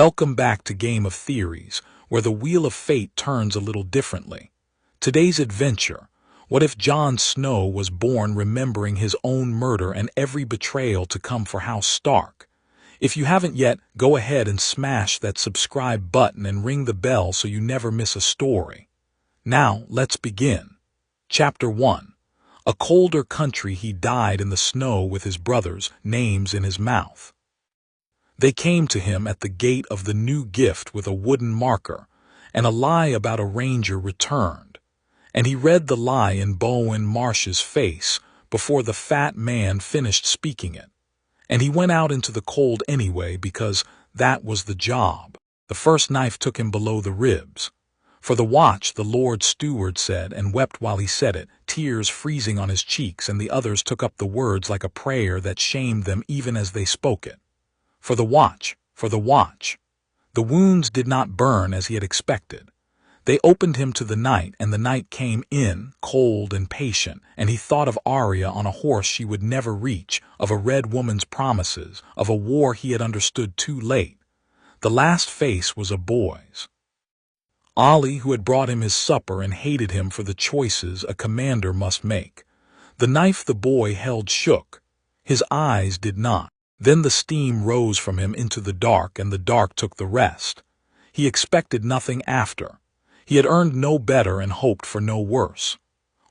Welcome back to Game of Theories, where the wheel of fate turns a little differently. Today's adventure: what if Jon Snow was born remembering his own murder and every betrayal to come for House Stark? If you haven't yet, go ahead and smash that subscribe button and ring the bell so you never miss a story. Now, let's begin. Chapter 1. A colder country. He died in the snow with his brothers' names in his mouth. They came to him at the gate of the new gift with a wooden marker, and a lie about a ranger returned. And he read the lie in Bowen Marsh's face before the fat man finished speaking it. And he went out into the cold anyway because that was the job. The first knife took him below the ribs. For the watch, the Lord Steward said, and wept while he said it, tears freezing on his cheeks, and the others took up the words like a prayer that shamed them even as they spoke it. For the watch, for the watch. The wounds did not burn as he had expected. They opened him to the night, and the night came in, cold and patient, and he thought of Arya on a horse she would never reach, of a red woman's promises, of a war he had understood too late. The last face was a boy's. Ollie, who had brought him his supper and hated him for the choices a commander must make. The knife the boy held shook. His eyes did not. Then the steam rose from him into the dark, and the dark took the rest. He expected nothing after. He had earned no better and hoped for no worse.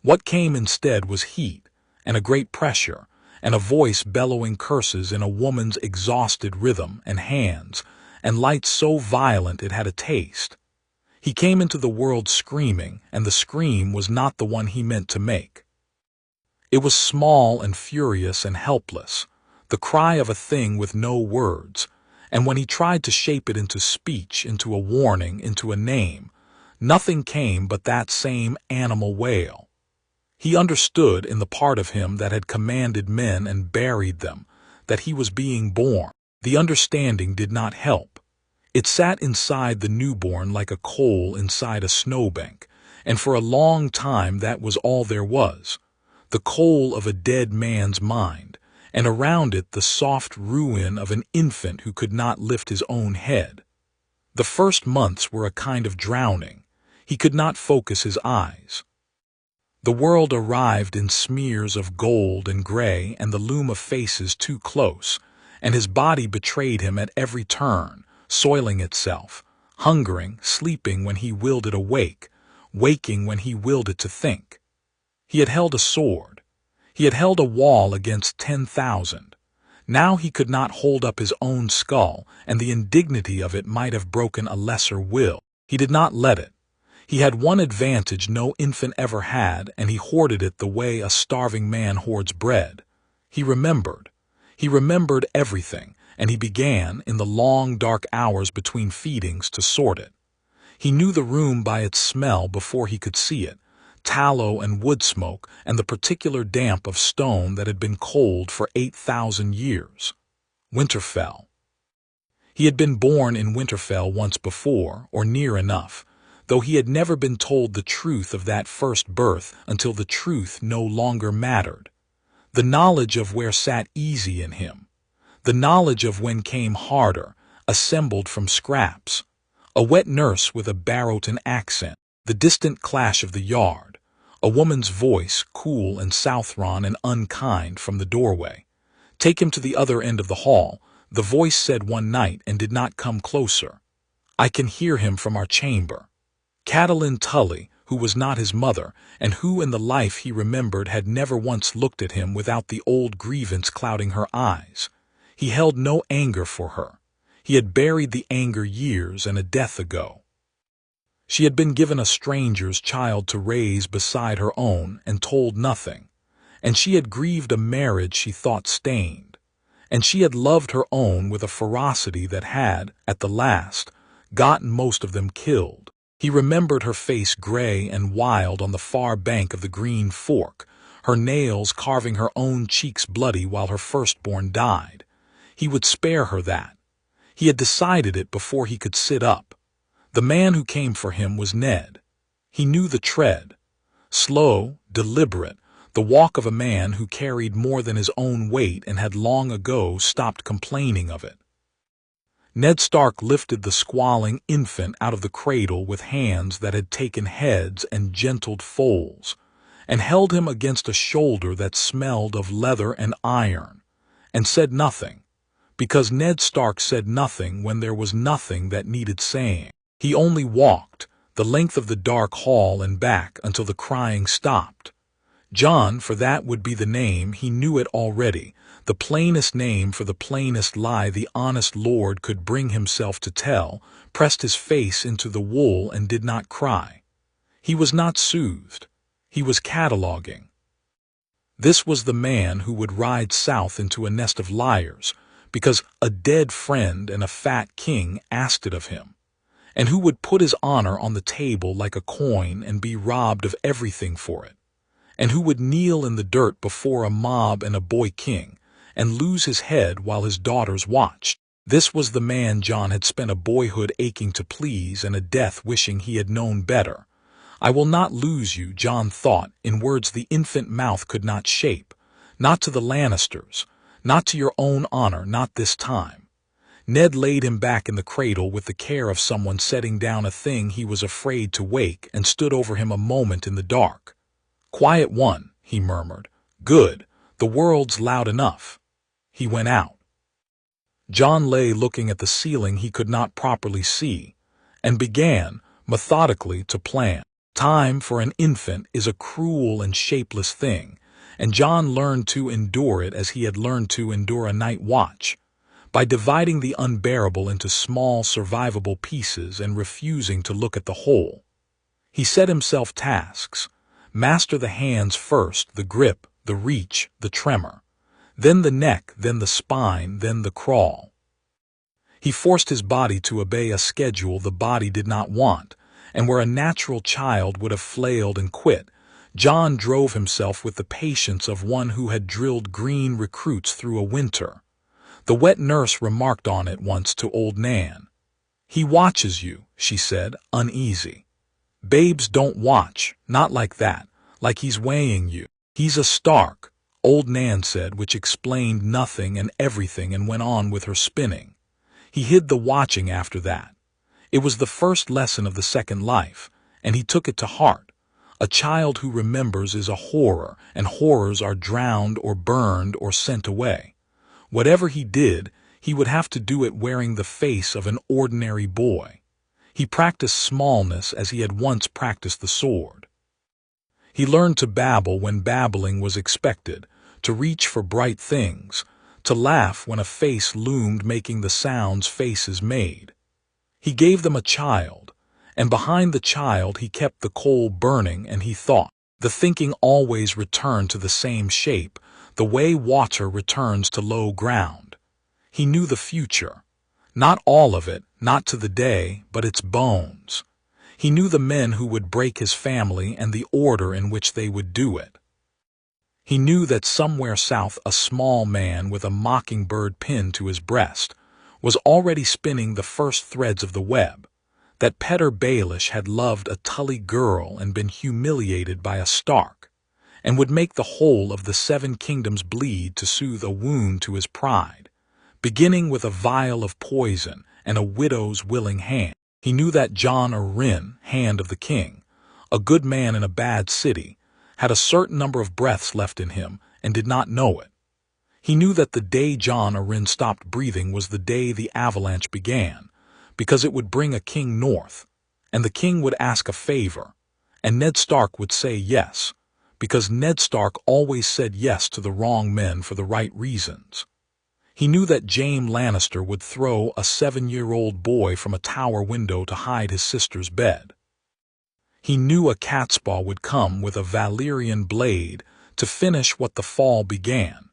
What came instead was heat, and a great pressure, and a voice bellowing curses in a woman's exhausted rhythm, and hands, and light so violent it had a taste. He came into the world screaming, and the scream was not the one he meant to make. It was small and furious and helpless, the cry of a thing with no words, and when he tried to shape it into speech, into a warning, into a name, nothing came but that same animal wail. He understood in the part of him that had commanded men and buried them, that he was being born. The understanding did not help. It sat inside the newborn like a coal inside a snowbank, and for a long time that was all there was, the coal of a dead man's mind, and around it the soft ruin of an infant who could not lift his own head. The first months were a kind of drowning. He could not focus his eyes. The world arrived in smears of gold and gray and the loom of faces too close, and his body betrayed him at every turn, soiling itself, hungering, sleeping when he willed it awake, waking when he willed it to think. He had held a sword. He had held a wall against 10,000. Now he could not hold up his own skull, and the indignity of it might have broken a lesser will. He did not let it. He had one advantage no infant ever had, and he hoarded it the way a starving man hoards bread. He remembered. He remembered everything, and he began, in the long dark hours between feedings, to sort it. He knew the room by its smell before he could see it. Tallow and wood smoke, and the particular damp of stone that had been cold for 8,000 years. Winterfell. He had been born in Winterfell once before, or near enough, though he had never been told the truth of that first birth until the truth no longer mattered. The knowledge of where sat easy in him. The knowledge of when came harder, assembled from scraps. A wet nurse with a Barrowton accent. The distant clash of the yard. A woman's voice, cool and Southron and unkind, from the doorway. Take him to the other end of the hall, the voice said one night, and did not come closer. I can hear him from our chamber. Catelyn Tully, who was not his mother, and who in the life he remembered had never once looked at him without the old grievance clouding her eyes. He held no anger for her. He had buried the anger years and a death ago. She had been given a stranger's child to raise beside her own, and told nothing. And she had grieved a marriage she thought stained. And she had loved her own with a ferocity that had, at the last, gotten most of them killed. He remembered her face gray and wild on the far bank of the Green Fork, her nails carving her own cheeks bloody while her firstborn died. He would spare her that. He had decided it before he could sit up. The man who came for him was Ned. He knew the tread. Slow, deliberate, the walk of a man who carried more than his own weight and had long ago stopped complaining of it. Ned Stark lifted the squalling infant out of the cradle with hands that had taken heads and gentled foals, and held him against a shoulder that smelled of leather and iron, and said nothing, because Ned Stark said nothing when there was nothing that needed saying. He only walked the length of the dark hall and back until the crying stopped. Jon, for that would be the name, he knew it already, the plainest name for the plainest lie the honest lord could bring himself to tell, pressed his face into the wool and did not cry. He was not soothed. He was cataloguing. This was the man who would ride south into a nest of liars, because a dead friend and a fat king asked it of him, and who would put his honor on the table like a coin and be robbed of everything for it, and who would kneel in the dirt before a mob and a boy king, and lose his head while his daughters watched. This was the man Jon had spent a boyhood aching to please and a death wishing he had known better. I will not lose you, Jon thought, in words the infant mouth could not shape. Not to the Lannisters, not to your own honor, not this time. Ned laid him back in the cradle with the care of someone setting down a thing he was afraid to wake, and stood over him a moment in the dark. "Quiet one," he murmured. "Good. The world's loud enough." He went out. Jon lay looking at the ceiling he could not properly see, and began, methodically, to plan. Time for an infant is a cruel and shapeless thing, and Jon learned to endure it as he had learned to endure a night watch, by dividing the unbearable into small, survivable pieces and refusing to look at the whole. He set himself tasks. Master the hands first, the grip, the reach, the tremor. Then the neck, then the spine, then the crawl. He forced his body to obey a schedule the body did not want, and where a natural child would have flailed and quit, Jon drove himself with the patience of one who had drilled green recruits through a winter. The wet nurse remarked on it once to old Nan. "He watches you," she said, uneasy. "Babes don't watch, not like that, like he's weighing you. He's a Stark," old Nan said, which explained nothing and everything, and went on with her spinning. He hid the watching after that. It was the first lesson of the second life, and he took it to heart. A child who remembers is a horror, and horrors are drowned or burned or sent away. Whatever he did, he would have to do it wearing the face of an ordinary boy. He practiced smallness as he had once practiced the sword. He learned to babble when babbling was expected, to reach for bright things, to laugh when a face loomed making the sounds faces made. He gave them a child, and behind the child he kept the coal burning, and he thought. The thinking always returned to the same shape, the way water returns to low ground. He knew the future. Not all of it, not to the day, but its bones. He knew the men who would break his family and the order in which they would do it. He knew that somewhere south a small man with a mockingbird pinned to his breast was already spinning the first threads of the web, that Petter Baelish had loved a Tully girl and been humiliated by a Stark, and would make the whole of the 7 kingdoms bleed to soothe a wound to his pride, beginning with a vial of poison and a widow's willing hand. He knew that Jon Arryn, Hand of the King, a good man in a bad city, had a certain number of breaths left in him and did not know it. He knew that the day Jon Arryn stopped breathing was the day the avalanche began, because it would bring a king north, and the king would ask a favor, and Ned Stark would say yes, because Ned Stark always said yes to the wrong men for the right reasons. He knew that Jaime Lannister would throw a 7-year-old boy from a tower window to hide his sister's bed. He knew a catspaw would come with a Valyrian blade to finish what the fall began,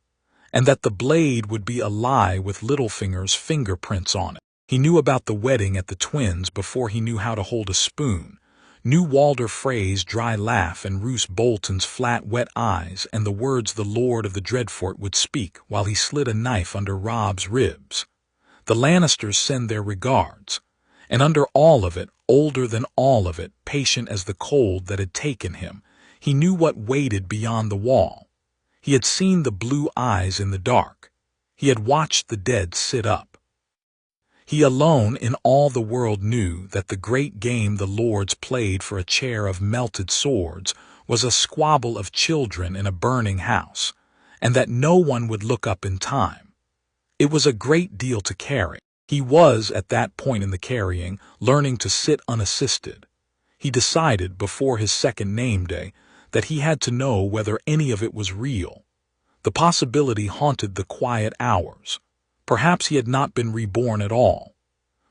and that the blade would be a lie with Littlefinger's fingerprints on it. He knew about the wedding at the Twins before he knew how to hold a spoon, knew Walder Frey's dry laugh and Roose Bolton's flat, wet eyes and the words the Lord of the Dreadfort would speak while he slid a knife under Robb's ribs. The Lannisters send their regards, and under all of it, older than all of it, patient as the cold that had taken him, he knew what waited beyond the wall. He had seen the blue eyes in the dark. He had watched the dead sit up. He alone in all the world knew that the great game the lords played for a chair of melted swords was a squabble of children in a burning house, and that no one would look up in time. It was a great deal to carry. He was, at that point in the carrying, learning to sit unassisted. He decided, before his second name day, that he had to know whether any of it was real. The possibility haunted the quiet hours. Perhaps he had not been reborn at all.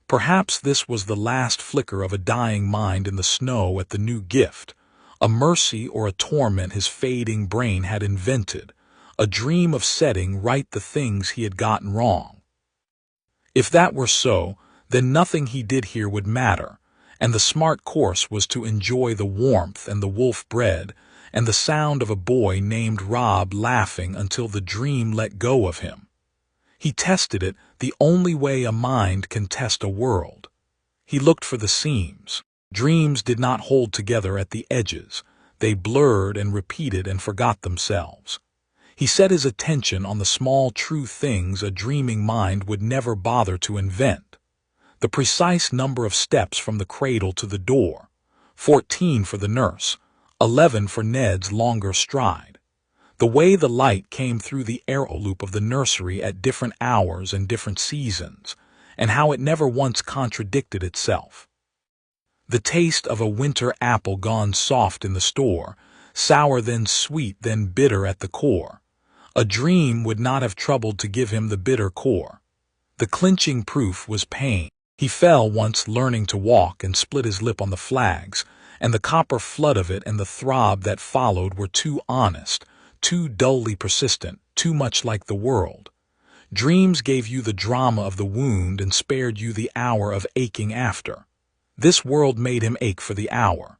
Perhaps this was the last flicker of a dying mind in the snow at the new gift, a mercy or a torment his fading brain had invented, a dream of setting right the things he had gotten wrong. If that were so, then nothing he did here would matter, and the smart course was to enjoy the warmth and the wolf bread and the sound of a boy named Rob laughing until the dream let go of him. He tested it the only way a mind can test a world. He looked for the seams. Dreams did not hold together at the edges. They blurred and repeated and forgot themselves. He set his attention on the small true things a dreaming mind would never bother to invent. The precise number of steps from the cradle to the door, 14 for the nurse, 11 for Ned's longer stride. The way the light came through the arrow loop of the nursery at different hours and different seasons, and how it never once contradicted itself. The taste of a winter apple gone soft in the store, sour then sweet then bitter at the core. A dream would not have troubled to give him the bitter core. The clinching proof was pain. He fell once learning to walk and split his lip on the flags, and the copper flood of it and the throb that followed were too honest, too dully persistent, too much like the world. Dreams gave you the drama of the wound and spared you the hour of aching after. This world made him ache for the hour.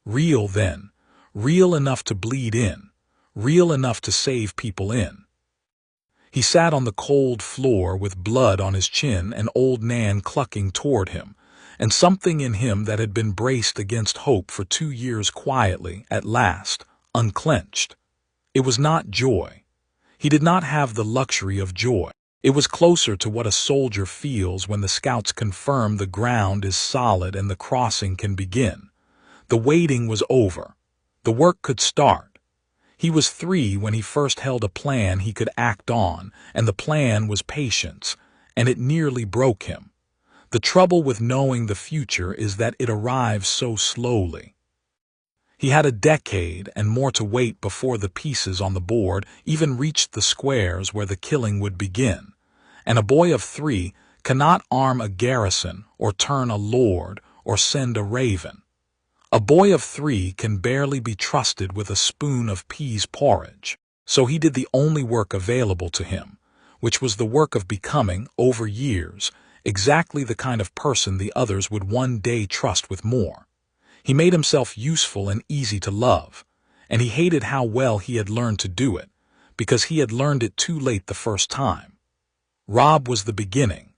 Real then, real enough to bleed in, real enough to save people in. He sat on the cold floor with blood on his chin and old Nan clucking toward him, and something in him that had been braced against hope for 2 years quietly, at last, unclenched. It was not joy. He did not have the luxury of joy. It was closer to what a soldier feels when the scouts confirm the ground is solid and the crossing can begin. The waiting was over. The work could start. He was 3 when he first held a plan he could act on, and the plan was patience, and it nearly broke him. The trouble with knowing the future is that it arrives so slowly. He had a decade and more to wait before the pieces on the board even reached the squares where the killing would begin, and a boy of 3 cannot arm a garrison or turn a lord or send a raven. A boy of 3 can barely be trusted with a spoon of peas porridge, so he did the only work available to him, which was the work of becoming, over years, exactly the kind of person the others would one day trust with more. He made himself useful and easy to love, and he hated how well he had learned to do it, because he had learned it too late the first time. Rob was the beginning.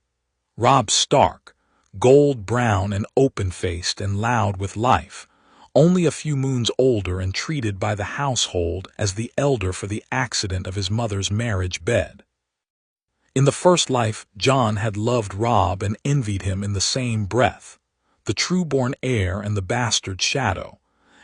Rob Stark, gold-brown and open-faced and loud with life, only a few moons older and treated by the household as the elder for the accident of his mother's marriage bed. In the first life, Jon had loved Rob and envied him in the same breath, the true-born heir and the bastard shadow,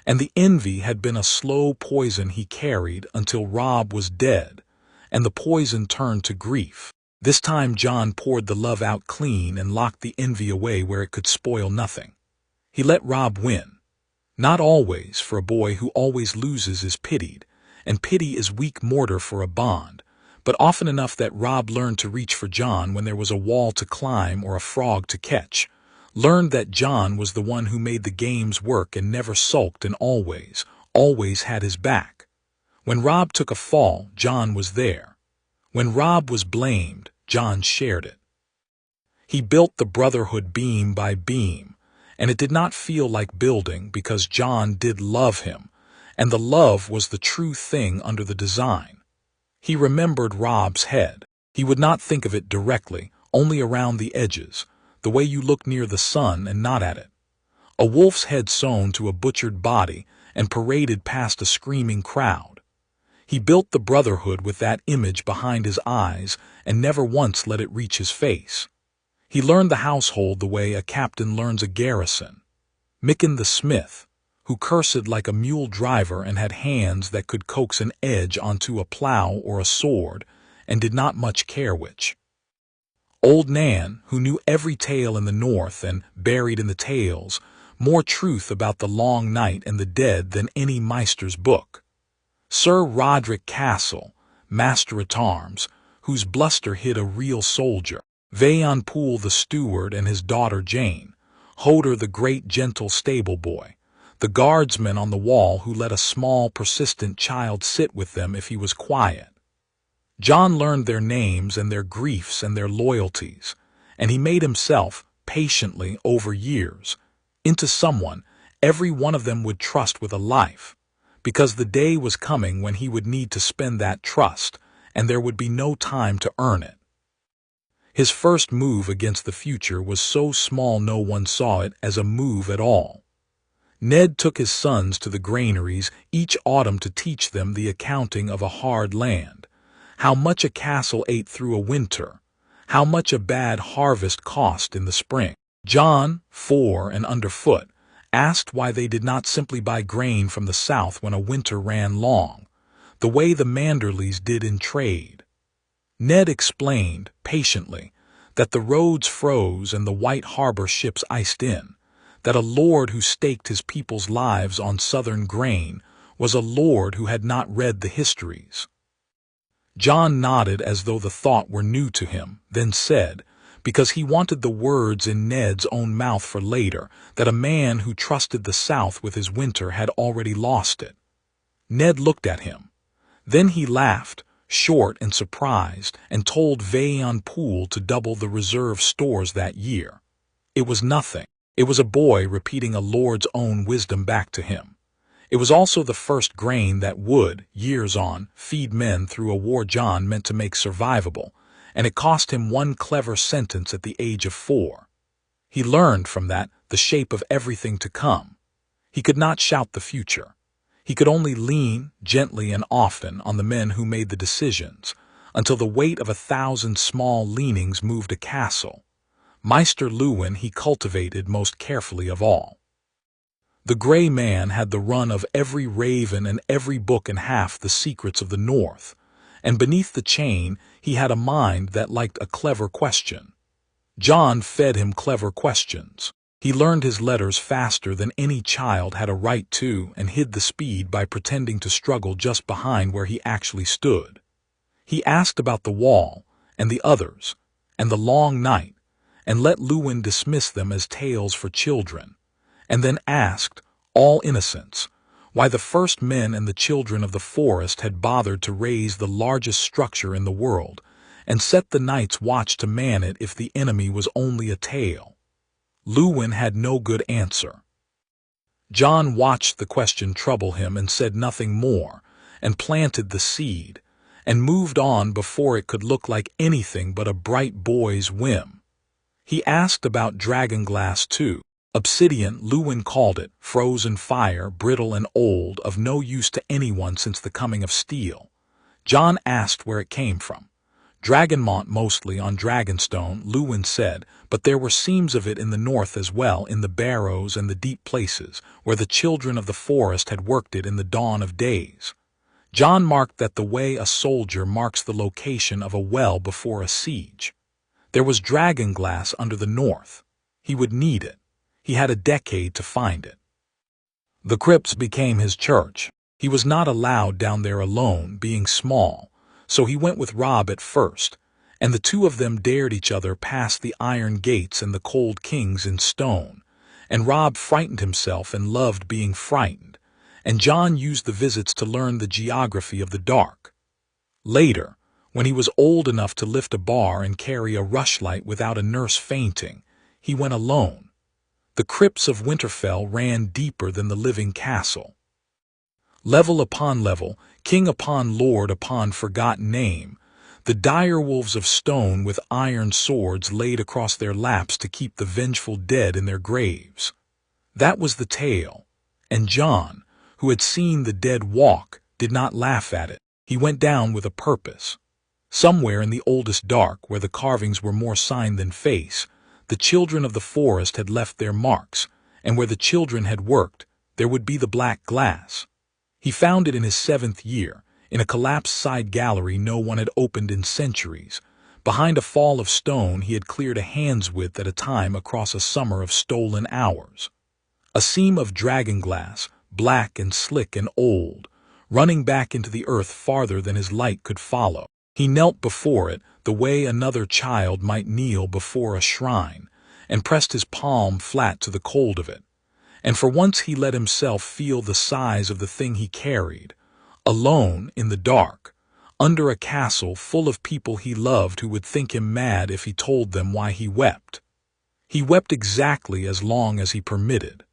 and the envy had been a slow poison he carried until Rob was dead, and the poison turned to grief. This time Jon poured the love out clean and locked the envy away where it could spoil nothing. He let Rob win. Not always, for a boy who always loses is pitied, and pity is weak mortar for a bond, but often enough that Rob learned to reach for Jon when there was a wall to climb or a frog to catch, learned that Jon was the one who made the games work and never sulked and always had his back. When Rob took a fall, Jon was there. When Rob was blamed, Jon shared it. He built the brotherhood beam by beam, and it did not feel like building because Jon did love him, and the love was the true thing under the design. He remembered Rob's head. He would not think of it directly, only around the edges, the way you look near the sun and not at it. A wolf's head sewn to a butchered body and paraded past a screaming crowd. He built the brotherhood with that image behind his eyes and never once let it reach his face. He learned the household the way a captain learns a garrison. Micken the smith, who cursed like a mule driver and had hands that could coax an edge onto a plow or a sword, and did not much care which. Old Nan, who knew every tale in the north and buried in the tales, more truth about the long night and the dead than any meister's book. Sir Roderick Castle, master-at-arms, whose bluster hid a real soldier. Vaon Poole the steward and his daughter Jane. Hoder the great gentle stable-boy. The guardsman on the wall who let a small persistent child sit with them if he was quiet. Jon learned their names and their griefs and their loyalties, and he made himself, patiently, over years, into someone every one of them would trust with a life, because the day was coming when he would need to spend that trust, and there would be no time to earn it. His first move against the future was so small no one saw it as a move at all. Ned took his sons to the granaries each autumn to teach them the accounting of a hard land, how much a castle ate through a winter, how much a bad harvest cost in the spring. Jon, 4 and underfoot, asked why they did not simply buy grain from the south when a winter ran long, the way the Manderleys did in trade. Ned explained, patiently, that the roads froze and the White Harbor ships iced in, that a lord who staked his people's lives on southern grain was a lord who had not read the histories. Jon nodded as though the thought were new to him, then said, because he wanted the words in Ned's own mouth for later, that a man who trusted the South with his winter had already lost it. Ned looked at him. Then he laughed, short and surprised, and told Vaon Poole to double the reserve stores that year. It was nothing. It was a boy repeating a lord's own wisdom back to him. It was also the first grain that would, years on, feed men through a war Jon meant to make survivable, and it cost him one clever sentence at the age of 4. He learned from that the shape of everything to come. He could not shout the future. He could only lean, gently and often, on the men who made the decisions, until the weight of 1,000 small leanings moved a castle. Maester Luwin he cultivated most carefully of all. The gray man had the run of every raven and every book and half the secrets of the north, and beneath the chain he had a mind that liked a clever question. Jon fed him clever questions. He learned his letters faster than any child had a right to and hid the speed by pretending to struggle just behind where he actually stood. He asked about the wall, and the others, and the long night, and let Luwin dismiss them as tales for children, and then asked, all innocence, why the first men and the children of the forest had bothered to raise the largest structure in the world, and set the night's watch to man it if the enemy was only a tale. Luwin had no good answer. Jon watched the question trouble him and said nothing more, and planted the seed, and moved on before it could look like anything but a bright boy's whim. He asked about dragonglass too. Obsidian, Luwin called it, frozen fire, brittle and old, of no use to anyone since the coming of steel. Jon asked where it came from. Dragonmont mostly on Dragonstone, Luwin said, but there were seams of it in the north as well, in the barrows and the deep places, where the children of the forest had worked it in the dawn of days. Jon marked that the way a soldier marks the location of a well before a siege. There was dragonglass under the north. He would need it. He had a decade to find it. The crypts became his church. He was not allowed down there alone, being small, so he went with Robb at first, and the two of them dared each other past the iron gates and the cold kings in stone, and Robb frightened himself and loved being frightened, and Jon used the visits to learn the geography of the dark. Later, when he was old enough to lift a bar and carry a rushlight without a nurse fainting, he went alone. The crypts of Winterfell ran deeper than the living castle. Level upon level, king upon lord upon forgotten name, the direwolves of stone with iron swords laid across their laps to keep the vengeful dead in their graves. That was the tale, and Jon, who had seen the dead walk, did not laugh at it. He went down with a purpose. Somewhere in the oldest dark, where the carvings were more sign than face, The children of the forest had left their marks, and where the children had worked, there would be the black glass. He found it in his 7th year, in a collapsed side gallery no one had opened in centuries. Behind a fall of stone he had cleared a hand's width at a time across a summer of stolen hours. A seam of dragon glass, black and slick and old, running back into the earth farther than his light could follow. He knelt before it, the way another child might kneel before a shrine, and pressed his palm flat to the cold of it. And for once he let himself feel the size of the thing he carried, alone in the dark, under a castle full of people he loved who would think him mad if he told them why he wept. He wept exactly as long as he permitted.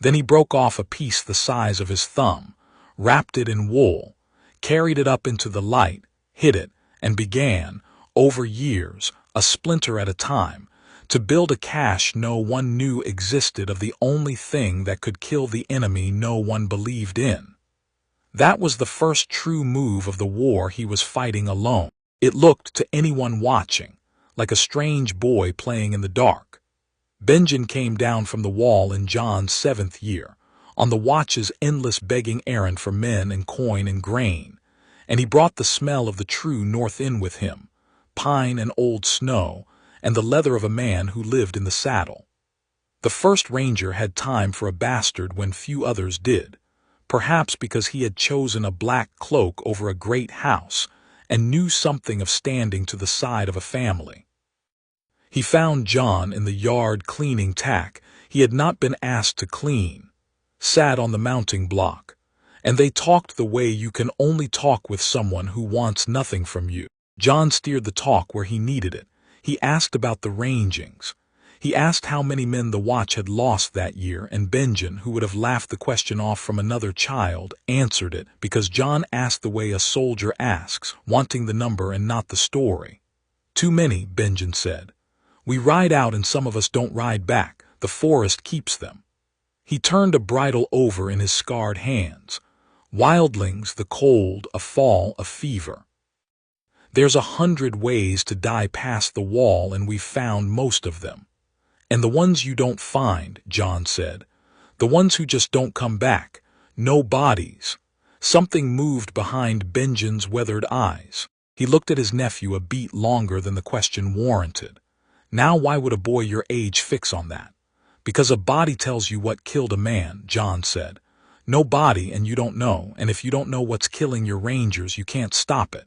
Then he broke off a piece the size of his thumb, wrapped it in wool, carried it up into the light, hid it, and began, over years, a splinter at a time, to build a cache no one knew existed of the only thing that could kill the enemy no one believed in. That was the first true move of the war he was fighting alone. It looked, to anyone watching, like a strange boy playing in the dark. Benjen came down from the wall in Jon's 7th year, on the watch's endless begging errand for men and coin and grain, and he brought the smell of the true north in with him, pine and old snow, and the leather of a man who lived in the saddle. The first ranger had time for a bastard when few others did, perhaps because he had chosen a black cloak over a great house and knew something of standing to the side of a family. He found Jon in the yard cleaning tack he had not been asked to clean, sat on the mounting block, and they talked the way you can only talk with someone who wants nothing from you. Jon steered the talk where he needed it. He asked about the rangings. He asked how many men the watch had lost that year, and Benjen, who would have laughed the question off from another child, answered it because Jon asked the way a soldier asks, wanting the number and not the story. Too many, Benjen said. We ride out and some of us don't ride back. The forest keeps them. He turned a bridle over in his scarred hands. Wildlings, the cold, a fall, a fever. There's 100 ways to die past the wall, and we've found most of them. And the ones you don't find, Jon said, the ones who just don't come back, no bodies. Something moved behind Benjen's weathered eyes. He looked at his nephew a beat longer than the question warranted. Now why would a boy your age fix on that? Because a body tells you what killed a man, Jon said. No body and you don't know, and if you don't know what's killing your rangers, you can't stop it.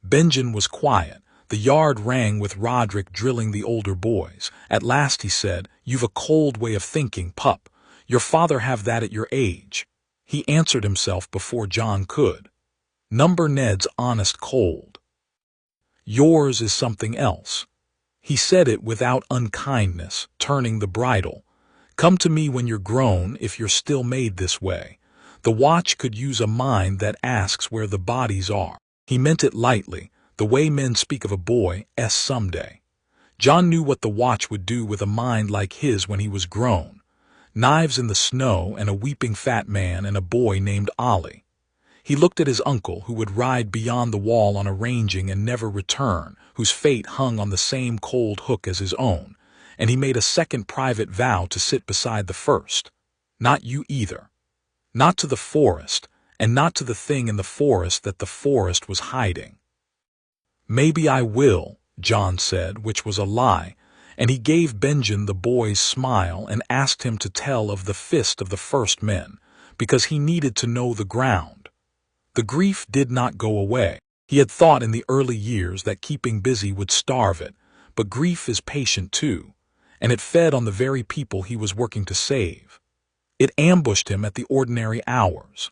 Benjen was quiet. The yard rang with Roderick drilling the older boys. At last he said, You've a cold way of thinking, pup. Your father have that at your age. He answered himself before Jon could. Number Ned's honest cold. Yours is something else. He said it without unkindness, turning the bridle. Come to me when you're grown if you're still made this way. The watch could use a mind that asks where the bodies are. He meant it lightly, the way men speak of a boy, someday. Jon knew what the watch would do with a mind like his when he was grown. Knives in the snow and a weeping fat man and a boy named Ollie. He looked at his uncle, who would ride beyond the wall on a ranging and never return, whose fate hung on the same cold hook as his own, and he made a second private vow to sit beside the first. Not you either. Not to the forest, and not to the thing in the forest that the forest was hiding. Maybe I will, Jon said, which was a lie, and he gave Benjen the boy's smile and asked him to tell of the fist of the first men, because he needed to know the ground. The grief did not go away. He had thought in the early years that keeping busy would starve it, but grief is patient too, and it fed on the very people he was working to save. It ambushed him at the ordinary hours.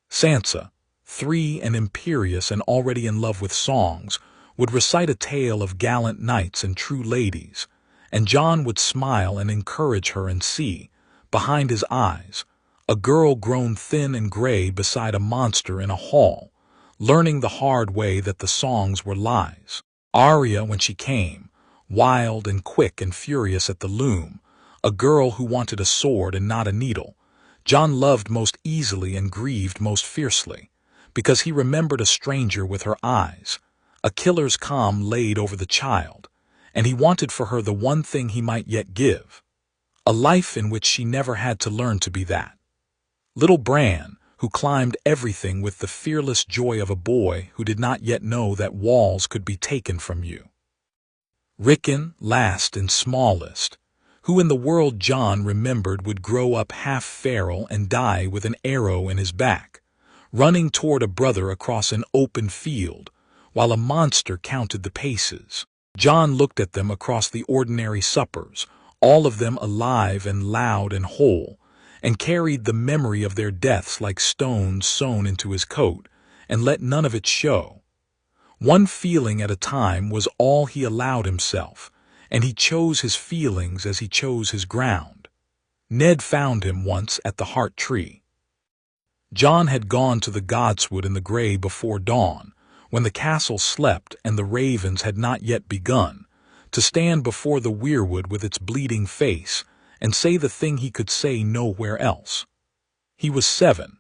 Sansa, 3 and imperious and already in love with songs, would recite a tale of gallant knights and true ladies, and Jon would smile and encourage her and see, behind his eyes, a girl grown thin and gray beside a monster in a hall, learning the hard way that the songs were lies. Arya, when she came, wild and quick and furious at the loom, a girl who wanted a sword and not a needle, Jon loved most easily and grieved most fiercely, because he remembered a stranger with her eyes, a killer's calm laid over the child, and he wanted for her the one thing he might yet give, a life in which she never had to learn to be that. Little Bran, who climbed everything with the fearless joy of a boy who did not yet know that walls could be taken from you. Rickon, last and smallest, who in the world Jon remembered would grow up half feral and die with an arrow in his back, running toward a brother across an open field, while a monster counted the paces. Jon looked at them across the ordinary suppers, all of them alive and loud and whole, and carried the memory of their deaths like stones sewn into his coat, and let none of it show. One feeling at a time was all he allowed himself, and he chose his feelings as he chose his ground. Ned found him once at the heart tree. Jon had gone to the godswood in the gray before dawn, when the castle slept and the ravens had not yet begun, to stand before the weirwood with its bleeding face and say the thing he could say nowhere else. He was 7.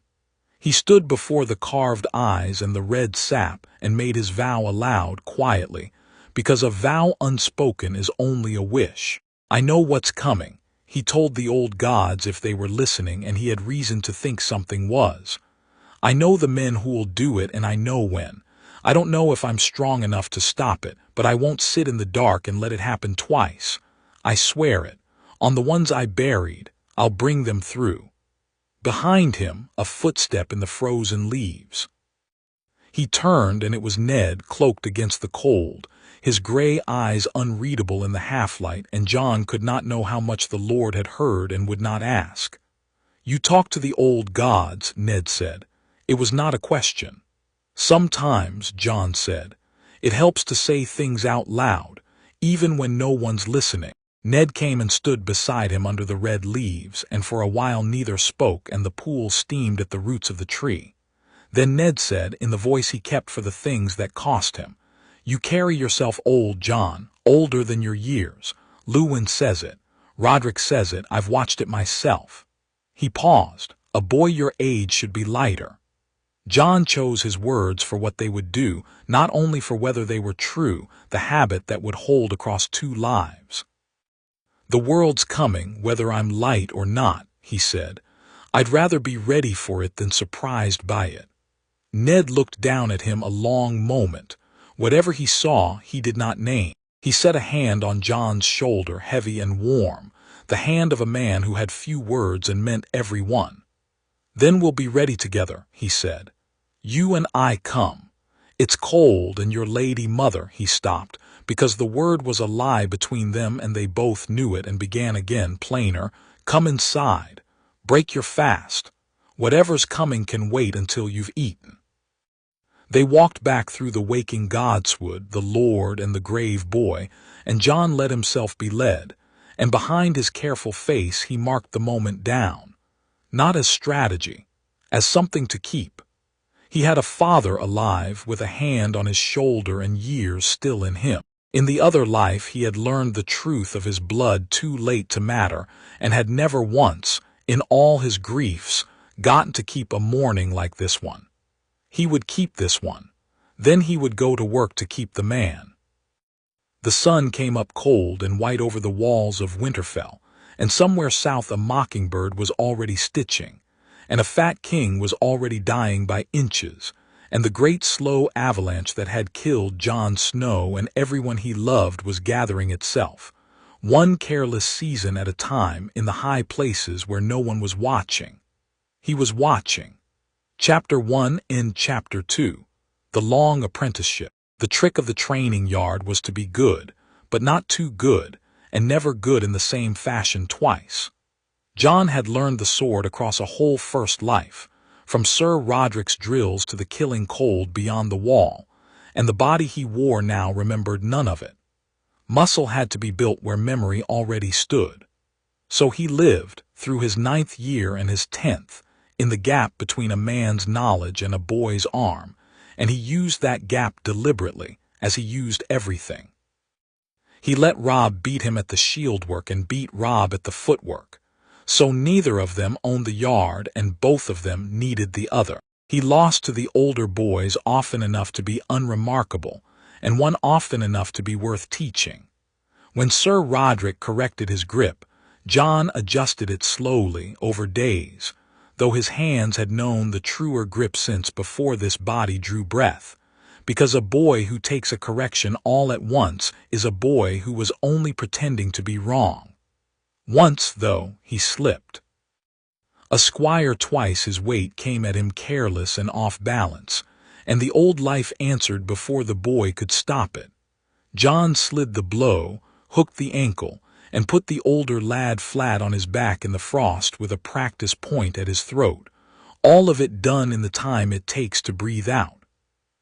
He stood before the carved eyes and the red sap and made his vow aloud quietly, because a vow unspoken is only a wish. I know what's coming, he told the old gods if they were listening, and he had reason to think something was. I know the men who'll do it, and I know when. I don't know if I'm strong enough to stop it, but I won't sit in the dark and let it happen twice. I swear it. On the ones I buried, I'll bring them through. Behind him, a footstep in the frozen leaves. He turned, and it was Ned, cloaked against the cold, his gray eyes unreadable in the half-light, and Jon could not know how much the Lord had heard and would not ask. You talk to the old gods, Ned said. It was not a question. Sometimes, Jon said, it helps to say things out loud, even when no one's listening. Ned came and stood beside him under the red leaves, and for a while neither spoke, and the pool steamed at the roots of the tree. Then Ned said, in the voice he kept for the things that cost him, You carry yourself old, Jon, older than your years. Luwin says it. Roderick says it. I've watched it myself. He paused. A boy your age should be lighter. Jon chose his words for what they would do, not only for whether they were true, the habit that would hold across 2 lives. The world's coming, whether I'm light or not, he said. I'd rather be ready for it than surprised by it. Ned looked down at him a long moment. Whatever he saw, he did not name. He set a hand on Jon's shoulder, heavy and warm, the hand of a man who had few words and meant every one. Then we'll be ready together, he said. You and I come. It's cold, and your lady mother, he stopped, because the word was a lie between them and they both knew it, and began again, plainer. Come inside. Break your fast. Whatever's coming can wait until you've eaten. They walked back through the waking godswood, the Lord and the grave boy, and Jon let himself be led, and behind his careful face he marked the moment down, not as strategy, as something to keep. He had a father alive with a hand on his shoulder and years still in him. In the other life he had learned the truth of his blood too late to matter, and had never once, in all his griefs, gotten to keep a mourning like this one. He would keep this one. Then he would go to work to keep the man. The sun came up cold and white over the walls of Winterfell, and somewhere south a mockingbird was already stitching, and a fat king was already dying by inches, and the great slow avalanche that had killed Jon Snow and everyone he loved was gathering itself, one careless season at a time, in the high places where no one was watching. He was watching. Chapter 1 and Chapter 2. The long apprenticeship. The trick of the training yard was to be good, but not too good, and never good in the same fashion twice. Jon had learned the sword across a whole first life, from Sir Roderick's drills to the killing cold beyond the wall, and the body he wore now remembered none of it. Muscle had to be built where memory already stood. So he lived, through his 9th year and his 10th, in the gap between a man's knowledge and a boy's arm, and he used that gap deliberately, as he used everything. He let Robb beat him at the shield work and beat Robb at the footwork. So neither of them owned the yard, and both of them needed the other. He lost to the older boys often enough to be unremarkable, and won often enough to be worth teaching. When Sir Roderick corrected his grip, Jon adjusted it slowly over days, though his hands had known the truer grip since before this body drew breath, because a boy who takes a correction all at once is a boy who was only pretending to be wrong. Once, though, he slipped. A squire twice his weight came at him careless and off balance, and the old life answered before the boy could stop it. Jon slid the blow, hooked the ankle, and put the older lad flat on his back in the frost with a practice point at his throat, all of it done in the time it takes to breathe out.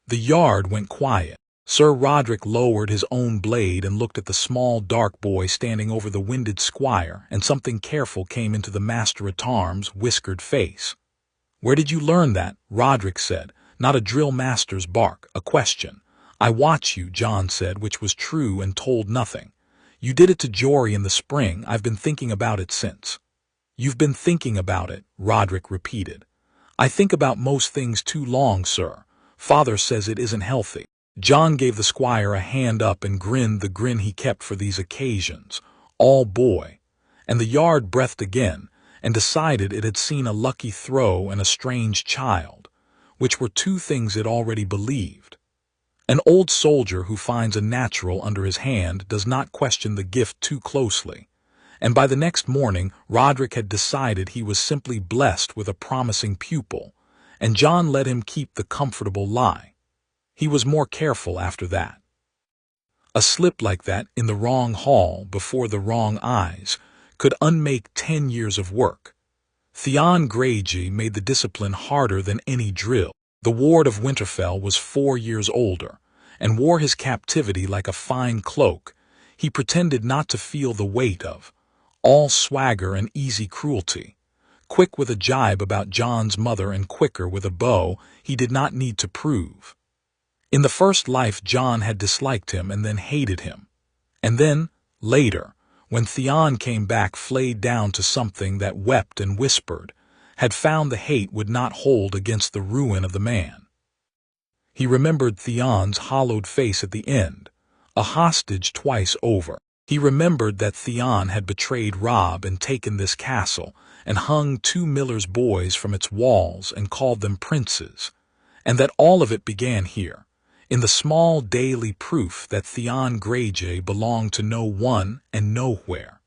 The yard went quiet. Sir Roderick lowered his own blade and looked at the small dark boy standing over the winded squire, and something careful came into the master-at-arms' whiskered face. "Where did you learn that?" Roderick said. "Not a drill master's bark, a question." "I watch you," Jon said, which was true and told nothing. "You did it to Jory in the spring. I've been thinking about it since." "You've been thinking about it," Roderick repeated. "I think about most things too long, sir. Father says it isn't healthy." Jon gave the squire a hand up and grinned the grin he kept for these occasions. All boy. And the yard breathed again, and decided it had seen a lucky throw and a strange child, which were two things it already believed. An old soldier who finds a natural under his hand does not question the gift too closely, and by the next morning Roderick had decided he was simply blessed with a promising pupil, and Jon let him keep the comfortable lie. He was more careful after that. A slip like that in the wrong hall before the wrong eyes could unmake 10 years of work. Theon Greyjoy made the discipline harder than any drill. The ward of Winterfell was 4 years older, and wore his captivity like a fine cloak. He pretended not to feel the weight of all swagger and easy cruelty. Quick with a jibe about Jon's mother and quicker with a bow he did not need to prove. In the first life Jon had disliked him and then hated him. And then, later, when Theon came back flayed down to something that wept and whispered, had found the hate would not hold against the ruin of the man. He remembered Theon's hollowed face at the end, a hostage twice over. He remembered that Theon had betrayed Robb and taken this castle, and hung 2 millers' boys from its walls and called them princes, and that all of it began here, in the small daily proof that Theon Greyjoy belonged to no one and nowhere.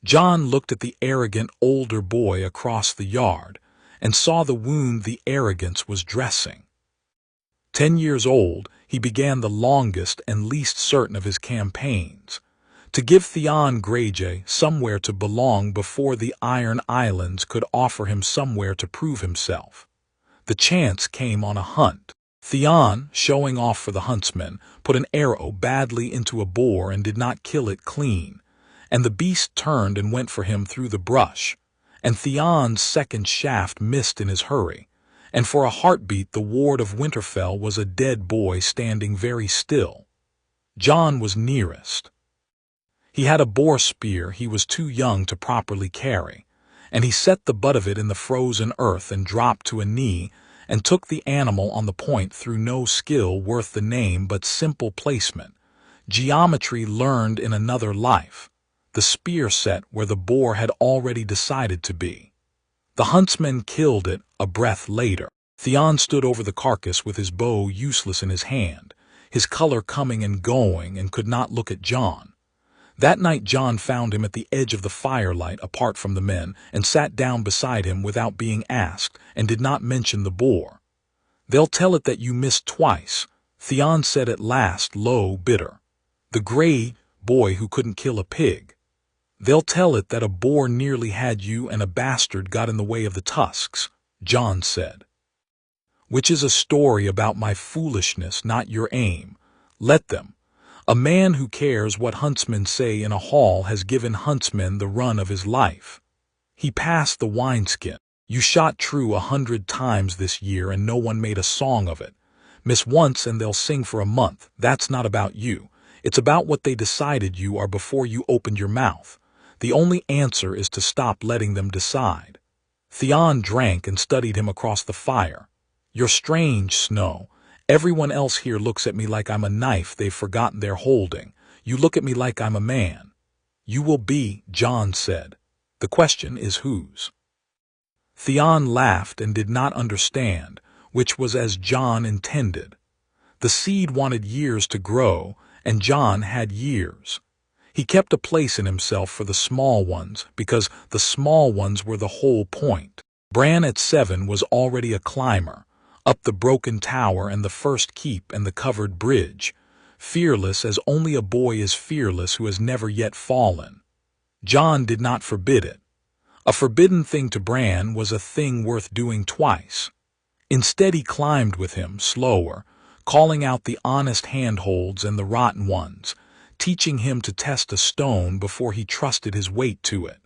Jon looked at the arrogant older boy across the yard, and saw the wound the arrogance was dressing. 10 years old, he began the longest and least certain of his campaigns, to give Theon Greyjoy somewhere to belong before the Iron Islands could offer him somewhere to prove himself. The chance came on a hunt. Theon, showing off for the huntsmen, put an arrow badly into a boar and did not kill it clean, and the beast turned and went for him through the brush, and Theon's second shaft missed in his hurry, and for a heartbeat the ward of Winterfell was a dead boy standing very still. Jon was nearest. He had a boar spear he was too young to properly carry, and he set the butt of it in the frozen earth and dropped to a knee and took the animal on the point through no skill worth the name but simple placement, geometry learned in another life, the spear set where the boar had already decided to be. The huntsman killed it a breath later. Theon stood over the carcass with his bow useless in his hand, his color coming and going, and could not look at Jon. That night Jon found him at the edge of the firelight apart from the men, and sat down beside him without being asked, and did not mention the boar. "They'll tell it that you missed twice," Theon said at last, low, bitter. "The Grey boy who couldn't kill a pig. They'll tell it that a boar nearly had you and a bastard got in the way of the tusks," Jon said. "Which is a story about my foolishness, not your aim. Let them. A man who cares what huntsmen say in a hall has given huntsmen the run of his life." He passed the wineskin. "You shot true 100 times this year and no one made a song of it. Miss once and they'll sing for a month. That's not about you. It's about what they decided you are before you opened your mouth. The only answer is to stop letting them decide." Theon drank and studied him across the fire. "You're strange, Snow. Everyone else here looks at me like I'm a knife they've forgotten they're holding. You look at me like I'm a man. You will be, Jon said. The question is whose. Theon laughed and did not understand, which was as Jon intended. The seed wanted years to grow, and Jon had years. He kept a place in himself for the small ones, because the small ones were the whole point. Bran at 7 was already a climber, up the broken tower and the first keep and the covered bridge, fearless as only a boy is fearless who has never yet fallen. Jon did not forbid it. A forbidden thing to Bran was a thing worth doing twice. Instead he climbed with him, slower, calling out the honest handholds and the rotten ones, teaching him to test a stone before he trusted his weight to it.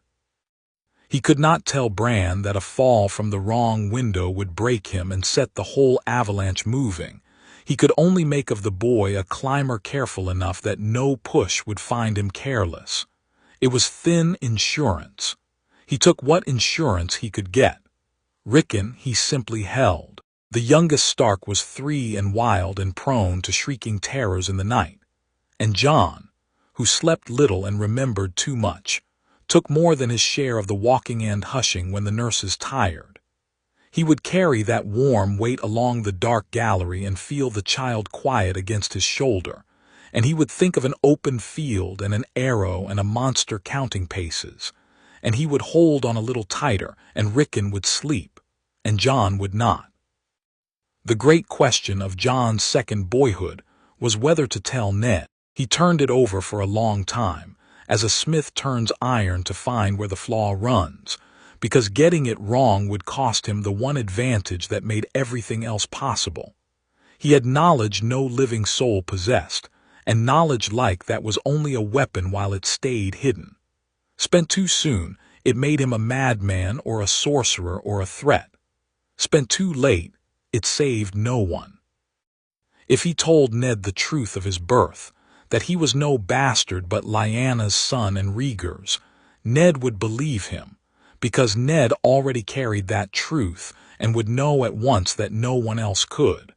He could not tell Bran that a fall from the wrong window would break him and set the whole avalanche moving. He could only make of the boy a climber careful enough that no push would find him careless. It was thin insurance. He took what insurance he could get. Rickon he simply held. The youngest Stark was 3 and wild and prone to shrieking terrors in the night. And Jon, who slept little and remembered too much, took more than his share of the walking and hushing when the nurses tired. He would carry that warm weight along the dark gallery and feel the child quiet against his shoulder, and he would think of an open field and an arrow and a monster counting paces, and he would hold on a little tighter, and Rickon would sleep, and Jon would not. The great question of Jon's second boyhood was whether to tell Ned. He turned it over for a long time, as a smith turns iron to find where the flaw runs, because getting it wrong would cost him the one advantage that made everything else possible. He had knowledge no living soul possessed, and knowledge like that was only a weapon while it stayed hidden. Spent too soon, it made him a madman or a sorcerer or a threat. Spent too late, it saved no one. If he told Ned the truth of his birth, that he was no bastard but Lyanna's son and Rhaegar's, Ned would believe him, because Ned already carried that truth and would know at once that no one else could.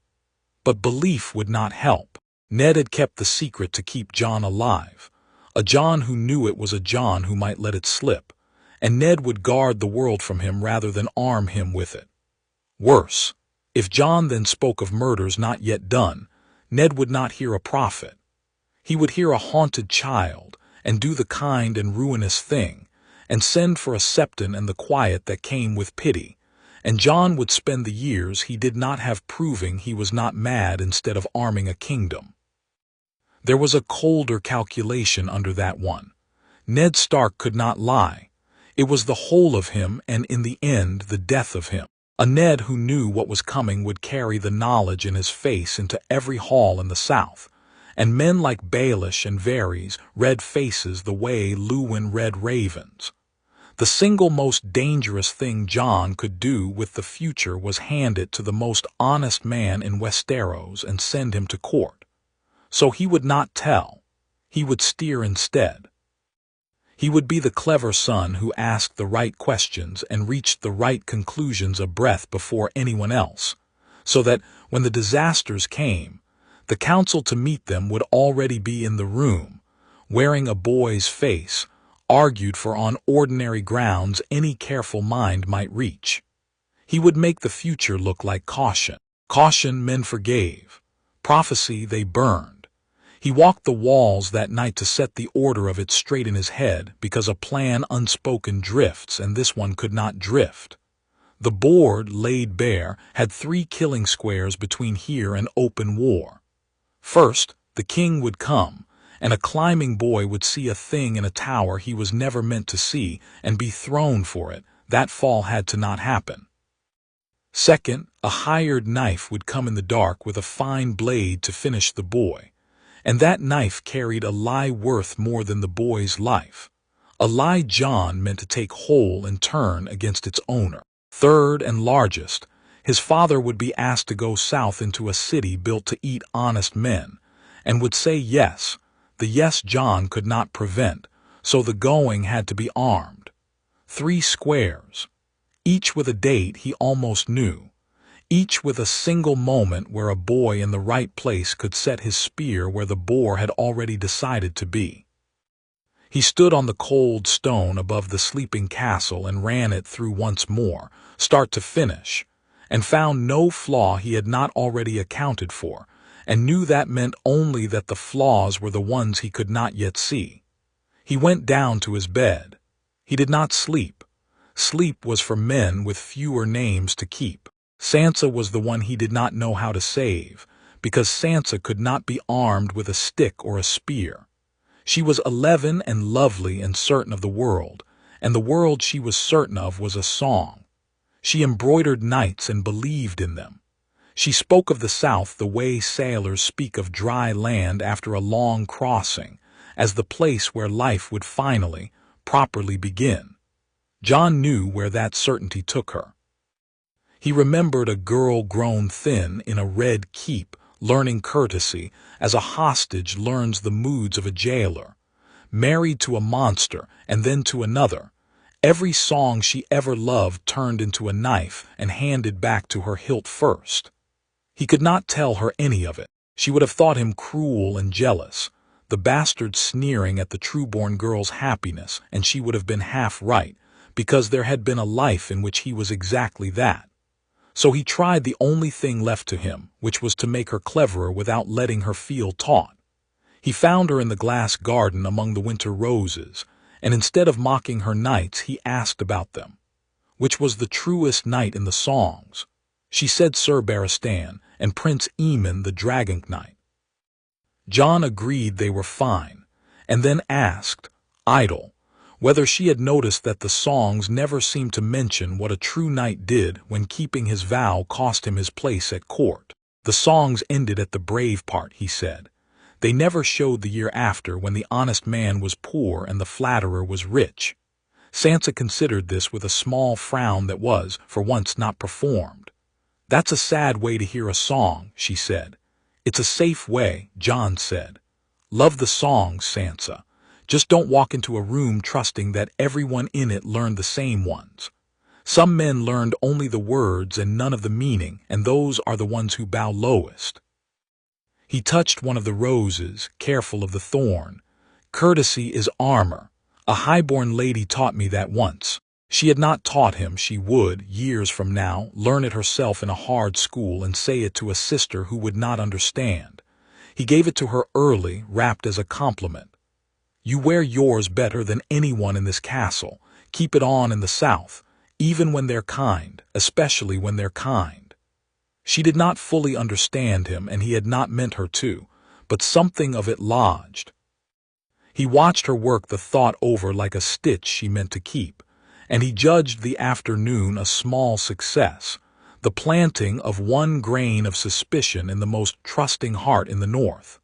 But belief would not help. Ned had kept the secret to keep Jon alive, a Jon who knew it was a Jon who might let it slip, and Ned would guard the world from him rather than arm him with it. Worse, if Jon then spoke of murders not yet done, Ned would not hear a prophet. He would hear a haunted child, and do the kind and ruinous thing, and send for a septon and the quiet that came with pity, and Jon would spend the years he did not have proving he was not mad instead of arming a kingdom. There was a colder calculation under that one. Ned Stark could not lie. It was the whole of him, and in the end the death of him. A Ned who knew what was coming would carry the knowledge in his face into every hall in the South, and men like Baelish and Varys read faces the way Luwin read ravens. The single most dangerous thing Jon could do with the future was hand it to the most honest man in Westeros and send him to court. So he would not tell. He would steer instead. He would be the clever son who asked the right questions and reached the right conclusions a breath before anyone else, so that when the disasters came, the council to meet them would already be in the room, wearing a boy's face, argued for on ordinary grounds any careful mind might reach. He would make the future look like caution. Caution men forgave. Prophecy they burned. He walked the walls that night to set the order of it straight in his head, because a plan unspoken drifts, and this one could not drift. The board, laid bare, had 3 killing squares between here and open war. First, the king would come, and a climbing boy would see a thing in a tower he was never meant to see and be thrown for it. That fall had to not happen. Second, a hired knife would come in the dark with a fine blade to finish the boy, and that knife carried a lie worth more than the boy's life, a lie Jon meant to take whole and turn against its owner. Third and largest, his father would be asked to go south into a city built to eat honest men, and would say yes, the yes Jon could not prevent, so the going had to be armed. 3 squares, each with a date he almost knew, each with a single moment where a boy in the right place could set his spear where the boar had already decided to be. He stood on the cold stone above the sleeping castle and ran it through once more, start to finish, and found no flaw he had not already accounted for, and knew that meant only that the flaws were the ones he could not yet see. He went down to his bed. He did not sleep. Sleep was for men with fewer names to keep. Sansa was the one he did not know how to save, because Sansa could not be armed with a stick or a spear. She was 11 and lovely and certain of the world, and the world she was certain of was a song. She embroidered knights and believed in them. She spoke of the South the way sailors speak of dry land after a long crossing, as the place where life would finally, properly begin. Jon knew where that certainty took her. He remembered a girl grown thin in a red keep, learning courtesy as a hostage learns the moods of a jailer, married to a monster and then to another. Every song she ever loved turned into a knife and handed back to her hilt first. He could not tell her any of it. She would have thought him cruel and jealous, the bastard sneering at the true-born girl's happiness, and she would have been half right, because there had been a life in which he was exactly that. So he tried the only thing left to him, which was to make her cleverer without letting her feel taught. He found her in the glass garden among the winter roses, and instead of mocking her knights, he asked about them. Which was the truest knight in the songs? She said Sir Barristan and Prince Aemon the Dragon Knight. Jon agreed they were fine, and then asked, idle, whether she had noticed that the songs never seemed to mention what a true knight did when keeping his vow cost him his place at court. The songs ended at the brave part, he said. They never showed the year after when the honest man was poor and the flatterer was rich. Sansa considered this with a small frown that was, for once, not performed. That's a sad way to hear a song, she said. It's a safe way, Jon said. Love the songs, Sansa. Just don't walk into a room trusting that everyone in it learned the same ones. Some men learned only the words and none of the meaning, and those are the ones who bow lowest. He touched one of the roses, careful of the thorn. Courtesy is armor. A highborn lady taught me that once. She had not taught him she would, years from now, learn it herself in a hard school and say it to a sister who would not understand. He gave it to her early, wrapped as a compliment. You wear yours better than anyone in this castle. Keep it on in the South, even when they're kind, especially when they're kind. She did not fully understand him, and he had not meant her to, but something of it lodged. He watched her work the thought over like a stitch she meant to keep, and he judged the afternoon a small success, the planting of one grain of suspicion in the most trusting heart in the North.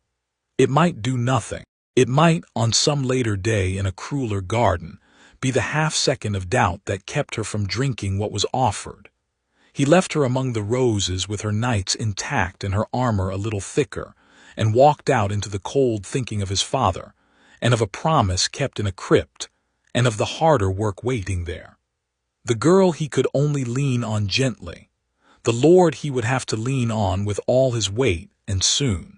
It might do nothing. It might, on some later day in a crueler garden, be the half-second of doubt that kept her from drinking what was offered. He left her among the roses with her knights intact and her armor a little thicker, and walked out into the cold thinking of his father, and of a promise kept in a crypt, and of the harder work waiting there. The girl he could only lean on gently. The Lord he would have to lean on with all his weight, and soon.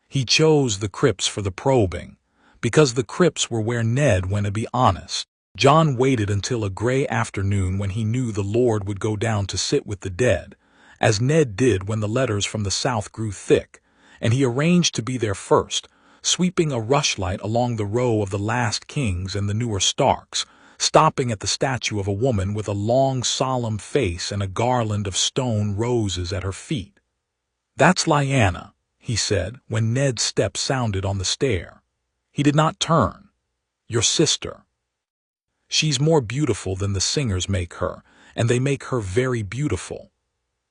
He chose the crypts for the probing, because the crypts were where Ned went to be honest. Jon waited until a gray afternoon when he knew the Lord would go down to sit with the dead, as Ned did when the letters from the South grew thick, and he arranged to be there first, sweeping a rushlight along the row of the last kings and the newer Starks, stopping at the statue of a woman with a long, solemn face and a garland of stone roses at her feet. That's Lyanna, he said, when Ned's step sounded on the stair. He did not turn. Your sister. She's more beautiful than the singers make her, and they make her very beautiful.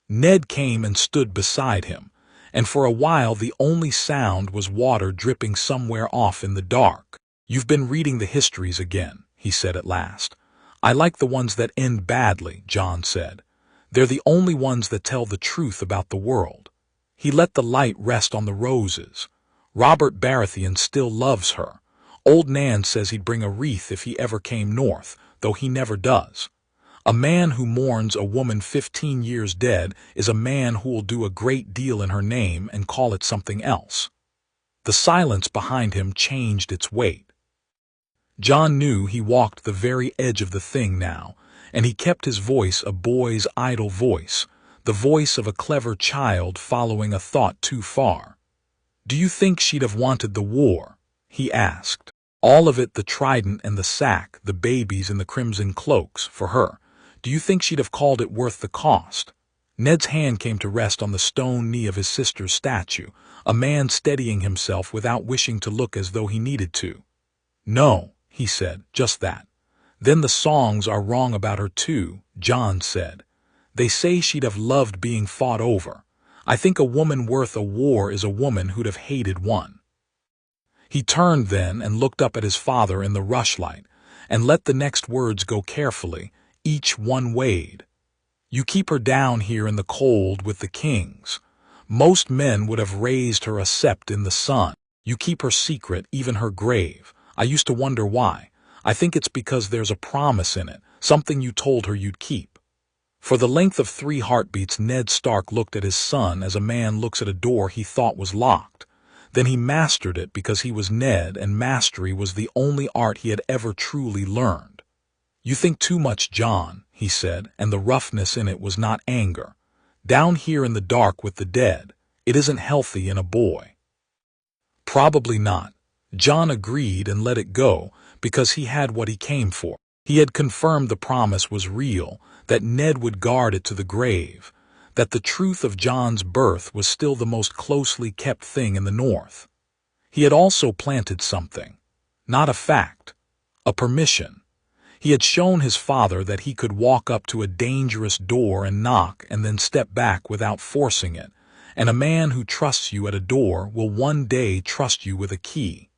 Ned came and stood beside him, and for a while the only sound was water dripping somewhere off in the dark. You've been reading the histories again, he said at last. I like the ones that end badly, Jon said. They're the only ones that tell the truth about the world. He let the light rest on the roses. Robert Baratheon still loves her. Old Nan says he'd bring a wreath if he ever came north, though he never does. A man who mourns a woman 15 years dead is a man who will do a great deal in her name and call it something else. The silence behind him changed its weight. Jon knew he walked the very edge of the thing now, and he kept his voice a boy's idle voice, the voice of a clever child following a thought too far. "Do you think she'd have wanted the war?" he asked. "All of it, the trident and the sack, the babies and the crimson cloaks, for her. Do you think she'd have called it worth the cost?" Ned's hand came to rest on the stone knee of his sister's statue, a man steadying himself without wishing to look as though he needed to. "No," he said, "just that." "Then the songs are wrong about her too," Jon said. "They say she'd have loved being fought over. I think a woman worth a war is a woman who'd have hated one." He turned then and looked up at his father in the rushlight, and let the next words go carefully, each one weighed. "You keep her down here in the cold with the kings. Most men would have raised her a sept in the sun. You keep her secret, even her grave. I used to wonder why. I think it's because there's a promise in it, something you told her you'd keep." For the length of 3 heartbeats, Ned Stark looked at his son as a man looks at a door he thought was locked. Then he mastered it because he was Ned, and mastery was the only art he had ever truly learned. "You think too much, Jon," he said, and the roughness in it was not anger. "Down here in the dark with the dead, it isn't healthy in a boy." "Probably not." Jon agreed and let it go, because he had what he came for. He had confirmed the promise was real, that Ned would guard it to the grave, that the truth of Jon's birth was still the most closely kept thing in the North. He had also planted something. Not a fact. A permission. He had shown his father that he could walk up to a dangerous door and knock and then step back without forcing it, and a man who trusts you at a door will one day trust you with a key.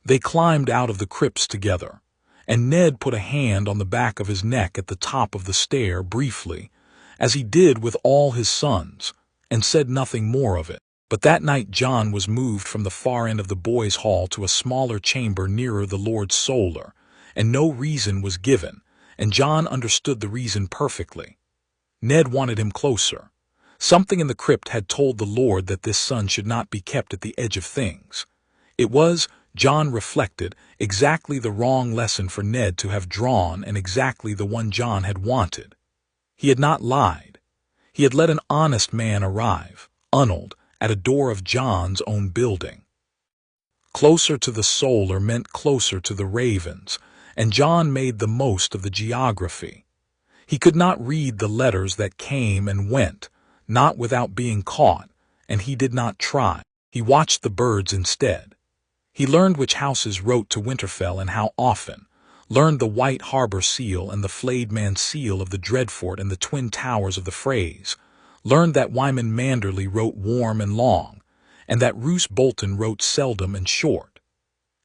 They climbed out of the crypts together, and Ned put a hand on the back of his neck at the top of the stair briefly, as he did with all his sons, and said nothing more of it. But that night Jon was moved from the far end of the boys' hall to a smaller chamber nearer the Lord's solar, and no reason was given, and Jon understood the reason perfectly. Ned wanted him closer. Something in the crypt had told the Lord that this son should not be kept at the edge of things. It was, Jon reflected, exactly the wrong lesson for Ned to have drawn and exactly the one Jon had wanted. He had not lied. He had let an honest man arrive, unnalled, at a door of Jon's own building. Closer to the solar meant closer to the ravens, and Jon made the most of the geography. He could not read the letters that came and went, not without being caught, and he did not try. He watched the birds instead. He learned which houses wrote to Winterfell and how often, learned the white harbor seal and the flayed man seal of the Dreadfort and the twin towers of the Freys, learned that Wyman Manderley wrote warm and long, and that Roose Bolton wrote seldom and short.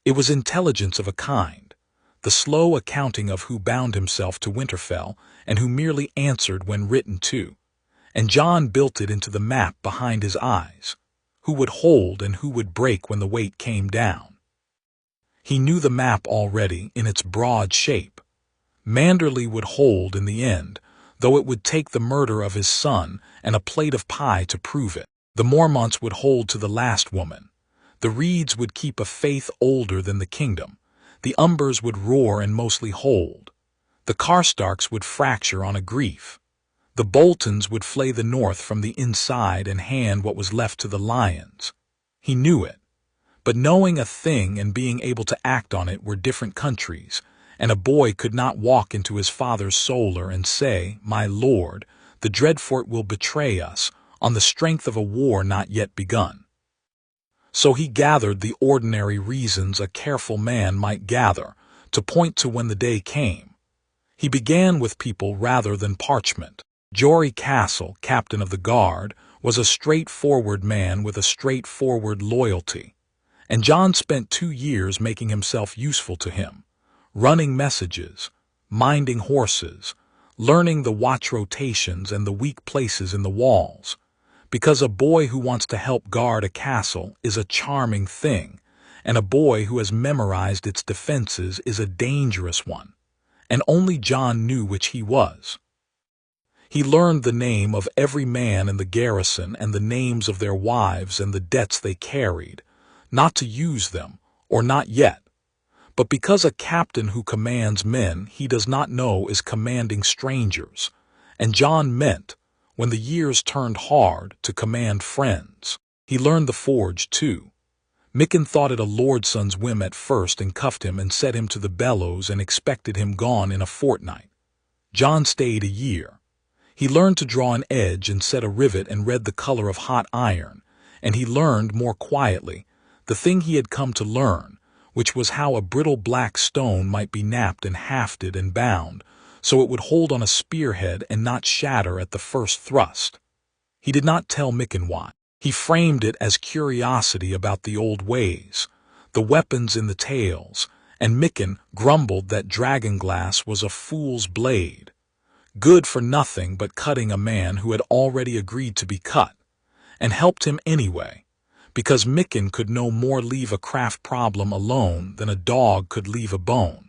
It was intelligence of a kind, the slow accounting of who bound himself to Winterfell and who merely answered when written to, and Jon built it into the map behind his eyes, who would hold and who would break when the weight came down. He knew the map already in its broad shape. Manderley would hold in the end, though it would take the murder of his son and a plate of pie to prove it. The Mormonts would hold to the last woman. The Reeds would keep a faith older than the kingdom. The Umbers would roar and mostly hold. The Karstarks would fracture on a grief. The Boltons would flay the North from the inside and hand what was left to the lions. He knew it. But knowing a thing and being able to act on it were different countries, and a boy could not walk into his father's solar and say, "My lord, the Dreadfort will betray us," on the strength of a war not yet begun. So he gathered the ordinary reasons a careful man might gather, to point to when the day came. He began with people rather than parchment. Jory Castle, captain of the guard, was a straightforward man with a straightforward loyalty, and Jon spent 2 years making himself useful to him, running messages, minding horses, learning the watch rotations and the weak places in the walls, because a boy who wants to help guard a castle is a charming thing, and a boy who has memorized its defenses is a dangerous one, and only Jon knew which he was. He learned the name of every man in the garrison and the names of their wives and the debts they carried, not to use them, or not yet, but because a captain who commands men he does not know is commanding strangers, and Jon meant, when the years turned hard, to command friends. He learned the forge, too. Mikken thought it a lordson's whim at first and cuffed him and set him to the bellows and expected him gone in a fortnight. Jon stayed a year. He learned to draw an edge and set a rivet and read the color of hot iron, and he learned more quietly the thing he had come to learn, which was how a brittle black stone might be napped and hafted and bound, so it would hold on a spearhead and not shatter at the first thrust. He did not tell Mikken why. He framed it as curiosity about the old ways, the weapons in the tales, and Mikken grumbled that dragonglass was a fool's blade, good for nothing but cutting a man who had already agreed to be cut, and helped him anyway, because Mikken could no more leave a craft problem alone than a dog could leave a bone.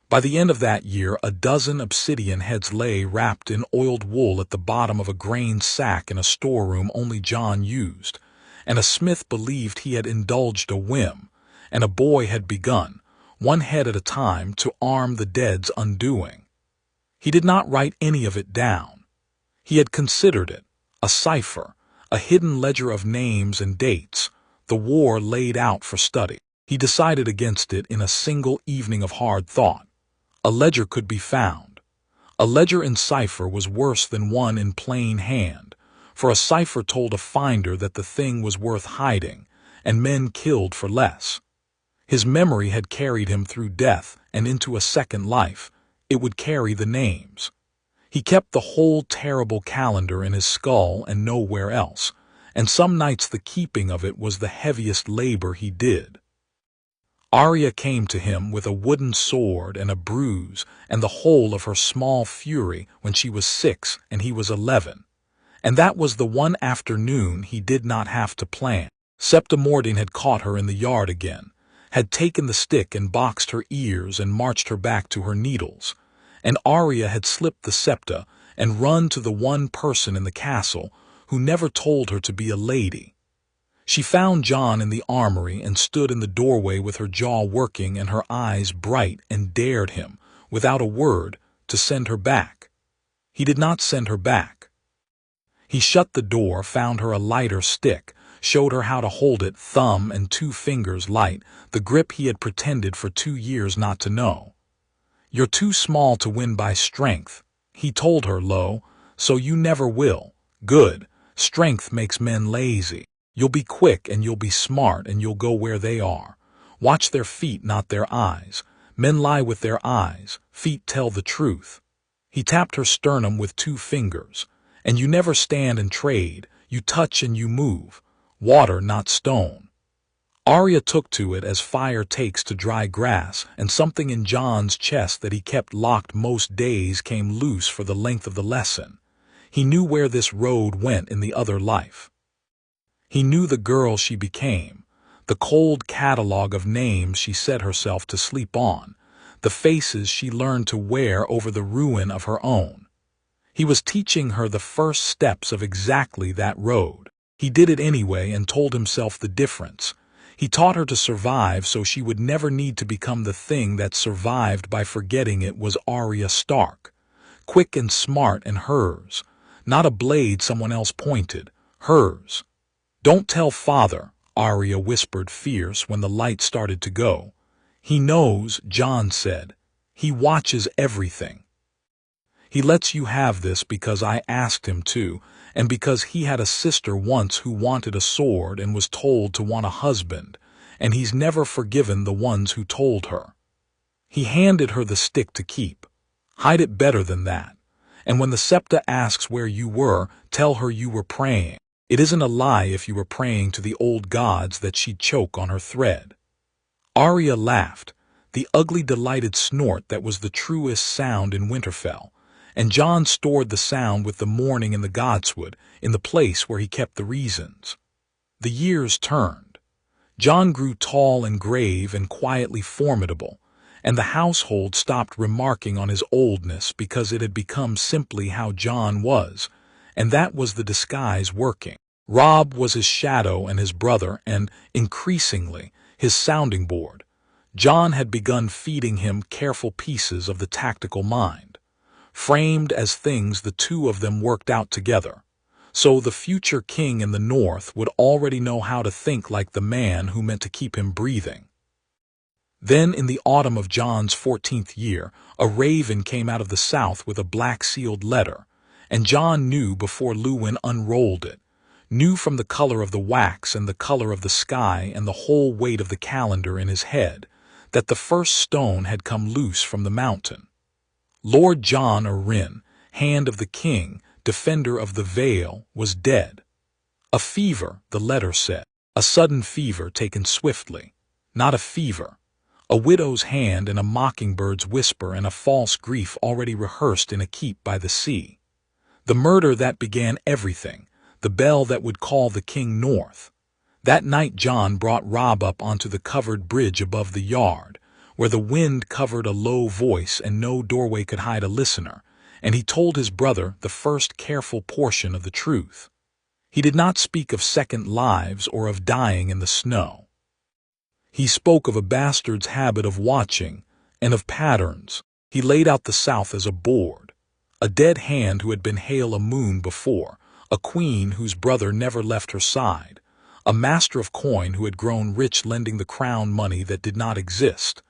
By the end of that year, a dozen obsidian heads lay wrapped in oiled wool at the bottom of a grain sack in a storeroom only Jon used, and a smith believed he had indulged a whim, and a boy had begun, one head at a time, to arm the dead's undoing. He did not write any of it down. He had considered it, a cipher, a hidden ledger of names and dates, the war laid out for study. He decided against it in a single evening of hard thought. A ledger could be found. A ledger in cipher was worse than one in plain hand, for a cipher told a finder that the thing was worth hiding, and men killed for less. His memory had carried him through death and into a second life. It would carry the names. He kept the whole terrible calendar in his skull and nowhere else, and some nights the keeping of it was the heaviest labor he did. Arya came to him with a wooden sword and a bruise and the whole of her small fury when she was 6 and he was 11, and that was the one afternoon he did not have to plan. Septa Mordane had caught her in the yard again, had taken the stick and boxed her ears and marched her back to her needles, and Arya had slipped the Septa and run to the one person in the castle who never told her to be a lady. She found Jon in the armory and stood in the doorway with her jaw working and her eyes bright and dared him, without a word, to send her back. He did not send her back. He shut the door, found her a lighter stick, showed her how to hold it, thumb and 2 fingers light, the grip he had pretended for 2 years not to know. "You're too small to win by strength," he told her low, "so you never will. Good. Strength makes men lazy. You'll be quick and you'll be smart and you'll go where they are. Watch their feet, not their eyes. Men lie with their eyes. Feet tell the truth." He tapped her sternum with 2 fingers. "And you never stand and trade. You touch and you move. Water, not stone." Arya took to it as fire takes to dry grass, and something in Jon's chest that he kept locked most days came loose for the length of the lesson. He knew where this road went in the other life. He knew the girl she became, the cold catalogue of names she set herself to sleep on, the faces she learned to wear over the ruin of her own. He was teaching her the first steps of exactly that road. He did it anyway and told himself the difference. He taught her to survive so she would never need to become the thing that survived by forgetting it was Arya Stark. Quick and smart and hers. Not a blade someone else pointed. Hers. "Don't tell father," Arya whispered fierce when the light started to go. "He knows," Jon said. "He watches everything. He lets you have this because I asked him to, and because he had a sister once who wanted a sword and was told to want a husband, and he's never forgiven the ones who told her." He handed her the stick to keep. "Hide it better than that. And when the Septa asks where you were, tell her you were praying. It isn't a lie if you were praying to the old gods that she'd choke on her thread." Arya laughed, the ugly delighted snort that was the truest sound in Winterfell, and Jon stored the sound with the morning in the godswood, in the place where he kept the reasons. The years turned. Jon grew tall and grave and quietly formidable, and the household stopped remarking on his oldness because it had become simply how Jon was, and that was the disguise working. Robb was his shadow and his brother and, increasingly, his sounding board. Jon had begun feeding him careful pieces of the tactical mind, framed as things the two of them worked out together. So the future king in the north would already know how to think like the man who meant to keep him breathing. Then, in the autumn of Jon's 14th year, a raven came out of the south with a black-sealed letter, and Jon knew before Luwin unrolled it, knew from the color of the wax and the color of the sky and the whole weight of the calendar in his head, that the first stone had come loose from the mountain. Lord Jon Arryn, Hand of the King, Defender of the Vale, was dead. A fever, the letter said. A sudden fever taken swiftly. Not a fever. A widow's hand and a mockingbird's whisper and a false grief already rehearsed in a keep by the sea. The murder that began everything, the bell that would call the king north. That night Jon brought Robb up onto the covered bridge above the yard, where the wind covered a low voice and no doorway could hide a listener, and he told his brother the first careful portion of the truth. He did not speak of second lives or of dying in the snow. He spoke of a bastard's habit of watching, and of patterns. He laid out the South as a board. A dead hand who had been Hail a Moon before, a queen whose brother never left her side, a master of coin who had grown rich lending the crown money that did not exist,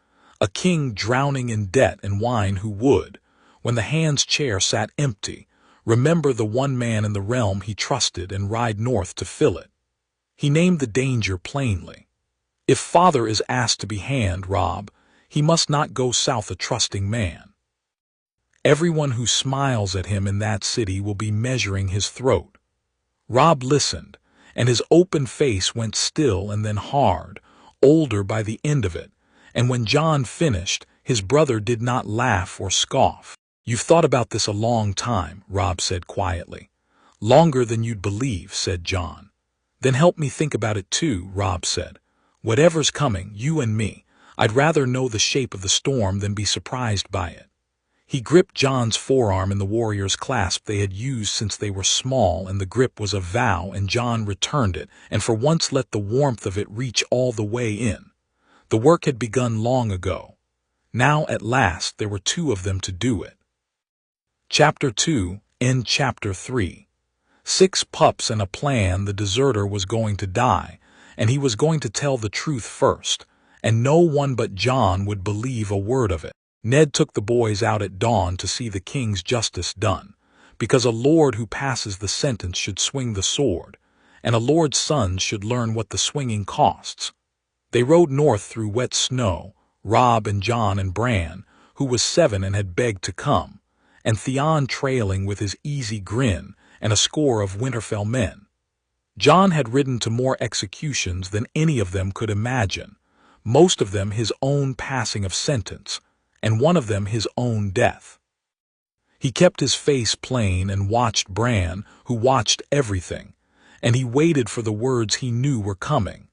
a king drowning in debt and wine who would, when the hand's chair sat empty, remember the one man in the realm he trusted and ride north to fill it. He named the danger plainly. If father is asked to be hand, Robb, he must not go south a trusting man. Everyone who smiles at him in that city will be measuring his throat. Robb listened, and his open face went still and then hard, older by the end of it, and when Jon finished, his brother did not laugh or scoff. "You've thought about this a long time," Robb said quietly. "Longer than you'd believe," said Jon. "Then help me think about it too," Robb said. "Whatever's coming, you and me, I'd rather know the shape of the storm than be surprised by it." He gripped Jon's forearm in the warrior's clasp they had used since they were small, and the grip was a vow, and Jon returned it, and for once let the warmth of it reach all the way in. The work had begun long ago. Now, at last, there were two of them to do it. Chapter 2, End Chapter 3. 6 pups and a plan. The deserter was going to die, and he was going to tell the truth first, and no one but Jon would believe a word of it. Ned took the boys out at dawn to see the king's justice done, because a lord who passes the sentence should swing the sword, and a lord's sons should learn what the swinging costs. They rode north through wet snow, Robb and Jon and Bran, who was 7 and had begged to come, and Theon trailing with his easy grin and a score of Winterfell men. Jon had ridden to more executions than any of them could imagine, most of them his own passing of sentence, and one of them his own death. He kept his face plain and watched Bran, who watched everything, and he waited for the words he knew were coming.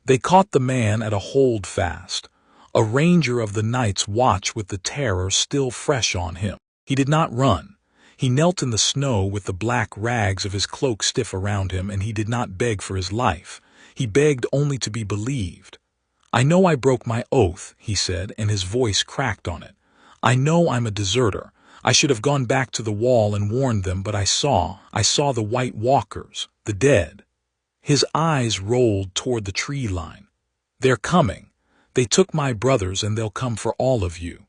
They caught the man at a hold-fast, a ranger of the night's watch with the terror still fresh on him. He did not run. He knelt in the snow with the black rags of his cloak stiff around him, and he did not beg for his life. He begged only to be believed. "I know I broke my oath," he said, and his voice cracked on it. "I know I'm a deserter. I should have gone back to the wall and warned them, but I saw the White Walkers, the dead." His eyes rolled toward the tree line. "They're coming. They took my brothers, and they'll come for all of you."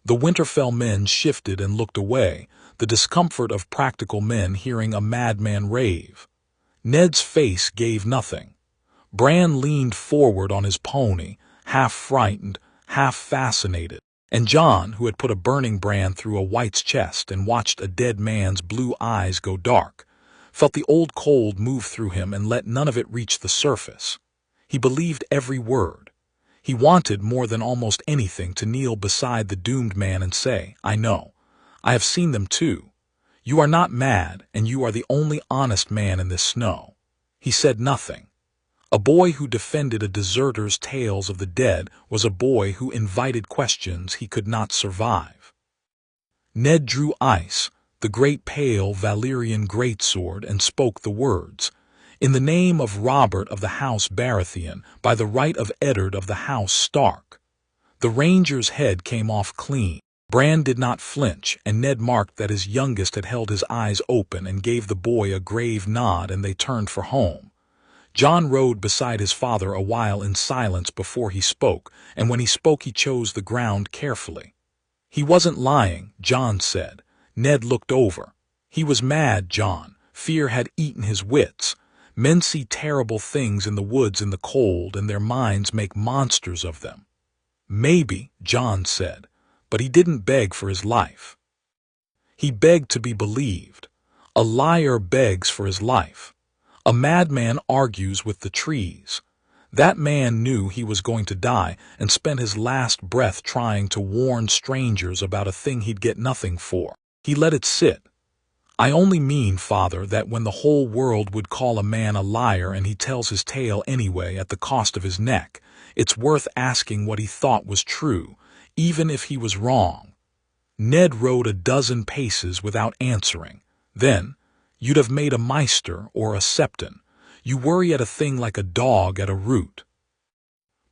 The Winterfell men shifted and looked away, the discomfort of practical men hearing a madman rave. Ned's face gave nothing. Bran leaned forward on his pony, half frightened, half fascinated, and Jon, who had put a burning brand through a white's chest and watched a dead man's blue eyes go dark, felt the old cold move through him and let none of it reach the surface. He believed every word. He wanted more than almost anything to kneel beside the doomed man and say, "I know. I have seen them too. You are not mad, and you are the only honest man in this snow." He said nothing. A boy who defended a deserter's tales of the dead was a boy who invited questions he could not survive. Ned drew ice, the great pale Valyrian greatsword, and spoke the words, "In the name of Robert of the House Baratheon, by the right of Eddard of the House Stark." The ranger's head came off clean. Bran did not flinch, and Ned marked that his youngest had held his eyes open and gave the boy a grave nod, and they turned for home. Jon rode beside his father a while in silence before he spoke, and when he spoke he chose the ground carefully. "He wasn't lying," Jon said. Ned looked over. "He was mad, Jon. Fear had eaten his wits. Men see terrible things in the woods in the cold, and their minds make monsters of them." "Maybe," Jon said, "but he didn't beg for his life. He begged to be believed. A liar begs for his life. A madman argues with the trees. That man knew he was going to die and spent his last breath trying to warn strangers about a thing he'd get nothing for. He let it sit. I only mean, father, that when the whole world would call a man a liar and he tells his tale anyway at the cost of his neck, it's worth asking what he thought was true, even if he was wrong." Ned rode a dozen paces without answering. Then, "You'd have made a Meister or a Septon. You worry at a thing like a dog at a root."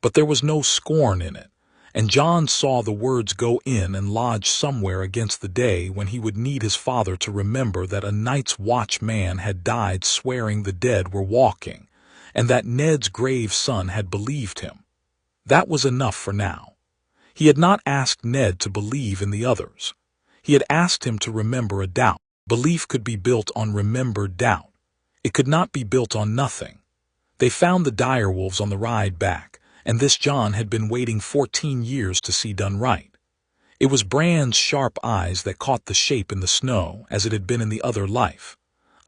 But there was no scorn in it, and Jon saw the words go in and lodge somewhere against the day when he would need his father to remember that a Night's Watch man had died swearing the dead were walking, and that Ned's grave son had believed him. That was enough for now. He had not asked Ned to believe in the others. He had asked him to remember a doubt. Belief could be built on remembered doubt. It could not be built on nothing. They found the direwolves on the ride back, and this Jon had been waiting 14 years to see done right. It was Bran's sharp eyes that caught the shape in the snow, as it had been in the other life.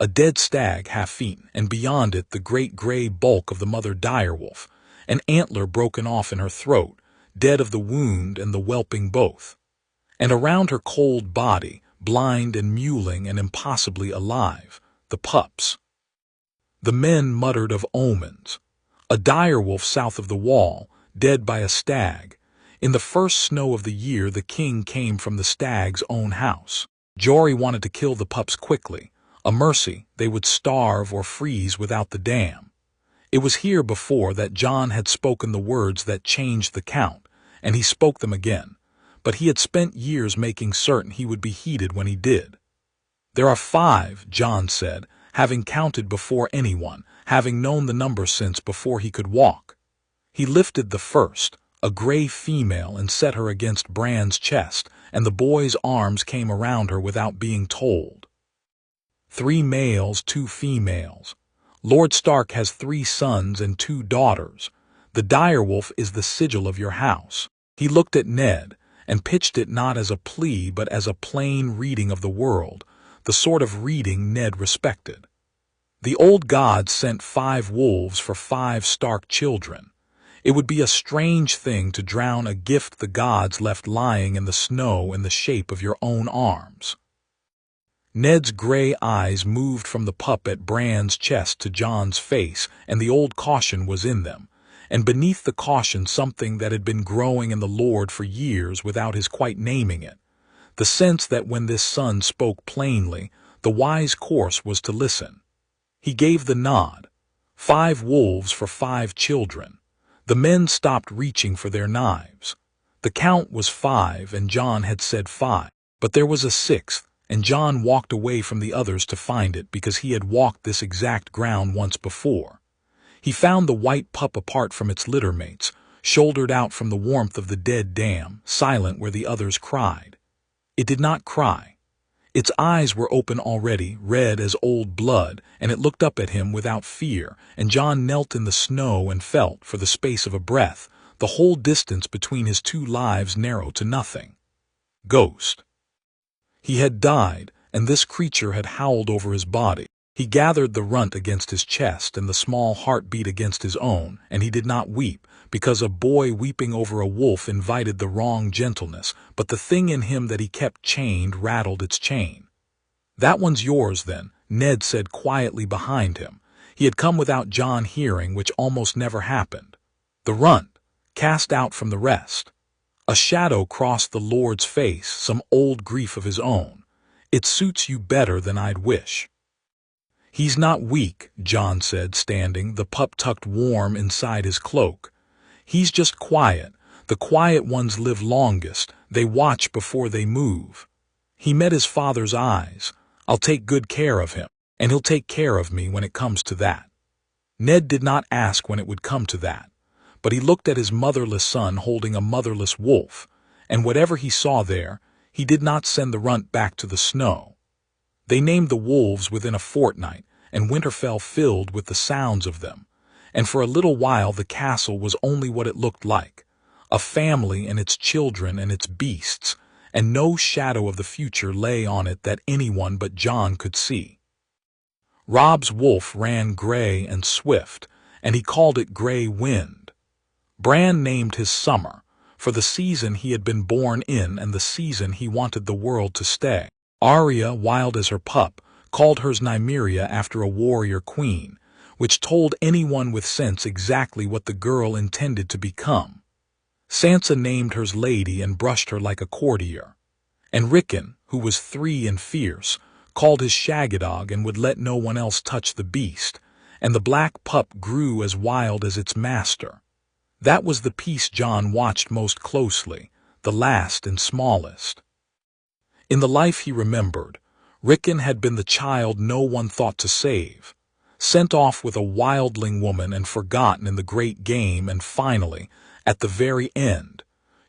A dead stag half-eaten, and beyond it the great gray bulk of the mother direwolf, an antler broken off in her throat, dead of the wound and the whelping both. And around her cold body, blind and mewling and impossibly alive, the pups. The men muttered of omens. A direwolf south of the wall, dead by a stag. In the first snow of the year the king came from the stag's own house. Jory wanted to kill the pups quickly. A mercy, they would starve or freeze without the dam. It was here before that Jon had spoken the words that changed the count, and he spoke them again. But he had spent years making certain he would be heeded when he did. "There are 5, Jon said, having counted before anyone, having known the number since before he could walk. He lifted the first, a gray female, and set her against Bran's chest, and the boy's arms came around her without being told. 3 males, 2 females. Lord Stark has 3 sons and 2 daughters. The direwolf is the sigil of your house." He looked at Ned, and pitched it not as a plea but as a plain reading of the world, the sort of reading Ned respected. The old gods sent 5 wolves for 5 Stark children. It would be a strange thing to drown a gift the gods left lying in the snow in the shape of your own arms. Ned's gray eyes moved from the pup at Bran's chest to Jon's face, and the old caution was in them. And beneath the caution something that had been growing in the Lord for years without his quite naming it. The sense that when this son spoke plainly, the wise course was to listen. He gave the nod. 5 wolves for 5 children. The men stopped reaching for their knives. The count was 5, and Jon had said 5. But there was a 6th, and Jon walked away from the others to find it because he had walked this exact ground once before. He found the white pup apart from its litter mates, shouldered out from the warmth of the dead dam, silent where the others cried. It did not cry. Its eyes were open already, red as old blood, and it looked up at him without fear, and Jon knelt in the snow and felt, for the space of a breath, the whole distance between his 2 lives narrow to nothing. Ghost. He had died, and this creature had howled over his body. He gathered the runt against his chest and the small heartbeat against his own, and he did not weep, because a boy weeping over a wolf invited the wrong gentleness, but the thing in him that he kept chained rattled its chain. "That one's yours, then," Ned said quietly behind him. He had come without Jon hearing, which almost never happened. The runt, cast out from the rest. A shadow crossed the Lord's face, some old grief of his own. It suits you better than I'd wish. He's not weak, Jon said, standing, the pup tucked warm inside his cloak. He's just quiet. The quiet ones live longest. They watch before they move. He met his father's eyes. I'll take good care of him, and he'll take care of me when it comes to that. Ned did not ask when it would come to that, but he looked at his motherless son holding a motherless wolf, and whatever he saw there, he did not send the runt back to the snow. They named the wolves within a fortnight, and Winterfell filled with the sounds of them, and for a little while the castle was only what it looked like, a family and its children and its beasts, and no shadow of the future lay on it that anyone but Jon could see. Robb's wolf ran gray and swift, and he called it Gray Wind. Bran named his summer, for the season he had been born in and the season he wanted the world to stay. Arya, wild as her pup, called hers Nymeria after a warrior queen, which told anyone with sense exactly what the girl intended to become. Sansa named hers Lady and brushed her like a courtier. And Rickon, who was 3 and fierce, called his Shagadog and would let no one else touch the beast, and the black pup grew as wild as its master. That was the piece Jon watched most closely, the last and smallest. In the life he remembered, Rickon had been the child no one thought to save, sent off with a wildling woman and forgotten in the great game, and finally, at the very end,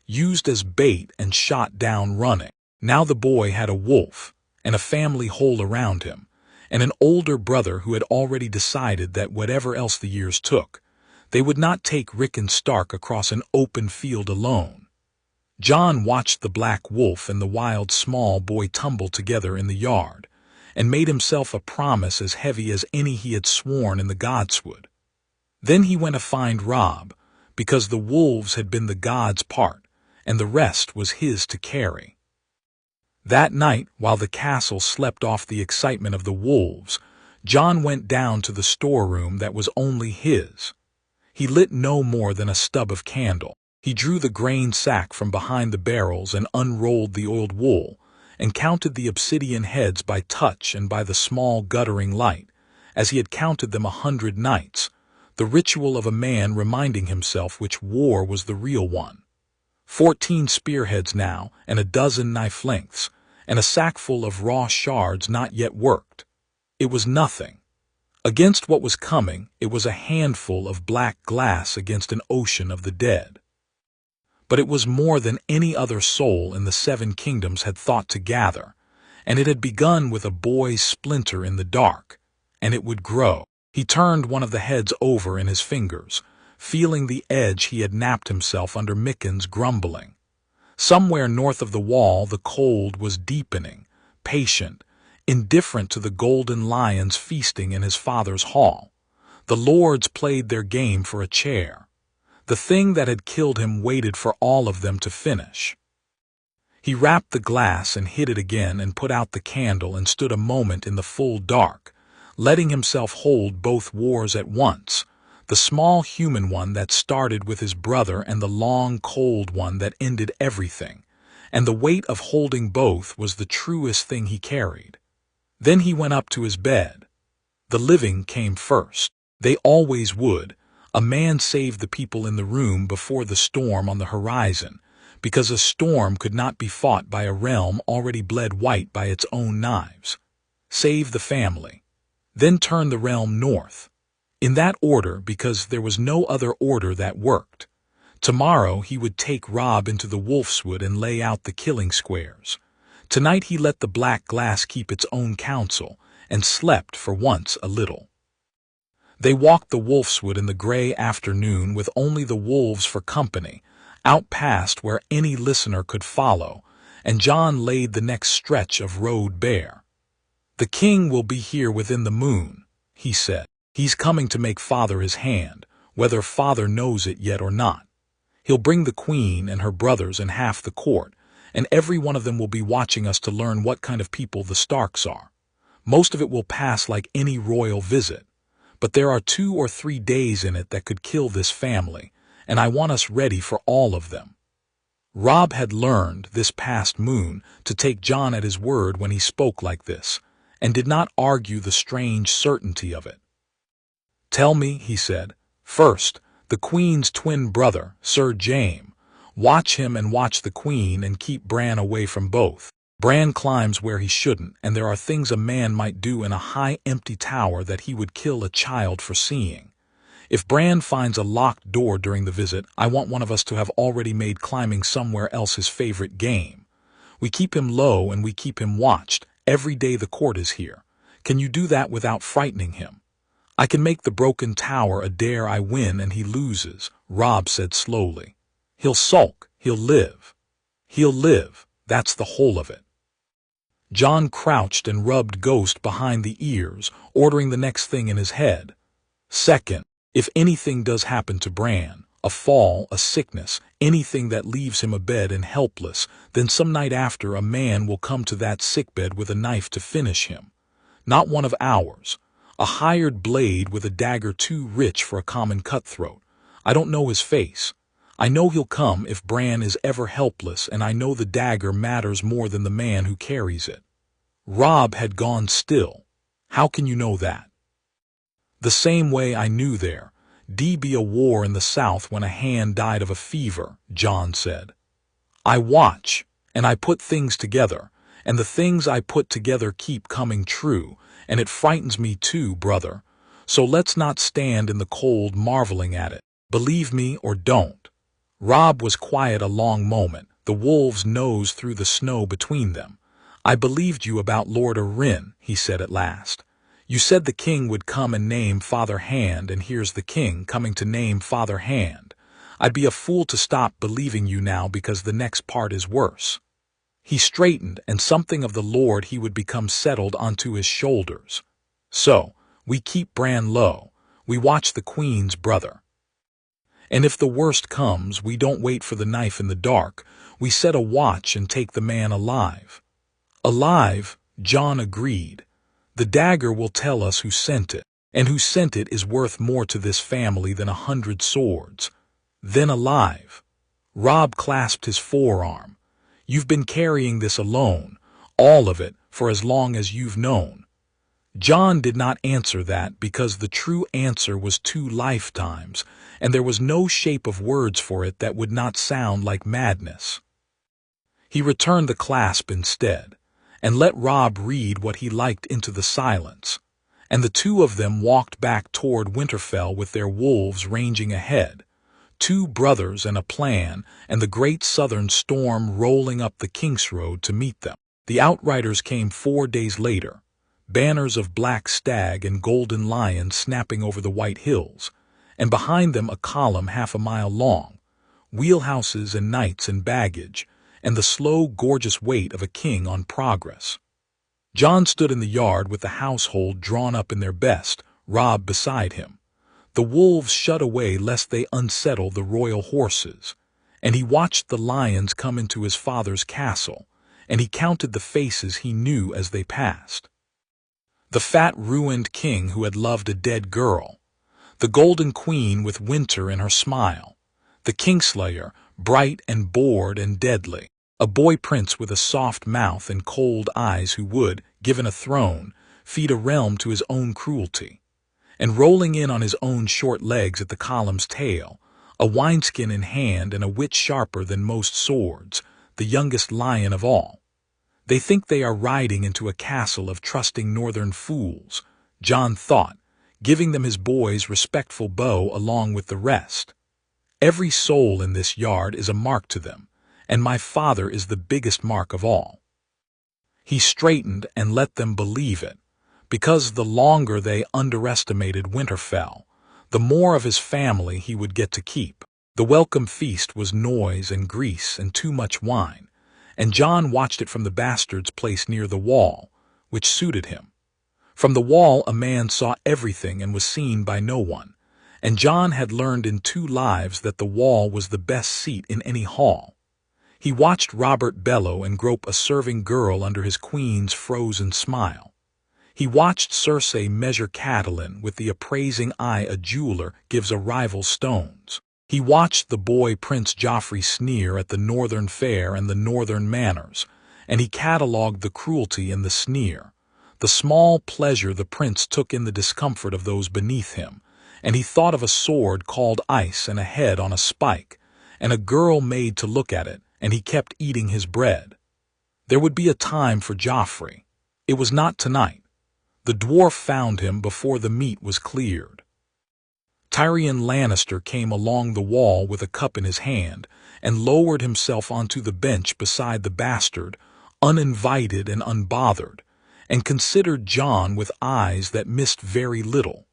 used as bait and shot down running. Now the boy had a wolf, and a family whole around him, and an older brother who had already decided that whatever else the years took, they would not take Rickon Stark across an open field alone. Jon watched the black wolf and the wild small boy tumble together in the yard, and made himself a promise as heavy as any he had sworn in the godswood. Then he went to find Robb, because the wolves had been the god's part, and the rest was his to carry. That night, while the castle slept off the excitement of the wolves, Jon went down to the storeroom that was only his. He lit no more than a stub of candle. He drew the grain sack from behind the barrels and unrolled the oiled wool, and counted the obsidian heads by touch and by the small guttering light, as he had counted them 100 nights, the ritual of a man reminding himself which war was the real one. 14 spearheads now, and a dozen knife lengths, and a sackful of raw shards not yet worked. It was nothing. Against what was coming, it was a handful of black glass against an ocean of the dead. But it was more than any other soul in the 7 kingdoms had thought to gather, and it had begun with a boy's splinter in the dark, and it would grow. He turned one of the heads over in his fingers, feeling the edge he had napped himself under Micken's grumbling. Somewhere north of the wall the cold was deepening, patient, indifferent to the golden lions feasting in his father's hall. The lords played their game for a chair. The thing that had killed him waited for all of them to finish. He wrapped the glass and hid it again and put out the candle and stood a moment in the full dark, letting himself hold both wars at once, the small human one that started with his brother and the long cold one that ended everything, and the weight of holding both was the truest thing he carried. Then he went up to his bed. The living came first. They always would. A man saved the people in the room before the storm on the horizon, because a storm could not be fought by a realm already bled white by its own knives. Save the family. Then turn the realm north. In that order, because there was no other order that worked. Tomorrow he would take Robb into the Wolfswood and lay out the killing squares. Tonight he let the black glass keep its own counsel, and slept for once a little. They walked the Wolfswood in the gray afternoon with only the wolves for company, out past where any listener could follow, and Jon laid the next stretch of road bare. "The king will be here within the moon," he said. "He's coming to make father his hand, whether father knows it yet or not. He'll bring the queen and her brothers and half the court, and every one of them will be watching us to learn what kind of people the Starks are. Most of it will pass like any royal visit, but there are 2 or 3 days in it that could kill this family, and I want us ready for all of them." Robb had learned, this past moon, to take Jon at his word when he spoke like this, and did not argue the strange certainty of it. "Tell me," he said, "first, the Queen's twin brother, Sir Jaime. Watch him and watch the Queen and keep Bran away from both. Bran climbs where he shouldn't, and there are things a man might do in a high empty tower that he would kill a child for seeing. If Bran finds a locked door during the visit, I want one of us to have already made climbing somewhere else his favorite game. We keep him low and we keep him watched every day the court is here. Can you do that without frightening him? I can make the broken tower a dare I win and he loses," Robb said slowly. "He'll sulk, he'll live. He'll live, that's the whole of it." Jon crouched and rubbed Ghost behind the ears, ordering the next thing in his head. "Second, if anything does happen to Bran, a fall, a sickness, anything that leaves him abed and helpless, then some night after a man will come to that sickbed with a knife to finish him. Not one of ours. A hired blade with a dagger too rich for a common cutthroat. I don't know his face. I know he'll come if Bran is ever helpless, and I know the dagger matters more than the man who carries it." Robb had gone still. "How can you know that?" "The same way I knew there'd be a war in the South when a hand died of a fever," Jon said. "I watch, and I put things together, and the things I put together keep coming true, and it frightens me too, brother. So let's not stand in the cold marveling at it. Believe me or don't." Robb was quiet a long moment, the wolves' nose through the snow between them. "I believed you about Lord Arryn," he said at last. "You said the king would come and name Father Hand, and here's the king coming to name Father Hand. I'd be a fool to stop believing you now because the next part is worse." He straightened, and something of the Lord he would become settled onto his shoulders. "So, we keep Bran low. We watch the Queen's brother. And if the worst comes, we don't wait for the knife in the dark. We set a watch and take the man alive." "Alive," Jon agreed. "The dagger will tell us who sent it, and who sent it is worth more to this family than 100 swords. Then alive." Robb clasped his forearm. "You've been carrying this alone, all of it, for as long as you've known." Jon did not answer that because the true answer was 2 lifetimes, and there was no shape of words for it that would not sound like madness. He returned the clasp instead, and let Robb read what he liked into the silence, and the 2 of them walked back toward Winterfell with their wolves ranging ahead, 2 brothers and a plan, and the great southern storm rolling up the King's Road to meet them. The outriders came 4 days later, banners of black stag and golden lion snapping over the white hills, and behind them a column half a mile long, wheelhouses and knights and baggage, and the slow, gorgeous weight of a king on progress. Jon stood in the yard with the household drawn up in their best, Robb beside him. The wolves shut away lest they unsettle the royal horses, and he watched the lions come into his father's castle, and he counted the faces he knew as they passed. The fat, ruined king who had loved a dead girl, the golden queen with winter in her smile, the Kingslayer, bright and bored and deadly, a boy prince with a soft mouth and cold eyes who would, given a throne, feed a realm to his own cruelty, and rolling in on his own short legs at the column's tail, a wineskin in hand and a wit sharper than most swords, the youngest lion of all. They think they are riding into a castle of trusting northern fools, Jon thought, giving them his boy's respectful bow along with the rest. Every soul in this yard is a mark to them, and my father is the biggest mark of all. He straightened and let them believe it, because the longer they underestimated Winterfell, the more of his family he would get to keep. The welcome feast was noise and grease and too much wine, and Jon watched it from the bastard's place near the wall, which suited him. From the wall a man saw everything and was seen by no one, and Jon had learned in 2 lives that the wall was the best seat in any hall. He watched Robert bellow and grope a serving girl under his queen's frozen smile. He watched Cersei measure Catelyn with the appraising eye a jeweler gives a rival's stones. He watched the boy Prince Joffrey sneer at the northern fare and the northern manners, and he catalogued the cruelty in the sneer, the small pleasure the prince took in the discomfort of those beneath him, and he thought of a sword called ice and a head on a spike, and a girl made to look at it, and he kept eating his bread. There would be a time for Joffrey. It was not tonight. The dwarf found him before the meat was cleared. Tyrion Lannister came along the wall with a cup in his hand and lowered himself onto the bench beside the bastard, uninvited and unbothered, and considered Jon with eyes that missed very little.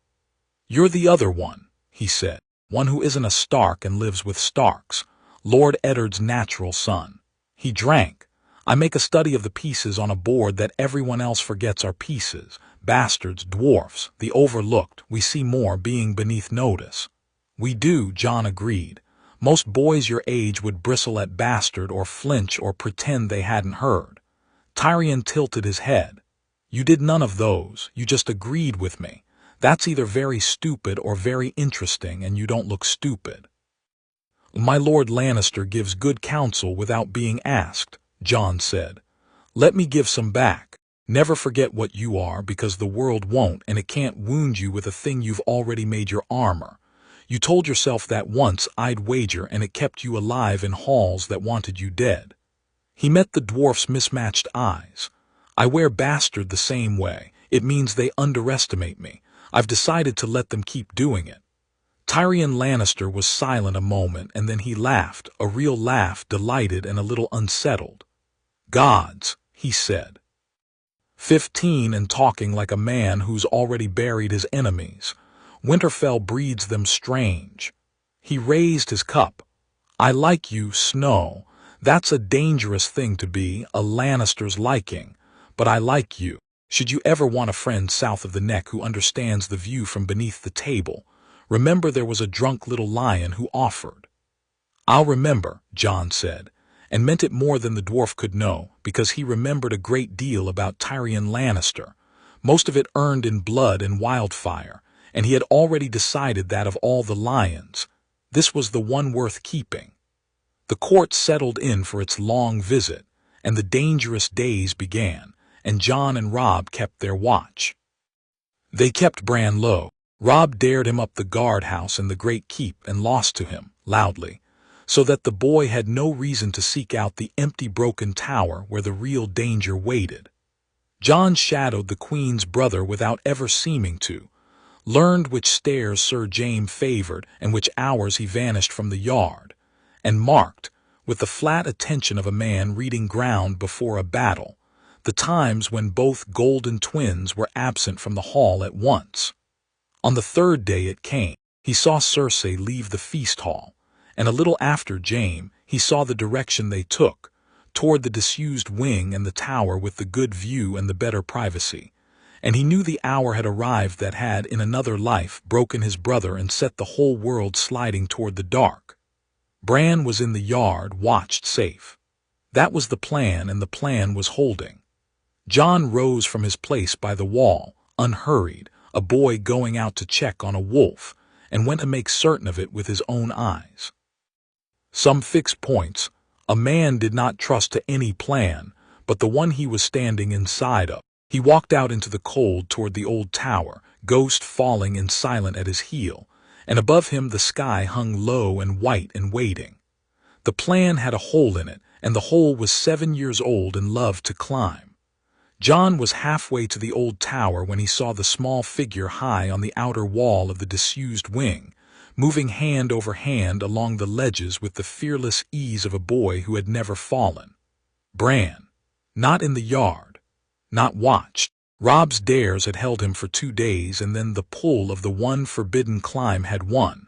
"You're the other one," he said, "one who isn't a Stark and lives with Starks, Lord Eddard's natural son." He drank. "I make a study of the pieces on a board that everyone else forgets are pieces. Bastards, dwarfs, the overlooked, we see more being beneath notice." "We do," Jon agreed. "Most boys your age would bristle at bastard or flinch or pretend they hadn't heard." Tyrion tilted his head. "You did none of those. You just agreed with me. That's either very stupid or very interesting, and you don't look stupid." "My Lord Lannister gives good counsel without being asked," Jon said. "Let me give some back. Never forget what you are, because the world won't, and it can't wound you with a thing you've already made your armor. You told yourself that once, I'd wager, and it kept you alive in halls that wanted you dead." He met the dwarf's mismatched eyes. "I wear bastard the same way. It means they underestimate me. I've decided to let them keep doing it." Tyrion Lannister was silent a moment, and then he laughed, a real laugh, delighted and a little unsettled. "Gods," he said. 15 and talking like a man who's already buried his enemies. Winterfell breeds them strange. He raised his cup. "I like you, Snow. That's a dangerous thing to be, a Lannister's liking. But I like you. Should you ever want a friend south of the neck who understands the view from beneath the table, remember there was a drunk little lion who offered." "I'll remember," Jon said, and meant it more than the dwarf could know, because he remembered a great deal about Tyrion Lannister, most of it earned in blood and wildfire, and he had already decided that of all the lions, this was the one worth keeping. The court settled in for its long visit, and the dangerous days began, and Jon and Robb kept their watch. They kept Bran low. Robb dared him up the guardhouse in the great keep and lost to him, loudly, so that the boy had no reason to seek out the empty broken tower where the real danger waited. Jon shadowed the Queen's brother without ever seeming to, learned which stairs Sir Jaime favored and which hours he vanished from the yard, and marked, with the flat attention of a man reading ground before a battle, the times when both golden twins were absent from the hall at once. On the third day it came. He saw Cersei leave the feast hall, and a little after Jaime, he saw the direction they took, toward the disused wing and the tower with the good view and the better privacy, and he knew the hour had arrived that had, in another life, broken his brother and set the whole world sliding toward the dark. Bran was in the yard, watched safe. That was the plan, and the plan was holding. Jon rose from his place by the wall, unhurried, a boy going out to check on a wolf, and went to make certain of it with his own eyes. Some fixed points. A man did not trust to any plan, but the one he was standing inside of. He walked out into the cold toward the old tower, Ghost falling in silent at his heel, and above him the sky hung low and white and waiting. The plan had a hole in it, and the hole was 7 years old and loved to climb. Jon was halfway to the old tower when he saw the small figure high on the outer wall of the disused wing, moving hand over hand along the ledges with the fearless ease of a boy who had never fallen. Bran. Not in the yard. Not watched. Robb's dares had held him for 2 days, and then the pull of the one forbidden climb had won,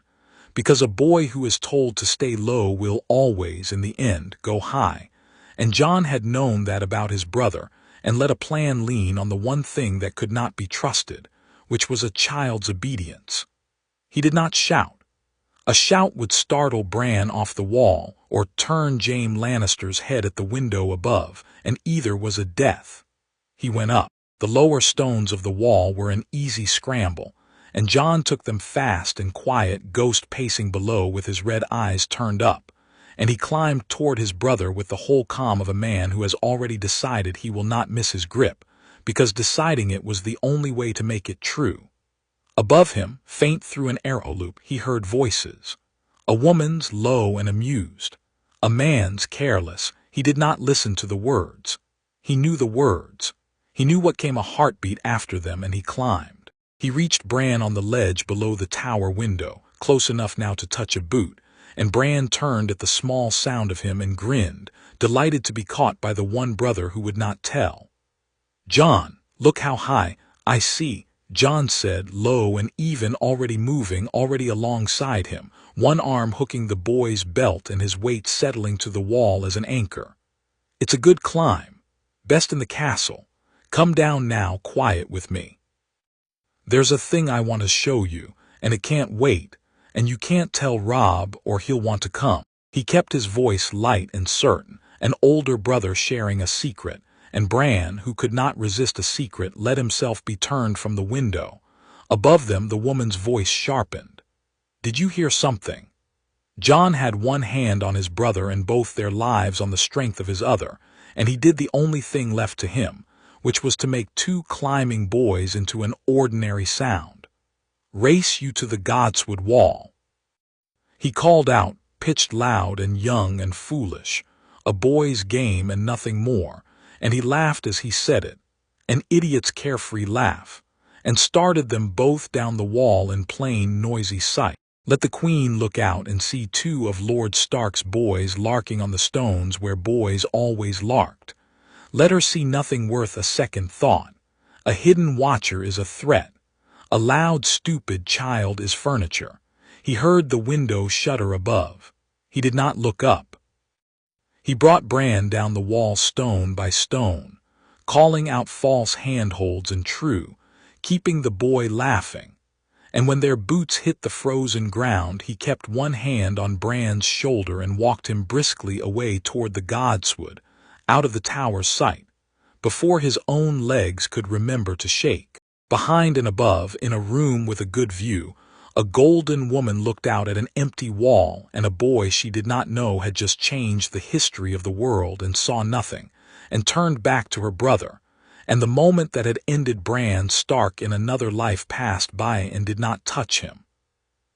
because a boy who is told to stay low will always, in the end, go high, and Jon had known that about his brother, and let a plan lean on the one thing that could not be trusted, which was a child's obedience. He did not shout. A shout would startle Bran off the wall or turn Jaime Lannister's head at the window above, and either was a death. He went up. The lower stones of the wall were an easy scramble, and Jon took them fast and quiet, Ghost pacing below with his red eyes turned up, and he climbed toward his brother with the whole calm of a man who has already decided he will not miss his grip, because deciding it was the only way to make it true. Above him, faint through an arrow loop, he heard voices. A woman's low and amused. A man's careless. He did not listen to the words. He knew the words. He knew what came a heartbeat after them, and he climbed. He reached Bran on the ledge below the tower window, close enough now to touch a boot, and Bran turned at the small sound of him and grinned, delighted to be caught by the one brother who would not tell. "Jon, look how high." "I see," Jon said, low and even, already moving, already alongside him, one arm hooking the boy's belt and his weight settling to the wall as an anchor. "It's a good climb. Best in the castle. Come down now, quiet with me. There's a thing I want to show you, and it can't wait, and you can't tell Robb or he'll want to come." He kept his voice light and certain, an older brother sharing a secret, and Bran, who could not resist a secret, let himself be turned from the window. Above them the woman's voice sharpened. "Did you hear something?" Jon had one hand on his brother and both their lives on the strength of his other, and he did the only thing left to him, which was to make two climbing boys into an ordinary sound. "Race you to the Godswood wall." He called out, pitched loud and young and foolish, a boy's game and nothing more, and he laughed as he said it, an idiot's carefree laugh, and started them both down the wall in plain, noisy sight. Let the Queen look out and see two of Lord Stark's boys larking on the stones where boys always larked. Let her see nothing worth a second thought. A hidden watcher is a threat. A loud, stupid child is furniture. He heard the window shutter above. He did not look up. He brought Bran down the wall stone by stone, calling out false handholds and true, keeping the boy laughing. And when their boots hit the frozen ground, he kept one hand on Bran's shoulder and walked him briskly away toward the Godswood, out of the tower's sight, before his own legs could remember to shake. Behind and above, in a room with a good view, a golden woman looked out at an empty wall, and a boy she did not know had just changed the history of the world and saw nothing, and turned back to her brother, and the moment that had ended Bran Stark in another life passed by and did not touch him.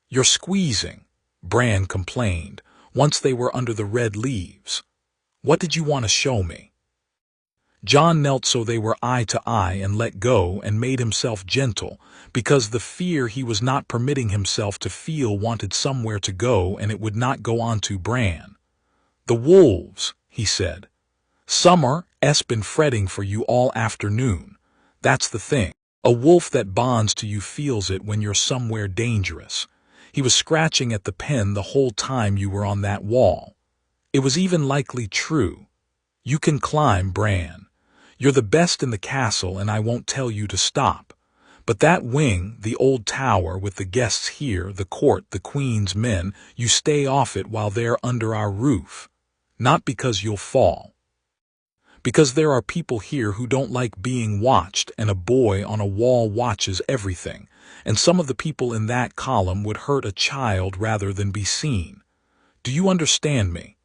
"You're squeezing," Bran complained, once they were under the red leaves. "What did you want to show me?" Jon knelt so they were eye to eye and let go and made himself gentle, because the fear he was not permitting himself to feel wanted somewhere to go, and it would not go on to Bran. "The wolves," he said. "Summer's been fretting for you all afternoon. That's the thing. A wolf that bonds to you feels it when you're somewhere dangerous. He was scratching at the pen the whole time you were on that wall. It was even likely true. You can climb, Bran. You're the best in the castle, and I won't tell you to stop. But that wing, the old tower with the guests here, the court, the Queen's men, you stay off it while they're under our roof. Not because you'll fall. Because there are people here who don't like being watched, and a boy on a wall watches everything, and some of the people in that column would hurt a child rather than be seen. Do you understand me?"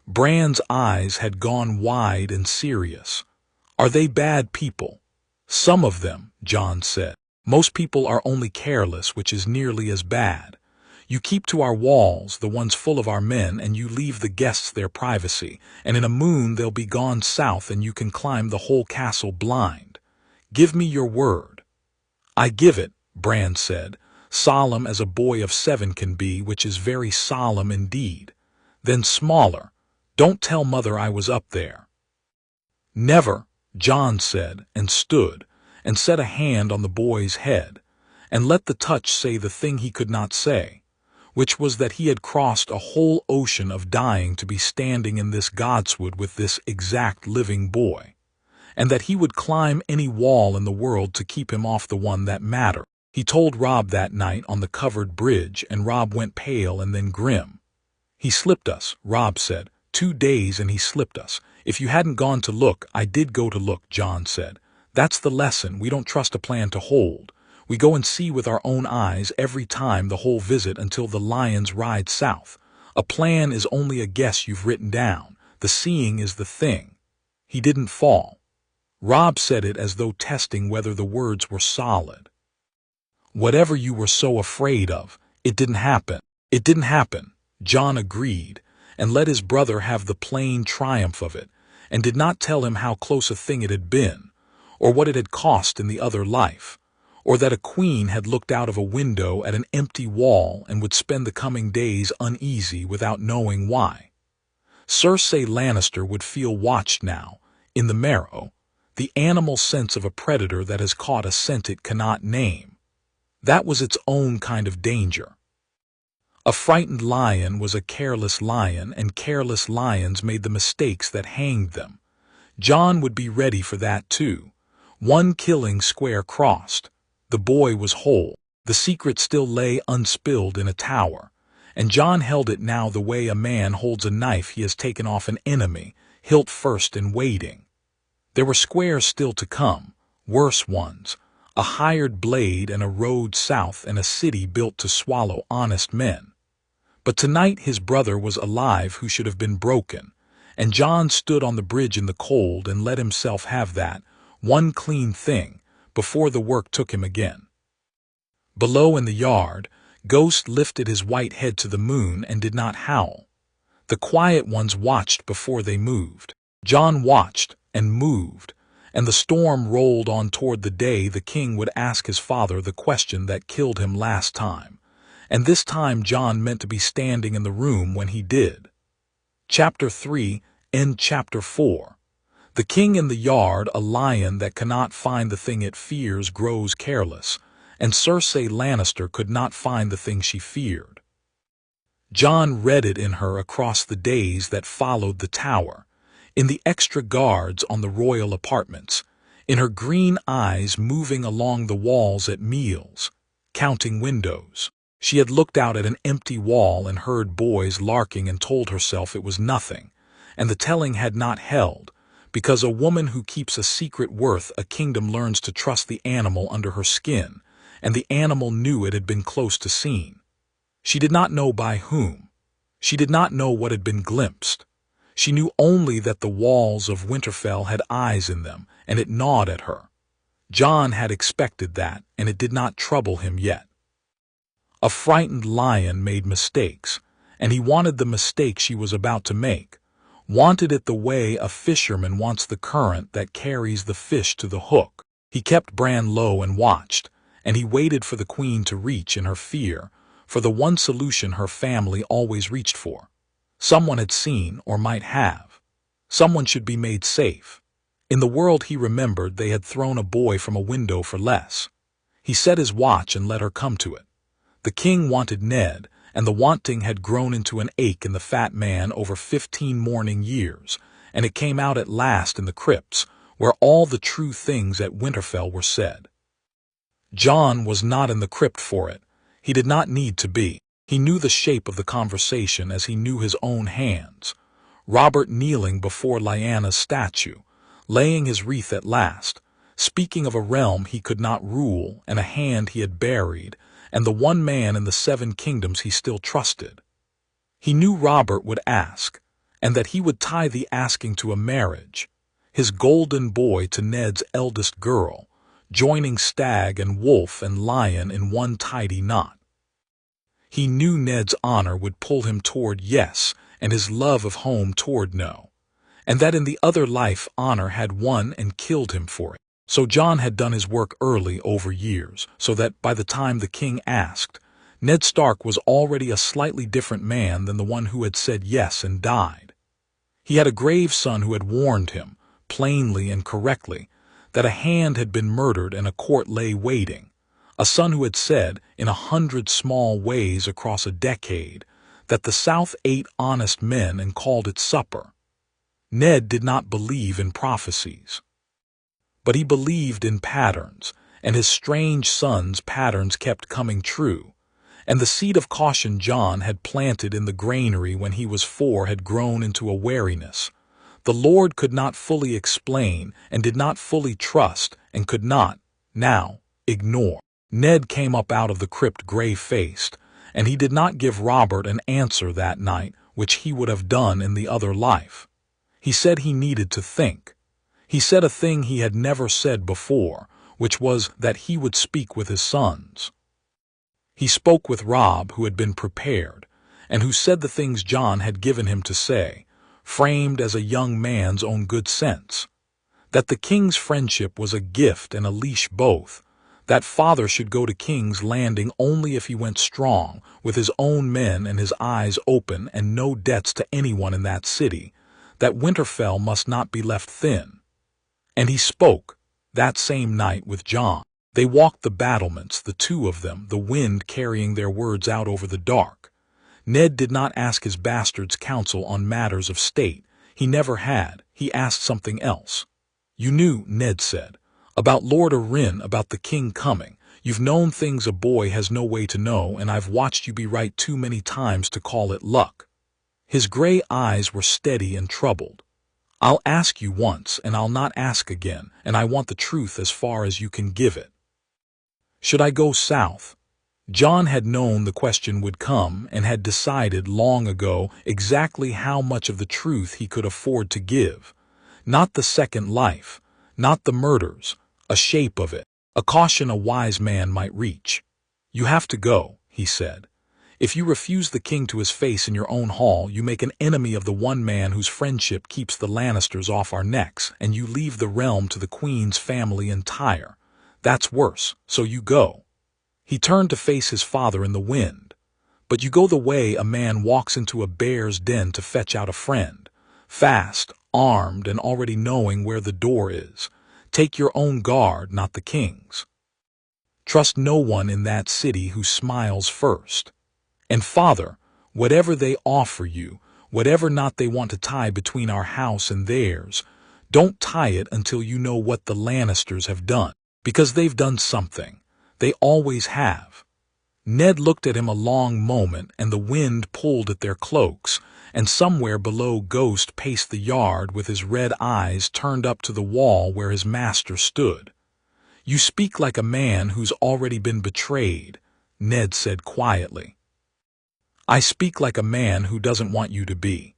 Bran's eyes had gone wide and serious. "Are they bad people?" "Some of them," Jon said. "Most people are only careless, which is nearly as bad. You keep to our walls, the ones full of our men, and you leave the guests their privacy, and in a moon they'll be gone south and you can climb the whole castle blind. Give me your word." "I give it," Bran said, solemn as a boy of 7 can be, which is very solemn indeed. Then smaller, "Don't tell Mother I was up there." "Never," Jon said, and stood, and set a hand on the boy's head, and let the touch say the thing he could not say, which was that he had crossed a whole ocean of dying to be standing in this Godswood with this exact living boy, and that he would climb any wall in the world to keep him off the one that mattered. He told Robb that night on the covered bridge, and Robb went pale and then grim. "He slipped us," Robb said. 2 days and he slipped us. If you hadn't gone to look, I did go to look, Jon said. That's the lesson. We don't trust a plan to hold. We go and see with our own eyes every time the whole visit until the lions ride south. A plan is only a guess you've written down. The seeing is the thing. He didn't fall. Rob said it as though testing whether the words were solid. Whatever you were so afraid of, it didn't happen. It didn't happen, Jon agreed, and let his brother have the plain triumph of it, and did not tell him how close a thing it had been, or what it had cost in the other life, or that a queen had looked out of a window at an empty wall and would spend the coming days uneasy without knowing why. Cersei Lannister would feel watched now, in the marrow, the animal sense of a predator that has caught a scent it cannot name. That was its own kind of danger. A frightened lion was a careless lion, and careless lions made the mistakes that hanged them. Jon would be ready for that too. One killing square crossed. The boy was whole. The secret still lay unspilled in a tower, and Jon held it now the way a man holds a knife he has taken off an enemy, hilt first and waiting. There were squares still to come, worse ones, a hired blade and a road south and a city built to swallow honest men. But tonight his brother was alive who should have been broken, and Jon stood on the bridge in the cold and let himself have that, one clean thing, before the work took him again. Below in the yard, Ghost lifted his white head to the moon and did not howl. The quiet ones watched before they moved. Jon watched and moved, and the storm rolled on toward the day the king would ask his father the question that killed him last time. And this time Jon meant to be standing in the room when he did. Chapter 3, End Chapter 4. The king in the yard, a lion that cannot find the thing it fears grows careless, and Cersei Lannister could not find the thing she feared. Jon read it in her across the days that followed the tower, in the extra guards on the royal apartments, in her green eyes moving along the walls at meals, counting windows. She had looked out at an empty wall and heard boys larking and told herself it was nothing, and the telling had not held, because a woman who keeps a secret worth a kingdom learns to trust the animal under her skin, and the animal knew it had been close to seen. She did not know by whom. She did not know what had been glimpsed. She knew only that the walls of Winterfell had eyes in them, and it gnawed at her. Jon had expected that, and it did not trouble him yet. A frightened lion made mistakes, and he wanted the mistake she was about to make, wanted it the way a fisherman wants the current that carries the fish to the hook. He kept Bran low and watched, and he waited for the queen to reach in her fear, for the one solution her family always reached for. Someone had seen, or might have. Someone should be made safe. In the world he remembered, they had thrown a boy from a window for less. He set his watch and let her come to it. The king wanted Ned, and the wanting had grown into an ache in the fat man over 15 mourning years, and it came out at last in the crypts, where all the true things at Winterfell were said. Jon was not in the crypt for it. He did not need to be. He knew the shape of the conversation as he knew his own hands. Robert kneeling before Lyanna's statue, laying his wreath at last, speaking of a realm he could not rule and a hand he had buried, and the one man in the 7 kingdoms he still trusted. He knew Robert would ask, and that he would tie the asking to a marriage, his golden boy to Ned's eldest girl, joining stag and wolf and lion in one tidy knot. He knew Ned's honor would pull him toward yes, and his love of home toward no, and that in the other life honor had won and killed him for it. So Jon had done his work early over years, so that by the time the king asked, Ned Stark was already a slightly different man than the one who had said yes and died. He had a grave son who had warned him, plainly and correctly, that a hand had been murdered and a court lay waiting, a son who had said, in 100 small ways across a decade, that the South ate honest men and called it supper. Ned did not believe in prophecies. But he believed in patterns, and his strange son's patterns kept coming true, and the seed of caution Jon had planted in the granary when he was 4 had grown into a wariness, The Lord could not fully explain and did not fully trust and could not, now, ignore. Ned came up out of the crypt grave-faced, and he did not give Robert an answer that night, which he would have done in the other life. He said he needed to think. He said a thing he had never said before, which was that he would speak with his sons. He spoke with Robb, who had been prepared, and who said the things Jon had given him to say, framed as a young man's own good sense. That the king's friendship was a gift and a leash both, that father should go to King's Landing only if he went strong, with his own men and his eyes open and no debts to anyone in that city, that Winterfell must not be left thin. And he spoke, that same night, with Jon. They walked the battlements, the two of them, the wind carrying their words out over the dark. Ned did not ask his bastards counsel on matters of state. He never had. He asked something else. "You knew," Ned said, "about Lord Arryn, about the king coming. You've known things a boy has no way to know, and I've watched you be right too many times to call it luck." His gray eyes were steady and troubled. "I'll ask you once, and I'll not ask again, and I want the truth as far as you can give it. Should I go south?" Jon had known the question would come and had decided long ago exactly how much of the truth he could afford to give. Not the second life, not the murders, a shape of it, a caution a wise man might reach. "You have to go," he said. "If you refuse the king to his face in your own hall, you make an enemy of the one man whose friendship keeps the Lannisters off our necks, and you leave the realm to the queen's family entire. That's worse, so you go." He turned to face his father in the wind. "But you go the way a man walks into a bear's den to fetch out a friend, fast, armed, and already knowing where the door is. Take your own guard, not the king's. Trust no one in that city who smiles first. And father, whatever they offer you, whatever knot they want to tie between our house and theirs, don't tie it until you know what the Lannisters have done, because they've done something. They always have." Ned looked at him a long moment, and the wind pulled at their cloaks, and somewhere below Ghost paced the yard with his red eyes turned up to the wall where his master stood. "You speak like a man who's already been betrayed," Ned said quietly. "I speak like a man who doesn't want you to be,"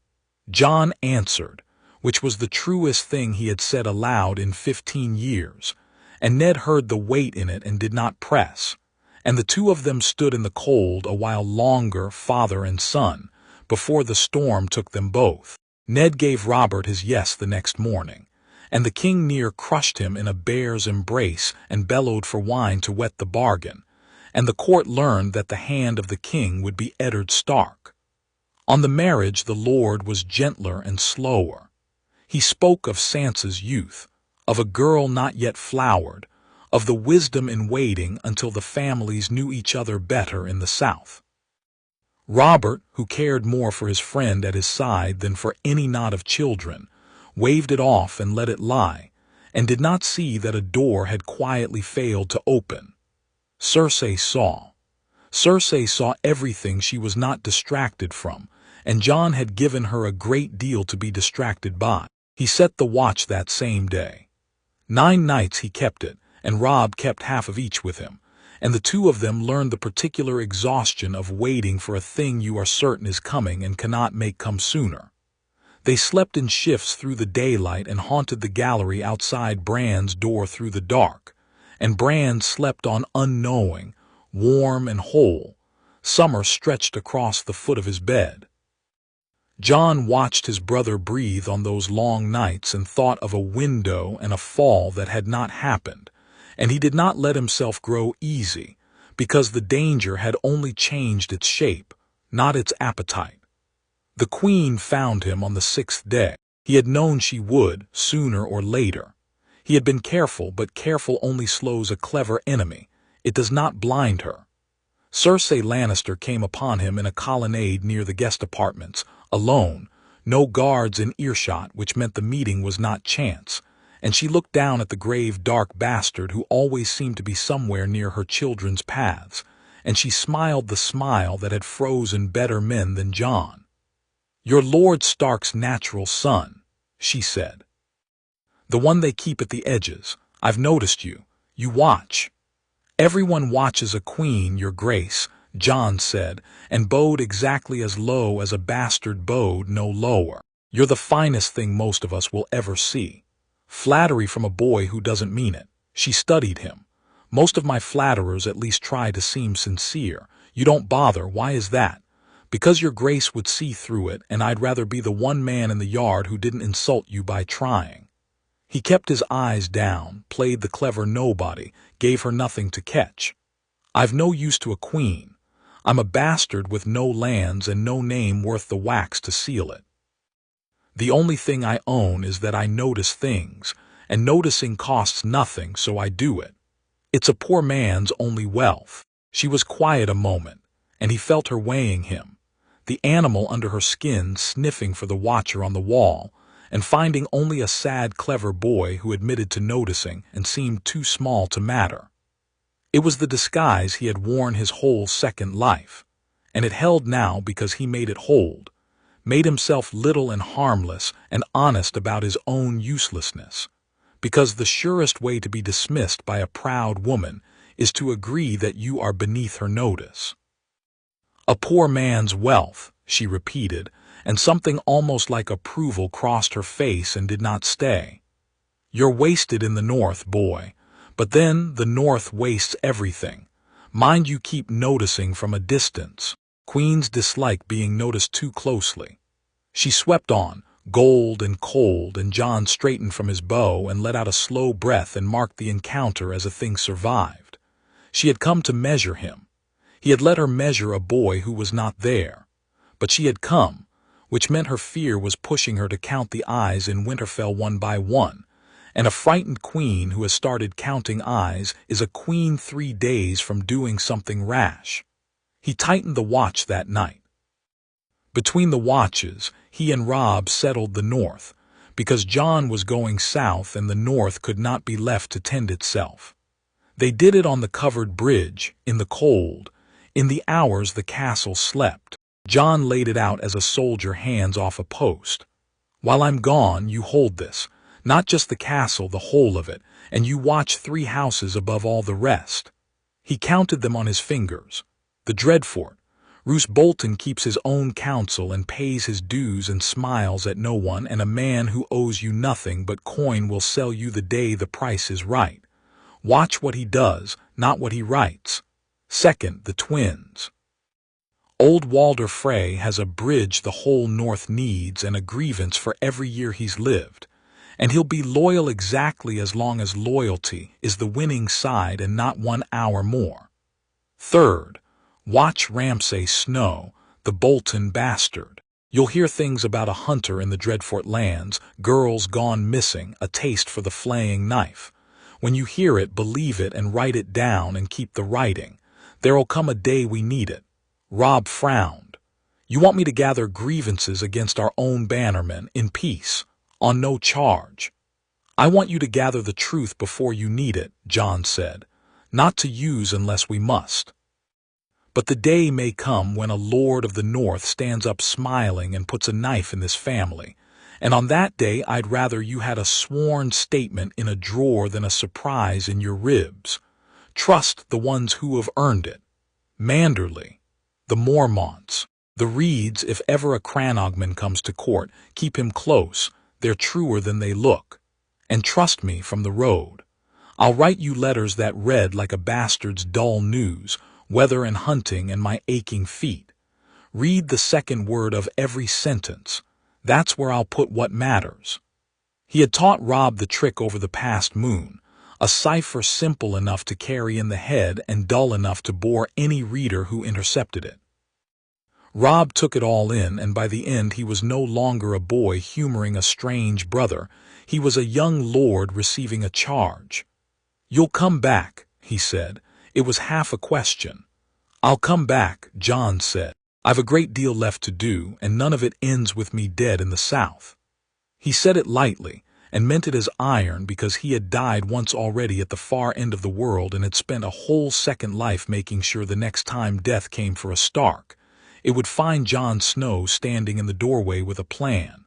Jon answered, which was the truest thing he had said aloud in 15 years, and Ned heard the weight in it and did not press, and the two of them stood in the cold a while longer, father and son, before the storm took them both. Ned gave Robert his yes the next morning, and the king near crushed him in a bear's embrace and bellowed for wine to wet the bargain, and the court learned that the hand of the king would be Eddard Stark. On the marriage the Lord was gentler and slower. He spoke of Sansa's youth, of a girl not yet flowered, of the wisdom in waiting until the families knew each other better in the south. Robert, who cared more for his friend at his side than for any knot of children, waved it off and let it lie, and did not see that a door had quietly failed to open. Cersei saw. Cersei saw everything she was not distracted from, and Jon had given her a great deal to be distracted by. He set the watch that same day. 9 nights he kept it, and Robb kept half of each with him, and the two of them learned the particular exhaustion of waiting for a thing you are certain is coming and cannot make come sooner. They slept in shifts through the daylight and haunted the gallery outside Bran's door through the dark, and Bran slept on unknowing, warm and whole, summer stretched across the foot of his bed. Jon watched his brother breathe on those long nights and thought of a window and a fall that had not happened, and he did not let himself grow easy, because the danger had only changed its shape, not its appetite. The queen found him on the 6th day. He had known she would, sooner or later. He had been careful, but careful only slows a clever enemy. It does not blind her. Cersei Lannister came upon him in a colonnade near the guest apartments, alone, no guards in earshot, which meant the meeting was not chance, and she looked down at the grave dark bastard who always seemed to be somewhere near her children's paths, and she smiled the smile that had frozen better men than Jon. "You're Lord Stark's natural son. she said. "The one they keep at the edges. I've noticed you. You watch." "Everyone watches a queen, your grace," Jon said, and bowed exactly as low as a bastard bowed, no lower. "You're the finest thing most of us will ever see." Flattery from a boy who doesn't mean it. She studied him. "Most of my flatterers at least try to seem sincere. You don't bother. Why is that?" "Because your grace would see through it, and I'd rather be the one man in the yard who didn't insult you by trying." He kept his eyes down, played the clever nobody, gave her nothing to catch. "I've no use to a queen. I'm a bastard with no lands and no name worth the wax to seal it. The only thing I own is that I notice things, and noticing costs nothing, so I do it. It's a poor man's only wealth." She was quiet a moment, and he felt her weighing him, the animal under her skin sniffing for the watcher on the wall, and finding only a sad, clever boy who admitted to noticing and seemed too small to matter. It was the disguise he had worn his whole second life, and it held now because he made it hold, made himself little and harmless and honest about his own uselessness, because the surest way to be dismissed by a proud woman is to agree that you are beneath her notice. "A poor man's wealth," she repeated, and something almost like approval crossed her face and did not stay. "You're wasted in the north, boy, but then the north wastes everything. Mind you keep noticing from a distance. Queens dislike being noticed too closely." She swept on, gold and cold, and Jon straightened from his bow and let out a slow breath and marked the encounter as a thing survived. She had come to measure him. He had let her measure a boy who was not there. But she had come, which meant her fear was pushing her to count the eyes in Winterfell one by one, and a frightened queen who has started counting eyes is a queen 3 days from doing something rash. He tightened the watch that night. Between the watches, he and Robb settled the north, because Jon was going south and the north could not be left to tend itself. They did it on the covered bridge, in the cold, in the hours the castle slept. Jon laid it out as a soldier hands off a post. "While I'm gone, you hold this, not just the castle, the whole of it, and you watch 3 houses above all the rest." He counted them on his fingers. "The Dreadfort. Roose Bolton keeps his own counsel and pays his dues and smiles at no one, and a man who owes you nothing but coin will sell you the day the price is right. Watch what he does, not what he writes. Second, the twins. Old Walder Frey has a bridge the whole north needs and a grievance for every year he's lived, and he'll be loyal exactly as long as loyalty is the winning side and not 1 hour more. Third, watch Ramsay Snow, the Bolton bastard. You'll hear things about a hunter in the Dreadfort lands, girls gone missing, a taste for the flaying knife. When you hear it, believe it and write it down and keep the writing. There'll come a day we need it." Robb frowned. "You want me to gather grievances against our own bannermen, in peace, on no charge?" "I want you to gather the truth before you need it," Jon said, "not to use unless we must. But the day may come when a lord of the north stands up smiling and puts a knife in this family, and on that day I'd rather you had a sworn statement in a drawer than a surprise in your ribs. Trust the ones who have earned it. Manderly, the Mormonts, the Reeds. If ever a Cranogman comes to court, keep him close. They're truer than they look. And trust me from the road. I'll write you letters that read like a bastard's dull news, weather and hunting and my aching feet. Read the second word of every sentence. That's where I'll put what matters." He had taught Robb the trick over the past moon, a cipher simple enough to carry in the head and dull enough to bore any reader who intercepted it. Robb took it all in, and by the end he was no longer a boy humoring a strange brother. He was a young lord receiving a charge. "You'll come back," he said. It was half a question. "I'll come back," Jon said. "I've a great deal left to do, and none of it ends with me dead in the south." He said it lightly, and meant it as iron, because he had died once already at the far end of the world and had spent a whole second life making sure the next time death came for a Stark, it would find Jon Snow standing in the doorway with a plan.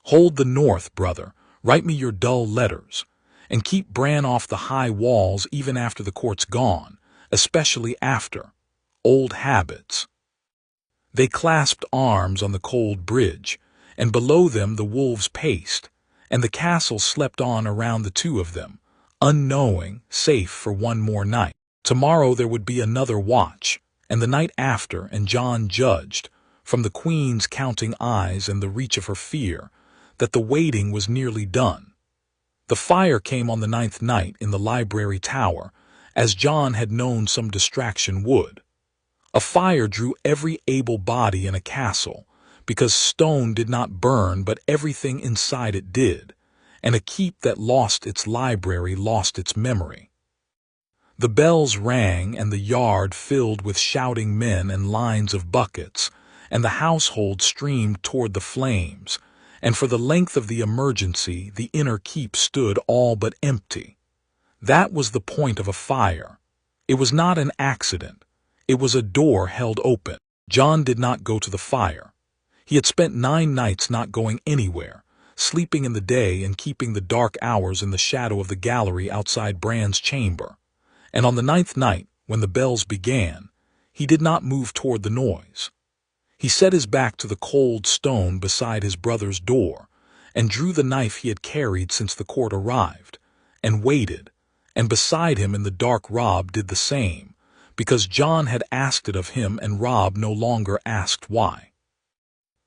Hold the north, brother. Write me your dull letters. And keep Bran off the high walls even after the court's gone, especially after. Old habits. They clasped arms on the cold bridge, and below them the wolves paced, and the castle slept on around the two of them, unknowing, safe for one more night. Tomorrow there would be another watch, and the night after, and Jon judged, from the queen's counting eyes and the reach of her fear, that the waiting was nearly done. The fire came on the 9th night in the library tower, as Jon had known some distraction would. A fire drew every able body in a castle, because stone did not burn but everything inside it did, and a keep that lost its library lost its memory. The bells rang and the yard filled with shouting men and lines of buckets, and the household streamed toward the flames, and for the length of the emergency the inner keep stood all but empty. That was the point of a fire. It was not an accident. It was a door held open. Jon did not go to the fire. He had spent 9 nights not going anywhere, sleeping in the day and keeping the dark hours in the shadow of the gallery outside Bran's chamber. And on the 9th night, when the bells began, he did not move toward the noise. He set his back to the cold stone beside his brother's door, and drew the knife he had carried since the court arrived, and waited, and beside him in the dark Robb did the same, because Jon had asked it of him and Robb no longer asked why.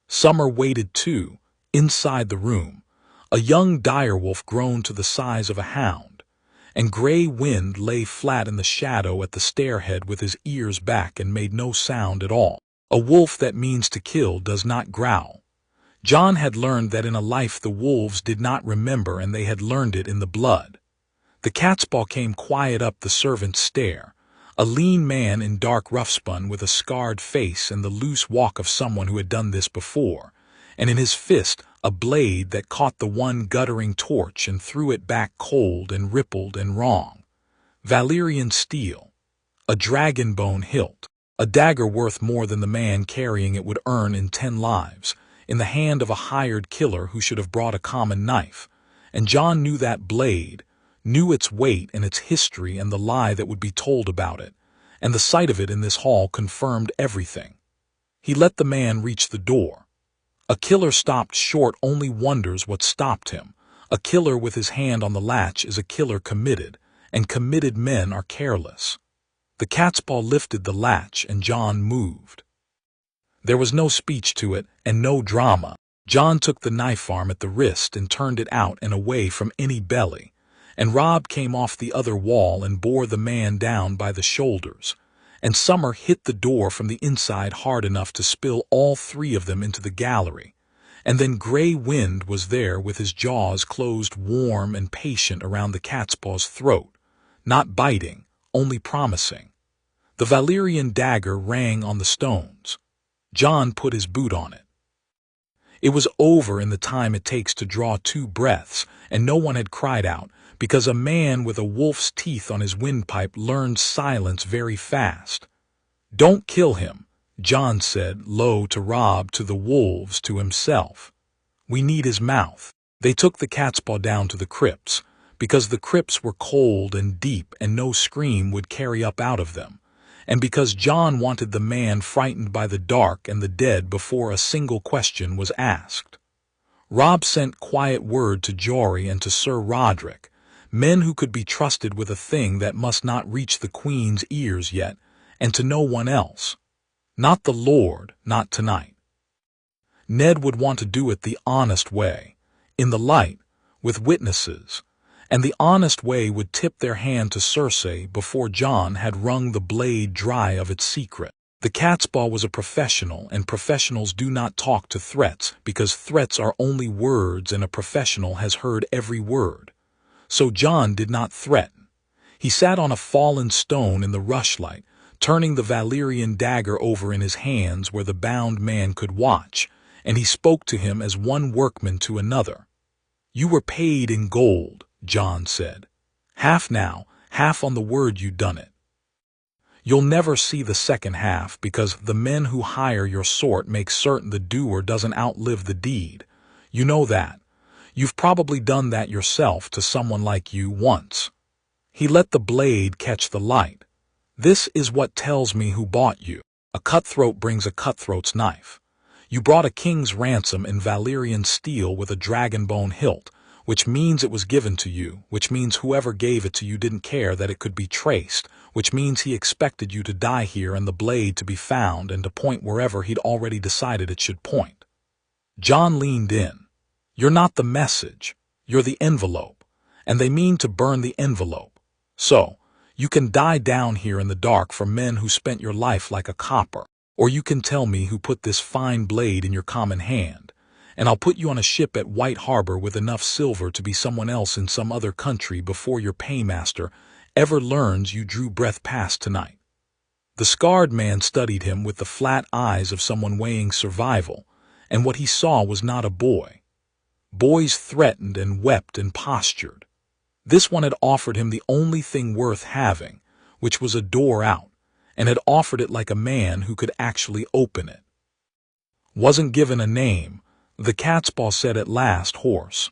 Summer waited too, inside the room. A young direwolf grown to the size of a hound, and Grey Wind lay flat in the shadow at the stairhead with his ears back and made no sound at all. A wolf that means to kill does not growl. Jon had learned that in a life the wolves did not remember, and they had learned it in the blood. The catspaw came quiet up the servant's stair, a lean man in dark roughspun with a scarred face and the loose walk of someone who had done this before, and in his fist a blade that caught the one guttering torch and threw it back cold and rippled and wrong. Valyrian steel, a dragon bone hilt, a dagger worth more than the man carrying it would earn in 10 lives, in the hand of a hired killer who should have brought a common knife, and Jon knew that blade, knew its weight and its history and the lie that would be told about it, and the sight of it in this hall confirmed everything. He let the man reach the door. A killer stopped short only wonders what stopped him. A killer with his hand on the latch is a killer committed, and committed men are careless. The catspaw lifted the latch and Jon moved. There was no speech to it and no drama. Jon took the knife arm at the wrist and turned it out and away from any belly, and Robb came off the other wall and bore the man down by the shoulders, and Summer hit the door from the inside hard enough to spill all 3 of them into the gallery, and then Grey Wind was there with his jaws closed warm and patient around the catspaw's throat, not biting, only promising. The Valyrian dagger rang on the stones. Jon put his boot on it. It was over in the time it takes to draw 2 breaths, and no one had cried out, because a man with a wolf's teeth on his windpipe learned silence very fast. "Don't kill him," Jon said, low to Robb, to the wolves, to himself. "We need his mouth." They took the catspaw down to the crypts, because the crypts were cold and deep and no scream would carry up out of them, and because Jon wanted the man frightened by the dark and the dead before a single question was asked. Robb sent quiet word to Jory and to Sir Roderick, men who could be trusted with a thing that must not reach the Queen's ears yet, and to no one else. Not the Lord, not tonight. Ned would want to do it the honest way, in the light, with witnesses, and the honest way would tip their hand to Cersei before Jon had wrung the blade dry of its secret. The catspaw was a professional, and professionals do not talk to threats, because threats are only words and a professional has heard every word. So Jon did not threaten. He sat on a fallen stone in the rushlight, turning the Valyrian dagger over in his hands where the bound man could watch, and he spoke to him as one workman to another. "You were paid in gold," Jon said. "Half now, half on the word you done it. You'll never see the second half because the men who hire your sort make certain the doer doesn't outlive the deed. You know that. You've probably done that yourself to someone like you once. He let the blade catch the light. This is what tells me who bought you. A cutthroat brings a cutthroat's knife. You brought a king's ransom in Valyrian steel with a dragonbone hilt, which means it was given to you, which means whoever gave it to you didn't care that it could be traced, which means he expected you to die here and the blade to be found and to point wherever he'd already decided it should point. Jon leaned in. You're not the message. You're the envelope. And they mean to burn the envelope. So, you can die down here in the dark for men who spent your life like a copper, or you can tell me who put this fine blade in your common hand, and I'll put you on a ship at White Harbor with enough silver to be someone else in some other country before your paymaster ever learns you drew breath past tonight. The scarred man studied him with the flat eyes of someone weighing survival, and what he saw was not a boy. Boys threatened and wept and postured. This one had offered him the only thing worth having, which was a door out, and had offered it like a man who could actually open it. Wasn't given a name, the catspaw said at last, hoarse.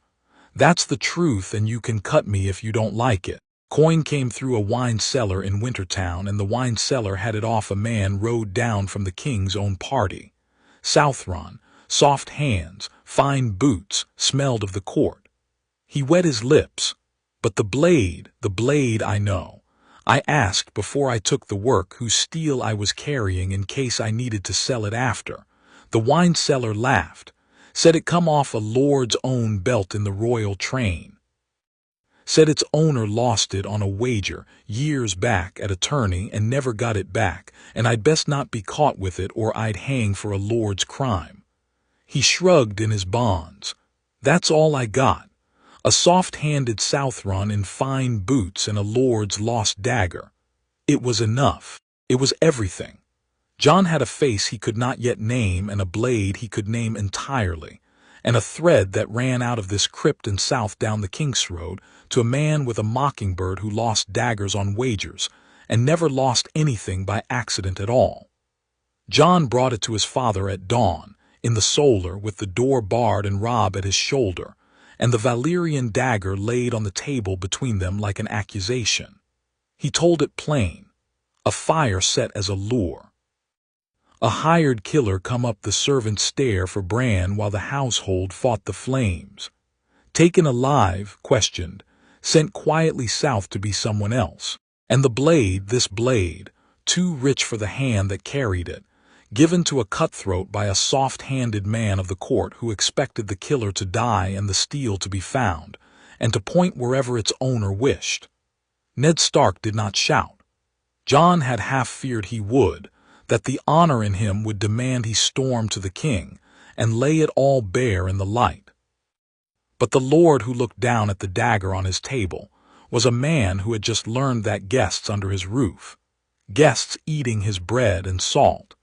That's the truth, and you can cut me if you don't like it. Coin came through a wine cellar in Wintertown, and the wine cellar had it off a man rode down from the king's own party. Southron, soft hands, fine boots, smelled of the court. He wet his lips. But the blade I know. I asked before I took the work whose steel I was carrying in case I needed to sell it after. The wine seller laughed, said it come off a lord's own belt in the royal train. Said its owner lost it on a wager years back at a tourney and never got it back, and I'd best not be caught with it or I'd hang for a lord's crime. He shrugged in his bonds. That's all I got. A soft-handed Southron in fine boots and a lord's lost dagger. It was enough. It was everything. Jon had a face he could not yet name and a blade he could name entirely, and a thread that ran out of this crypt and south down the King's Road to a man with a mockingbird who lost daggers on wagers and never lost anything by accident at all. Jon brought it to his father at dawn, in the solar with the door barred and Robb at his shoulder, and the Valyrian dagger laid on the table between them like an accusation. He told it plain. A fire set as a lure. A hired killer come up the servants' stair for Bran while the household fought the flames. Taken alive, questioned, sent quietly south to be someone else. And the blade, this blade, too rich for the hand that carried it, given to a cutthroat by a soft-handed man of the court who expected the killer to die and the steel to be found, and to point wherever its owner wished. Ned Stark did not shout. Jon had half feared he would, that the honor in him would demand he storm to the king and lay it all bare in the light. But the lord who looked down at the dagger on his table was a man who had just learned that guests under his roof, guests eating his bread and salt,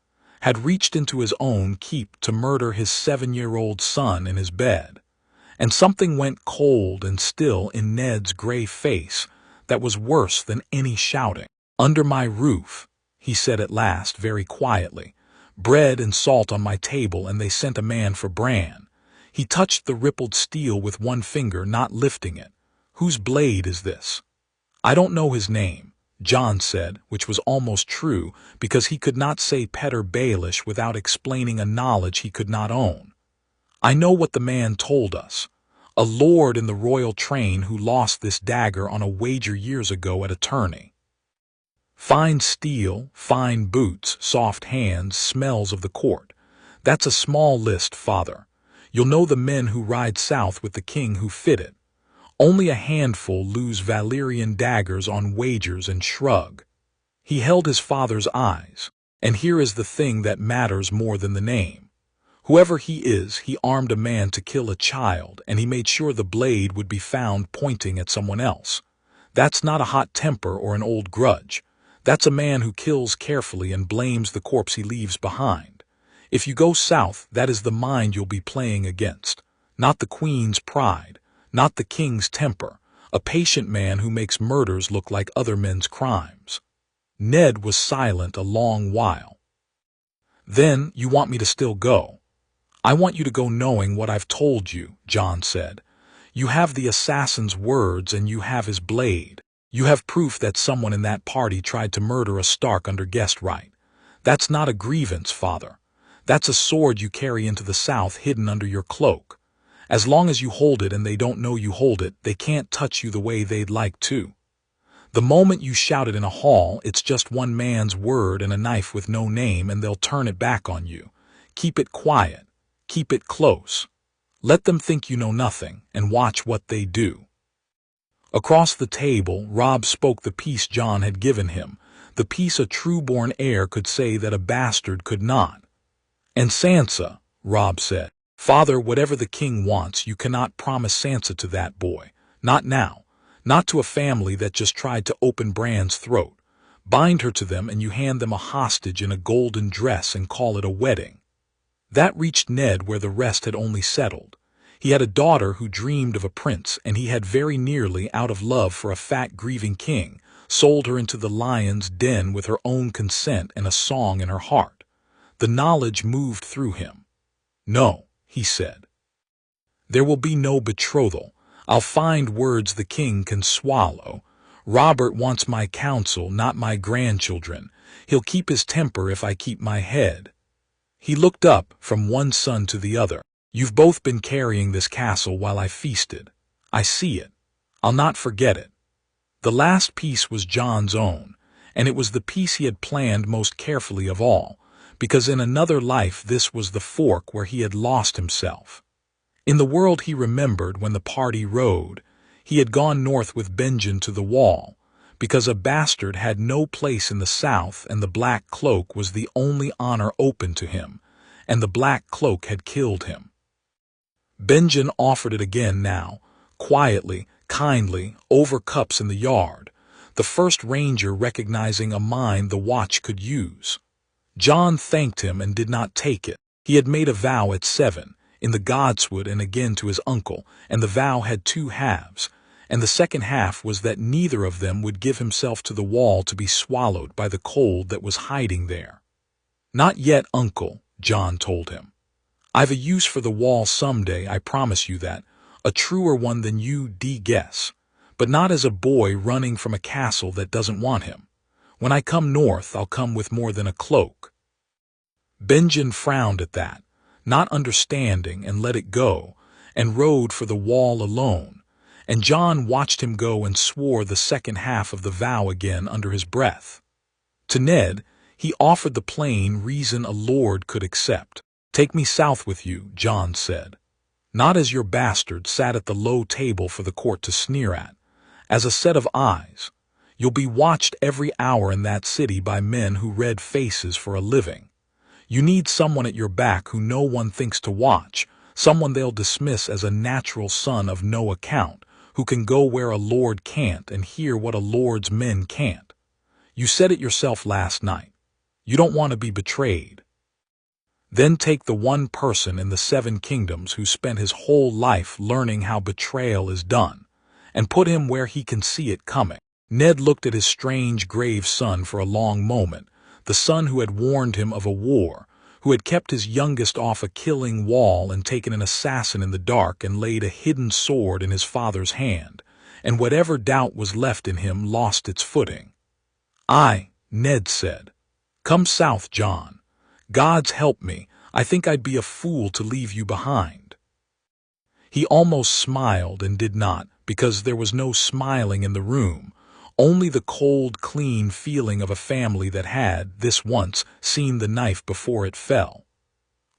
had reached into his own keep to murder his 7-year-old son in his bed, and something went cold and still in Ned's gray face that was worse than any shouting. Under my roof, he said at last very quietly, bread and salt on my table, and they sent a man for Bran. He touched the rippled steel with one finger, not lifting it. Whose blade is this? I don't know his name, Jon said, which was almost true, because he could not say Petter Baelish without explaining a knowledge he could not own. I know what the man told us. A lord in the royal train who lost this dagger on a wager years ago at a tourney. Fine steel, fine boots, soft hands, smells of the court. That's a small list, father. You'll know the men who ride south with the king who fit it. Only a handful lose Valyrian daggers on wagers and shrug. He held his father's eyes, and here is the thing that matters more than the name. Whoever he is, he armed a man to kill a child, and he made sure the blade would be found pointing at someone else. That's not a hot temper or an old grudge. That's a man who kills carefully and blames the corpse he leaves behind. If you go south, that is the mind you'll be playing against, not the queen's pride, not the king's temper, a patient man who makes murders look like other men's crimes. Ned was silent a long while. Then, you want me to still go? I want you to go knowing what I've told you, Jon said. You have the assassin's words and you have his blade. You have proof that someone in that party tried to murder a Stark under guest right. That's not a grievance, father. That's a sword you carry into the south hidden under your cloak. As long as you hold it and they don't know you hold it, they can't touch you the way they'd like to. The moment you shout it in a hall, it's just one man's word and a knife with no name, and they'll turn it back on you. Keep it quiet. Keep it close. Let them think you know nothing, and watch what they do. Across the table, Robb spoke the peace Jon had given him, the peace a true-born heir could say that a bastard could not. And Sansa, Robb said, Father, whatever the king wants, you cannot promise Sansa to that boy. Not now. Not to a family that just tried to open Bran's throat. Bind her to them and you hand them a hostage in a golden dress and call it a wedding. That reached Ned where the rest had only settled. He had a daughter who dreamed of a prince, and he had very nearly, out of love for a fat, grieving king, sold her into the lion's den with her own consent and a song in her heart. The knowledge moved through him. No, he said. There will be no betrothal. I'll find words the king can swallow. Robert wants my counsel, not my grandchildren. He'll keep his temper if I keep my head. He looked up from one son to the other. You've both been carrying this castle while I feasted. I see it. I'll not forget it. The last piece was Jon's own, and it was the piece he had planned most carefully of all, because in another life this was the fork where he had lost himself. In the world he remembered when the party rode, he had gone north with Benjen to the wall, because a bastard had no place in the south and the black cloak was the only honor open to him, and the black cloak had killed him. Benjen offered it again now, quietly, kindly, over cups in the yard, the first ranger recognizing a mind the watch could use. Jon thanked him and did not take it. He had made a vow at 7, in the godswood and again to his uncle, and the vow had 2 halves, and the second half was that neither of them would give himself to the wall to be swallowed by the cold that was hiding there. Not yet, uncle, Jon told him. I've a use for the wall someday, I promise you that, a truer one than you guess, but not as a boy running from a castle that doesn't want him. When I come north, I'll come with more than a cloak. Benjen frowned at that, not understanding, and let it go, and rode for the wall alone, and Jon watched him go and swore the second half of the vow again under his breath. To Ned, he offered the plain reason a lord could accept. Take me south with you, Jon said. Not as your bastard sat at the low table for the court to sneer at, as a set of eyes. You'll be watched every hour in that city by men who read faces for a living. You need someone at your back who no one thinks to watch, someone they'll dismiss as a natural son of no account, who can go where a lord can't and hear what a lord's men can't. You said it yourself last night. You don't want to be betrayed. Then take the one person in the 7 kingdoms who spent his whole life learning how betrayal is done, and put him where he can see it coming. Ned looked at his strange, grave son for a long moment, the son who had warned him of a war, who had kept his youngest off a killing wall and taken an assassin in the dark and laid a hidden sword in his father's hand, and whatever doubt was left in him lost its footing. Ned said. Come south, Jon. Gods help me, I think I'd be a fool to leave you behind. He almost smiled and did not, because there was no smiling in the room, only the cold, clean feeling of a family that had, this once, seen the knife before it fell.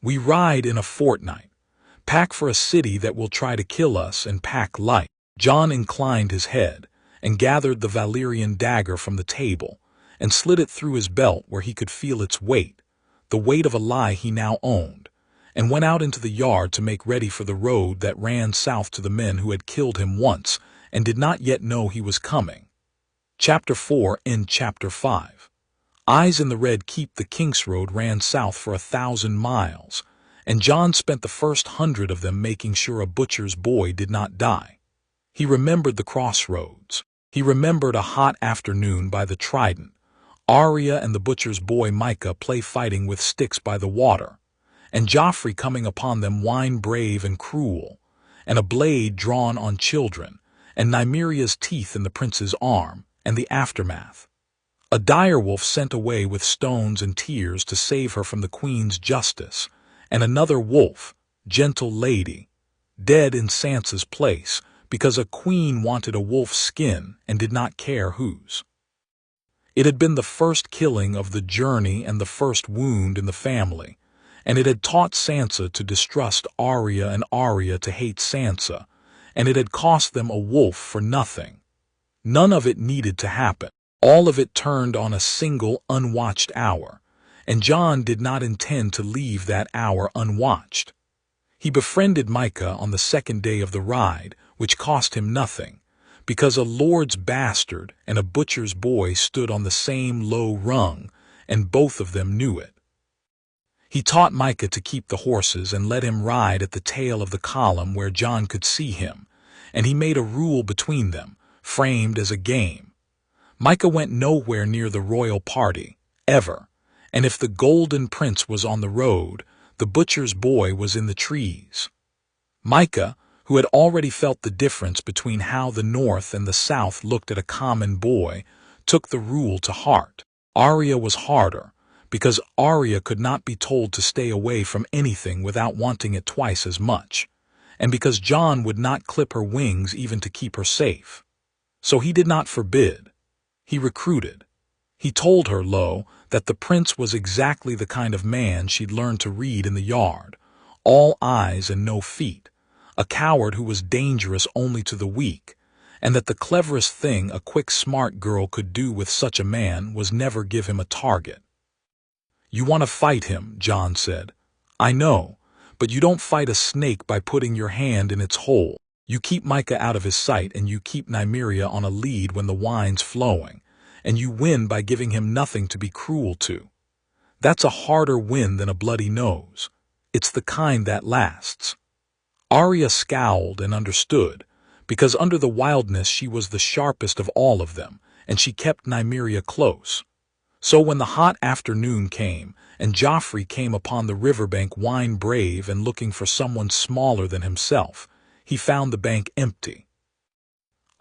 We ride in a fortnight. Pack for a city that will try to kill us, and pack light. Jon inclined his head, and gathered the Valyrian dagger from the table, and slid it through his belt where he could feel its weight, the weight of a lie he now owned, and went out into the yard to make ready for the road that ran south to the men who had killed him once and did not yet know he was coming. Chapter 4 in Chapter 5. Eyes in the Red Keep. The King's Road ran south for 1,000 miles, and Jon spent the first 100 of them making sure a butcher's boy did not die. He remembered the crossroads. He remembered a hot afternoon by the Trident, Arya and the butcher's boy Micah play fighting with sticks by the water, and Joffrey coming upon them wine-brave and cruel, and a blade drawn on children, and Nymeria's teeth in the prince's arm, and the aftermath. A direwolf sent away with stones and tears to save her from the queen's justice, and another wolf, gentle lady, dead in Sansa's place because a queen wanted a wolf's skin and did not care whose. It had been the first killing of the journey and the first wound in the family, and it had taught Sansa to distrust Arya and Arya to hate Sansa, and it had cost them a wolf for nothing. None of it needed to happen. All of it turned on a single unwatched hour, and Jon did not intend to leave that hour unwatched. He befriended Mycah on the second day of the ride, which cost him nothing, because a lord's bastard and a butcher's boy stood on the same low rung, and both of them knew it. He taught Mycah to keep the horses and let him ride at the tail of the column where Jon could see him, and he made a rule between them, framed as a game. Mycah went nowhere near the royal party, ever, and if the Golden Prince was on the road, the butcher's boy was in the trees. Mycah, who had already felt the difference between how the North and the South looked at a common boy, took the rule to heart. Arya was harder, because Arya could not be told to stay away from anything without wanting it twice as much, and because Jon would not clip her wings even to keep her safe. So he did not forbid. He recruited. He told her, that the prince was exactly the kind of man she'd learned to read in the yard, all eyes and no feet, a coward who was dangerous only to the weak, and that the cleverest thing a quick, smart girl could do with such a man was never give him a target. "You want to fight him," Jon said. "I know, but you don't fight a snake by putting your hand in its hole. You keep Mycah out of his sight, and you keep Nymeria on a lead when the wine's flowing, and you win by giving him nothing to be cruel to. That's a harder win than a bloody nose. It's the kind that lasts." Arya scowled and understood, because under the wildness she was the sharpest of all of them, and she kept Nymeria close. So when the hot afternoon came, and Joffrey came upon the riverbank wine-brave and looking for someone smaller than himself, he found the bank empty.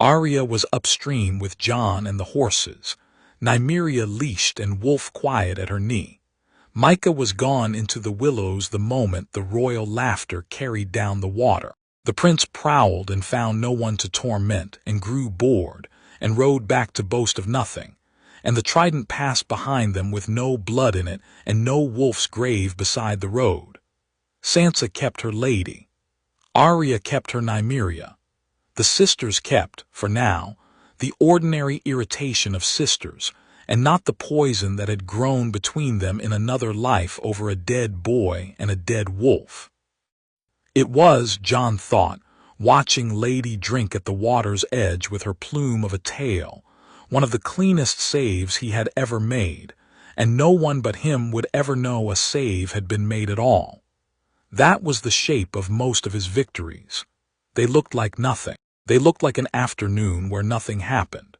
Arya was upstream with Jon and the horses, Nymeria leashed and wolf quiet at her knee. Mycah was gone into the willows the moment the royal laughter carried down the water. The prince prowled and found no one to torment, and grew bored, and rode back to boast of nothing, and the trident passed behind them with no blood in it and no wolf's grave beside the road. Sansa kept her lady. Arya kept her Nymeria. The sisters kept, for now, the ordinary irritation of sisters, and not the poison that had grown between them in another life over a dead boy and a dead wolf. It was, Jon thought, watching Lady drink at the water's edge with her plume of a tail, one of the cleanest saves he had ever made, and no one but him would ever know a save had been made at all. That was the shape of most of his victories. They looked like nothing. They looked like an afternoon where nothing happened.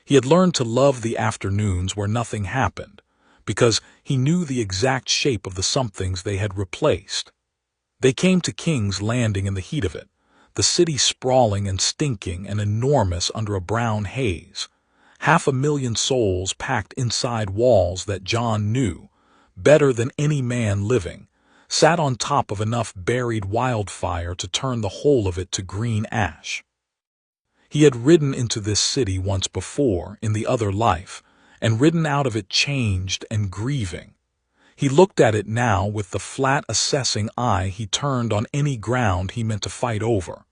He had learned to love the afternoons where nothing happened, because he knew the exact shape of the somethings they had replaced. They came to King's Landing in the heat of it, the city sprawling and stinking and enormous under a brown haze. 500,000 souls packed inside walls that Jon knew, better than any man living, sat on top of enough buried wildfire to turn the whole of it to green ash. He had ridden into this city once before, in the other life, and ridden out of it changed and grieving. He looked at it now with the flat assessing eye he turned on any ground he meant to fight over.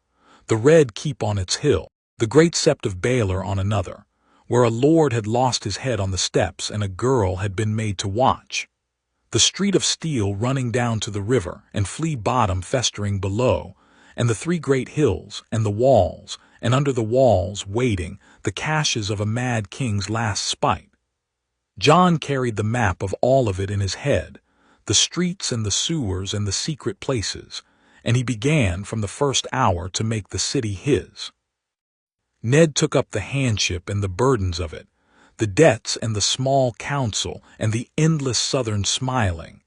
The Red Keep on its hill, the great sept of Baelor on another, where a lord had lost his head on the steps and a girl had been made to watch. The street of steel running down to the river and Flea Bottom festering below, and the three great hills and the walls, and under the walls, waiting, the caches of a mad king's last spite. Jon carried the map of all of it in his head, the streets and the sewers and the secret places, and he began from the first hour to make the city his. Ned took up the handship and the burdens of it, the debts and the small council and the endless southern smiling,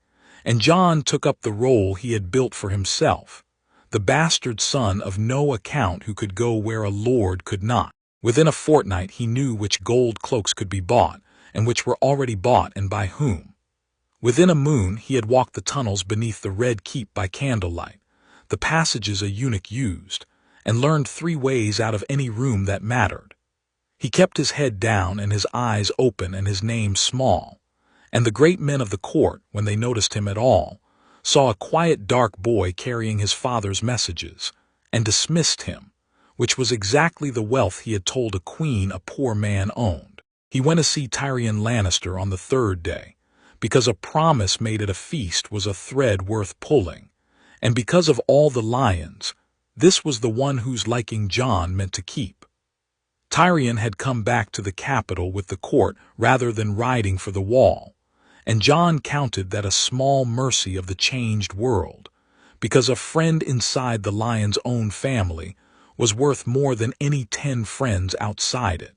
and Jon took up the role he had built for himself, the bastard son of no account who could go where a lord could not. Within a fortnight he knew which gold cloaks could be bought, and which were already bought and by whom. Within a moon he had walked the tunnels beneath the Red Keep by candlelight, the passages a eunuch used, and learned 3 ways out of any room that mattered. He kept his head down and his eyes open and his name small, and the great men of the court, when they noticed him at all, saw a quiet dark boy carrying his father's messages, and dismissed him, which was exactly the wealth he had told a queen a poor man owned. He went to see Tyrion Lannister on the 3rd day, because a promise made at a feast was a thread worth pulling, and because of all the lions, this was the one whose liking Jon meant to keep. Tyrion had come back to the capital with the court rather than riding for the wall, and Jon counted that a small mercy of the changed world, because a friend inside the lion's own family was worth more than any 10 friends outside it.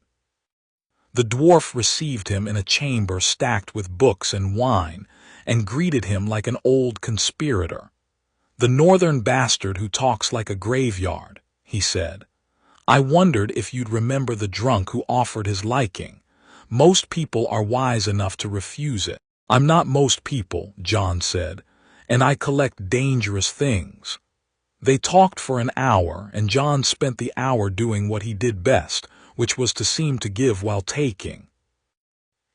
The dwarf received him in a chamber stacked with books and wine, and greeted him like an old conspirator. "The northern bastard who talks like a graveyard," he said. "I wondered if you'd remember the drunk who offered his liking. Most people are wise enough to refuse it." "I'm not most people," Jon said, "and I collect dangerous things." They talked for an hour, and Jon spent the hour doing what he did best, which was to seem to give while taking.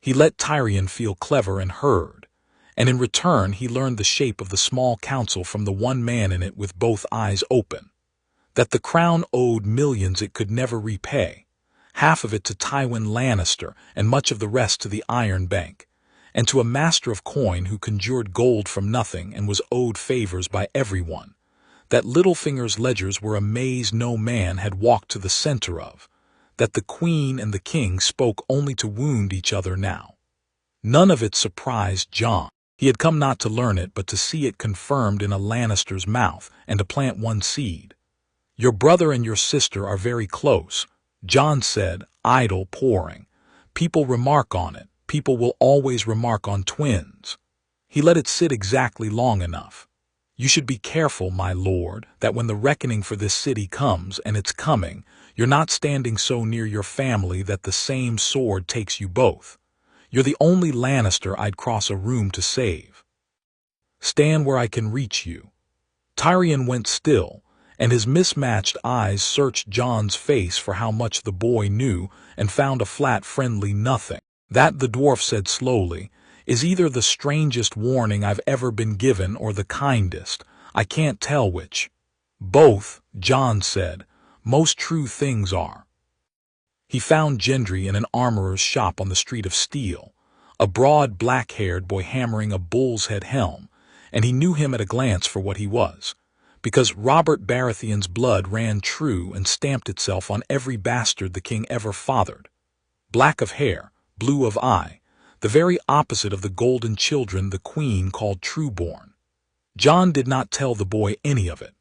He let Tyrion feel clever and heard, and in return he learned the shape of the small council from the one man in it with both eyes open. That the crown owed millions it could never repay, half of it to Tywin Lannister and much of the rest to the Iron Bank, and to a master of coin who conjured gold from nothing and was owed favors by everyone. That Littlefinger's ledgers were a maze no man had walked to the center of, that the queen and the king spoke only to wound each other now. None of it surprised Jon. He had come not to learn it, but to see it confirmed in a Lannister's mouth and to plant one seed. "Your brother and your sister are very close," Jon said, idle pouring. "People remark on it. People will always remark on twins." He let it sit exactly long enough. "You should be careful, my lord, that when the reckoning for this city comes, and it's coming, you're not standing so near your family that the same sword takes you both. You're the only Lannister I'd cross a room to save. Stand where I can reach you." Tyrion went still, and his mismatched eyes searched Jon's face for how much the boy knew and found a flat, friendly nothing. "That," the dwarf said slowly, "is either the strangest warning I've ever been given or the kindest. I can't tell which." "Both," Jon said. "Most true things are." He found Gendry in an armorer's shop on the Street of Steel, a broad, black-haired boy hammering a bull's head helm, and he knew him at a glance for what he was, because Robert Baratheon's blood ran true and stamped itself on every bastard the king ever fathered. Black of hair, blue of eye, the very opposite of the golden children the queen called trueborn. Jon did not tell the boy any of it.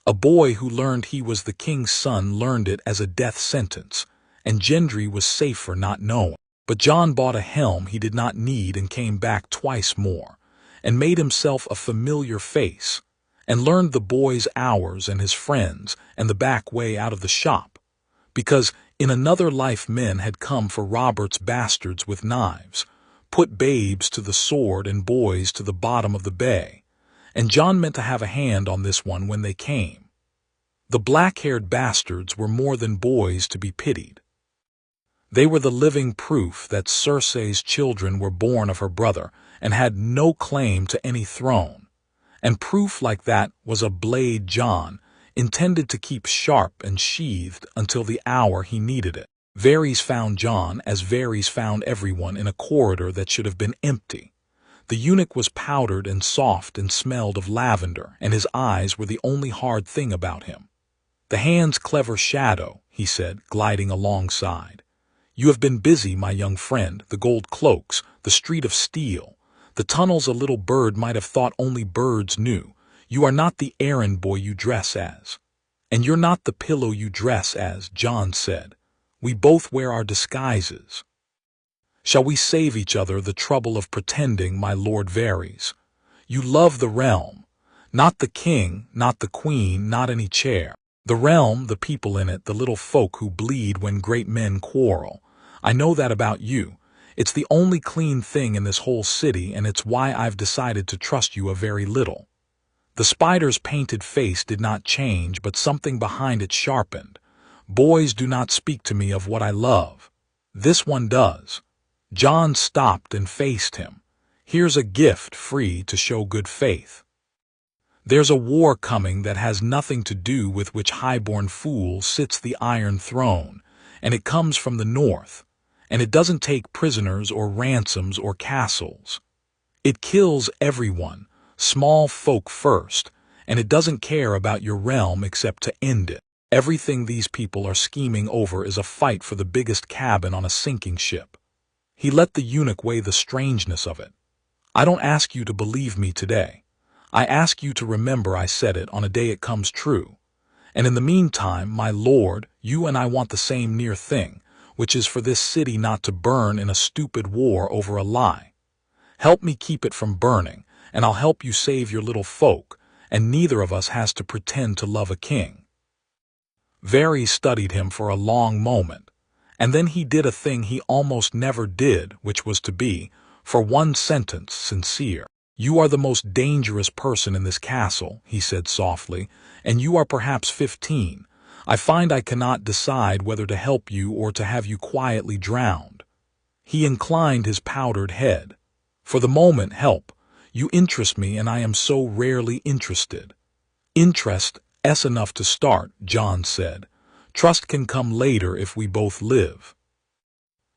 A boy who learned he was the king's son learned it as a death sentence, and Gendry was safe for not knowing. But Jon bought a helm he did not need and came back twice more, and made himself a familiar face, and learned the boy's hours and his friends and the back way out of the shop, because in another life men had come for Robert's bastards with knives, put babes to the sword and boys to the bottom of the bay, and Jon meant to have a hand on this one when they came. The black-haired bastards were more than boys to be pitied. They were the living proof that Cersei's children were born of her brother and had no claim to any throne, and proof like that was a blade Jon intended to keep sharp and sheathed until the hour he needed it. Varys found Jon as Varys found everyone in a corridor that should have been empty. The eunuch was powdered and soft and smelled of lavender, and his eyes were the only hard thing about him. "The hand's clever shadow," he said, gliding alongside. "You have been busy, my young friend, the gold cloaks, the Street of Steel, the tunnels a little bird might have thought only birds knew. You are not the errand boy you dress as. And you're not the pillow you dress as," Jon said. "We both wear our disguises. Shall we save each other the trouble of pretending, my Lord Varys? You love the realm. Not the king, not the queen, not any chair. The realm, the people in it, the little folk who bleed when great men quarrel. I know that about you. It's the only clean thing in this whole city, and it's why I've decided to trust you a very little." The spider's painted face did not change, but something behind it sharpened. "Boys do not speak to me of what I love. This one does." Jon stopped and faced him. "Here's a gift free to show good faith. There's a war coming that has nothing to do with which highborn fool sits the Iron Throne, and it comes from the north, and it doesn't take prisoners or ransoms or castles. It kills everyone, small folk first, and it doesn't care about your realm except to end it. Everything these people are scheming over is a fight for the biggest cabin on a sinking ship." He let the eunuch weigh the strangeness of it. "I don't ask you to believe me today. I ask you to remember I said it on a day it comes true. And in the meantime, my lord, you and I want the same near thing, which is for this city not to burn in a stupid war over a lie. Help me keep it from burning, and I'll help you save your little folk, and neither of us has to pretend to love a king." Varys studied him for a long moment, and then he did a thing he almost never did, which was to be, for one sentence, sincere. "You are the most dangerous person in this castle," he said softly, "and you are perhaps 15. I find I cannot decide whether to help you or to have you quietly drowned." He inclined his powdered head. "For the moment, help. You interest me, and I am so rarely interested." "Interest is enough to start," Jon said. "Trust can come later if we both live."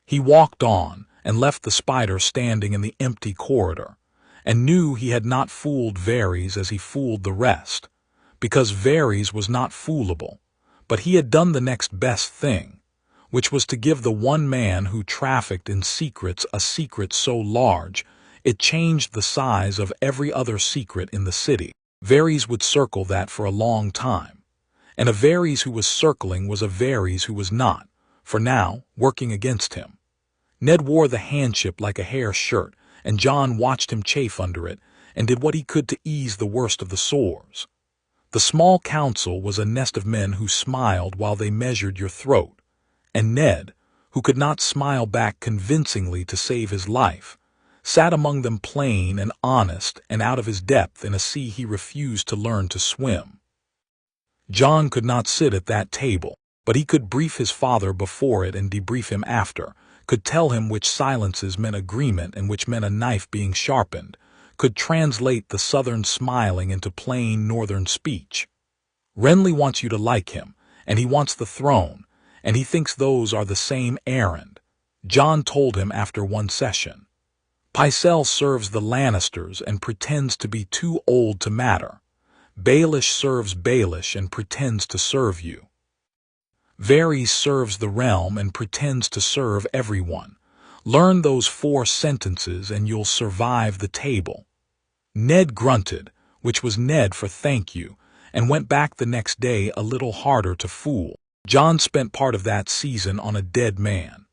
He walked on, and left the spider standing in the empty corridor, and knew he had not fooled Varys as he fooled the rest, because Varys was not foolable, but he had done the next best thing, which was to give the one man who trafficked in secrets a secret so large it changed the size of every other secret in the city. Varys would circle that for a long time, and a Varys who was circling was a Varys who was not, for now, working against him. Ned wore the handship like a hair shirt, and Jon watched him chafe under it, and did what he could to ease the worst of the sores. The small council was a nest of men who smiled while they measured your throat, and Ned, who could not smile back convincingly to save his life, sat among them plain and honest and out of his depth in a sea he refused to learn to swim. Jon could not sit at that table, but he could brief his father before it and debrief him after, could tell him which silences meant agreement and which meant a knife being sharpened, could translate the southern smiling into plain northern speech. Renly wants you to like him, and he wants the throne, and he thinks those are the same errand, Jon told him after one session. Pycelle serves the Lannisters and pretends to be too old to matter. Baelish serves Baelish and pretends to serve you. Varys serves the realm and pretends to serve everyone. Learn those 4 sentences and you'll survive the table." Ned grunted, which was Ned for thank you, and went back the next day a little harder to fool. Jon spent part of that season on a dead man,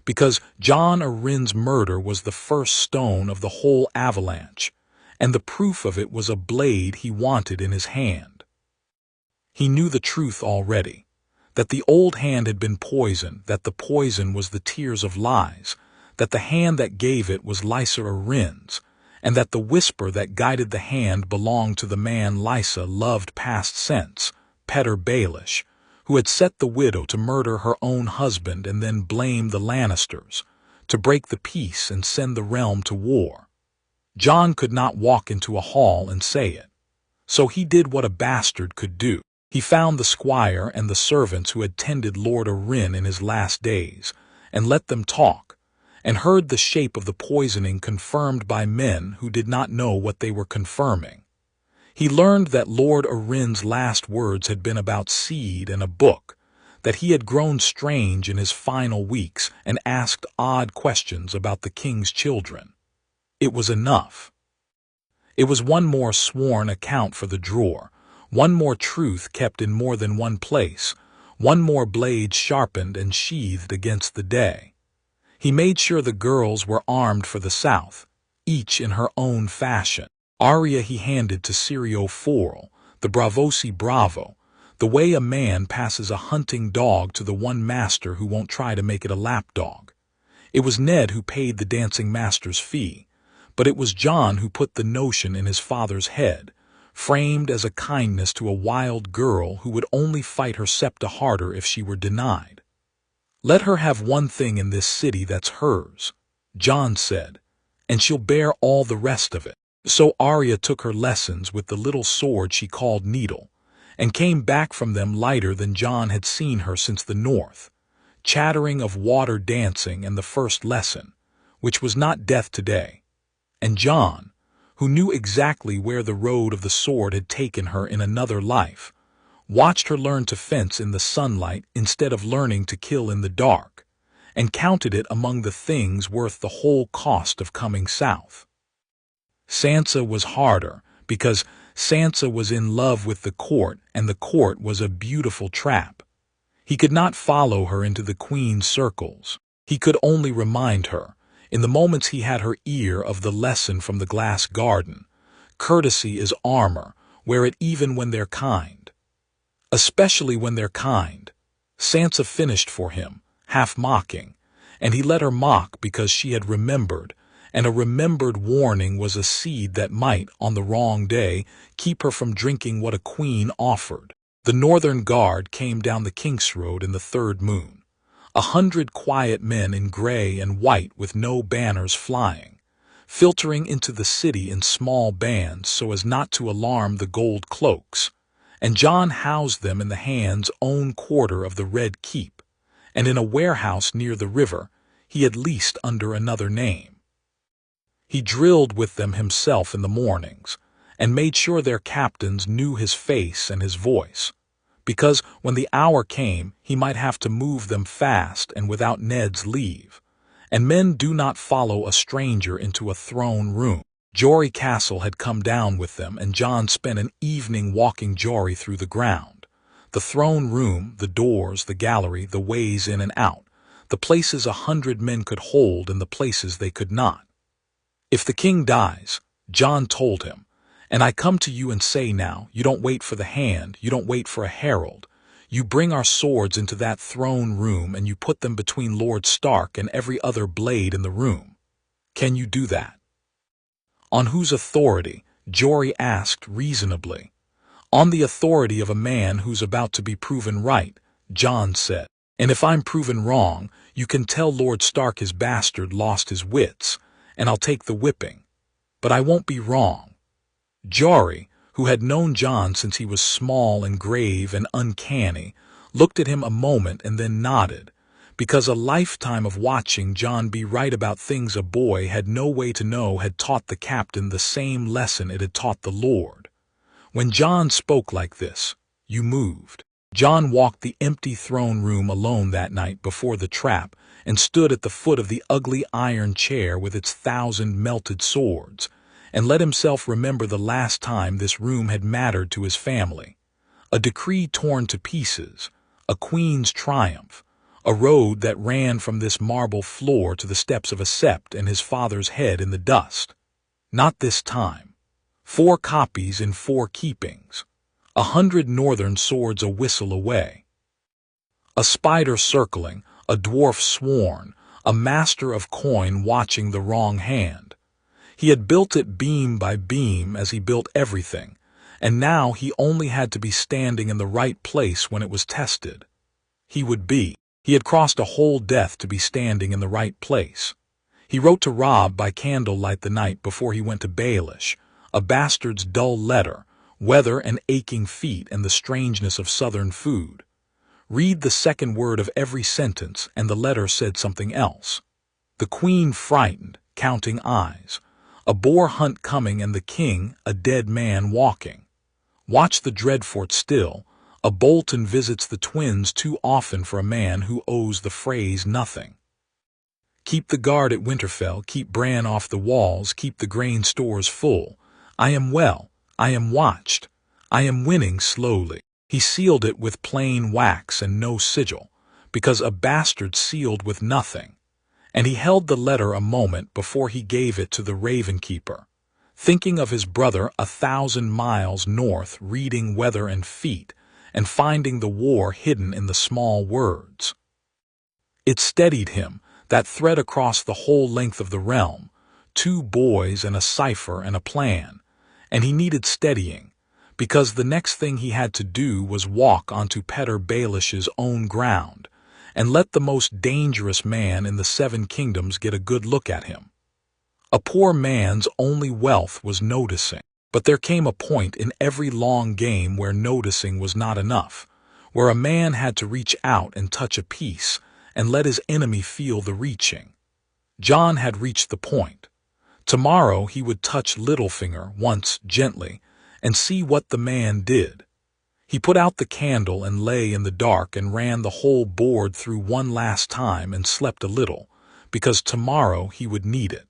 because Jon Arryn's murder was the first stone of the whole avalanche, and the proof of it was a blade he wanted in his hand. He knew the truth already, that the old hand had been poisoned, that the poison was the tears of lies, that the hand that gave it was Lysa Arryn's, and that the whisper that guided the hand belonged to the man Lysa loved past sense, Petyr Baelish, who had set the widow to murder her own husband and then blame the Lannisters, to break the peace and send the realm to war. Jon could not walk into a hall and say it, so he did what a bastard could do. He found the squire and the servants who had tended Lord Arryn in his last days, and let them talk, and heard the shape of the poisoning confirmed by men who did not know what they were confirming. He learned that Lord Arryn's last words had been about seed and a book, that he had grown strange in his final weeks and asked odd questions about the king's children. It was enough. It was one more sworn account for the drawer, one more truth kept in more than one place, one more blade sharpened and sheathed against the day. He made sure the girls were armed for the south, each in her own fashion. Arya he handed to Sirio Forel, the Bravosi Bravo, the way a man passes a hunting dog to the one master who won't try to make it a lapdog. It was Ned who paid the dancing master's fee, but it was Jon who put the notion in his father's head, framed as a kindness to a wild girl who would only fight her septa harder if she were denied. "Let her have one thing in this city that's hers," Jon said, "and she'll bear all the rest of it." So Arya took her lessons with the little sword she called Needle, and came back from them lighter than Jon had seen her since the north, chattering of water dancing and the first lesson, which was not death today. And Jon, who knew exactly where the road of the sword had taken her in another life, watched her learn to fence in the sunlight instead of learning to kill in the dark, and counted it among the things worth the whole cost of coming south. Sansa was harder, because Sansa was in love with the court, and the court was a beautiful trap. He could not follow her into the queen's circles. He could only remind her, in the moments he had her ear, of the lesson from the glass garden. Courtesy is armor, wear it even when they're kind. Especially when they're kind. Sansa finished for him, half mocking, and he let her mock because she had remembered, and a remembered warning was a seed that might, on the wrong day, keep her from drinking what a queen offered. The Northern Guard came down the King's Road in the third moon. 100 quiet men in gray and white with no banners flying, filtering into the city in small bands so as not to alarm the gold cloaks, and Jon housed them in the Hand's own quarter of the Red Keep, and in a warehouse near the river, he had leased under another name. He drilled with them himself in the mornings, and made sure their captains knew his face and his voice, because when the hour came he might have to move them fast and without Ned's leave, and men do not follow a stranger into a throne room. Jory Castle had come down with them, and Jon spent an evening walking Jory through the ground, the throne room, the doors, the gallery, the ways in and out, the places 100 men could hold and the places they could not. "If the king dies," Jon told him, "and I come to you and say now, you don't wait for the Hand, you don't wait for a herald, you bring our swords into that throne room and you put them between Lord Stark and every other blade in the room. Can you do that?" "On whose authority?" Jory asked reasonably. "On the authority of a man who's about to be proven right," Jon said. "And if I'm proven wrong, you can tell Lord Stark his bastard lost his wits, and I'll take the whipping. But I won't be wrong." Jory, who had known Jon since he was small and grave and uncanny, looked at him a moment and then nodded, because a lifetime of watching Jon be right about things a boy had no way to know had taught the captain the same lesson it had taught the Lord. When Jon spoke like this, you moved. Jon walked the empty throne room alone that night before the trap, and stood at the foot of the ugly iron chair with its 1,000 melted swords, and let himself remember the last time this room had mattered to his family. A decree torn to pieces, a queen's triumph, a road that ran from this marble floor to the steps of a sept and his father's head in the dust. Not this time. 4 copies in 4 keepings. 100 northern swords a whistle away. A spider circling, a dwarf sworn, a master of coin watching the wrong hand. He had built it beam by beam as he built everything, and now he only had to be standing in the right place when it was tested. He would be. He had crossed a whole death to be standing in the right place. He wrote to Robb by candlelight the night before he went to Baelish, a bastard's dull letter, weather and aching feet and the strangeness of southern food. Read the second word of every sentence, and the letter said something else. The queen frightened, counting eyes. A boar hunt coming and the king, a dead man walking. Watch the Dreadfort still. A Bolton visits the twins too often for a man who owes the phrase nothing. Keep the guard at Winterfell, keep Bran off the walls, keep the grain stores full. I am well, I am watched, I am winning slowly. He sealed it with plain wax and no sigil, because a bastard sealed with nothing, and he held the letter a moment before he gave it to the Ravenkeeper. thinking of his brother 1,000 miles north reading weather and feet, and finding the war hidden in the small words. It steadied him, that thread across the whole length of the realm, 2 boys and a cipher and a plan, and he needed steadying, because the next thing he had to do was walk onto Petyr Baelish's own ground, and let the most dangerous man in the 7 kingdoms get a good look at him. A poor man's only wealth was noticing, but there came a point in every long game where noticing was not enough, where a man had to reach out and touch a piece, and let his enemy feel the reaching. Jon had reached the point. Tomorrow he would touch Littlefinger once gently, and see what the man did. He put out the candle and lay in the dark and ran the whole board through one last time and slept a little, because tomorrow he would need it.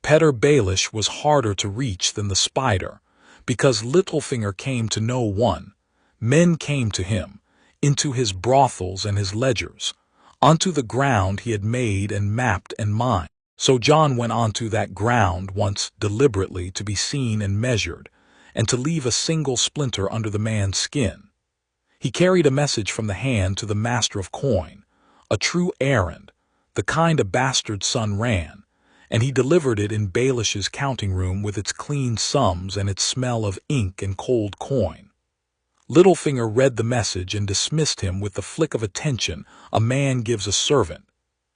Petyr Baelish was harder to reach than the spider, because Littlefinger came to no one. Men came to him, into his brothels and his ledgers, onto the ground he had made and mapped and mined. So Jon went onto that ground once deliberately to be seen and measured, and to leave a single splinter under the man's skin. He carried a message from the hand to the master of coin, a true errand, the kind a bastard son ran, and he delivered it in Baelish's counting room with its clean sums and its smell of ink and cold coin. Littlefinger read the message and dismissed him with the flick of attention a man gives a servant,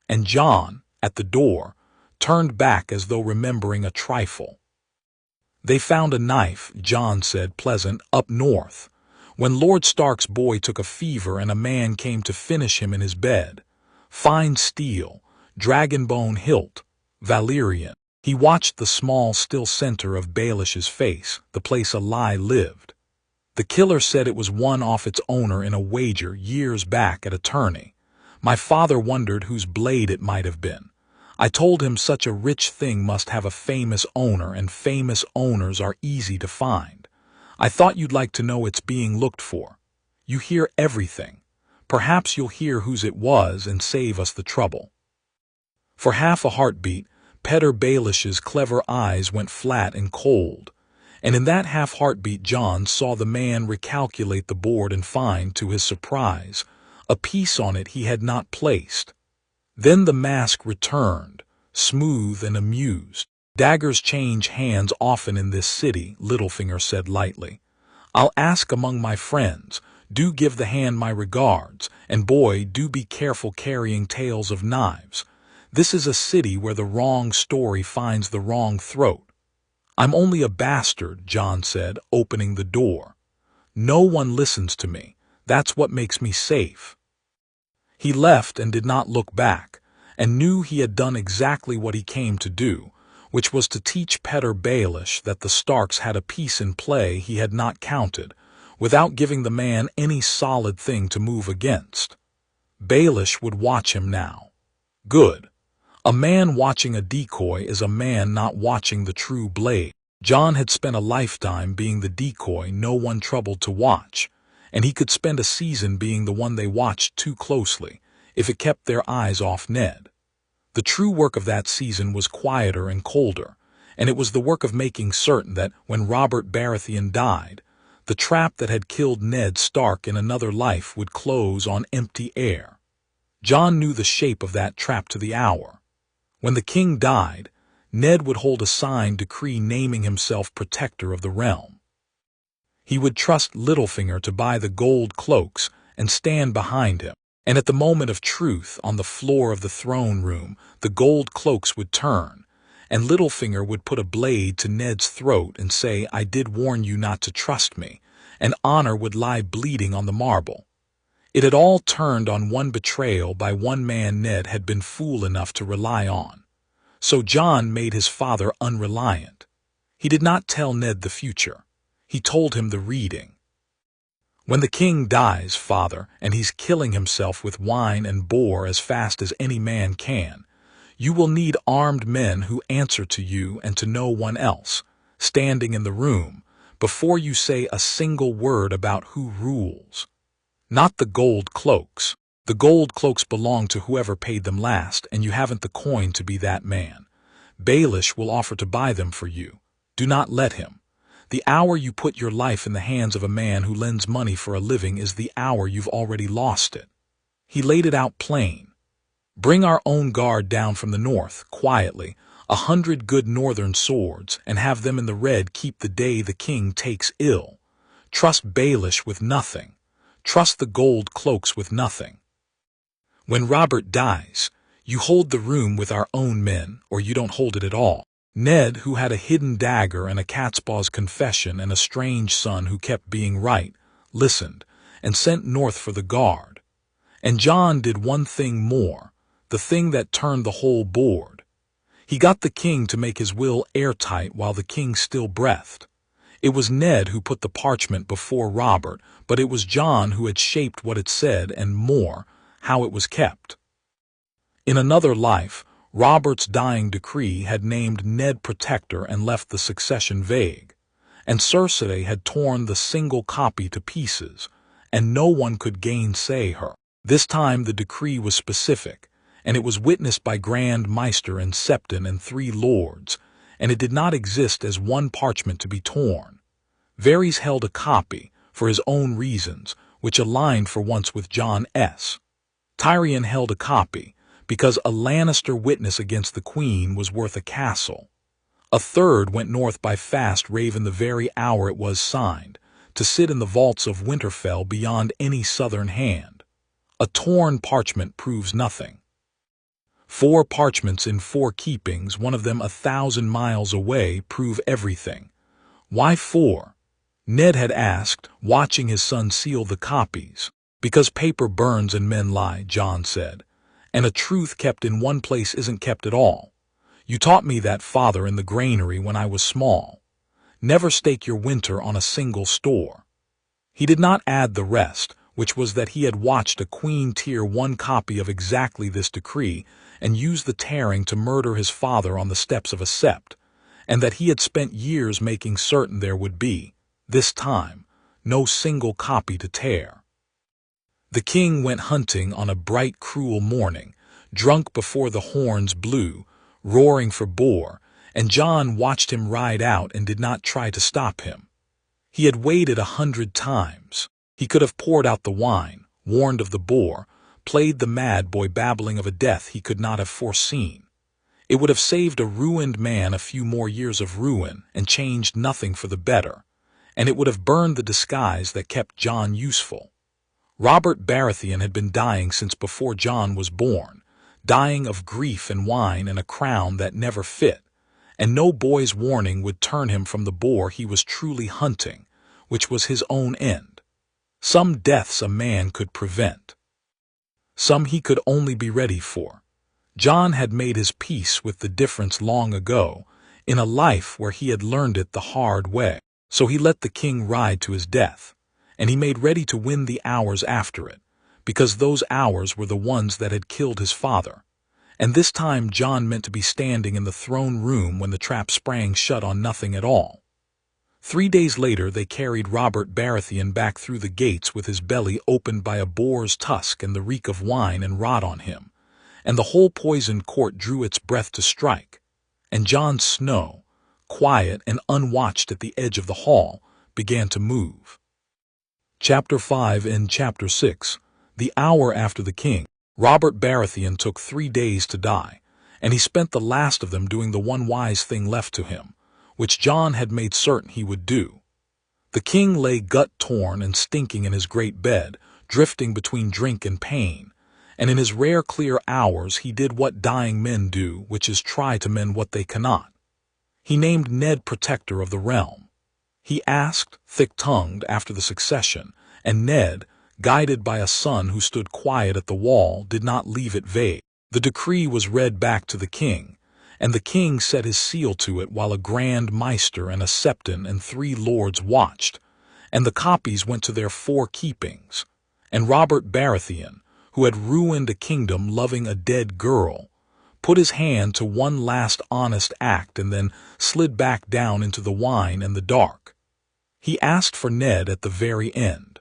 and Jon, at the door, turned back as though remembering a trifle. "They found a knife," Jon said, pleasant, "up north, when Lord Stark's boy took a fever and a man came to finish him in his bed. Fine steel, dragonbone hilt, Valyrian." He watched the small, still center of Baelish's face, the place a lie lived. "The killer said it was won off its owner in a wager years back at a tourney. My father wondered whose blade it might have been. I told him such a rich thing must have a famous owner, and famous owners are easy to find. I thought you'd like to know it's being looked for. You hear everything. Perhaps you'll hear whose it was and save us the trouble." For half a heartbeat, Petyr Baelish's clever eyes went flat and cold, and in that half heartbeat Jon saw the man recalculate the board and find, to his surprise, a piece on it he had not placed. Then the mask returned, smooth and amused. "Daggers change hands often in this city," Littlefinger said lightly. "I'll ask among my friends. Do give the hand my regards, and boy, do be careful carrying tales of knives. This is a city where the wrong story finds the wrong throat." "I'm only a bastard," Jon said, opening the door. "No one listens to me. That's what makes me safe." He left and did not look back, and knew he had done exactly what he came to do, which was to teach Petyr Baelish that the Starks had a piece in play he had not counted, without giving the man any solid thing to move against. Baelish would watch him now. Good. A man watching a decoy is a man not watching the true blade. Jon had spent a lifetime being the decoy no one troubled to watch, and he could spend a season being the one they watched too closely, if it kept their eyes off Ned. The true work of that season was quieter and colder, and it was the work of making certain that, when Robert Baratheon died, the trap that had killed Ned Stark in another life would close on empty air. Jon knew the shape of that trap to the hour. When the king died, Ned would hold a signed decree naming himself protector of the realm. He would trust Littlefinger to buy the gold cloaks and stand behind him, and at the moment of truth, on the floor of the throne room, the gold cloaks would turn, and Littlefinger would put a blade to Ned's throat and say, "I did warn you not to trust me," and honor would lie bleeding on the marble. It had all turned on one betrayal by one man Ned had been fool enough to rely on. So Jon made his father unreliant. He did not tell Ned the future. He told him the reading. "When the king dies, father, and he's killing himself with wine and boar as fast as any man can, you will need armed men who answer to you and to no one else, standing in the room, before you say a single word about who rules. Not the gold cloaks. The gold cloaks belong to whoever paid them last, and you haven't the coin to be that man. Baelish will offer to buy them for you. Do not let him. The hour you put your life in the hands of a man who lends money for a living is the hour you've already lost it. He laid it out plain. Bring our own guard down from the north, quietly, 100 good northern swords, and have them in the red keep the day the king takes ill. Trust Baelish with nothing. Trust the gold cloaks with nothing. When Robert dies, you hold the room with our own men, or you don't hold it at all. Ned, who had a hidden dagger and a catspaw's confession and a strange son who kept being right, listened, and sent north for the guard. And Jon did one thing more, the thing that turned the whole board. He got the king to make his will airtight while the king still breathed. It was Ned who put the parchment before Robert, but it was Jon who had shaped what it said and more, how it was kept. In another life, Robert's dying decree had named Ned Protector and left the succession vague, and Cersei had torn the single copy to pieces, and no one could gainsay her. This time the decree was specific, and it was witnessed by Grand Maester and Septon and 3 lords, and it did not exist as one parchment to be torn. Varys held a copy, for his own reasons, which aligned for once with Jon S. Tyrion held a copy, because a Lannister witness against the Queen was worth a castle. A third went north by fast Raven the very hour it was signed, to sit in the vaults of Winterfell beyond any southern hand. A torn parchment proves nothing. 4 parchments in 4 keepings, one of them 1,000 miles away, prove everything. Why 4? Ned had asked, watching his son seal the copies. Because paper burns and men lie, Jon said, and a truth kept in one place isn't kept at all. You taught me that, father, in the granary when I was small. Never stake your winter on a single store. He did not add the rest, which was that he had watched a queen tear 1 copy of exactly this decree and use the tearing to murder his father on the steps of a sept, and that he had spent years making certain there would be, this time, no single copy to tear. The king went hunting on a bright, cruel morning, drunk before the horns blew, roaring for boar, and Jon watched him ride out and did not try to stop him. He had waited 100 times. He could have poured out the wine, warned of the boar, played the mad boy babbling of a death he could not have foreseen. It would have saved a ruined man a few more years of ruin and changed nothing for the better, and it would have burned the disguise that kept Jon useful. Robert Baratheon had been dying since before Jon was born, dying of grief and wine and a crown that never fit, and no boy's warning would turn him from the boar he was truly hunting, which was his own end. Some deaths a man could prevent. Some he could only be ready for. Jon had made his peace with the difference long ago, in a life where he had learned it the hard way. So he let the king ride to his death, and he made ready to win the hours after it, because those hours were the ones that had killed his father. And this time Jon meant to be standing in the throne room when the trap sprang shut on nothing at all. 3 days later they carried Robert Baratheon back through the gates with his belly opened by a boar's tusk and the reek of wine and rot on him, and the whole poisoned court drew its breath to strike, and Jon Snow, quiet and unwatched at the edge of the hall, began to move. Chapter 5 and Chapter 6, the hour after the king. Robert Baratheon took 3 days to die, and he spent the last of them doing the one wise thing left to him, which Jon had made certain he would do. The king lay gut-torn and stinking in his great bed, drifting between drink and pain, and in his rare clear hours he did what dying men do, which is try to mend what they cannot. He named Ned Protector of the realm. He asked, thick-tongued, after the succession, and Ned, guided by a son who stood quiet at the wall, did not leave it vague. The decree was read back to the king, and the king set his seal to it while a Grand Maester and a Septon and 3 lords watched, and the copies went to their 4 keepings, and Robert Baratheon, who had ruined a kingdom loving a dead girl, put his hand to one last honest act and then slid back down into the wine and the dark. He asked for Ned at the very end.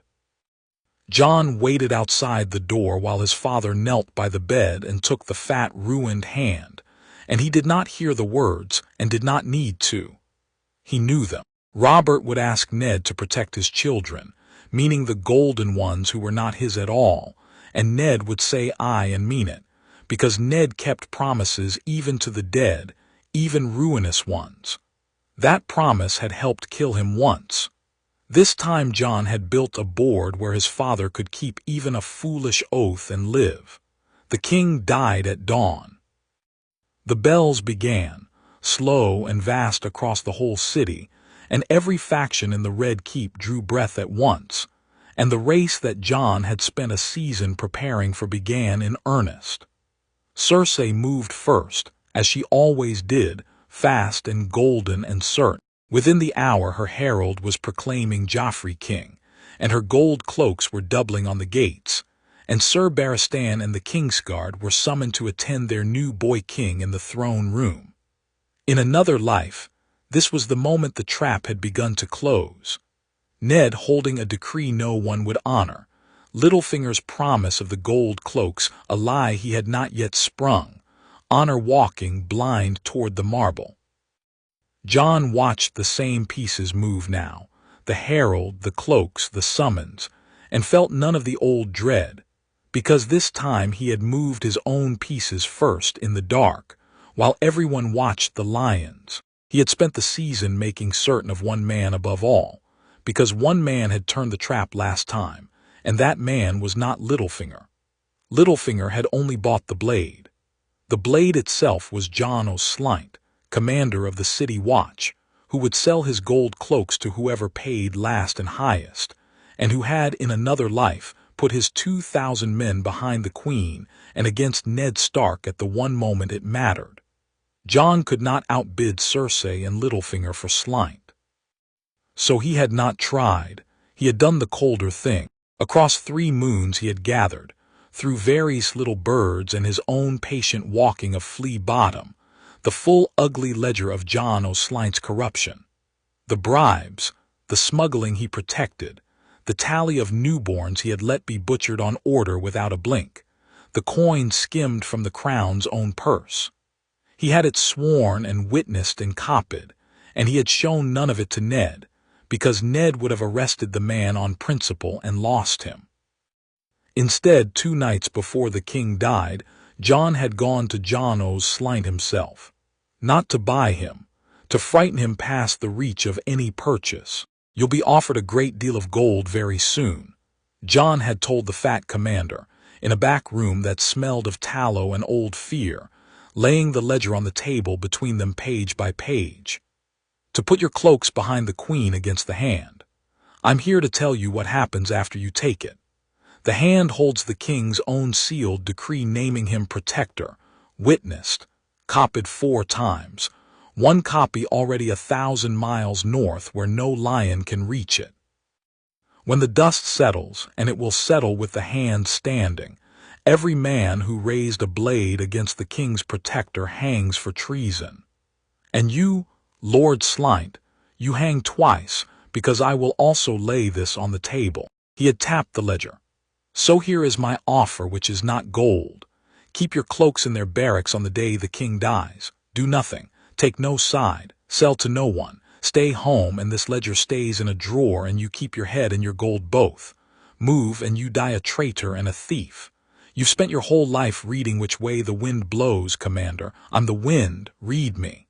Jon waited outside the door while his father knelt by the bed and took the fat, ruined hand, and he did not hear the words and did not need to. He knew them. Robert would ask Ned to protect his children, meaning the golden ones who were not his at all, and Ned would say aye and mean it, because Ned kept promises even to the dead, even ruinous ones. That promise had helped kill him once. This time Jon had built a board where his father could keep even a foolish oath and live. The king died at dawn. The bells began, slow and vast across the whole city, and every faction in the Red Keep drew breath at once, and the race that Jon had spent a season preparing for began in earnest. Cersei moved first, as she always did, fast and golden and certain. Within the hour her herald was proclaiming Joffrey king, and her gold cloaks were doubling on the gates, and Sir Barristan and the Kingsguard were summoned to attend their new boy king in the throne room. In another life, this was the moment the trap had begun to close. Ned holding a decree no one would honor, Littlefinger's promise of the gold cloaks, a lie he had not yet sprung, honor walking blind toward the marble. Jon watched the same pieces move now, the herald, the cloaks, the summons, and felt none of the old dread, because this time he had moved his own pieces first in the dark, while everyone watched the lions. He had spent the season making certain of one man above all, because one man had turned the trap last time, and that man was not Littlefinger. Littlefinger had only bought the blade. The blade itself was Jon Snow, commander of the city watch, who would sell his gold cloaks to whoever paid last and highest, and who had in another life put his 2,000 men behind the queen and against Ned Stark at the one moment it mattered. Jon could not outbid Cersei and Littlefinger for Slynt. So he had not tried. He had done the colder thing. Across 3 moons he had gathered, through various little birds and his own patient walking of Flea Bottom, the full ugly ledger of Jon Snow's corruption. The bribes, the smuggling he protected, the tally of newborns he had let be butchered on order without a blink, the coin skimmed from the crown's own purse. He had it sworn and witnessed and copied, and he had shown none of it to Ned, because Ned would have arrested the man on principle and lost him. Instead, 2 nights before the king died, Jon had gone to Jon Snow himself. Not to buy him, to frighten him past the reach of any purchase. You'll be offered a great deal of gold very soon, Jon had told the fat commander, in a back room that smelled of tallow and old fear, laying the ledger on the table between them page by page. To put your cloaks behind the queen against the hand. I'm here to tell you what happens after you take it. The hand holds the king's own sealed decree naming him protector, witnessed, copied 4 times, one copy already 1,000 miles north where no lion can reach it. When the dust settles, and it will settle with the hand standing, every man who raised a blade against the king's protector hangs for treason. And you, Lord Slynt, you hang twice, because I will also lay this on the table. He had tapped the ledger. So here is my offer, which is not gold. Keep your cloaks in their barracks on the day the king dies. Do nothing. Take no side. Sell to no one. Stay home, and this ledger stays in a drawer, and you keep your head and your gold both. Move, and you die a traitor and a thief. You've spent your whole life reading which way the wind blows, Commander. I'm the wind. Read me.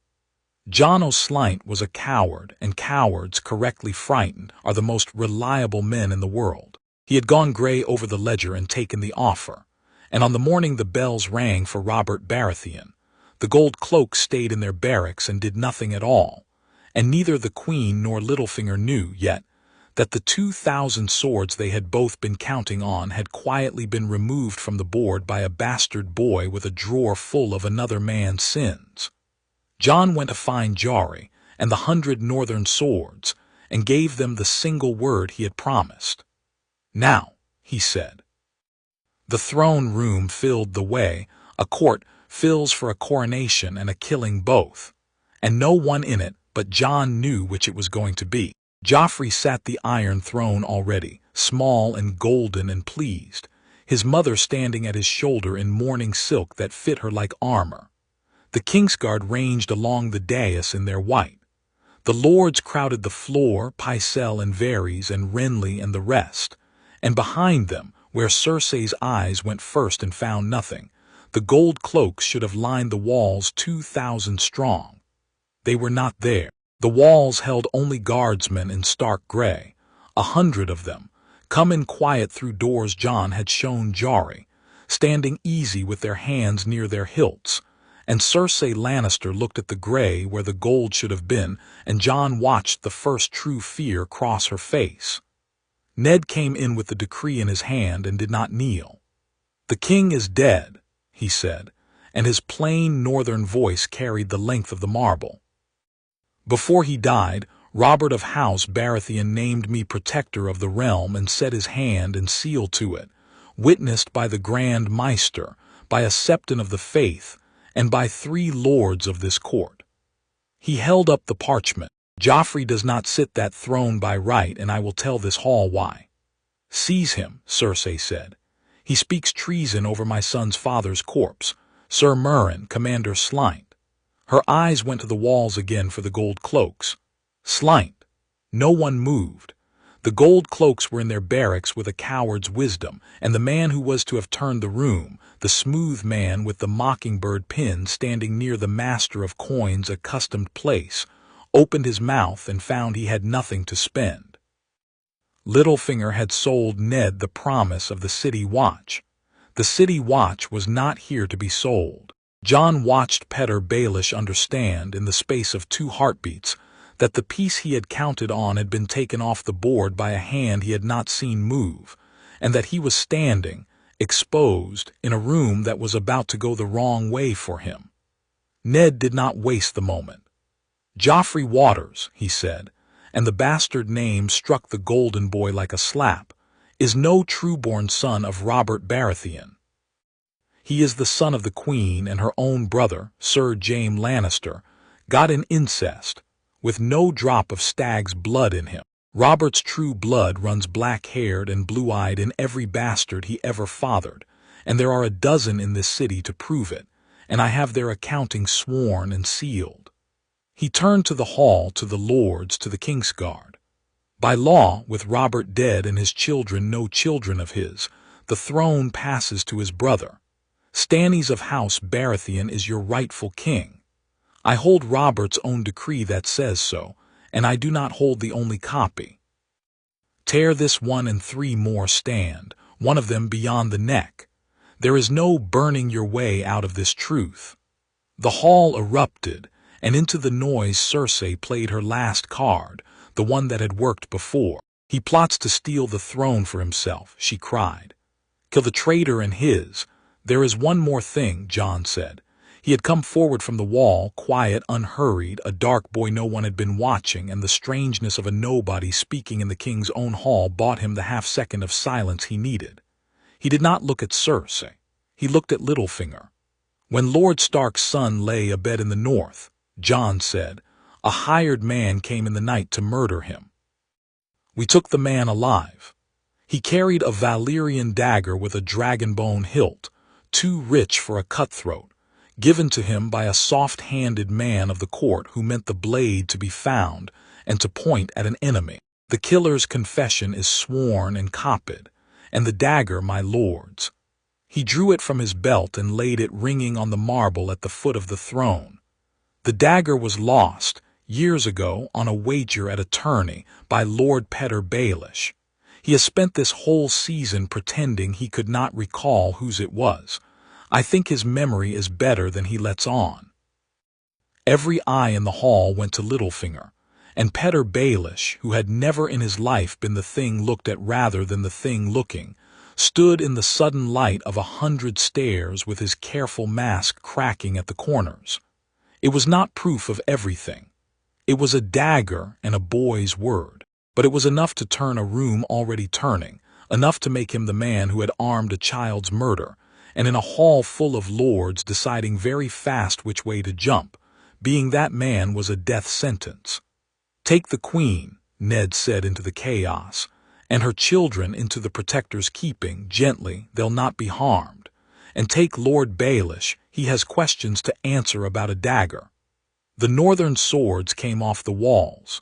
Jon Snow was a coward, and cowards, correctly frightened, are the most reliable men in the world. He had gone gray over the ledger and taken the offer, and on the morning the bells rang for Robert Baratheon. The gold cloaks stayed in their barracks and did nothing at all, and neither the queen nor Littlefinger knew yet that the 2,000 swords they had both been counting on had quietly been removed from the board by a bastard boy with a drawer full of another man's sins. Jon went to find Jory and the 100 northern swords, and gave them the single word he had promised. Now, he said. The throne room filled the way, a court fills for a coronation and a killing both, and no one in it but Jon knew which it was going to be. Joffrey sat the Iron Throne already, small and golden and pleased, his mother standing at his shoulder in mourning silk that fit her like armor. The Kingsguard ranged along the dais in their white. The lords crowded the floor, Pycelle and Varys and Renly and the rest, and behind them, where Cersei's eyes went first and found nothing, the gold cloaks should have lined the walls 2,000 strong. They were not there. The walls held only guardsmen in stark gray, 100 of them, come in quiet through doors Jon had shown Jari, standing easy with their hands near their hilts, and Cersei Lannister looked at the gray where the gold should have been, and Jon watched the first true fear cross her face. Ned came in with the decree in his hand and did not kneel. "The king is dead," he said, and his plain northern voice carried the length of the marble. "Before he died, Robert of House Baratheon named me protector of the realm and set his hand and seal to it, witnessed by the Grand Maester, by a septon of the faith, and by 3 lords of this court." He held up the parchment. "Joffrey does not sit that throne by right, and I will tell this hall why." "Seize him," Cersei said. "He speaks treason over my son's father's corpse, Sir Meryn, Commander Slynt." Her eyes went to the walls again for the gold cloaks. Slynt. No one moved. The gold cloaks were in their barracks with a coward's wisdom, and the man who was to have turned the room, the smooth man with the mockingbird pin standing near the master of coin's accustomed place, opened his mouth and found he had nothing to spend. Littlefinger had sold Ned the promise of the City Watch. The City Watch was not here to be sold. Jon watched Petyr Baelish understand, in the space of 2 heartbeats, that the piece he had counted on had been taken off the board by a hand he had not seen move, and that he was standing, exposed, in a room that was about to go the wrong way for him. Ned did not waste the moment. "Joffrey Waters," he said, and the bastard name struck the golden boy like a slap, "is no true-born son of Robert Baratheon. He is the son of the Queen, and her own brother, Sir Jaime Lannister, got in incest, with no drop of stag's blood in him. Robert's true blood runs black-haired and blue-eyed in every bastard he ever fathered, and there are a dozen in this city to prove it, and I have their accounting sworn and sealed." He turned to the hall, to the lords, to the Kingsguard. "By law, with Robert dead and his children no children of his, the throne passes to his brother. Stannis of House Baratheon is your rightful king. I hold Robert's own decree that says so, and I do not hold the only copy. Tear this one and 3 more stand, one of them beyond the neck. There is no burning your way out of this truth." The hall erupted, and into the noise Cersei played her last card, the one that had worked before. "He plots to steal the throne for himself," she cried. "Kill the traitor and his." "There is one more thing," Jon said. He had come forward from the wall, quiet, unhurried, a dark boy no one had been watching, and the strangeness of a nobody speaking in the king's own hall bought him the half-second of silence he needed. He did not look at Cersei. He looked at Littlefinger. "When Lord Stark's son lay abed in the north," Jon said, "a hired man came in the night to murder him. We took the man alive. He carried a Valyrian dagger with a dragon-bone hilt, too rich for a cutthroat, given to him by a soft-handed man of the court who meant the blade to be found and to point at an enemy. The killer's confession is sworn and copied, and the dagger my lord's. He drew it from his belt and laid it ringing on the marble at the foot of the throne. The dagger was lost, years ago, on a wager at a tourney, by Lord Petyr Baelish. He has spent this whole season pretending he could not recall whose it was. I think his memory is better than he lets on." Every eye in the hall went to Littlefinger, and Petyr Baelish, who had never in his life been the thing looked at rather than the thing looking, stood in the sudden light of 100 stares with his careful mask cracking at the corners. It was not proof of everything. It was a dagger and a boy's word, but it was enough to turn a room already turning, enough to make him the man who had armed a child's murder, and in a hall full of lords deciding very fast which way to jump. Being that man was a death sentence. "Take the queen," Ned said into the chaos, "and her children into the protector's keeping, gently, they'll not be harmed. And take Lord Baelish, he has questions to answer about a dagger." The northern swords came off the walls.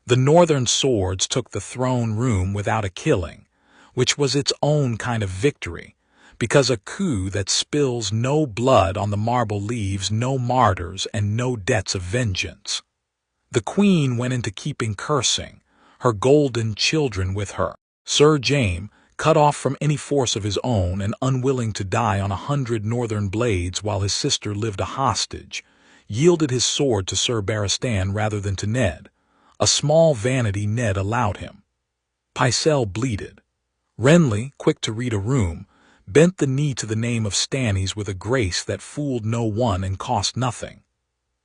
The northern swords took the throne room without a killing, which was its own kind of victory, because a coup that spills no blood on the marble leaves no martyrs and no debts of vengeance. The queen went into keeping cursing, her golden children with her. Sir James, cut off from any force of his own and unwilling to die on 100 northern blades while his sister lived a hostage, yielded his sword to Sir Barristan rather than to Ned, a small vanity Ned allowed him. Pycelle bleated. Renly, quick to read a room, bent the knee to the name of Stannis with a grace that fooled no one and cost nothing.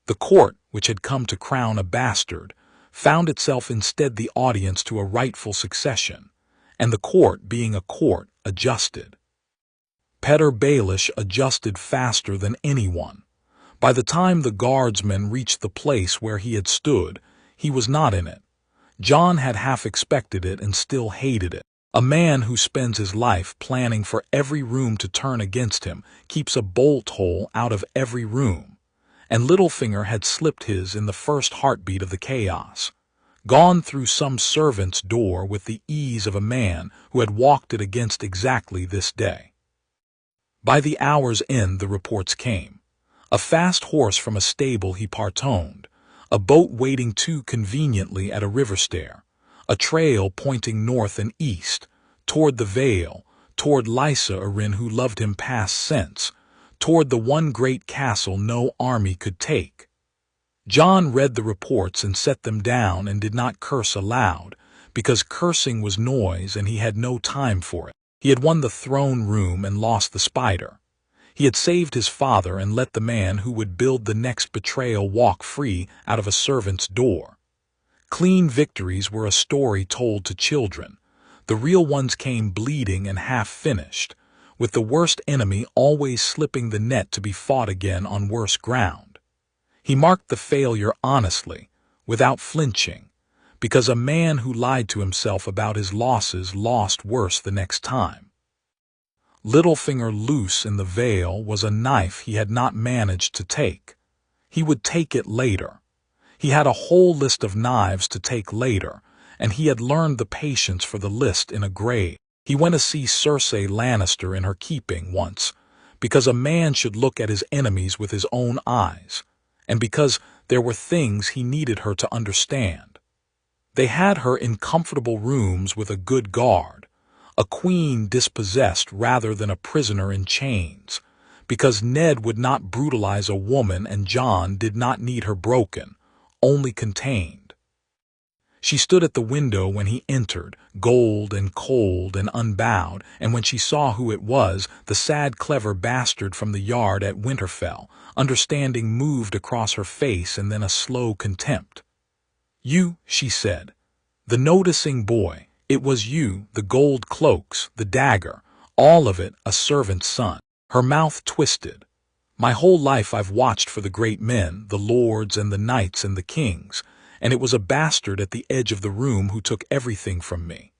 The court, which had come to crown a bastard, found itself instead the audience to a rightful succession, and the court, being a court, adjusted. Petyr Baelish adjusted faster than anyone. By the time the guardsmen reached the place where he had stood, he was not in it. Jon had half expected it and still hated it. A man who spends his life planning for every room to turn against him keeps a bolt hole out of every room, and Littlefinger had slipped his in the first heartbeat of the chaos, gone through some servant's door with the ease of a man who had walked it against exactly this day. By the hour's end the reports came. A fast horse from a stable he partoned, a boat waiting too conveniently at a river stair, a trail pointing north and east, toward the Vale, toward Lysa Arryn who loved him past sense, toward the one great castle no army could take. Jon read the reports and set them down and did not curse aloud, because cursing was noise and he had no time for it. He had won the throne room and lost the spider. He had saved his father and let the man who would build the next betrayal walk free out of a servant's door. Clean victories were a story told to children. The real ones came bleeding and half-finished, with the worst enemy always slipping the net to be fought again on worse ground. He marked the failure honestly, without flinching, because a man who lied to himself about his losses lost worse the next time. Littlefinger loose in the Vale was a knife he had not managed to take. He would take it later. He had a whole list of knives to take later, and he had learned the patience for the list in a grave. He went to see Cersei Lannister in her keeping once, because a man should look at his enemies with his own eyes, and because there were things he needed her to understand. They had her in comfortable rooms with a good guard, a queen dispossessed rather than a prisoner in chains, because Ned would not brutalize a woman and Jon did not need her broken, only contained. She stood at the window when he entered, gold and cold and unbowed, and when she saw who it was, the sad clever bastard from the yard at Winterfell, understanding moved across her face and then a slow contempt. "You," she said, "the noticing boy, it was you, the gold cloaks, the dagger, all of it a servant's son." Her mouth twisted. "My whole life I've watched for the great men, the lords and the knights and the kings, and it was a bastard at the edge of the room who took everything from me.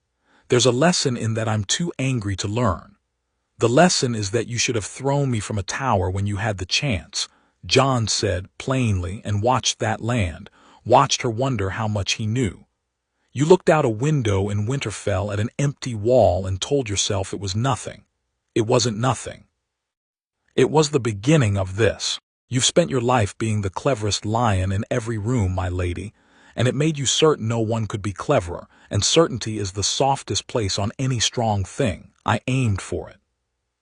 There's a lesson in that I'm too angry to learn. The lesson is that you should have thrown me from a tower when you had the chance," Jon said plainly, and watched that land, watched her wonder how much he knew. "You looked out a window in Winterfell at an empty wall and told yourself it was nothing. It wasn't nothing. It was the beginning of this. You've spent your life being the cleverest lion in every room, my lady, and it made you certain no one could be cleverer, and certainty is the softest place on any strong thing. I aimed for it."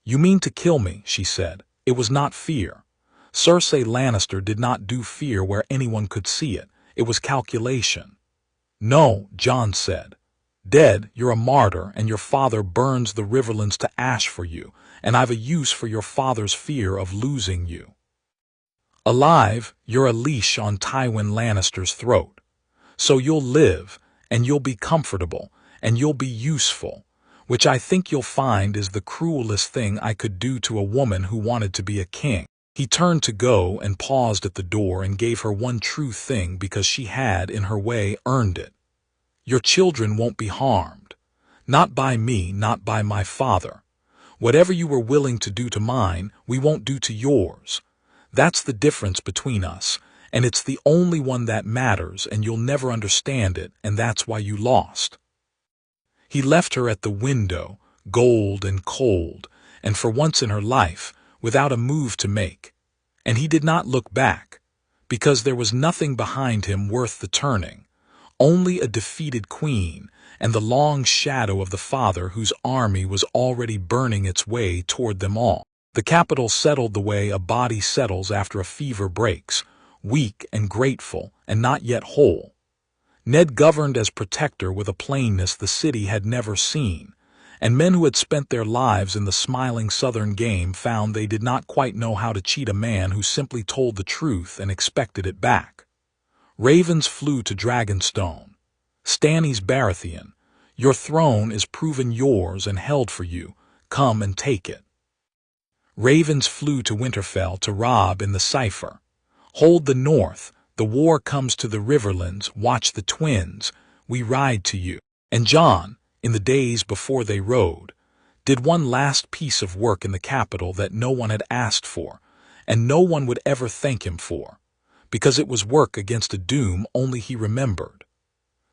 "You mean to kill me," she said. "It was not fear. Cersei Lannister did not do fear where anyone could see it. It was calculation." "No," Jon said. "Dead, you're a martyr, and your father burns the Riverlands to ash for you, and I've a use for your father's fear of losing you. Alive, you're a leash on Tywin Lannister's throat. So you'll live, and you'll be comfortable, and you'll be useful, which I think you'll find is the cruelest thing I could do to a woman who wanted to be a king." He turned to go and paused at the door and gave her one true thing because she had, in her way, earned it. "Your children won't be harmed. Not by me, not by my father. Whatever you were willing to do to mine, we won't do to yours. That's the difference between us, and it's the only one that matters, and you'll never understand it, and that's why you lost." He left her at the window, gold and cold, and for once in her life, without a move to make. And he did not look back, because there was nothing behind him worth the turning, only a defeated queen and the long shadow of the father whose army was already burning its way toward them all. The capital settled the way a body settles after a fever breaks, weak and grateful and not yet whole. Ned governed as protector with a plainness the city had never seen, and men who had spent their lives in the smiling southern game found they did not quite know how to cheat a man who simply told the truth and expected it back. Ravens flew to Dragonstone. "Stannis Baratheon, your throne is proven yours and held for you. Come and take it." Ravens flew to Winterfell to Robb in the cipher. "Hold the north, the war comes to the Riverlands, watch the twins, we ride to you." And Jon, in the days before they rode, did one last piece of work in the capital that no one had asked for, and no one would ever thank him for, because it was work against a doom only he remembered.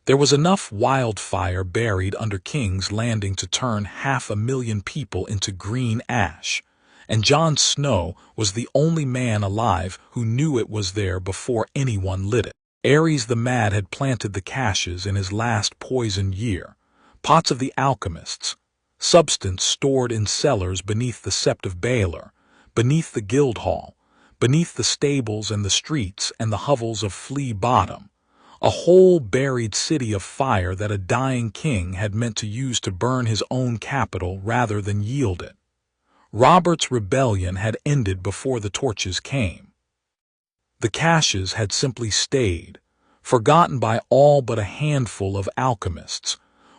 There was enough wildfire buried under King's Landing to turn 500,000 people into green ash, and Jon Snow was the only man alive who knew it was there before anyone lit it. Ares the Mad had planted the caches in his last poisoned year, pots of the alchemists, substance stored in cellars beneath the Sept of Baelor, beneath the Guildhall, beneath the stables and the streets and the hovels of Flea Bottom, a whole buried city of fire that a dying king had meant to use to burn his own capital rather than yield it. Robert's rebellion had ended before the torches came. The caches had simply stayed, forgotten by all but a handful of alchemists,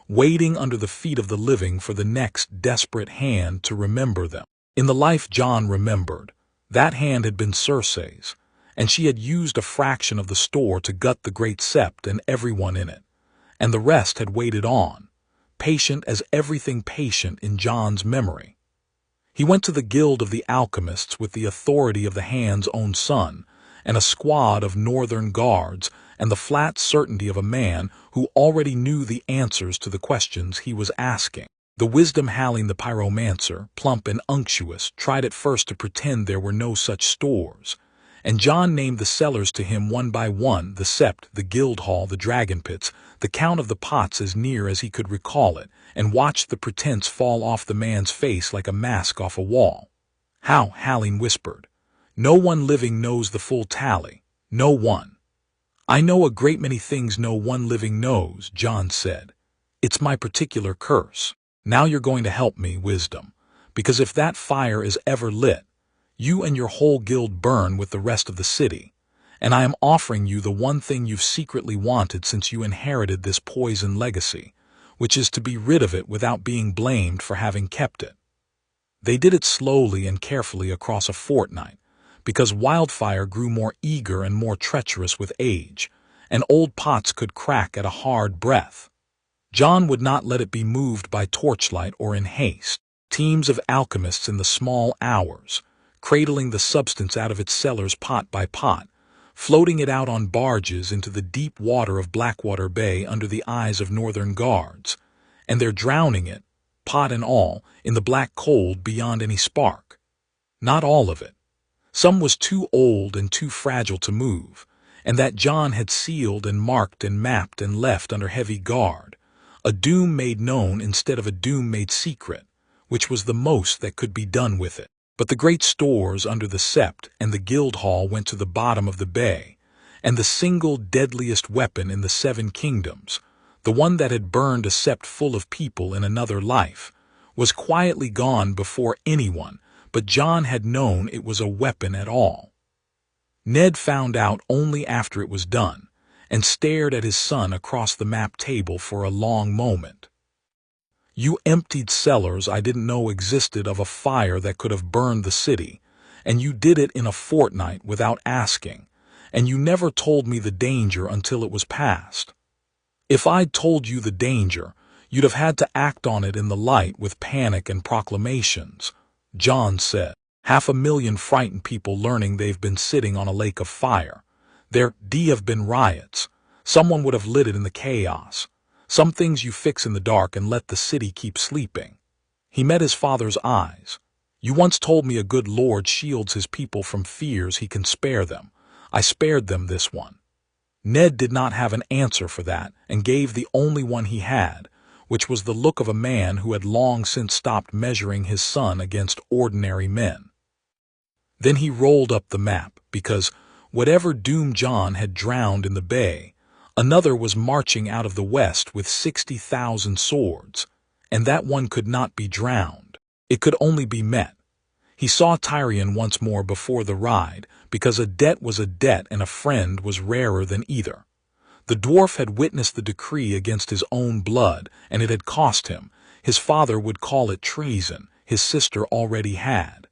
waiting under the feet of the living for the next desperate hand to remember them. In the life Jon remembered, that hand had been Cersei's, and she had used a fraction of the store to gut the Great Sept and everyone in it, and the rest had waited on, patient as everything patient in Jon's memory. He went to the Guild of the Alchemists with the authority of the hand's own son, and a squad of northern guards, and the flat certainty of a man who already knew the answers to the questions he was asking. The wisdom-howling the pyromancer, plump and unctuous, tried at first to pretend there were no such stores, and Jon named the cellars to him one by one, the Sept, the Guildhall, the Dragon Pits, the count of the pots as near as he could recall it, and watched the pretense fall off the man's face like a mask off a wall. "How?" Halling whispered. "No one living knows the full tally. No one." "I know a great many things no one living knows," Jon said. "It's my particular curse. Now you're going to help me, Wisdom, because if that fire is ever lit, you and your whole guild burn with the rest of the city, and I am offering you the one thing you've secretly wanted since you inherited this poison legacy, which is to be rid of it without being blamed for having kept it." They did it slowly and carefully across a fortnight, because wildfire grew more eager and more treacherous with age, and old pots could crack at a hard breath. Jon would not let it be moved by torchlight or in haste. Teams of alchemists in the small hours, cradling the substance out of its cellars pot by pot, floating it out on barges into the deep water of Blackwater Bay under the eyes of northern guards, and they're drowning it, pot and all, in the black cold beyond any spark. Not all of it. Some was too old and too fragile to move, and that Jon had sealed and marked and mapped and left under heavy guard, a doom made known instead of a doom made secret, which was the most that could be done with it. But the great stores under the Sept and the Guildhall went to the bottom of the bay, and the single deadliest weapon in the Seven Kingdoms, the one that had burned a Sept full of people in another life, was quietly gone before anyone but Jon had known it was a weapon at all. Ned found out only after it was done, and stared at his son across the map table for a long moment. "You emptied cellars I didn't know existed of a fire that could have burned the city, and you did it in a fortnight without asking, and you never told me the danger until it was past. If I'd told you the danger, you'd have had to act on it in the light with panic and proclamations," Jon said. 500,000 frightened people learning they've been sitting on a lake of fire. There have been riots. Someone would have lit it in the chaos. Some things you fix in the dark and let the city keep sleeping. He met his father's eyes. You once told me a good lord shields his people from fears he can spare them. I spared them this one. Ned did not have an answer for that and gave the only one he had, which was the look of a man who had long since stopped measuring his son against ordinary men. Then he rolled up the map, because whatever doom Jon had drowned in the bay, another was marching out of the west with 60,000 swords, and that one could not be drowned. It could only be met. He saw Tyrion once more before the ride, because a debt was a debt and a friend was rarer than either. The dwarf had witnessed the decree against his own blood, and it had cost him. His father would call it treason. His sister already had.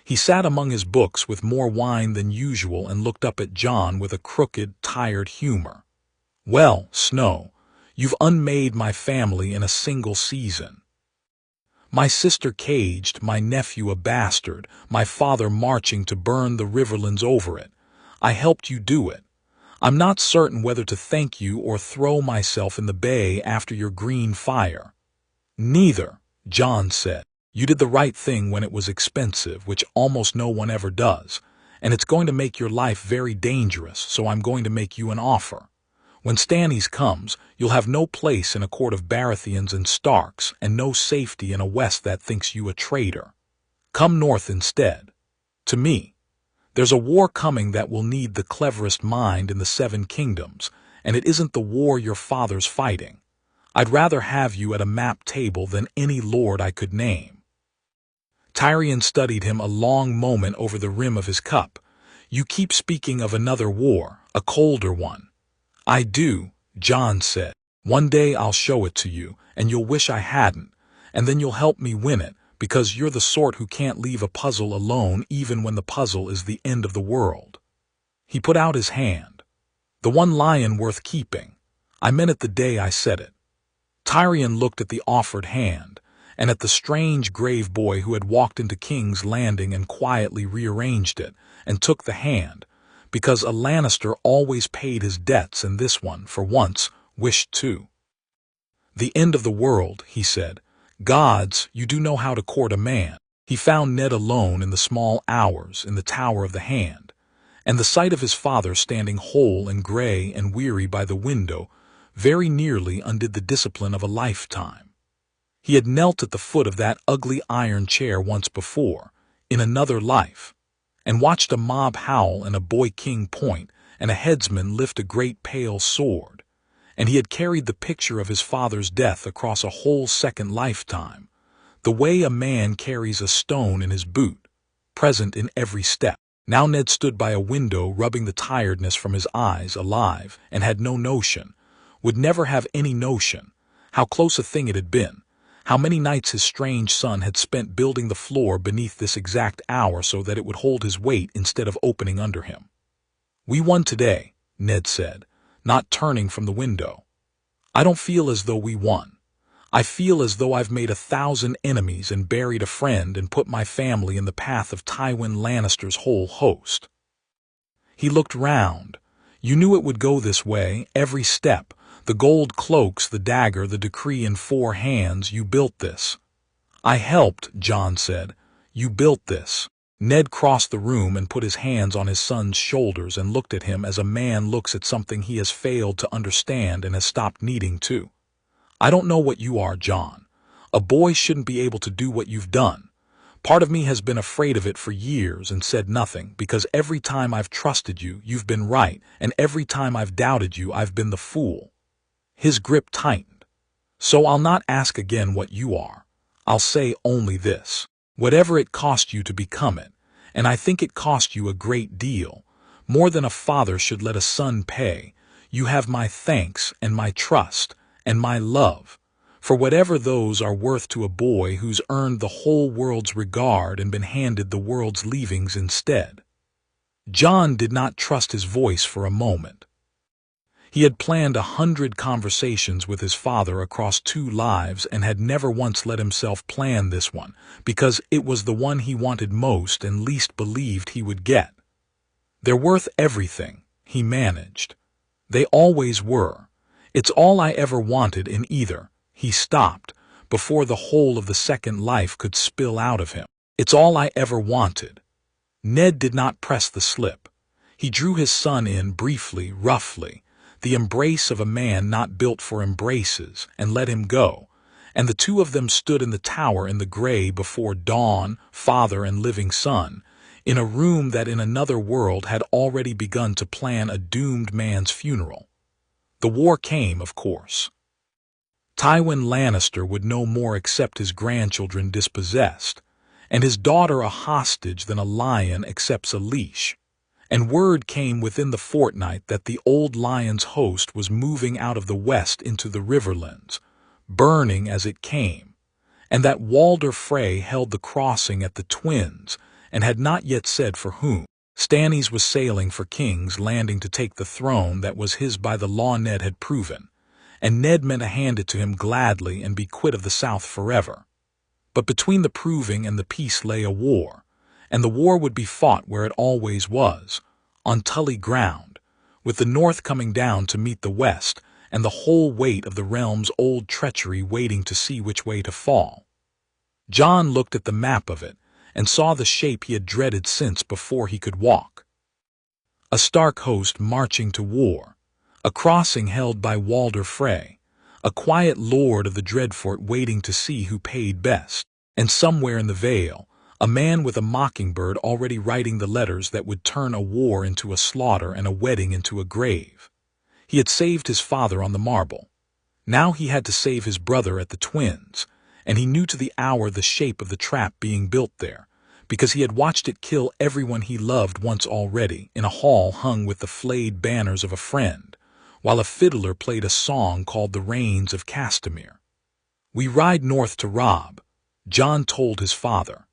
He sat among his books with more wine than usual and looked up at Jon with a crooked, tired humor. "Well, Snow, you've unmade my family in a single season. My sister caged, my nephew a bastard, my father marching to burn the Riverlands over it. I helped you do it. I'm not certain whether to thank you or throw myself in the bay after your green fire." "Neither," Jon said. "You did the right thing when it was expensive, which almost no one ever does, and it's going to make your life very dangerous, so I'm going to make you an offer. When Stannis comes, you'll have no place in a court of Baratheons and Starks, and no safety in a West that thinks you a traitor. Come north instead. To me. There's a war coming that will need the cleverest mind in the 7 kingdoms, and it isn't the war your father's fighting. I'd rather have you at a map table than any lord I could name." Tyrion studied him a long moment over the rim of his cup. "You keep speaking of another war, a colder one." "I do," Jon said. "One day I'll show it to you, and you'll wish I hadn't, and then you'll help me win it, because you're the sort who can't leave a puzzle alone even when the puzzle is the end of the world." He put out his hand. "The one lion worth keeping. I meant it the day I said it." Tyrion looked at the offered hand, and at the strange grave boy who had walked into King's Landing and quietly rearranged it, and took the hand, because a Lannister always paid his debts, and this one, for once, wished to. "The end of the world," he said. "Gods, you do know how to court a man." He found Ned alone in the small hours in the Tower of the Hand, and the sight of his father standing whole and gray and weary by the window very nearly undid the discipline of a lifetime. He had knelt at the foot of that ugly iron chair once before, in another life, and watched a mob howl and a boy king point and a headsman lift a great pale sword, and he had carried the picture of his father's death across a whole second lifetime, the way a man carries a stone in his boot, present in every step. Now Ned stood by a window rubbing the tiredness from his eyes, alive, and had no notion, would never have any notion, how close a thing it had been, how many nights his strange son had spent building the floor beneath this exact hour so that it would hold his weight instead of opening under him. "We won today," Ned said, not turning from the window. "I don't feel as though we won. I feel as though I've made 1,000 enemies and buried a friend and put my family in the path of Tywin Lannister's whole host." He looked round. "You knew it would go this way, every step. The gold cloaks, the dagger, the decree in 4 hands, you built this." "I helped," Jon said. "You built this." Ned crossed the room and put his hands on his son's shoulders and looked at him as a man looks at something he has failed to understand and has stopped needing to. "I don't know what you are, Jon. A boy shouldn't be able to do what you've done. Part of me has been afraid of it for years and said nothing, because every time I've trusted you, you've been right, and every time I've doubted you, I've been the fool." His grip tightened. "So I'll not ask again what you are. I'll say only this. Whatever it cost you to become it, and I think it cost you a great deal, more than a father should let a son pay, you have my thanks and my trust and my love, for whatever those are worth to a boy who's earned the whole world's regard and been handed the world's leavings instead." Jon did not trust his voice for a moment. He had planned 100 conversations with his father across 2 lives and had never once let himself plan this one, because it was the one he wanted most and least believed he would get. "They're worth everything," he managed. They always were. It's all I ever wanted in either. He stopped, before the whole of the second life could spill out of him. It's all I ever wanted. Ned did not press the slip. He drew his son in briefly, roughly, the embrace of a man not built for embraces, and let him go, and the two of them stood in the tower in the gray before dawn, father and living son, in a room that in another world had already begun to plan a doomed man's funeral. The war came, of course. Tywin Lannister would no more accept his grandchildren dispossessed, and his daughter a hostage than a lion accepts a leash. And word came within the fortnight that the old lion's host was moving out of the west into the Riverlands, burning as it came, and that Walder Frey held the crossing at the Twins and had not yet said for whom. Stannis was sailing for King's Landing to take the throne that was his by the law Ned had proven, and Ned meant to hand it to him gladly and be quit of the South forever. But between the proving and the peace lay a war, and the war would be fought where it always was, on Tully ground, with the North coming down to meet the West, and the whole weight of the realm's old treachery waiting to see which way to fall. Jon looked at the map of it, and saw the shape he had dreaded since before he could walk. A Stark host marching to war, a crossing held by Walder Frey, a quiet lord of the Dreadfort waiting to see who paid best, and somewhere in the Vale, a man with a mockingbird already writing the letters that would turn a war into a slaughter and a wedding into a grave. He had saved his father on the marble. Now he had to save his brother at the Twins, and he knew to the hour the shape of the trap being built there, because he had watched it kill everyone he loved once already in a hall hung with the flayed banners of a friend, while a fiddler played a song called The Rains of Castamere. "We ride north to Robb," Jon told his father.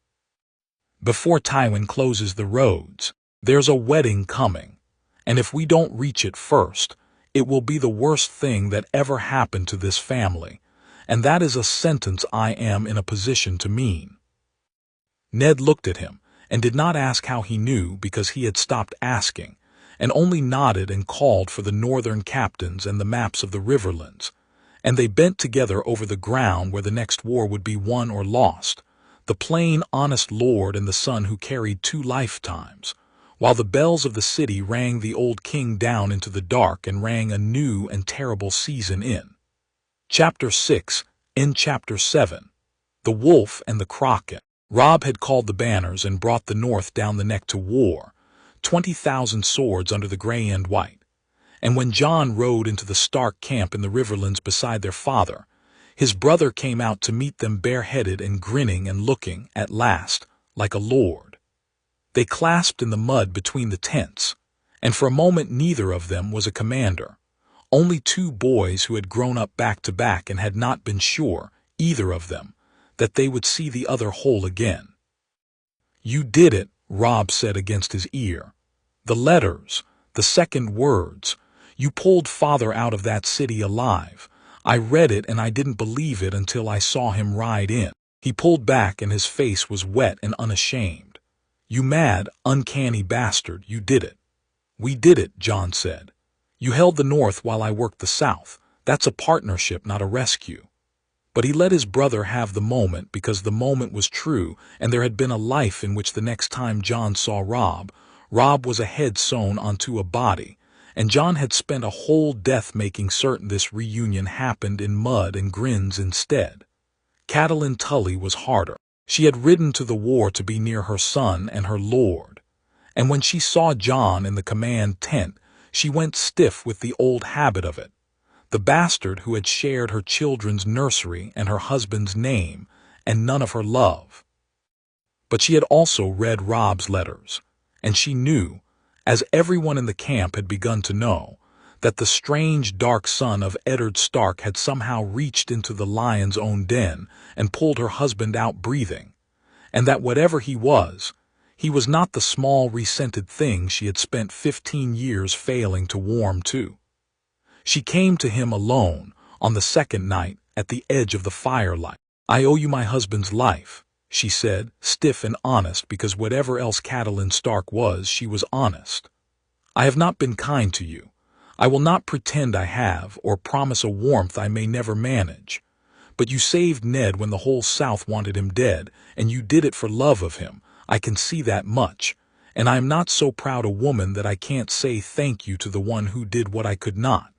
"Before Tywin closes the roads, there's a wedding coming, and if we don't reach it first, it will be the worst thing that ever happened to this family, and that is a sentence I am in a position to mean." Ned looked at him, and did not ask how he knew because he had stopped asking, and only nodded and called for the northern captains and the maps of the Riverlands, and they bent together over the ground where the next war would be won or lost, the plain, honest lord and the son who carried 2 lifetimes, while the bells of the city rang the old king down into the dark and rang a new and terrible season in. Chapter 6. In Chapter 7. The Wolf and the Kraken. Robb had called the banners and brought the North down the neck to war, 20,000 swords under the gray and white. And when Jon rode into the Stark camp in the Riverlands beside their father, his brother came out to meet them bareheaded and grinning and looking, at last, like a lord. They clasped in the mud between the tents, and for a moment neither of them was a commander, only 2 boys who had grown up back to back and had not been sure, either of them, that they would see the other whole again. "You did it," Robb said against his ear. "The letters, the second words. You pulled father out of that city alive. I read it and I didn't believe it until I saw him ride in." He pulled back and his face was wet and unashamed. "You mad, uncanny bastard, you did it." "We did it," Jon said. "You held the North while I worked the South. That's a partnership, not a rescue." But he let his brother have the moment because the moment was true, and there had been a life in which the next time Jon saw Robb was a head sewn onto a body, and Jon had spent a whole death making certain this reunion happened in mud and grins instead. Catelyn Tully was harder. She had ridden to the war to be near her son and her lord, and when she saw Jon in the command tent, she went stiff with the old habit of it. The bastard who had shared her children's nursery and her husband's name, and none of her love. But she had also read Robb's letters, and she knew, as everyone in the camp had begun to know, that the strange dark son of Eddard Stark had somehow reached into the lion's own den and pulled her husband out breathing, and that whatever he was not the small resented thing she had spent 15 years failing to warm to. She came to him alone, on the second night, at the edge of the firelight. "I owe you my husband's life," she said, stiff and honest because whatever else Catelyn Stark was, she was honest. I have not been kind to you. I will not pretend I have, or promise a warmth I may never manage. But you saved Ned when the whole South wanted him dead, and you did it for love of him. I can see that much. And I am not so proud a woman that I can't say thank you to the one who did what I could not."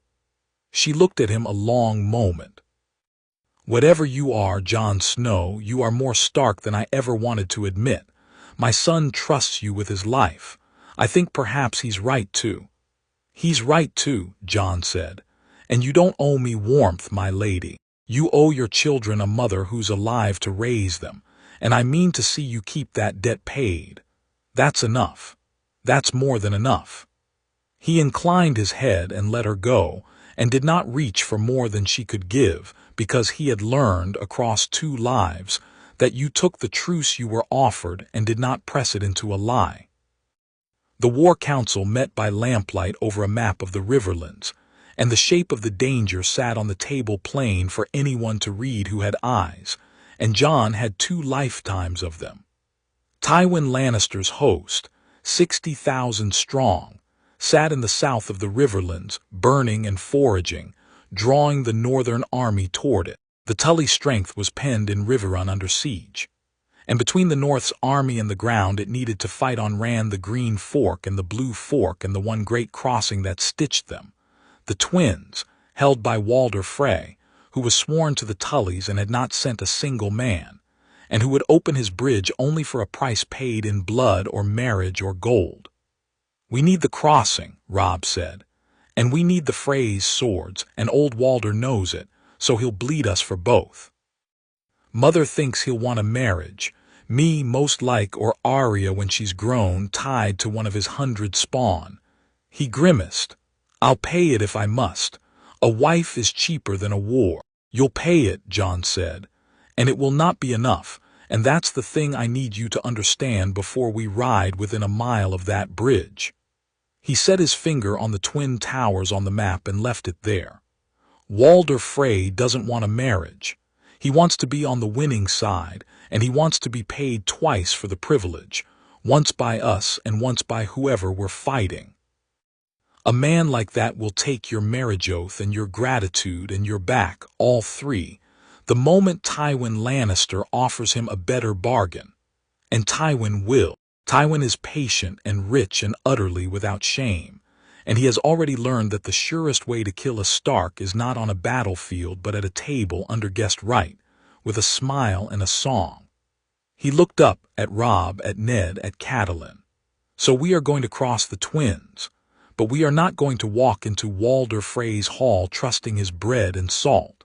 She looked at him a long moment. "Whatever you are, Jon Snow, you are more stark than I ever wanted to admit. My son trusts you with his life. I think perhaps he's right too." "He's right too," Jon said. "And you don't owe me warmth, my lady. You owe your children a mother who's alive to raise them, and I mean to see you keep that debt paid. That's enough. That's more than enough." He inclined his head and let her go, and did not reach for more than she could give, because he had learned, across 2 lives, that you took the truce you were offered and did not press it into a lie. The War Council met by lamplight over a map of the Riverlands, and the shape of the danger sat on the table plain for anyone to read who had eyes, and Jon had 2 lifetimes of them. Tywin Lannister's host, 60,000 strong, sat in the south of the Riverlands, burning and foraging, drawing the northern army toward it. The Tully strength was penned in Riverrun under siege, and between the North's army and the ground it needed to fight on ran the Green Fork and the Blue Fork and the one great crossing that stitched them, the Twins, held by Walder Frey, who was sworn to the Tullys and had not sent a single man, and who would open his bridge only for a price paid in blood or marriage or gold. "We need the crossing," Robb said, "and we need the Freys' swords, and old Walder knows it, so he'll bleed us for both. Mother thinks he'll want a marriage, me most like, or Arya when she's grown, tied to one of his 100 spawn." He grimaced. "I'll pay it if I must. A wife is cheaper than a war." "You'll pay it," Jon said, "and it will not be enough, and that's the thing I need you to understand before we ride within a mile of that bridge." He set his finger on the twin towers on the map and left it there. "Walder Frey doesn't want a marriage. He wants to be on the winning side, and he wants to be paid twice for the privilege, once by us and once by whoever we're fighting. A man like that will take your marriage oath and your gratitude and your back, all 3, the moment Tywin Lannister offers him a better bargain. And Tywin will. Tywin is patient and rich and utterly without shame, and he has already learned that the surest way to kill a Stark is not on a battlefield but at a table under guest right, with a smile and a song." He looked up at Robb, at Ned, at Catelyn. "So we are going to cross the Twins, but we are not going to walk into Walder Frey's hall trusting his bread and salt.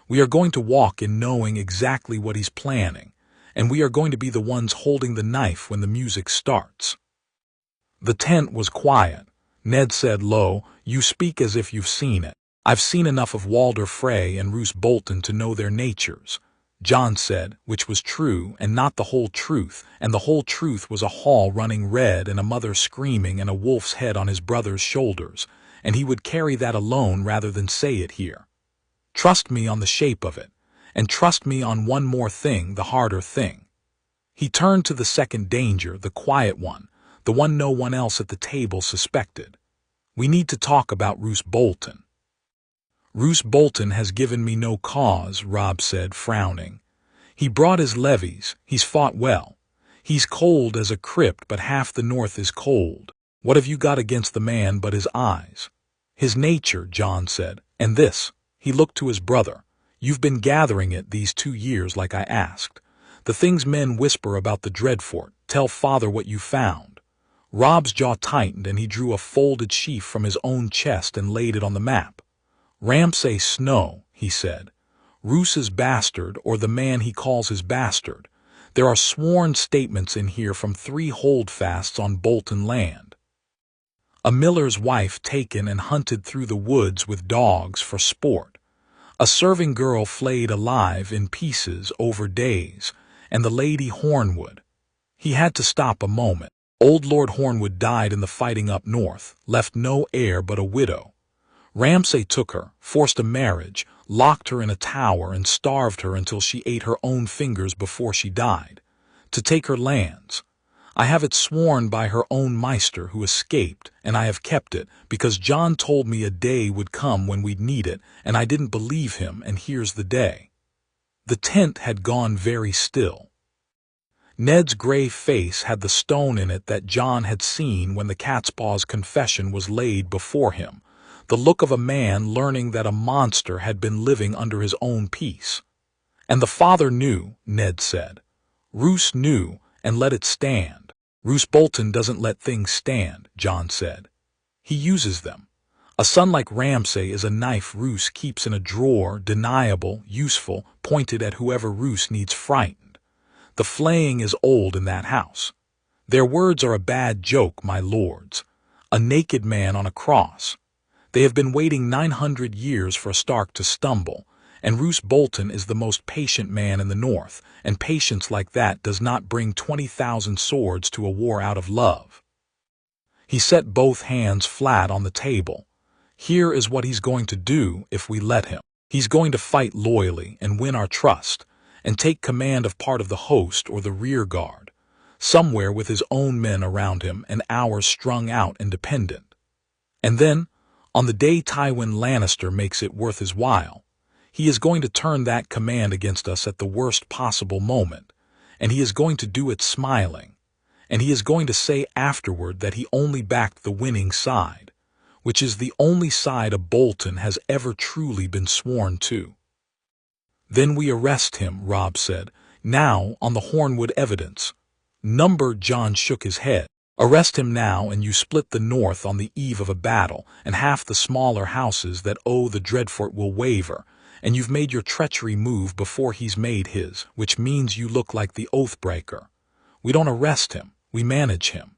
We are going to walk in knowing exactly what he's planning, and we are going to be the ones holding the knife when the music starts." The tent was quiet. Ned said low, "You speak as if you've seen it." "I've seen enough of Walder Frey and Roose Bolton to know their natures," Jon said, which was true and not the whole truth, and the whole truth was a hall running red and a mother screaming and a wolf's head on his brother's shoulders, and he would carry that alone rather than say it here. "Trust me on the shape of it, and trust me on one more thing, the harder thing." He turned to the second danger, the quiet one, the one no one else at the table suspected. "We need to talk about Roose Bolton." "Roose Bolton has given me no cause," Robb said, frowning. "He brought his levies, he's fought well. He's cold as a crypt, but half the North is cold. What have you got against the man but his eyes?" "His nature," Jon said, "and this." He looked to his brother. "You've been gathering it these 2 years like I asked. The things men whisper about the Dreadfort. Tell father what you found." Robb's jaw tightened and he drew a folded sheaf from his own chest and laid it on the map. "Ramsay Snow," he said. "Roose's bastard, or the man he calls his bastard. There are sworn statements in here from 3 holdfasts on Bolton land. A miller's wife taken and hunted through the woods with dogs for sport. A serving girl flayed alive in pieces over days, and the Lady Hornwood." He had to stop a moment. "Old Lord Hornwood died in the fighting up north, left no heir but a widow. Ramsay took her, forced a marriage, locked her in a tower and starved her until she ate her own fingers before she died, to take her lands. I have it sworn by her own Meister who escaped, and I have kept it, because Jon told me a day would come when we'd need it, and I didn't believe him, and here's the day." The tent had gone very still. Ned's gray face had the stone in it that Jon had seen when the catspaw's confession was laid before him, the look of a man learning that a monster had been living under his own peace. "And the father knew," Ned said. "Roose knew, and let it stand." "Roose Bolton doesn't let things stand," Jon said. "He uses them. A son like Ramsay is a knife Roose keeps in a drawer, deniable, useful, pointed at whoever Roose needs frightened. The flaying is old in that house. Their words are a bad joke, my lords. A naked man on a cross. They have been waiting 900 years for a Stark to stumble, and Roose Bolton is the most patient man in the north, and patience like that does not bring 20,000 swords to a war out of love." He set both hands flat on the table. "Here is what he's going to do if we let him. He's going to fight loyally and win our trust, and take command of part of the host or the rear guard, somewhere with his own men around him and ours strung out and dependent. And then, on the day Tywin Lannister makes it worth his while, he is going to turn that command against us at the worst possible moment, and he is going to do it smiling, and he is going to say afterward that he only backed the winning side, which is the only side a Bolton has ever truly been sworn to." "Then we arrest him," Robb said, "now on the Hornwood evidence." Jon shook his head. "Arrest him now, and you split the north on the eve of a battle, and half the smaller houses that owe the Dreadfort will waver, and you've made your treachery move before he's made his, which means you look like the Oathbreaker. We don't arrest him, we manage him."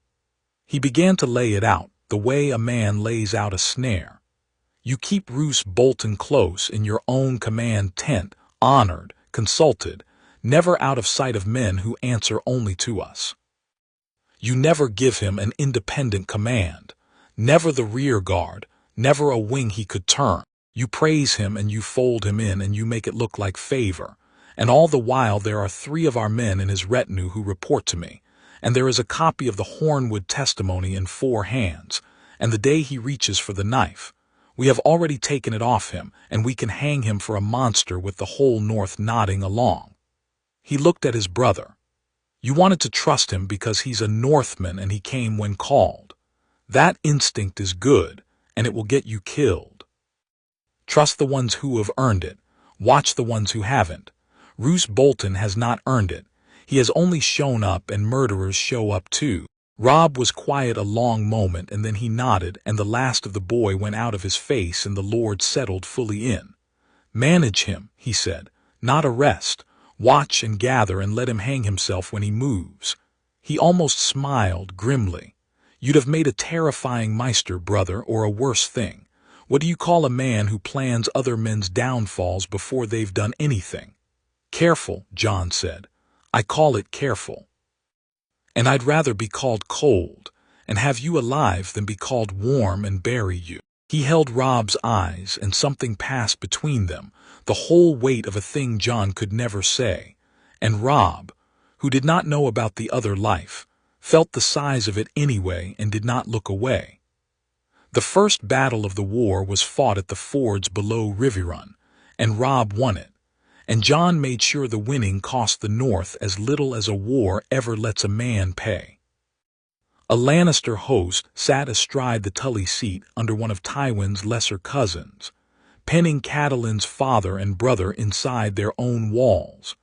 He began to lay it out, the way a man lays out a snare. "You keep Roose Bolton close in your own command tent, honored, consulted, never out of sight of men who answer only to us. You never give him an independent command, never the rear guard, never a wing he could turn. You praise him and you fold him in and you make it look like favor, and all the while there are 3 of our men in his retinue who report to me, and there is a copy of the Hornwood testimony in 4 hands, and the day he reaches for the knife, we have already taken it off him, and we can hang him for a monster with the whole North nodding along." He looked at his brother. "You wanted to trust him because he's a Northman and he came when called. That instinct is good, and it will get you killed. Trust the ones who have earned it. Watch the ones who haven't. Roose Bolton has not earned it. He has only shown up, and murderers show up too." Robb was quiet a long moment, and then he nodded, and the last of the boy went out of his face, and the Lord settled fully in. "Manage him," he said, "not arrest. Watch and gather and let him hang himself when he moves." He almost smiled grimly. "You'd have made a terrifying Meister, brother, or a worse thing. What do you call a man who plans other men's downfalls before they've done anything?" "Careful," Jon said. "I call it careful. And I'd rather be called cold, and have you alive than be called warm and bury you." He held Robb's eyes, and something passed between them, the whole weight of a thing Jon could never say, and Robb, who did not know about the other life, felt the size of it anyway and did not look away. The first battle of the war was fought at the fords below Riverrun, and Robb won it, and Jon made sure the winning cost the North as little as a war ever lets a man pay. A Lannister host sat astride the Tully seat under one of Tywin's lesser cousins, penning Catelyn's father and brother inside their own walls,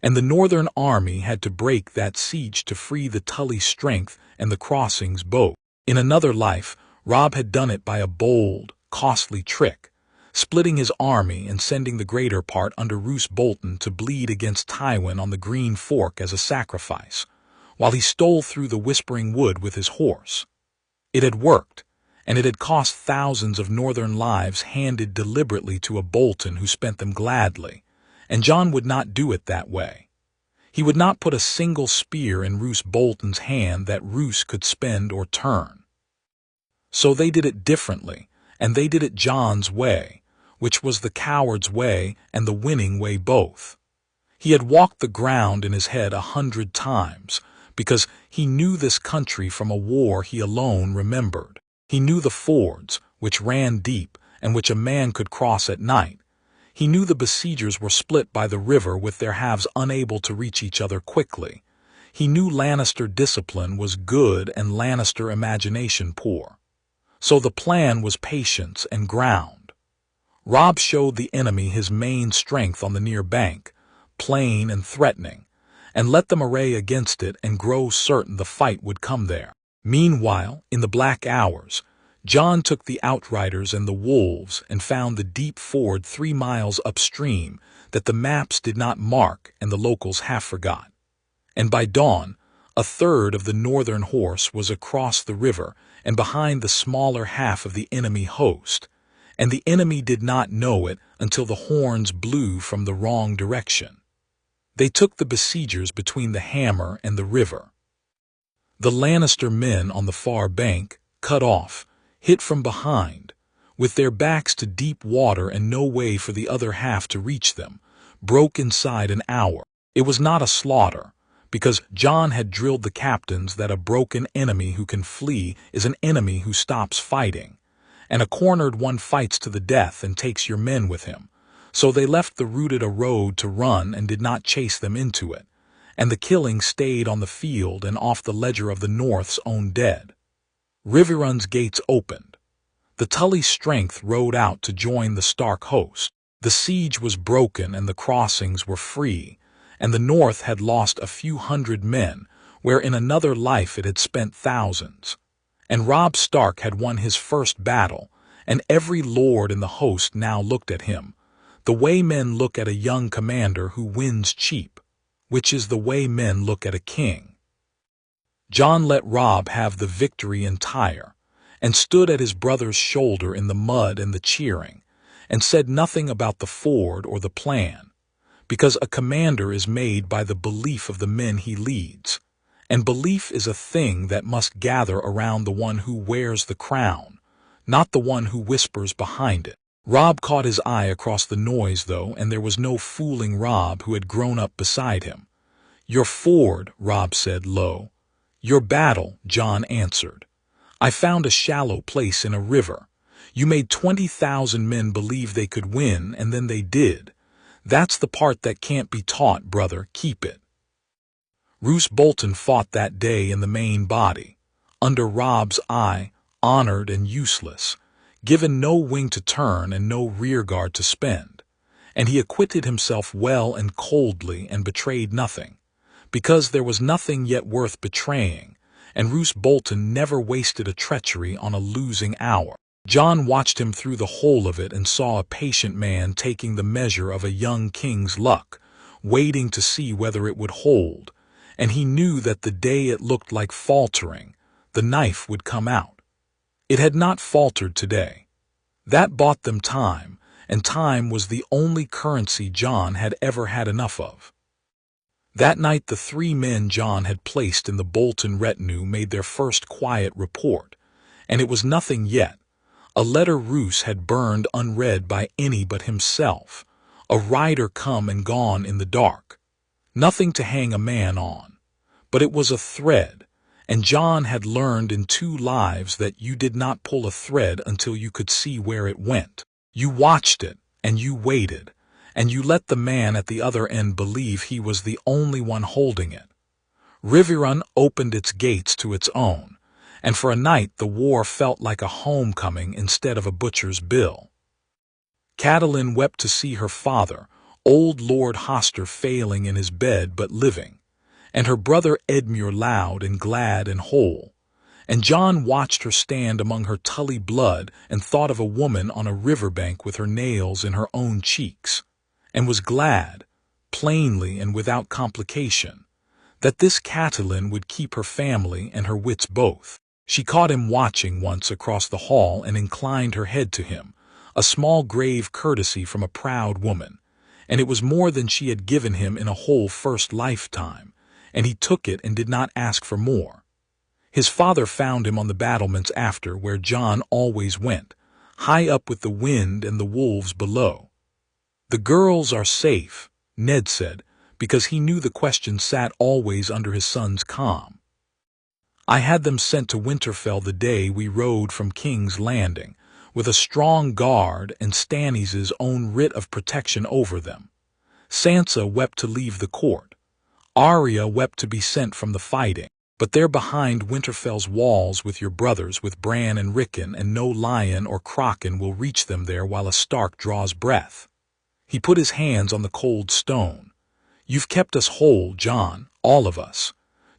and the Northern army had to break that siege to free the Tully strength and the crossings both. In another life, Robb had done it by a bold, costly trick, splitting his army and sending the greater part under Roose Bolton to bleed against Tywin on the Green Fork as a sacrifice, while he stole through the Whispering Wood with his horse. It had worked, and it had cost thousands of Northern lives handed deliberately to a Bolton who spent them gladly, and Jon would not do it that way. He would not put a single spear in Roose Bolton's hand that Roose could spend or turn. So they did it differently, and they did it Jon's way, which was the coward's way and the winning way both. He had walked the ground in his head 100 times, because he knew this country from a war he alone remembered. He knew the fords, which ran deep, and which a man could cross at night. He knew the besiegers were split by the river with their halves unable to reach each other quickly. He knew Lannister discipline was good and Lannister imagination poor. So the plan was patience and ground. Robb showed the enemy his main strength on the near bank, plain and threatening, and let them array against it and grow certain the fight would come there. Meanwhile, in the black hours, Jon took the outriders and the wolves and found the deep ford 3 miles upstream that the maps did not mark and the locals half forgot. And by dawn, a third of the northern horse was across the river and behind the smaller half of the enemy host, and the enemy did not know it until the horns blew from the wrong direction. They took the besiegers between the hammer and the river. The Lannister men on the far bank, cut off, hit from behind, with their backs to deep water and no way for the other half to reach them, broke inside an hour. It was not a slaughter, because Jon had drilled the captains that a broken enemy who can flee is an enemy who stops fighting, and a cornered one fights to the death and takes your men with him. So they left the rooted a road to run and did not chase them into it, and the killing stayed on the field and off the ledger of the North's own dead. Riverrun's gates opened. The Tully's strength rode out to join the Stark host. The siege was broken and the crossings were free, and the North had lost a few hundred men, where in another life it had spent thousands. And Robb Stark had won his first battle, and every lord in the host now looked at him, the way men look at a young commander who wins cheap, which is the way men look at a king. Jon let Robb have the victory entire, and stood at his brother's shoulder in the mud and the cheering, and said nothing about the ford or the plan, because a commander is made by the belief of the men he leads, and belief is a thing that must gather around the one who wears the crown, not the one who whispers behind it. Robb caught his eye across the noise, though, and there was no fooling Robb, who had grown up beside him. "Your ford," Robb said low. "Your battle," Jon answered. "I found a shallow place in a river. You made 20,000 men believe they could win, and then they did. That's the part that can't be taught, brother. Keep it." Roose Bolton fought that day in the main body, under Robb's eye, honored and useless, given no wing to turn and no rearguard to spend, and he acquitted himself well and coldly and betrayed nothing, because there was nothing yet worth betraying, and Roose Bolton never wasted a treachery on a losing hour. Jon watched him through the whole of it and saw a patient man taking the measure of a young king's luck, waiting to see whether it would hold, and he knew that the day it looked like faltering, the knife would come out. It had not faltered today. That bought them time, and time was the only currency Jon had ever had enough of. That night the 3 men Jon had placed in the Bolton retinue made their first quiet report, and it was nothing yet. A letter Roose had burned unread by any but himself, a rider come and gone in the dark. Nothing to hang a man on, but it was a thread, and Jon had learned in 2 lives that you did not pull a thread until you could see where it went. You watched it, and you waited, and you let the man at the other end believe he was the only one holding it. Riverrun opened its gates to its own, and for a night the war felt like a homecoming instead of a butcher's bill. Catelyn wept to see her father, old Lord Hoster, failing in his bed but living, and her brother Edmure loud and glad and whole. And Jon watched her stand among her Tully blood and thought of a woman on a riverbank with her nails in her own cheeks, and was glad, plainly and without complication, that this Catelyn would keep her family and her wits both. She caught him watching once across the hall and inclined her head to him, a small grave courtesy from a proud woman, and it was more than she had given him in a whole first lifetime, and he took it and did not ask for more. His father found him on the battlements after, where Jon always went, high up with the wind and the wolves below. "The girls are safe," Ned said, because he knew the question sat always under his son's calm. I had them sent to Winterfell the day we rode from King's Landing, with a strong guard and Stannis' own writ of protection over them. Sansa wept to leave the court. Arya wept to be sent from the fighting. But they're behind Winterfell's walls with your brothers, with Bran and Rickon, and no lion or kraken will reach them there while a Stark draws breath. He put his hands on the cold stone. You've kept us whole, Jon, all of us.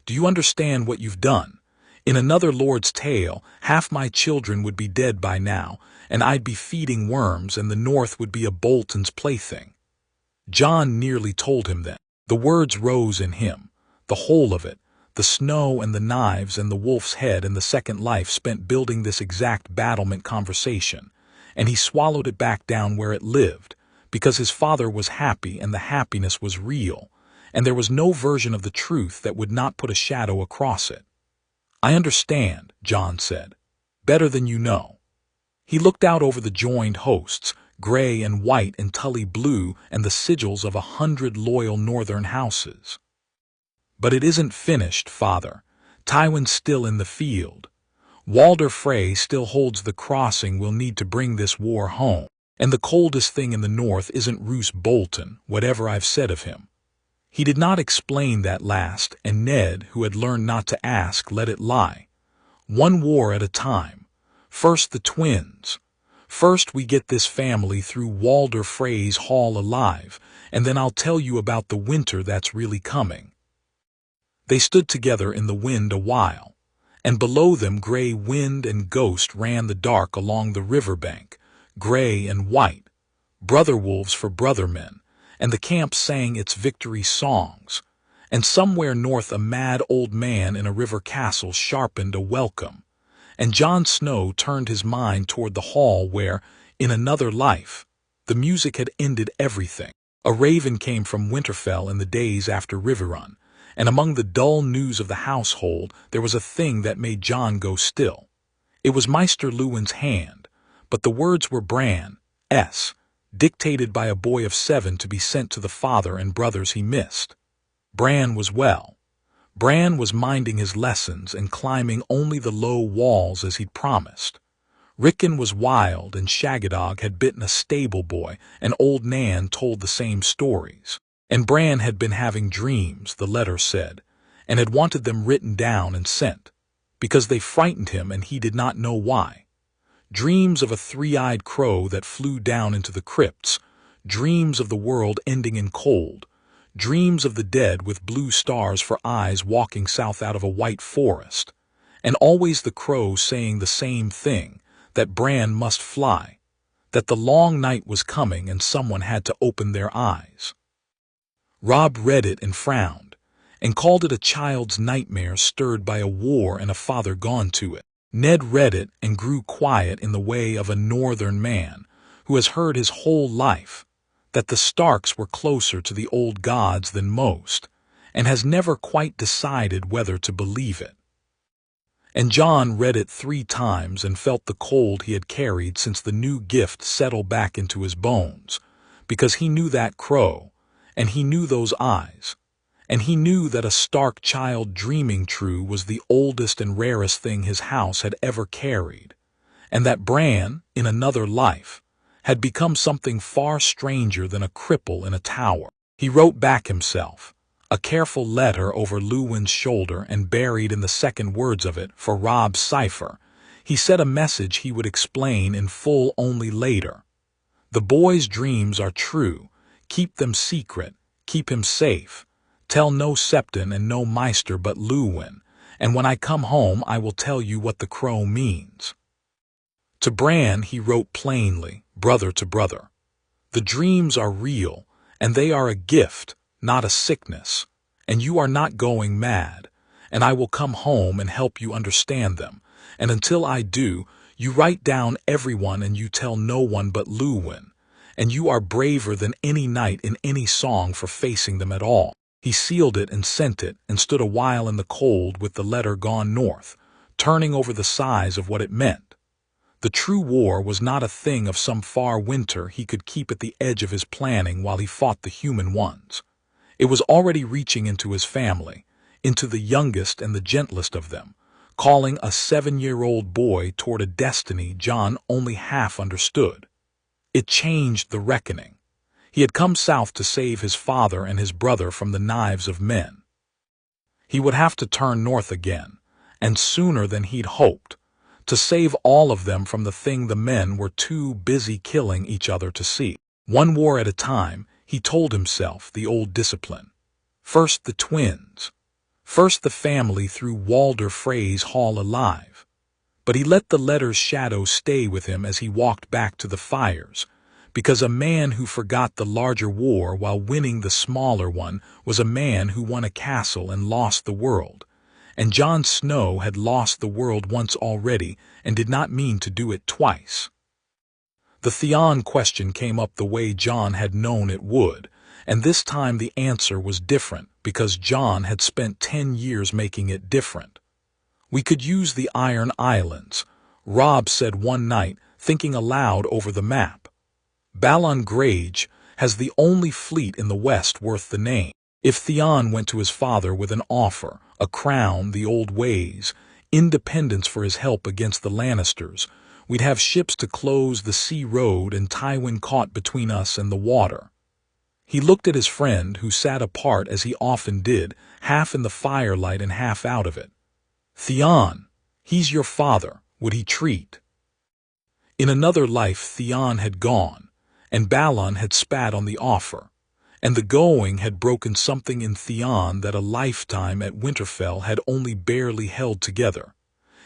Do you understand what you've done? In another lord's tale, half my children would be dead by now, and I'd be feeding worms, and the North would be a Bolton's plaything. Jon nearly told him then. The words rose in him, the whole of it. The snow and the knives and the wolf's head and the second life spent building this exact battlement conversation, and he swallowed it back down where it lived, because his father was happy and the happiness was real, and there was no version of the truth that would not put a shadow across it. I understand, Jon said, better than you know. He looked out over the joined hosts, gray and white and Tully blue, and the sigils of 100 loyal northern houses. But it isn't finished, Father. Tywin's still in the field. Walder Frey still holds the crossing we'll need to bring this war home. And the coldest thing in the north isn't Roose Bolton, whatever I've said of him. He did not explain that last, and Ned, who had learned not to ask, let it lie. One war at a time. First the twins. First we get this family through Walder Frey's hall alive, and then I'll tell you about the winter that's really coming. They stood together in the wind a while, and below them gray wind and ghost ran the dark along the river bank, gray and white, brother wolves for brother men, and the camp sang its victory songs, and somewhere north a mad old man in a river castle sharpened a welcome, and Jon Snow turned his mind toward the hall where, in another life, the music had ended everything. A raven came from Winterfell in the days after Riverrun, and among the dull news of the household there was a thing that made Jon go still. It was Maester Luwin's hand, but the words were Bran's, dictated by a boy of 7 to be sent to the father and brothers he missed. Bran was well. Bran was minding his lessons and climbing only the low walls as he'd promised. Rickon was wild, and Shagadog had bitten a stable boy, and old Nan told the same stories. And Bran had been having dreams, the letter said, and had wanted them written down and sent, because they frightened him and he did not know why. Dreams of a 3-eyed crow that flew down into the crypts, dreams of the world ending in cold, dreams of the dead with blue stars for eyes walking south out of a white forest, and always the crow saying the same thing, that Bran must fly, that the long night was coming and someone had to open their eyes. Robb read it and frowned, and called it a child's nightmare stirred by a war and a father gone to it. Ned read it and grew quiet in the way of a northern man who has heard his whole life that the Starks were closer to the old gods than most, and has never quite decided whether to believe it. And Jon read it 3 times and felt the cold he had carried since the new gift settle back into his bones, because he knew that crow, and he knew those eyes, and he knew that a Stark child dreaming true was the oldest and rarest thing his house had ever carried, and that Bran, in another life, had become something far stranger than a cripple in a tower. He wrote back himself, a careful letter over Luwin's shoulder, and buried in the second words of it, for Robb's cipher, he said a message he would explain in full only later. The boy's dreams are true. Keep them secret, keep him safe. Tell no Septon and no Maester but Luwin, and when I come home I will tell you what the crow means. To Bran he wrote plainly, brother to brother. The dreams are real, and they are a gift, not a sickness, and you are not going mad, and I will come home and help you understand them, and until I do, you write down everyone and you tell no one but Luwin, and you are braver than any knight in any song for facing them at all. He sealed it and sent it, and stood a while in the cold with the letter gone north, turning over the size of what it meant. The true war was not a thing of some far winter he could keep at the edge of his planning while he fought the human ones. It was already reaching into his family, into the youngest and the gentlest of them, calling a 7-year-old boy toward a destiny Jon only half understood. It changed the reckoning. He had come south to save his father and his brother from the knives of men. He would have to turn north again, and sooner than he'd hoped, to save all of them from the thing the men were too busy killing each other to see. One war at a time, he told himself, the old discipline. First the twins. First the family through Walder Frey's hall alive. But he let the letter's shadow stay with him as he walked back to the fires, because a man who forgot the larger war while winning the smaller one was a man who won a castle and lost the world. And Jon Snow had lost the world once already and did not mean to do it twice. The Theon question came up the way Jon had known it would, and this time the answer was different because Jon had spent 10 years making it different. We could use the Iron Islands, Robb said one night, thinking aloud over the map. Balon Greyjoy has the only fleet in the west worth the name. If Theon went to his father with an offer, a crown, the old ways, independence for his help against the Lannisters, we'd have ships to close the sea road and Tywin caught between us and the water. He looked at his friend, who sat apart as he often did, half in the firelight and half out of it. Theon, he's your father, would he treat? In another life Theon had gone, and Balon had spat on the offer, and the going had broken something in Theon that a lifetime at Winterfell had only barely held together,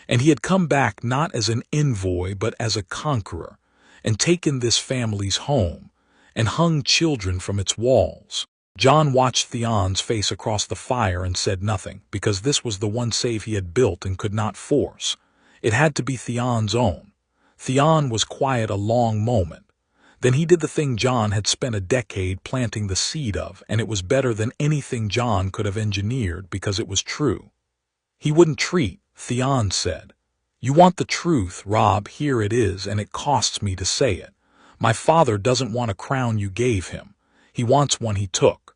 and he had come back not as an envoy but as a conqueror, and taken this family's home, and hung children from its walls. Jon watched Theon's face across the fire and said nothing, because this was the one save he had built and could not force. It had to be Theon's own. Theon was quiet a long moment. Then he did the thing Jon had spent a decade planting the seed of, and it was better than anything Jon could have engineered because it was true. He wouldn't treat, Theon said. You want the truth, Robb, here it is, and it costs me to say it. My father doesn't want a crown you gave him. He wants one he took.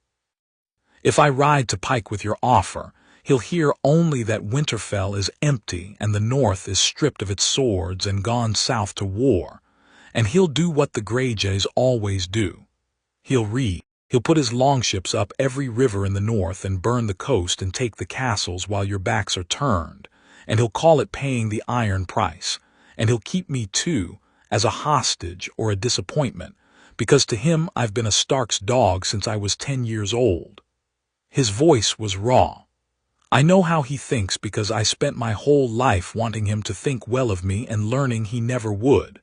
If I ride to Pike with your offer, he'll hear only that Winterfell is empty and the north is stripped of its swords and gone south to war, and he'll do what the Greyjoys always do. He'll put his longships up every river in the north and burn the coast and take the castles while your backs are turned, and he'll call it paying the iron price, and he'll keep me too, as a hostage or a disappointment, because to him I've been a Stark's dog since I was 10 years old. His voice was raw. I know how he thinks because I spent my whole life wanting him to think well of me and learning he never would.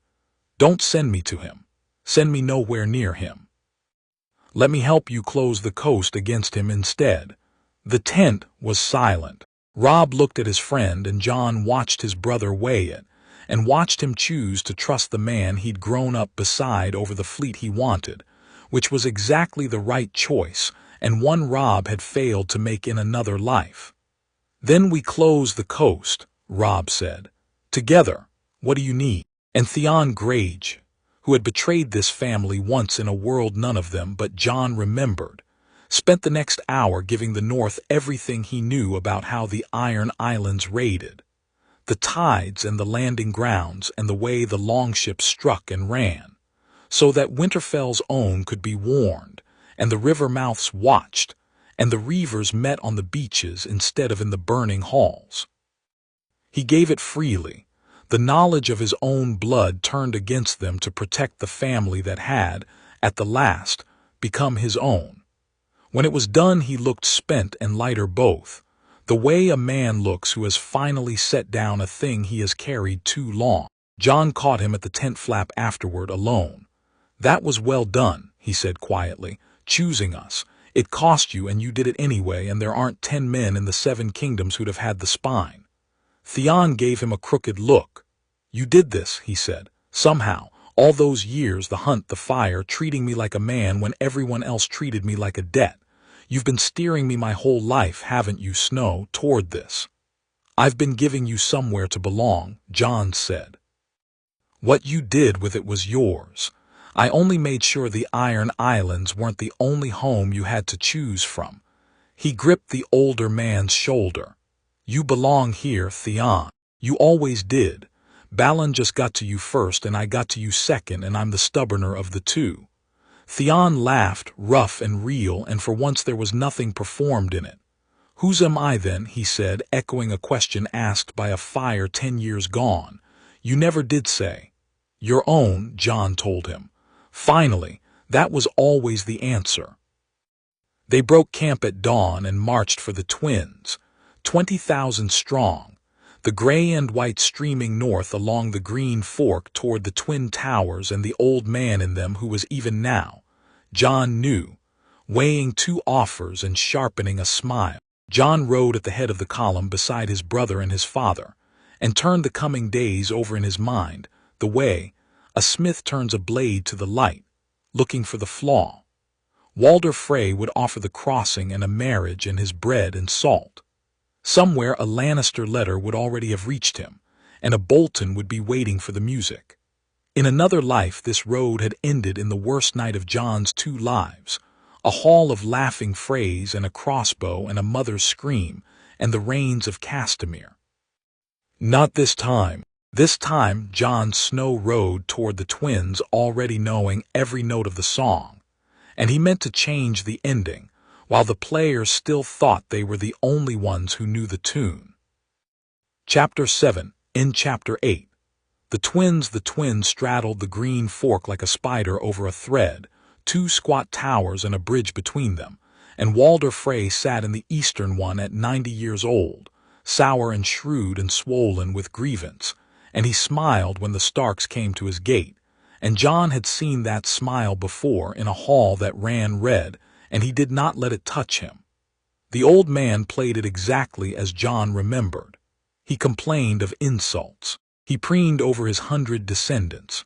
Don't send me to him. Send me nowhere near him. Let me help you close the coast against him instead. The tent was silent. Robb looked at his friend, and Jon watched his brother weigh it, and watched him choose to trust the man he'd grown up beside over the fleet he wanted, which was exactly the right choice, and one Robb had failed to make in another life. Then we close the coast, Robb said. Together, what do you need? And Theon Greyjoy, who had betrayed this family once in a world none of them but Jon remembered, spent the next hour giving the North everything he knew about how the Iron Islands raided. The tides and the landing grounds and the way the longships struck and ran, so that Winterfell's own could be warned, and the river mouths watched, and the reavers met on the beaches instead of in the burning halls. He gave it freely. The knowledge of his own blood turned against them to protect the family that had, at the last, become his own. When it was done he looked spent and lighter both, the way a man looks who has finally set down a thing he has carried too long. Jon caught him at the tent flap afterward alone. That was well done, he said quietly, choosing us. It cost you and you did it anyway, and there aren't 10 men in the 7 kingdoms who'd have had the spine. Theon gave him a crooked look. You did this, he said, somehow, all those years, the hunt, the fire, treating me like a man when everyone else treated me like a debt. You've been steering me my whole life, haven't you, Snow, toward this? I've been giving you somewhere to belong, Jon said. What you did with it was yours. I only made sure the Iron Islands weren't the only home you had to choose from. He gripped the older man's shoulder. You belong here, Theon. You always did. Balin just got to you first and I got to you second, and I'm the stubborner of the two. Theon laughed, rough and real, and for once there was nothing performed in it. Whose am I then, he said, echoing a question asked by a fire 10 years gone. You never did say. Your own, Jon told him. Finally, that was always the answer. They broke camp at dawn and marched for the twins, 20,000 strong, the gray and white streaming north along the green fork toward the twin towers and the old man in them who was even now, Jon knew, weighing 2 offers and sharpening a smile. Jon rode at the head of the column beside his brother and his father, and turned the coming days over in his mind, the way a smith turns a blade to the light, looking for the flaw. Walder Frey would offer the crossing and a marriage and his bread and salt. Somewhere a Lannister letter would already have reached him, and a Bolton would be waiting for the music. In another life this road had ended in the worst night of Jon's 2 lives, a hall of laughing Freys and a crossbow and a mother's scream and the rains of Castamere. Not this time. This time Jon Snow rode toward the twins already knowing every note of the song, and he meant to change the ending, while the players still thought they were the only ones who knew the tune. Chapter 7. In Chapter 8. The twins straddled the green fork like a spider over a thread, 2 squat towers and a bridge between them, and Walder Frey sat in the eastern one at 90 years old, sour and shrewd and swollen with grievance, and he smiled when the Starks came to his gate, and Jon had seen that smile before in a hall that ran red, and he did not let it touch him. The old man played it exactly as Jon remembered. He complained of insults. He preened over his 100 descendants.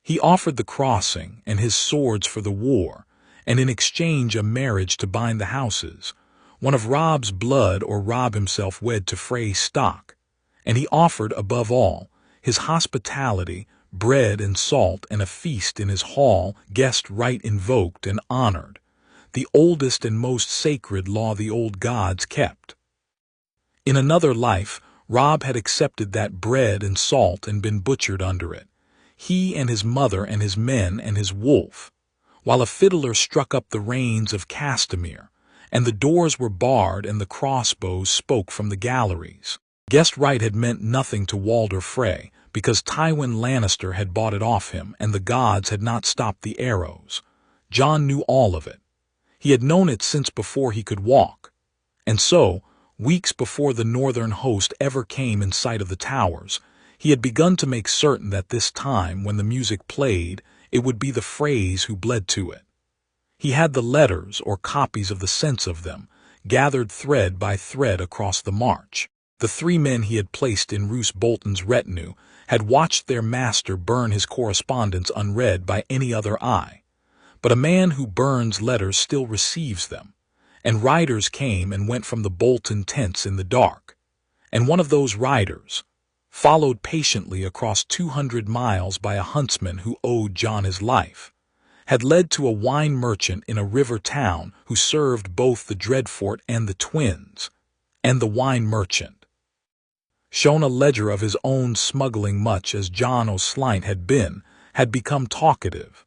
He offered the crossing and his swords for the war, and in exchange a marriage to bind the houses, one of Robb's blood or Robb himself wed to Frey's stock. And he offered, above all, his hospitality, bread and salt, and a feast in his hall, guest right invoked and honored, the oldest and most sacred law the old gods kept. In another life, Robb had accepted that bread and salt and been butchered under it, he and his mother and his men and his wolf, while a fiddler struck up the rains of Castamere, and the doors were barred and the crossbows spoke from the galleries. Guest right had meant nothing to Walder Frey, because Tywin Lannister had bought it off him and the gods had not stopped the arrows. Jon knew all of it. He had known it since before he could walk. And so, weeks before the northern host ever came in sight of the towers, he had begun to make certain that this time, when the music played, it would be the Freys who bled to it. He had the letters, or copies of the sense of them, gathered thread by thread across the march. The 3 men he had placed in Roose Bolton's retinue had watched their master burn his correspondence unread by any other eye. But a man who burns letters still receives them, and riders came and went from the Bolton tents in the dark. And one of those riders, followed patiently across 200 miles by a huntsman who owed Jon his life, had led to a wine merchant in a river town who served both the Dreadfort and the twins, and the wine merchant, shown a ledger of his own smuggling much as Jon O'Slynt had become talkative.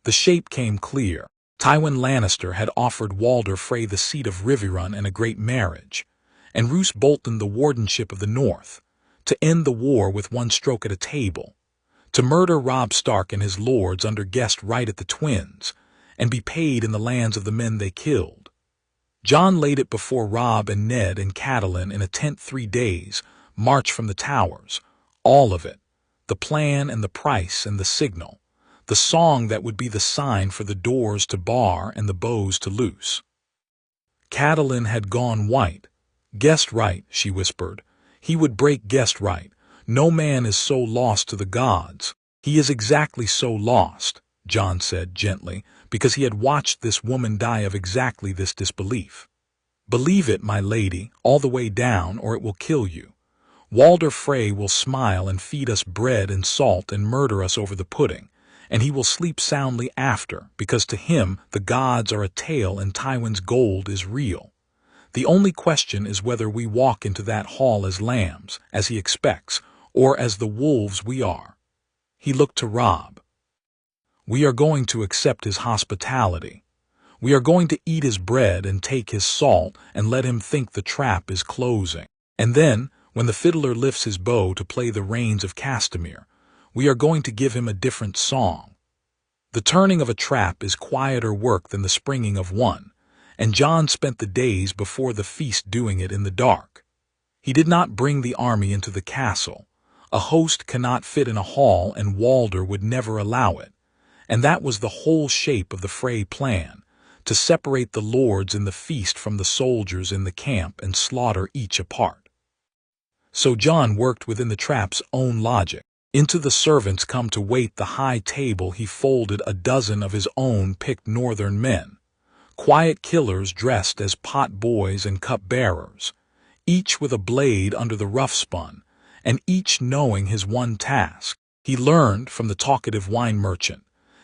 The shape came clear. Tywin Lannister had offered Walder Frey the seat of Riverrun and a great marriage, and Roose Bolton the wardenship of the North, to end the war with one stroke at a table, to murder Robb Stark and his lords under guest right at the twins, and be paid in the lands of the men they killed. Jon laid it before Robb and Ned and Catelyn in a tent 3 days, march from the towers, all of it, the plan and the price and the signal, the song that would be the sign for the doors to bar and the bows to loose. Catelyn had gone white. Guest right, she whispered. He would break guest right. No man is so lost to the gods. He is exactly so lost, Jon said gently, because he had watched this woman die of exactly this disbelief. Believe it, my lady, all the way down, or it will kill you. Walder Frey will smile and feed us bread and salt and murder us over the pudding, and he will sleep soundly after, because to him the gods are a tale and Tywin's gold is real. The only question is whether we walk into that hall as lambs, as he expects, or as the wolves we are. He looked to Robb. We are going to accept his hospitality. We are going to eat his bread and take his salt and let him think the trap is closing. And then, when the fiddler lifts his bow to play the Rains of Castamere, we are going to give him a different song. The turning of a trap is quieter work than the springing of one, and Jon spent the days before the feast doing it in the dark. He did not bring the army into the castle. A host cannot fit in a hall, and Walder would never allow it. And that was the whole shape of the Frey plan, to separate the lords in the feast from the soldiers in the camp and slaughter each apart. So Jon worked within the trap's own logic. Into the servants come to wait the high table he folded a dozen of his own picked northern men, quiet killers dressed as pot boys and cup-bearers, each with a blade under the rough spun, and each knowing his one task. He learned from the talkative wine merchant,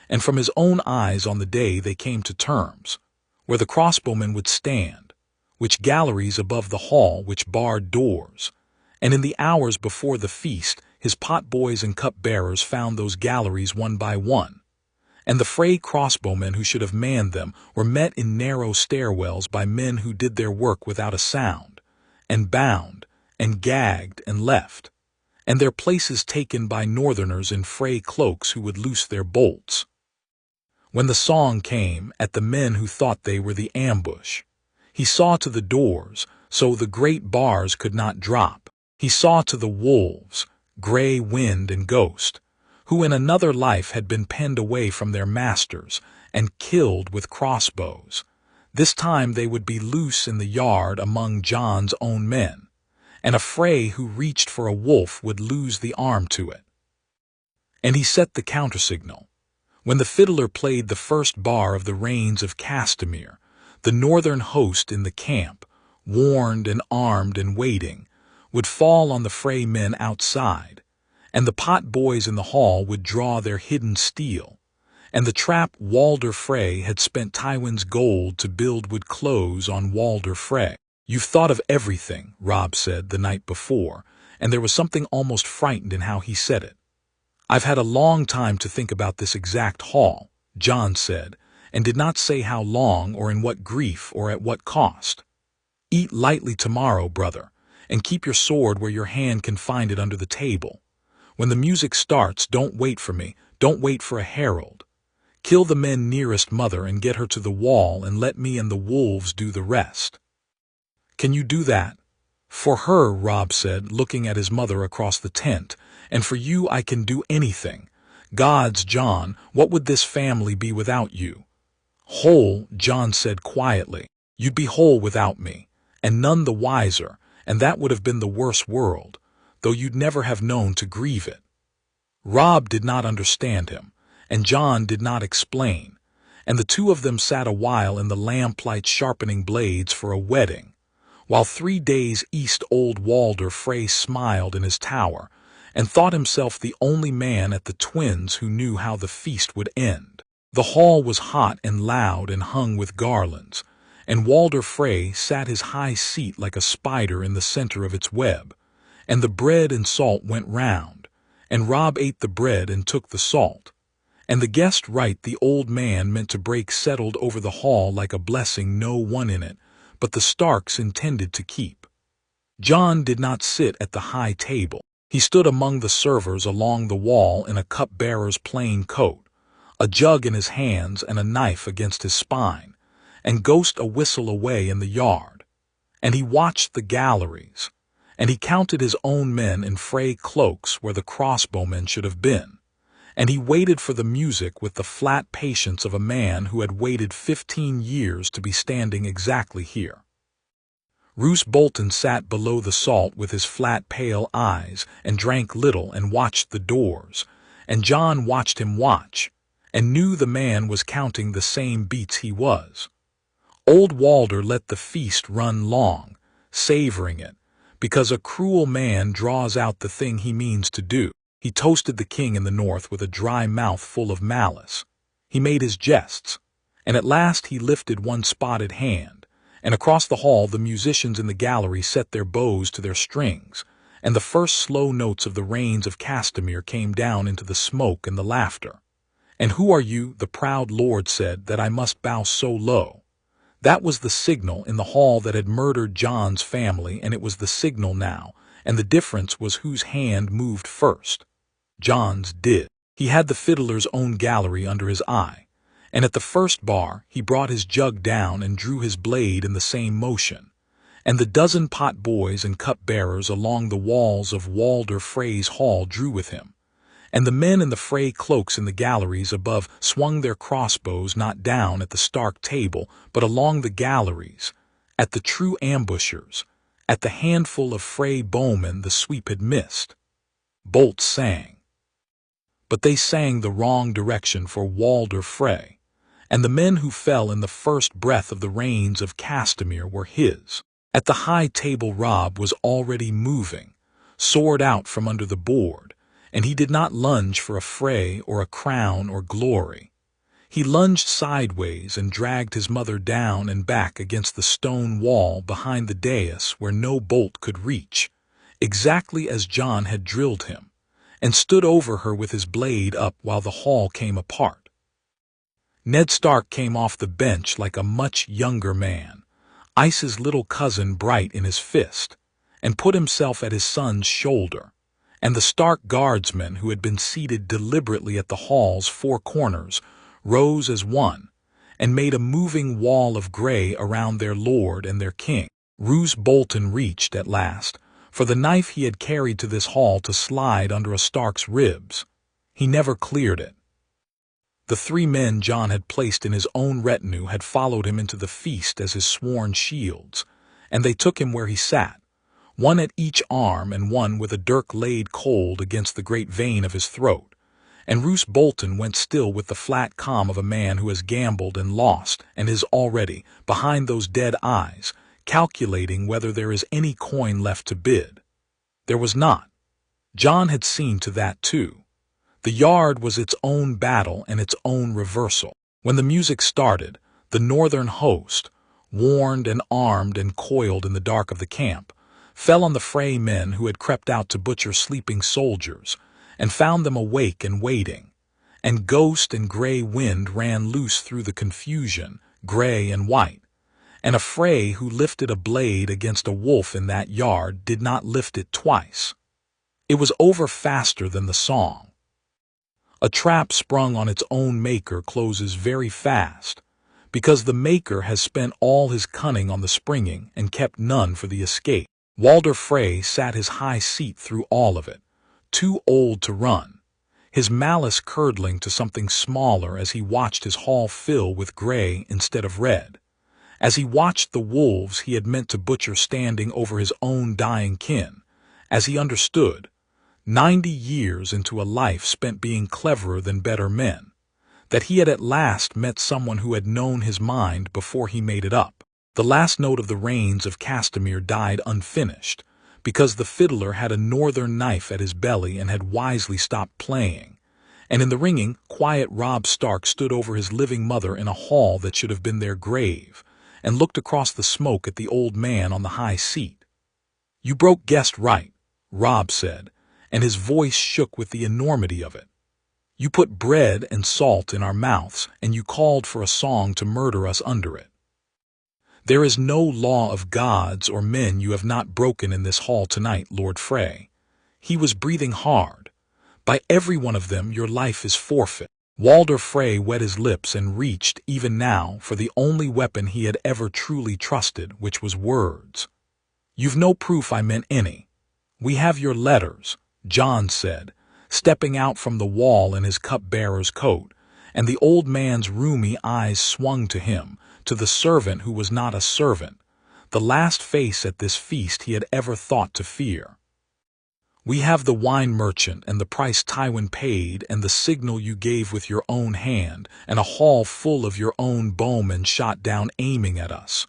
and from his own eyes on the day they came to terms, where the crossbowmen would stand, which galleries above the hall which barred doors, and in the hours before the feast his pot-boys and cup-bearers found those galleries one by one, and the Frey crossbowmen who should have manned them were met in narrow stairwells by men who did their work without a sound, and bound, and gagged, and left, and their places taken by northerners in Frey cloaks who would loose their bolts. When the song came at the men who thought they were the ambush, he saw to the doors, so the great bars could not drop. He saw to the wolves, Grey Wind and Ghost, who in another life had been penned away from their masters and killed with crossbows. This time they would be loose in the yard among Jon's own men, and a Frey who reached for a wolf would lose the arm to it. And he set the countersignal. When the fiddler played the first bar of the Rains of Castamere, the northern host in the camp, warned and armed and waiting, would fall on the Frey men outside, and the pot boys in the hall would draw their hidden steel, and the trap Walder Frey had spent Tywin's gold to build would close on Walder Frey. "You've thought of everything," Robb said the night before, and there was something almost frightened in how he said it. "I've had a long time to think about this exact hall," Jon said, and did not say how long or in what grief or at what cost. "Eat lightly tomorrow, brother, and keep your sword where your hand can find it under the table. When the music starts, don't wait for me, don't wait for a herald. Kill the men nearest mother and get her to the wall and let me and the wolves do the rest." "Can you do that?" "For her," Robb said, looking at his mother across the tent, "and for you I can do anything. Gods, Jon, what would this family be without you?" "Whole," Jon said quietly. "You'd be whole without me, and none the wiser, and that would have been the worse world, though you'd never have known to grieve it." Robb did not understand him, and Jon did not explain, and the two of them sat a while in the lamplight sharpening blades for a wedding, while 3 days east old Walder Frey smiled in his tower, and thought himself the only man at the Twins who knew how the feast would end. The hall was hot and loud and hung with garlands, and Walder Frey sat his high seat like a spider in the center of its web, and the bread and salt went round, and Robb ate the bread and took the salt, and the guest right the old man meant to break settled over the hall like a blessing no one in it, but the Starks intended to keep. Jon did not sit at the high table. He stood among the servers along the wall in a cup-bearer's plain coat, a jug in his hands and a knife against his spine, and Ghost a whistle away in the yard. And he watched the galleries, and he counted his own men in Frey cloaks where the crossbowmen should have been, and he waited for the music with the flat patience of a man who had waited 15 years to be standing exactly here. Roose Bolton sat below the salt with his flat, pale eyes, and drank little and watched the doors, and Jon watched him watch, and knew the man was counting the same beats he was. Old Walder let the feast run long, savoring it, because a cruel man draws out the thing he means to do. He toasted the king in the north with a dry mouth full of malice. He made his jests, and at last he lifted one spotted hand, and across the hall the musicians in the gallery set their bows to their strings, and the first slow notes of the Rains of Castamere came down into the smoke and the laughter. "And who are you," the proud lord said, "that I must bow so low?" That was the signal in the hall that had murdered Jon's family, and it was the signal now, and the difference was whose hand moved first. Jon's did. He had the fiddler's own gallery under his eye, and at the first bar he brought his jug down and drew his blade in the same motion, and the dozen pot boys and cup-bearers along the walls of Walder Frey's hall drew with him, and the men in the Frey cloaks in the galleries above swung their crossbows not down at the stark table, but along the galleries, at the true ambushers, at the handful of Frey bowmen the sweep had missed. Bolts sang. But they sang the wrong direction for Walder Frey, and the men who fell in the first breath of the Rains of Castamere were his. At the high table Robb was already moving, sword out from under the board, and he did not lunge for a fray or a crown or glory. He lunged sideways and dragged his mother down and back against the stone wall behind the dais where no bolt could reach, exactly as Jon had drilled him, and stood over her with his blade up while the hall came apart. Ned Stark came off the bench like a much younger man, Ice's little cousin bright in his fist, and put himself at his son's shoulder, and the Stark guardsmen who had been seated deliberately at the hall's four corners rose as one, and made a moving wall of gray around their lord and their king. Roose Bolton reached, at last, for the knife he had carried to this hall to slide under a Stark's ribs. He never cleared it. The 3 men Jon had placed in his own retinue had followed him into the feast as his sworn shields, and they took him where he sat, one at each arm and one with a dirk laid cold against the great vein of his throat, and Roose Bolton went still with the flat calm of a man who has gambled and lost and is already, behind those dead eyes, calculating whether there is any coin left to bid. There was not. Jon had seen to that too. The yard was its own battle and its own reversal. When the music started, the northern host, warned and armed and coiled in the dark of the camp, fell on the Frey men who had crept out to butcher sleeping soldiers, and found them awake and waiting, and ghost and gray wind ran loose through the confusion, gray and white, and a Frey who lifted a blade against a wolf in that yard did not lift it twice. It was over faster than the song. A trap sprung on its own maker closes very fast, because the maker has spent all his cunning on the springing and kept none for the escape. Walder Frey sat his high seat through all of it, too old to run, his malice curdling to something smaller as he watched his hall fill with gray instead of red, as he watched the wolves he had meant to butcher standing over his own dying kin, as he understood, 90 years into a life spent being cleverer than better men, that he had at last met someone who had known his mind before he made it up. The last note of the Rains of Castamere died unfinished, because the fiddler had a northern knife at his belly and had wisely stopped playing, and in the ringing, quiet Robb Stark stood over his living mother in a hall that should have been their grave, and looked across the smoke at the old man on the high seat. "You broke guessed right," Robb said, and his voice shook with the enormity of it. "You put bread and salt in our mouths, and you called for a song to murder us under it. There is no law of gods or men you have not broken in this hall tonight, Lord Frey." He was breathing hard. "By every one of them your life is forfeit." Walder Frey wet his lips and reached, even now, for the only weapon he had ever truly trusted, which was words. "You've no proof I meant any. We have your letters," Jon said, stepping out from the wall in his cup-bearer's coat, and the old man's rheumy eyes swung to him, to the servant who was not a servant, the last face at this feast he had ever thought to fear. "We have the wine merchant and the price Tywin paid and the signal you gave with your own hand and a hall full of your own bowmen shot down aiming at us.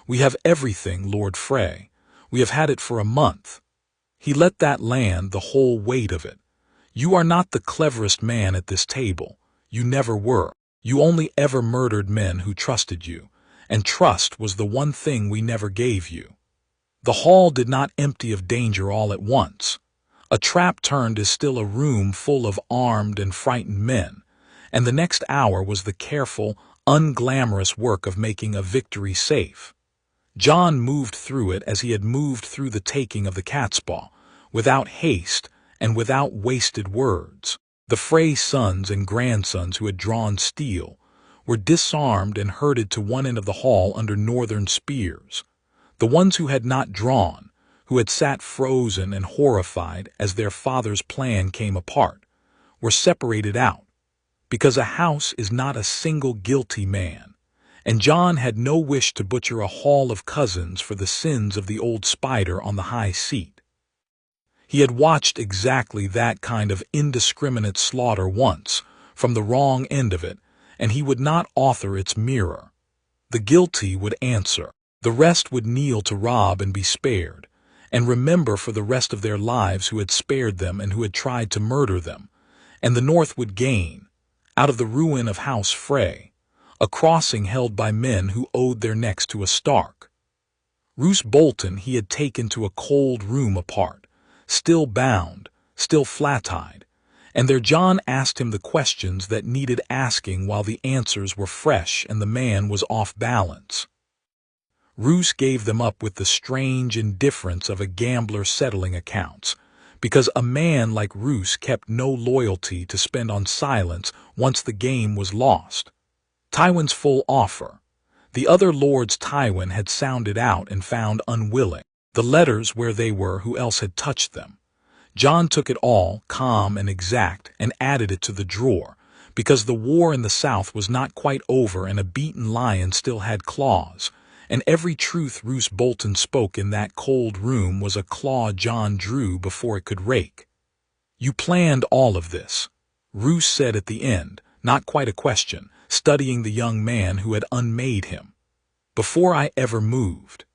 We have everything, Lord Frey. We have had it for a month." He let that land, the whole weight of it. You are not the cleverest man at this table. You never were. You only ever murdered men who trusted you, and trust was the one thing we never gave you. The hall did not empty of danger all at once. A trap turned is still a room full of armed and frightened men, and the next hour was the careful, unglamorous work of making a victory safe. Jon moved through it as he had moved through the taking of the Catspaw, without haste and without wasted words. The Frey sons and grandsons who had drawn steel were disarmed and herded to one end of the hall under northern spears. The ones who had not drawn, who had sat frozen and horrified as their father's plan came apart, were separated out, because a house is not a single guilty man, and Jon had no wish to butcher a hall of cousins for the sins of the old spider on the high seat. He had watched exactly that kind of indiscriminate slaughter once, from the wrong end of it, and he would not author its mirror. The guilty would answer. The rest would kneel to Robb and be spared, and remember for the rest of their lives who had spared them and who had tried to murder them, and the North would gain, out of the ruin of House Frey, a crossing held by men who owed their necks to a Stark. Roose Bolton he had taken to a cold room apart, still bound, still flat-eyed, and there Jon asked him the questions that needed asking while the answers were fresh and the man was off balance. Roose gave them up with the strange indifference of a gambler settling accounts, because a man like Roose kept no loyalty to spend on silence once the game was lost. Tywin's full offer. The other lords Tywin had sounded out and found unwilling. The letters where they were, who else had touched them. Jon took it all, calm and exact, and added it to the drawer, because the war in the South was not quite over and a beaten lion still had claws, and every truth Roose Bolton spoke in that cold room was a claw Jon drew before it could rake. You planned all of this, Roose said at the end, not quite a question, studying the young man who had unmade him. Before I ever moved.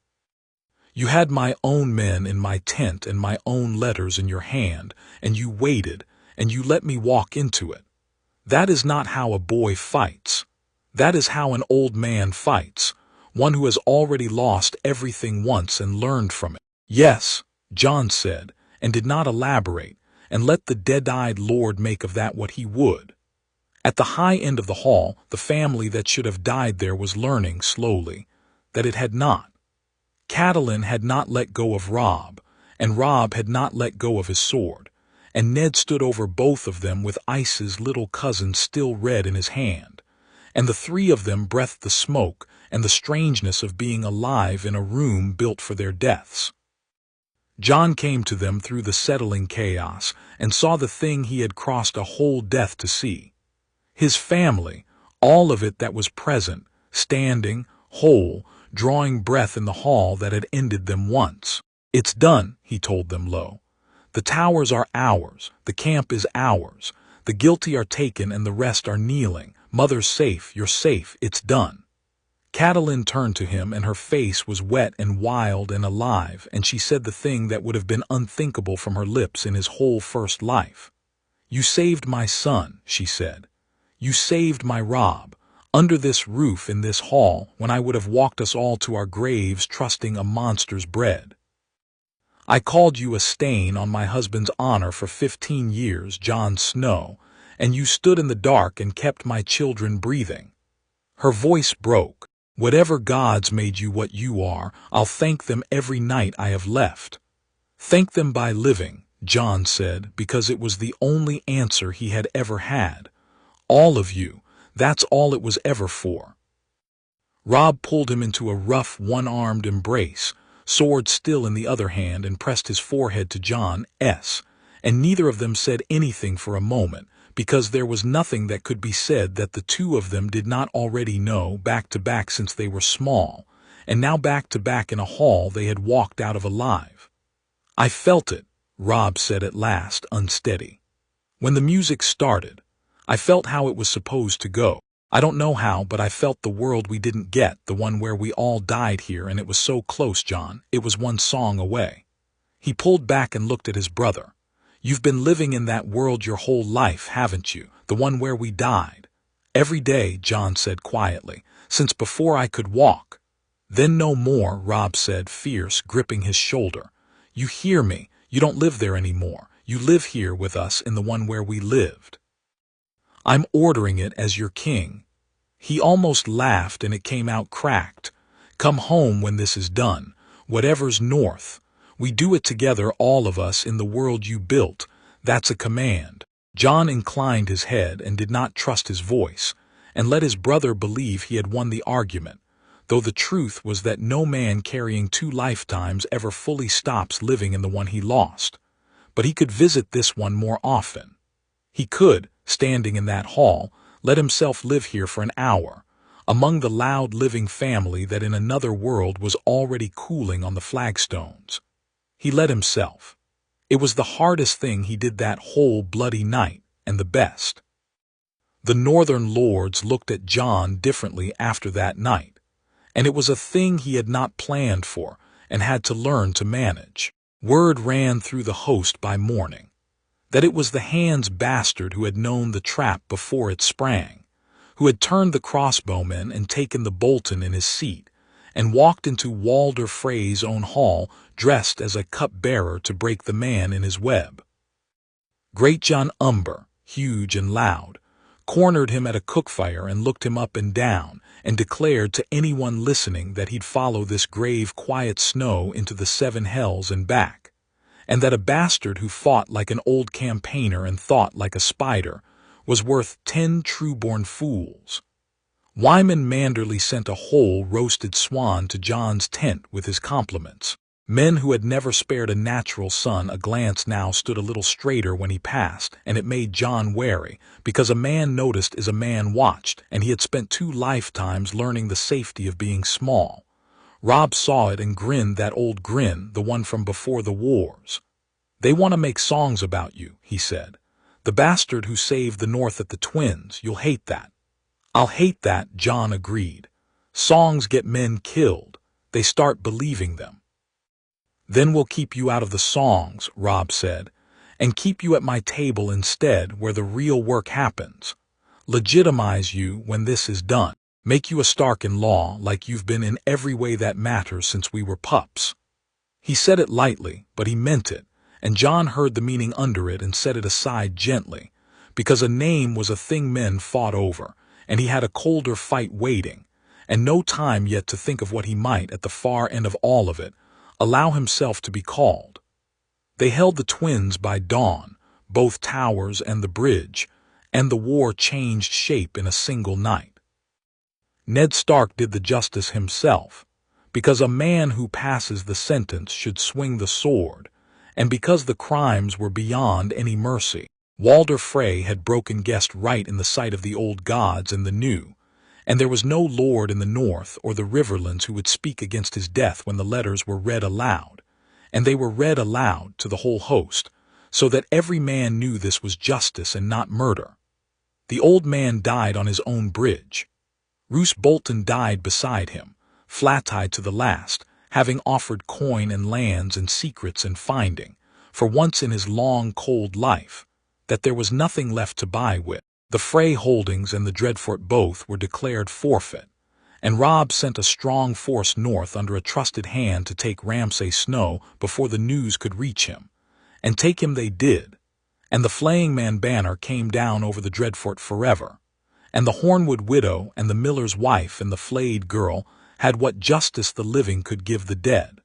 You had my own men in my tent and my own letters in your hand, and you waited, and you let me walk into it. That is not how a boy fights. That is how an old man fights, one who has already lost everything once and learned from it. Yes, Jon said, and did not elaborate, and let the dead-eyed lord make of that what he would. At the high end of the hall, the family that should have died there was learning, slowly, that it had not. Catelyn had not let go of Robb, and Robb had not let go of his sword, and Ned stood over both of them with Ice's little cousin still red in his hand, and the three of them breathed the smoke and the strangeness of being alive in a room built for their deaths. Jon came to them through the settling chaos and saw the thing he had crossed a whole death to see. His family, all of it that was present, standing, whole, drawing breath in the hall that had ended them once. It's done, he told them low. The towers are ours, the camp is ours, the guilty are taken and the rest are kneeling. Mother's safe, you're safe, it's done. Catelyn turned to him and her face was wet and wild and alive, and she said the thing that would have been unthinkable from her lips in his whole first life. You saved my son, she said. You saved my Robb, under this roof in this hall, when I would have walked us all to our graves trusting a monster's bread. I called you a stain on my husband's honor for 15 years, Jon Snow, and you stood in the dark and kept my children breathing. Her voice broke. Whatever gods made you what you are, I'll thank them every night I have left. Thank them by living, Jon said, because it was the only answer he had ever had. All of you, that's all it was ever for. Robb pulled him into a rough one-armed embrace, sword still in the other hand, and pressed his forehead to Jon's, and neither of them said anything for a moment, because there was nothing that could be said that the two of them did not already know, back to back since they were small, and now back to back in a hall they had walked out of alive. I felt it, Robb said at last, unsteady. When the music started, I felt how it was supposed to go. I don't know how, but I felt the world we didn't get, the one where we all died here, and it was so close, Jon. It was one song away. He pulled back and looked at his brother. You've been living in that world your whole life, haven't you? The one where we died. Every day, Jon said quietly, since before I could walk. Then no more, Robb said, fierce, gripping his shoulder. You hear me? You don't live there anymore. You live here with us in the one where we lived. I'm ordering it as your king. He almost laughed and it came out cracked. Come home when this is done. Whatever's north. We do it together, all of us, in the world you built. That's a command. Jon inclined his head and did not trust his voice, and let his brother believe he had won the argument, though the truth was that no man carrying 2 lifetimes ever fully stops living in the one he lost. But he could visit this one more often. He could, standing in that hall, let himself live here for an hour, among the loud living family that in another world was already cooling on the flagstones. He let himself. It was the hardest thing he did that whole bloody night, and the best. The northern lords looked at Jon differently after that night, and it was a thing he had not planned for and had to learn to manage. Word ran through the host by morning that it was the Hand's bastard who had known the trap before it sprang, who had turned the crossbowman and taken the Bolton in his seat, and walked into Walder Frey's own hall dressed as a cup-bearer to break the man in his web. Great John Umber, huge and loud, cornered him at a cookfire and looked him up and down, and declared to anyone listening that he'd follow this grave quiet Snow into the 7 hells and back, and that a bastard who fought like an old campaigner and thought like a spider was worth 10 true-born fools. Wyman Manderley sent a whole roasted swan to Jon's tent with his compliments. Men who had never spared a natural son a glance now stood a little straighter when he passed, and it made Jon wary, because a man noticed is a man watched, and he had spent 2 lifetimes learning the safety of being small. Robb saw it and grinned that old grin, the one from before the wars. They want to make songs about you, he said. The bastard who saved the North at the Twins, you'll hate that. I'll hate that, Jon agreed. Songs get men killed. They start believing them. Then we'll keep you out of the songs, Robb said, and keep you at my table instead where the real work happens. Legitimize you when this is done. Make you a Stark-in-law like you've been in every way that matters since we were pups. He said it lightly, but he meant it, and Jon heard the meaning under it and set it aside gently, because a name was a thing men fought over, and he had a colder fight waiting, and no time yet to think of what he might, at the far end of all of it, allow himself to be called. They held the Twins by dawn, both towers and the bridge, and the war changed shape in a single night. Ned Stark did the justice himself, because a man who passes the sentence should swing the sword, and because the crimes were beyond any mercy. Walder Frey had broken guest right in the sight of the old gods and the new, and there was no lord in the north or the Riverlands who would speak against his death when the letters were read aloud, and they were read aloud to the whole host, so that every man knew this was justice and not murder. The old man died on his own bridge. Roose Bolton died beside him, flat-eyed to the last, having offered coin and lands and secrets and finding, for once in his long, cold life, that there was nothing left to buy with. The Frey holdings and the Dreadfort both were declared forfeit, and Robb sent a strong force north under a trusted hand to take Ramsay Snow before the news could reach him. And take him they did, and the Flaying Man banner came down over the Dreadfort forever, and the Hornwood widow and the miller's wife and the flayed girl had what justice the living could give the dead.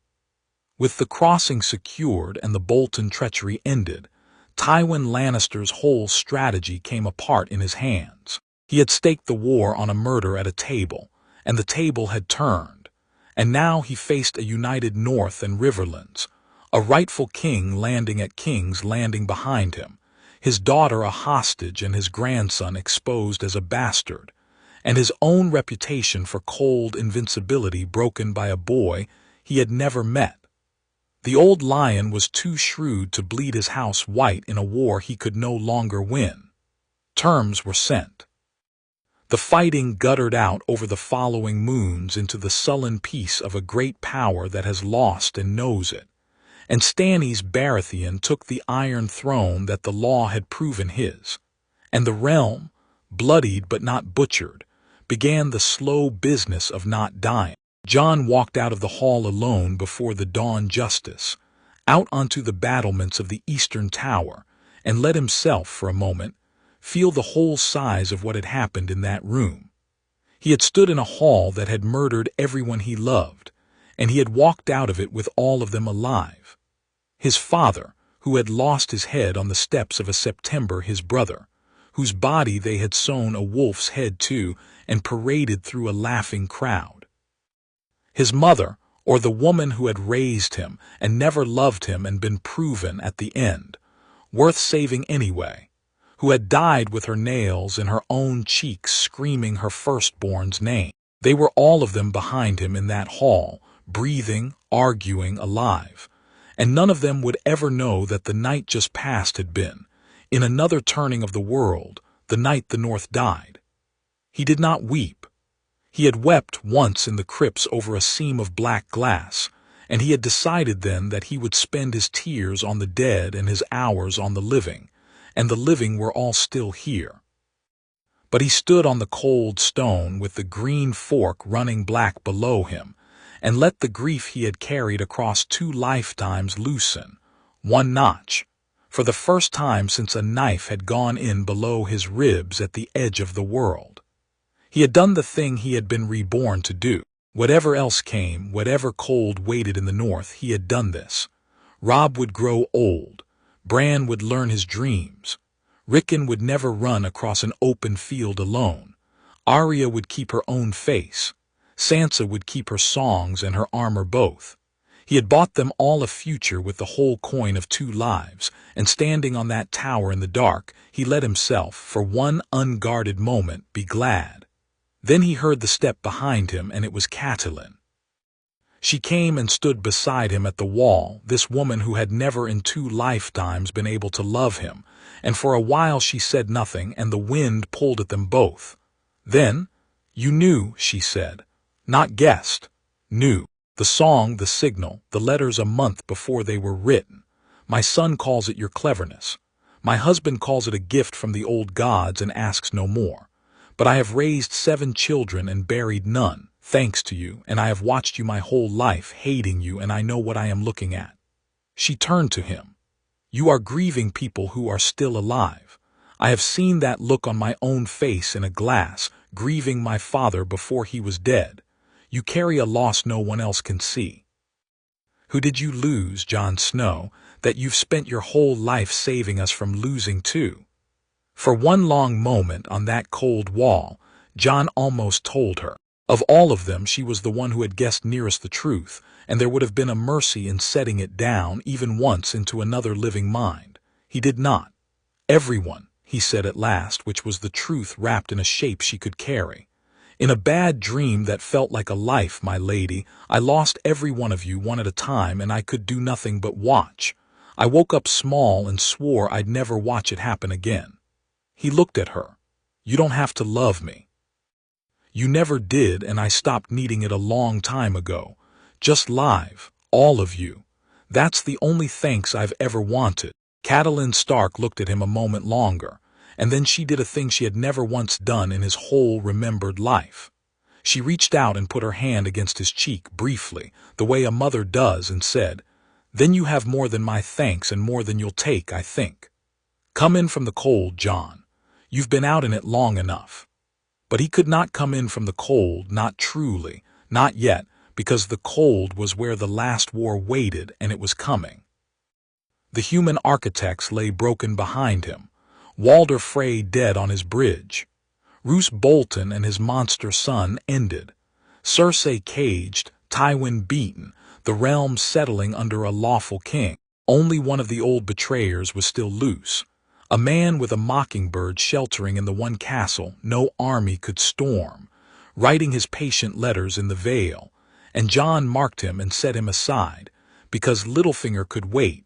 With the crossing secured and the Bolton treachery ended, Tywin Lannister's whole strategy came apart in his hands. He had staked the war on a murder at a table, and the table had turned, and now he faced a united North and Riverlands, a rightful king landing at King's Landing behind him, his daughter a hostage and his grandson exposed as a bastard, and his own reputation for cold invincibility broken by a boy he had never met. The old lion was too shrewd to bleed his house white in a war he could no longer win. Terms were sent. The fighting guttered out over the following moons into the sullen peace of a great power that has lost and knows it, and Stannis Baratheon took the Iron Throne that the law had proven his. And the realm, bloodied but not butchered, began the slow business of not dying. Jon walked out of the hall alone before the dawn justice, out onto the battlements of the eastern tower, and let himself, for a moment, feel the whole size of what had happened in that room. He had stood in a hall that had murdered everyone he loved, and he had walked out of it with all of them alive. His father, who had lost his head on the steps of a September, his brother, whose body they had sewn a wolf's head to and paraded through a laughing crowd. His mother, or the woman who had raised him and never loved him and been proven at the end, worth saving anyway, who had died with her nails in her own cheeks screaming her firstborn's name. They were all of them behind him in that hall, breathing, arguing, alive, and none of them would ever know that the night just past had been, in another turning of the world, the night the North died. He did not weep. He had wept once in the crypts over a seam of black glass, and he had decided then that he would spend his tears on the dead and his hours on the living, and the living were all still here. But he stood on the cold stone with the green fork running black below him, and let the grief he had carried across 2 lifetimes loosen, one notch, for the first time since a knife had gone in below his ribs at the edge of the world. He had done the thing he had been reborn to do. Whatever else came, whatever cold waited in the North, he had done this. Robb would grow old. Bran would learn his dreams. Rickon would never run across an open field alone. Arya would keep her own face. Sansa would keep her songs and her armor both. He had bought them all a future with the whole coin of 2 lives, and standing on that tower in the dark, he let himself, for one unguarded moment, be glad. Then he heard the step behind him, and it was Catelyn. She came and stood beside him at the wall, this woman who had never in 2 lifetimes been able to love him, and for a while she said nothing, and the wind pulled at them both. Then, "You knew," she said. "Not guessed. Knew. The song, the signal, the letters a month before they were written. My son calls it your cleverness. My husband calls it a gift from the old gods and asks no more. But I have raised 7 children and buried none, thanks to you, and I have watched you my whole life, hating you, and I know what I am looking at." She turned to him. "You are grieving people who are still alive. I have seen that look on my own face in a glass, grieving my father before he was dead. You carry a loss no one else can see. Who did you lose, Jon Snow, that you've spent your whole life saving us from losing too?" For one long moment on that cold wall, Jon almost told her. Of all of them, she was the one who had guessed nearest the truth, and there would have been a mercy in setting it down even once into another living mind. He did not. "Everyone," he said at last, which was the truth wrapped in a shape she could carry. "In a bad dream that felt like a life, my lady, I lost every one of you one at a time, and I could do nothing but watch. I woke up small and swore I'd never watch it happen again." He looked at her. "You don't have to love me. You never did, and I stopped needing it a long time ago. Just live, all of you. That's the only thanks I've ever wanted." Catelyn Stark looked at him a moment longer, and then she did a thing she had never once done in his whole remembered life. She reached out and put her hand against his cheek briefly, the way a mother does, and said, "Then you have more than my thanks and more than you'll take, I think. Come in from the cold, Jon. You've been out in it long enough." But he could not come in from the cold, not truly, not yet, because the cold was where the last war waited, and it was coming. The human architects lay broken behind him. Walder Frey dead on his bridge. Roose Bolton and his monster son ended. Cersei caged, Tywin beaten, the realm settling under a lawful king. Only one of the old betrayers was still loose. A man with a mockingbird sheltering in the one castle no army could storm, writing his patient letters in the Vale, and Jon marked him and set him aside, because Littlefinger could wait,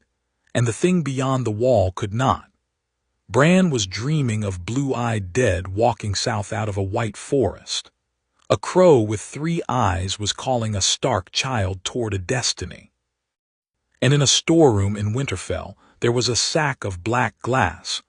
and the thing beyond the wall could not. Bran was dreaming of blue-eyed dead walking south out of a white forest. A crow with 3 eyes was calling a Stark child toward a destiny. and in a storeroom in Winterfell there was a sack of black glass.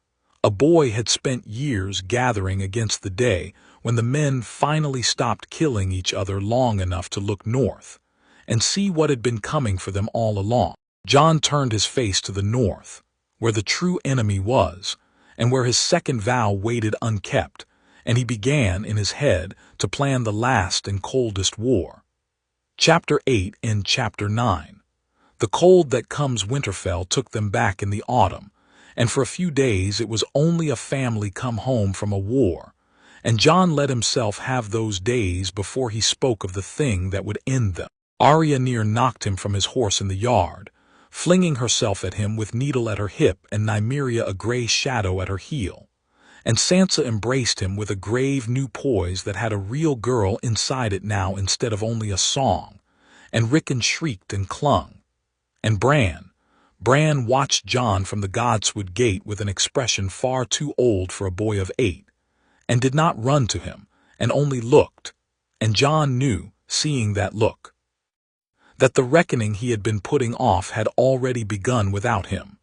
A boy had spent years gathering against the day when the men finally stopped killing each other long enough to look north and see what had been coming for them all along. Jon turned his face to the north, where the true enemy was, and where his second vow waited unkept, and he began, in his head, to plan the last and coldest war. Chapter 8 and Chapter 9. The cold that comes Winterfell took them back in the autumn, and for a few days it was only a family come home from a war, and Jon let himself have those days before he spoke of the thing that would end them. Arya near knocked him from his horse in the yard, flinging herself at him with Needle at her hip and Nymeria a gray shadow at her heel. And Sansa embraced him with a grave new poise that had a real girl inside it now instead of only a song, and Rickon shrieked and clung. And Bran watched Jon from the Godswood gate with an expression far too old for a boy of 8, and did not run to him, and only looked, and Jon knew, seeing that look, that the reckoning he had been putting off had already begun without him.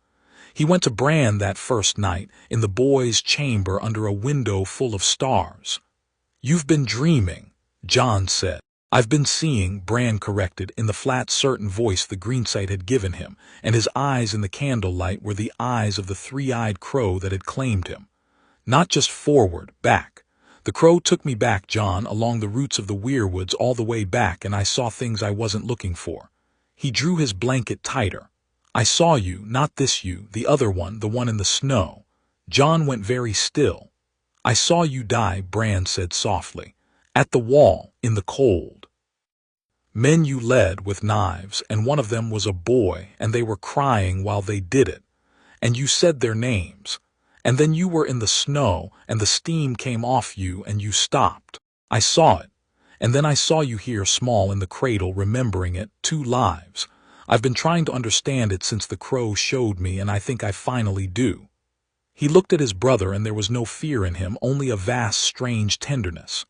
He went to Bran that first night, in the boy's chamber under a window full of stars. "You've been dreaming," Jon said. "I've been seeing," Bran corrected, in the flat certain voice the greensight had given him, and his eyes in the candlelight were the eyes of the three-eyed crow that had claimed him. "Not just forward, back. The crow took me back, Jon, along the roots of the weirwoods all the way back, and I saw things I wasn't looking for." He drew his blanket tighter. "I saw you, not this you, the other one, the one in the snow." Jon went very still. "I saw you die," Bran said softly. "At the wall, in the cold. Men you led with knives, and one of them was a boy, and they were crying while they did it. And you said their names. And then you were in the snow, and the steam came off you, and you stopped. I saw it. And then I saw you here small in the cradle, remembering it, 2 lives. I've been trying to understand it since the crow showed me, and I think I finally do." He looked at his brother, and there was no fear in him, only a vast, strange tenderness.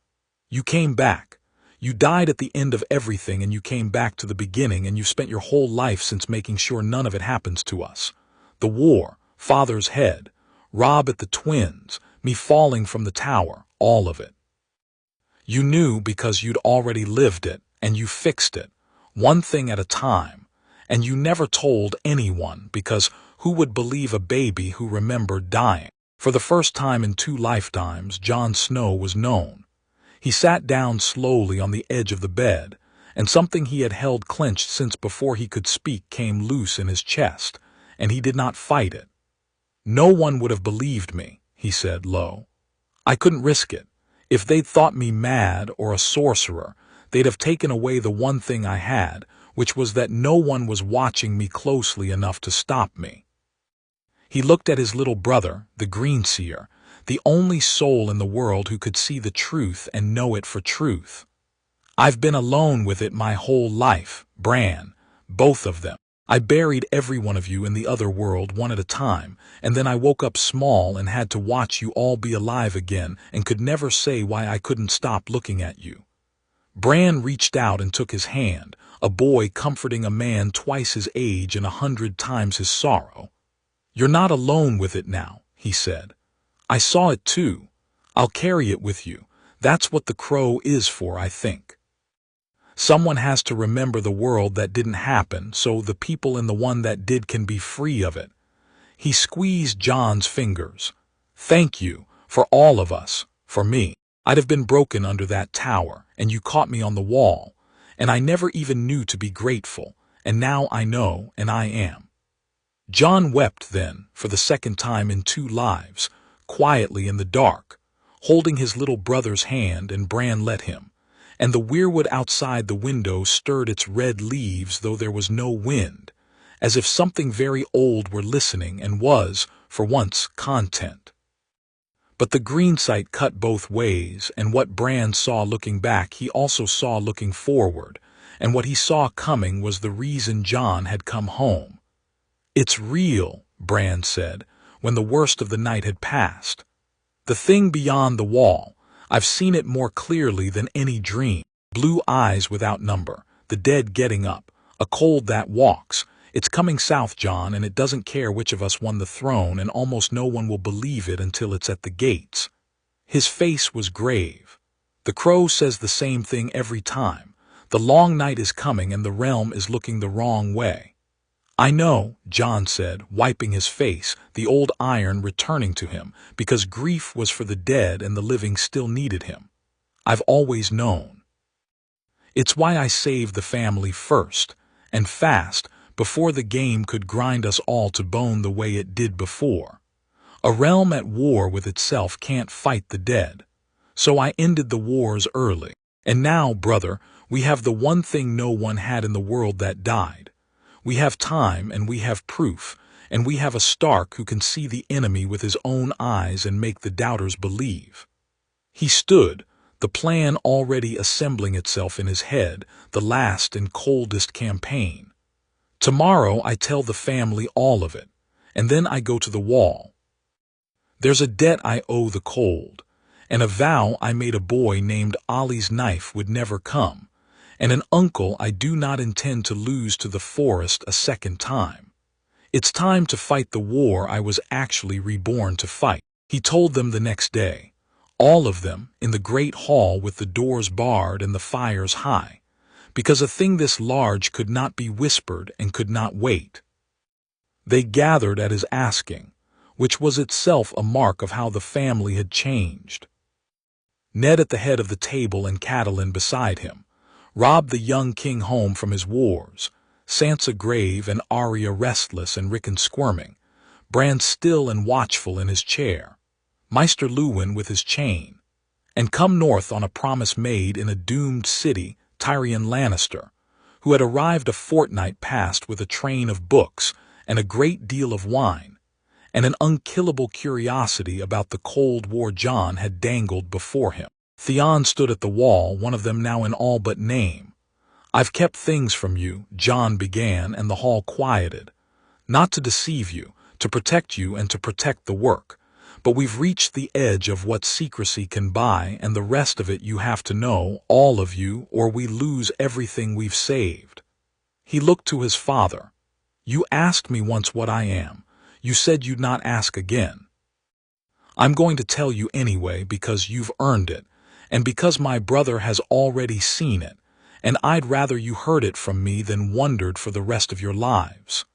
"You came back. You died at the end of everything, and you came back to the beginning, and you've spent your whole life since making sure none of it happens to us. The war, Father's head, Robb at the twins, me falling from the tower, all of it. You knew because you'd already lived it, and you fixed it, one thing at a time, and you never told anyone because who would believe a baby who remembered dying?" For the first time in 2 lifetimes, Jon Snow was known. He sat down slowly on the edge of the bed, and something he had held clenched since before he could speak came loose in his chest, and he did not fight it. "No one would have believed me," he said low. "I couldn't risk it. If they'd thought me mad or a sorcerer, they'd have taken away the one thing I had, which was that no one was watching me closely enough to stop me." He looked at his little brother, the Greenseer, the only soul in the world who could see the truth and know it for truth. "I've been alone with it my whole life, Bran, both of them. I buried every one of you in the other world one at a time, and then I woke up small and had to watch you all be alive again and could never say why I couldn't stop looking at you." Bran reached out and took his hand, a boy comforting a man twice his age and 100 times his sorrow. "You're not alone with it now," he said. "I saw it too. I'll carry it with you. That's what the crow is for, I think. Someone has to remember the world that didn't happen, so the people in the one that did can be free of it." He squeezed Jon's fingers. "Thank you, for all of us, for me. I'd have been broken under that tower, and you caught me on the wall, and I never even knew to be grateful, and now I know, and I am." Jon wept then, for the second time in 2 lives, quietly in the dark, holding his little brother's hand, and Bran let him. And the weirwood outside the window stirred its red leaves though there was no wind, as if something very old were listening and was, for once, content. But the green sight cut both ways, and what Bran saw looking back he also saw looking forward, and what he saw coming was the reason Jon had come home. "It's real," Bran said, when the worst of the night had passed. "The thing beyond the wall. I've seen it more clearly than any dream. Blue eyes without number, the dead getting up, a cold that walks. It's coming south, Jon, and it doesn't care which of us won the throne, and almost no one will believe it until it's at the gates." His face was grave. "The crow says the same thing every time. The long night is coming and the realm is looking the wrong way." "I know," Jon said, wiping his face, the old iron returning to him, because grief was for the dead and the living still needed him. "I've always known. It's why I saved the family first, and fast, before the game could grind us all to bone the way it did before. A realm at war with itself can't fight the dead. So I ended the wars early. And now, brother, we have the one thing no one had in the world that died. We have time, and we have proof, and we have a Stark who can see the enemy with his own eyes and make the doubters believe." He stood, the plan already assembling itself in his head, the last and coldest campaign. "Tomorrow I tell the family all of it, and then I go to the wall. There's a debt I owe the cold, and a vow I made a boy named Ollie's knife would never come, and an uncle I do not intend to lose to the forest a second time. It's time to fight the war I was actually reborn to fight." He told them the next day, all of them, in the great hall with the doors barred and the fires high, because a thing this large could not be whispered and could not wait. They gathered at his asking, which was itself a mark of how the family had changed. Ned at the head of the table and Catelyn beside him, Robb the young king home from his wars, Sansa grave and Arya restless and Rickon squirming, Bran still and watchful in his chair, Maester Luwin with his chain, and come north on a promise made in a doomed city, Tyrion Lannister, who had arrived a fortnight past with a train of books and a great deal of wine, and an unkillable curiosity about the Cold War Jon had dangled before him. Theon stood at the wall, one of them now in all but name. "I've kept things from you," Jon began, and the hall quieted. "Not to deceive you, to protect you and to protect the work. But we've reached the edge of what secrecy can buy, and the rest of it you have to know, all of you, or we lose everything we've saved." He looked to his father. "You asked me once what I am. You said you'd not ask again. I'm going to tell you anyway because you've earned it, and because my brother has already seen it, and I'd rather you heard it from me than wondered for the rest of your lives."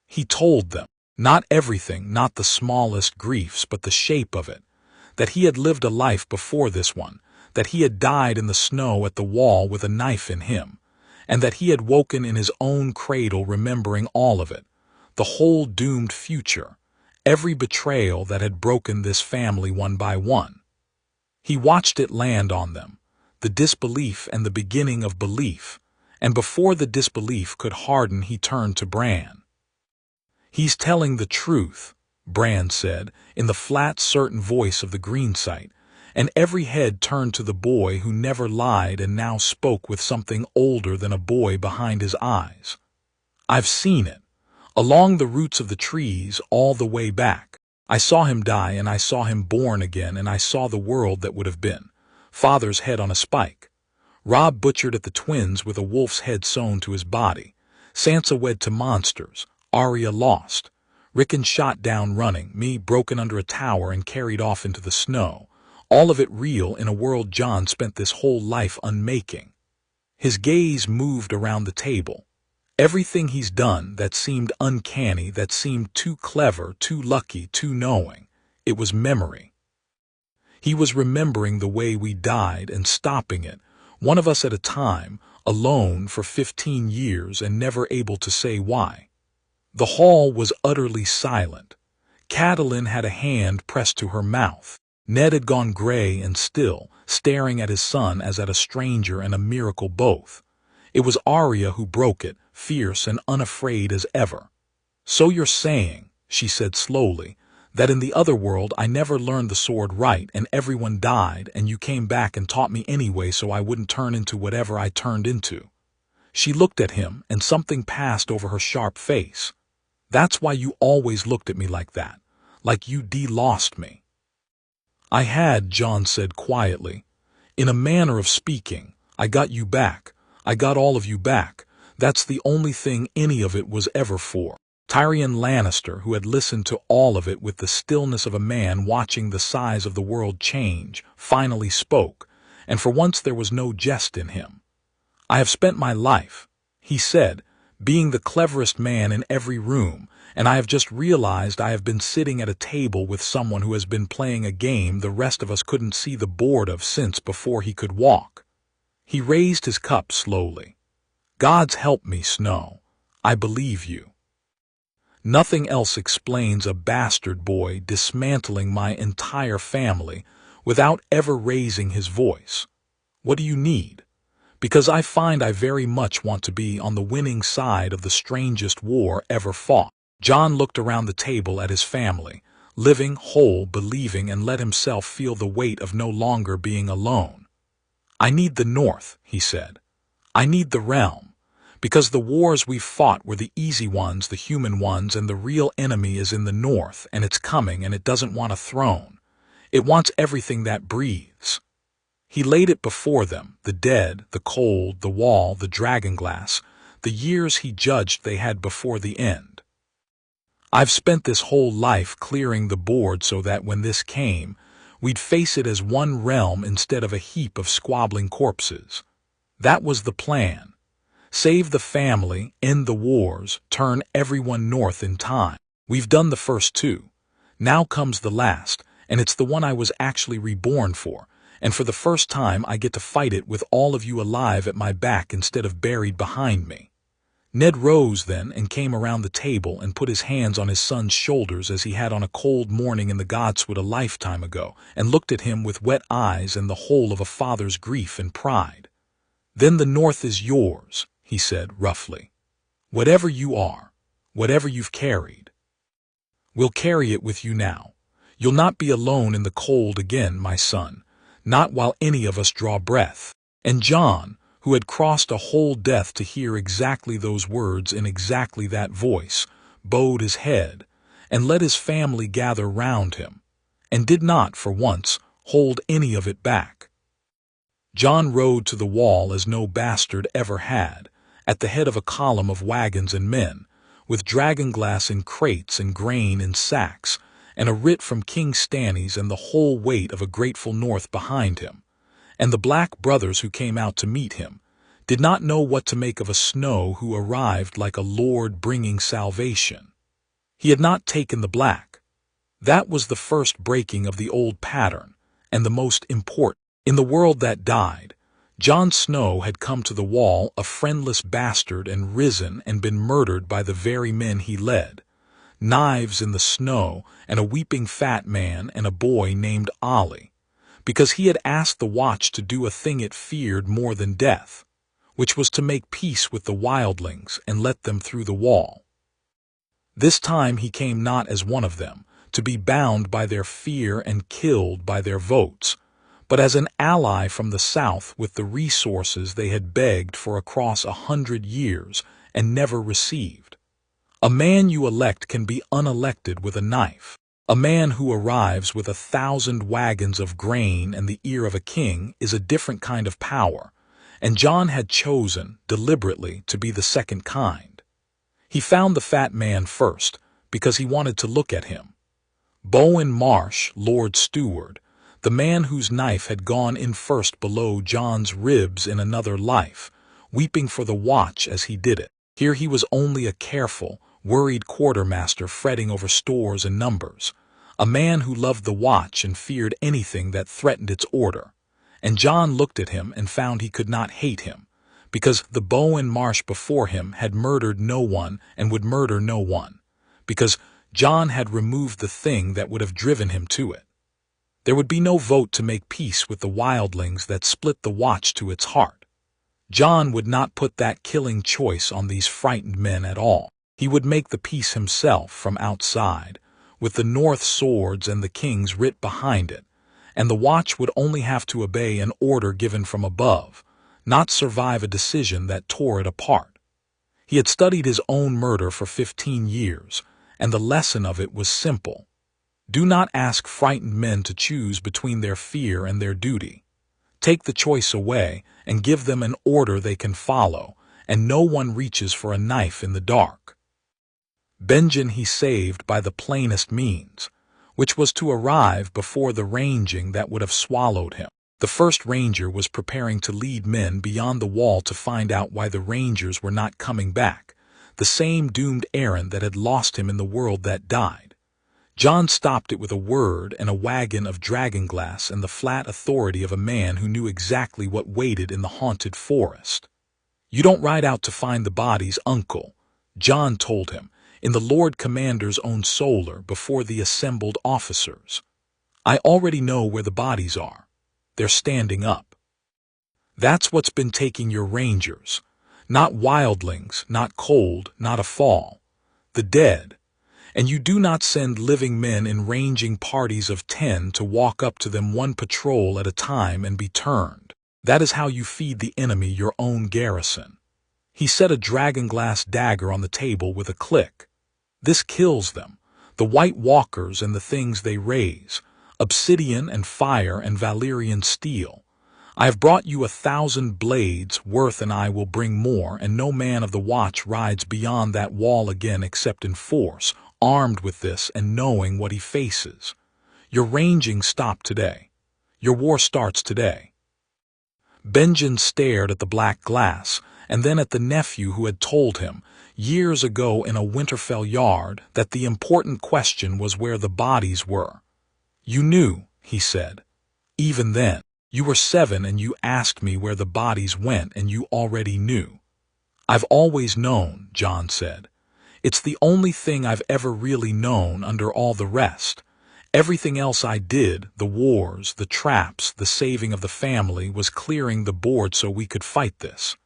He told them, not everything, not the smallest griefs, but the shape of it, that he had lived a life before this one, that he had died in the snow at the wall with a knife in him, and that he had woken in his own cradle remembering all of it, the whole doomed future, every betrayal that had broken this family one by one. He watched it land on them, the disbelief and the beginning of belief, and before the disbelief could harden he turned to Bran. "He's telling the truth," Bran said, in the flat, certain voice of the Greensight, and every head turned to the boy who never lied and now spoke with something older than a boy behind his eyes. "I've seen it. Along the roots of the trees, all the way back. I saw him die, and I saw him born again, and I saw the world that would have been. Father's head on a spike. Robb butchered at the twins with a wolf's head sewn to his body. Sansa wed to monsters. Arya lost. Rickon shot down running, me broken under a tower and carried off into the snow. All of it real in a world Jon spent this whole life unmaking." His gaze moved around the table. Everything he's done that seemed uncanny, that seemed too clever, too lucky, too knowing, it was memory. He was remembering the way we died and stopping it, one of us at a time, alone for 15 years and never able to say why. The hall was utterly silent. Catelyn had a hand pressed to her mouth. Ned had gone gray and still, staring at his son as at a stranger and a miracle both. It was Arya who broke it, fierce and unafraid as ever. "So you're saying," she said slowly, "that in the other world I never learned the sword right and everyone died, and you came back and taught me anyway so I wouldn't turn into whatever I turned into." She looked at him, and something passed over her sharp face. "That's why you always looked at me like that, like you de-lost me." "I had," Jon said quietly. "In a manner of speaking, I got you back. I got all of you back. That's the only thing any of it was ever for. Tyrion Lannister, who had listened to all of it with the stillness of a man watching the size of the world change, finally spoke, and for once there was no jest in him. "I have spent my life," he said, "being the cleverest man in every room, and I have just realized I have been sitting at a table with someone who has been playing a game the rest of us couldn't see the board of since before he could walk." He raised his cup slowly. "Gods help me, Snow. I believe you. Nothing else explains a bastard boy dismantling my entire family without ever raising his voice. What do you need? Because I find I very much want to be on the winning side of the strangest war ever fought." Jon looked around the table at his family, living, whole, believing, and let himself feel the weight of no longer being alone. "I need the North," he said. "I need the realm. Because the wars we've fought were the easy ones, the human ones, and the real enemy is in the North, and it's coming, and it doesn't want a throne. It wants everything that breathes." He laid it before them, the dead, the cold, the wall, the dragonglass, the years he judged they had before the end. "I've spent this whole life clearing the board so that when this came, we'd face it as one realm instead of a heap of squabbling corpses. That was the plan. Save the family, end the wars, turn everyone north in time. We've done the first two. Now comes the last, and it's the one I was actually reborn for, and for the first time I get to fight it with all of you alive at my back instead of buried behind me." Ned rose then and came around the table and put his hands on his son's shoulders as he had on a cold morning in the Godswood a lifetime ago, and looked at him with wet eyes and the whole of a father's grief and pride. "Then the North is yours," he said roughly. "Whatever you are, whatever you've carried. We'll carry it with you now. You'll not be alone in the cold again, my son, not while any of us draw breath." And Jon, who had crossed a whole death to hear exactly those words in exactly that voice, bowed his head, and let his family gather round him, and did not, for once, hold any of it back. Jon rode to the wall as no bastard ever had, at the head of a column of wagons and men, with dragonglass in crates and grain in sacks, and a writ from King Stannis and the whole weight of a grateful North behind him. And the Black brothers who came out to meet him did not know what to make of a Snow who arrived like a lord bringing salvation. He had not taken the Black. That was the first breaking of the old pattern, and the most important. In the world that died, Jon Snow had come to the wall a friendless bastard and risen and been murdered by the very men he led. Knives in the snow and a weeping fat man and a boy named Ollie, because he had asked the Watch to do a thing it feared more than death, which was to make peace with the wildlings and let them through the wall. This time he came not as one of them, to be bound by their fear and killed by their votes, but as an ally from the south with the resources they had begged for across 100 years and never received. A man you elect can be unelected with a knife. A man who arrives with 1,000 wagons of grain and the ear of a king is a different kind of power, and Jon had chosen, deliberately, to be the second kind. He found the fat man first, because he wanted to look at him. Bowen Marsh, Lord Steward, the man whose knife had gone in first below Jon's ribs in another life, weeping for the Watch as he did it. Here he was only a careful, worried quartermaster fretting over stores and numbers, a man who loved the Watch and feared anything that threatened its order. And Jon looked at him and found he could not hate him, because the Bowen Marsh before him had murdered no one and would murder no one, because Jon had removed the thing that would have driven him to it. There would be no vote to make peace with the wildlings that split the Watch to its heart. Jon would not put that killing choice on these frightened men at all. He would make the peace himself from outside, with the North swords and the king's writ behind it, and the Watch would only have to obey an order given from above, not survive a decision that tore it apart. He had studied his own murder for 15 years, and the lesson of it was simple. Do not ask frightened men to choose between their fear and their duty. Take the choice away and give them an order they can follow, and no one reaches for a knife in the dark. Benjen he saved by the plainest means, which was to arrive before the ranging that would have swallowed him. The first ranger was preparing to lead men beyond the wall to find out why the rangers were not coming back, the same doomed errand that had lost him in the world that died. Jon stopped it with a word and a wagon of dragonglass and the flat authority of a man who knew exactly what waited in the haunted forest. "You don't ride out to find the bodies, uncle," Jon told him, in the Lord Commander's own solar before the assembled officers. "I already know where the bodies are. They're standing up. That's what's been taking your rangers. Not wildlings, not cold, not a fall. The dead. And you do not send living men in ranging parties of 10 to walk up to them one patrol at a time and be turned. That is how you feed the enemy your own garrison." He set a dragonglass dagger on the table with a click. "This kills them, the White Walkers and the things they raise, obsidian and fire and Valyrian steel. I have brought you 1,000 blades, Worth and I will bring more, and no man of the watch rides beyond that wall again except in force, armed with this and knowing what he faces. Your ranging stopped today. Your war starts today." Benjen stared at the black glass, and then at the nephew who had told him, years ago in a Winterfell yard, that the important question was where the bodies were. "You knew," he said. "Even then. You were 7 and you asked me where the bodies went and you already knew." "I've always known," Jon said. "It's the only thing I've ever really known under all the rest. Everything else I did, the wars, the traps, the saving of the family, was clearing the board so we could fight this.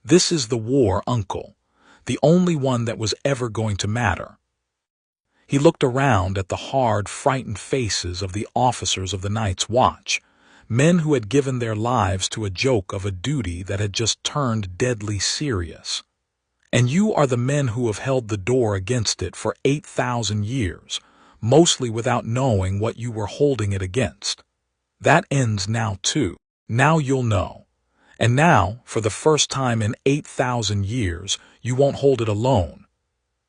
This is the war, uncle. The only one that was ever going to matter." He looked around at the hard, frightened faces of the officers of the Night's Watch, men who had given their lives to a joke of a duty that had just turned deadly serious. "And you are the men who have held the door against it for 8,000 years, mostly without knowing what you were holding it against. That ends now too. Now you'll know. And now, for the first time in 8,000 years, you won't hold it alone."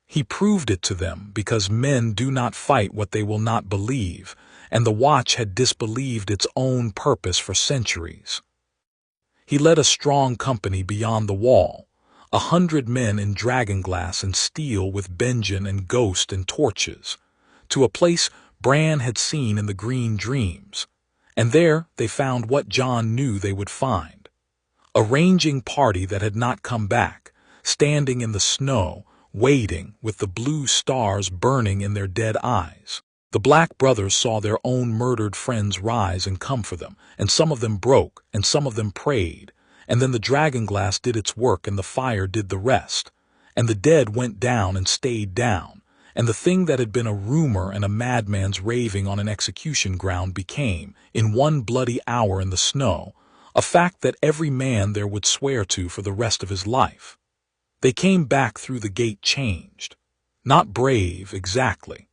He proved it to them because men do not fight what they will not believe, and the Watch had disbelieved its own purpose for centuries. He led a strong company beyond the wall, 100 men in dragonglass and steel with Benjen and Ghost and torches, to a place Bran had seen in the Green Dreams, and there they found what Jon knew they would find. A ranging party that had not come back, standing in the snow, waiting, with the blue stars burning in their dead eyes. The Black brothers saw their own murdered friends rise and come for them, and some of them broke, and some of them prayed, and then the dragonglass did its work and the fire did the rest, and the dead went down and stayed down, and the thing that had been a rumor and a madman's raving on an execution ground became, in one bloody hour in the snow, a fact that every man there would swear to for the rest of his life. They came back through the gate changed. Not brave, exactly.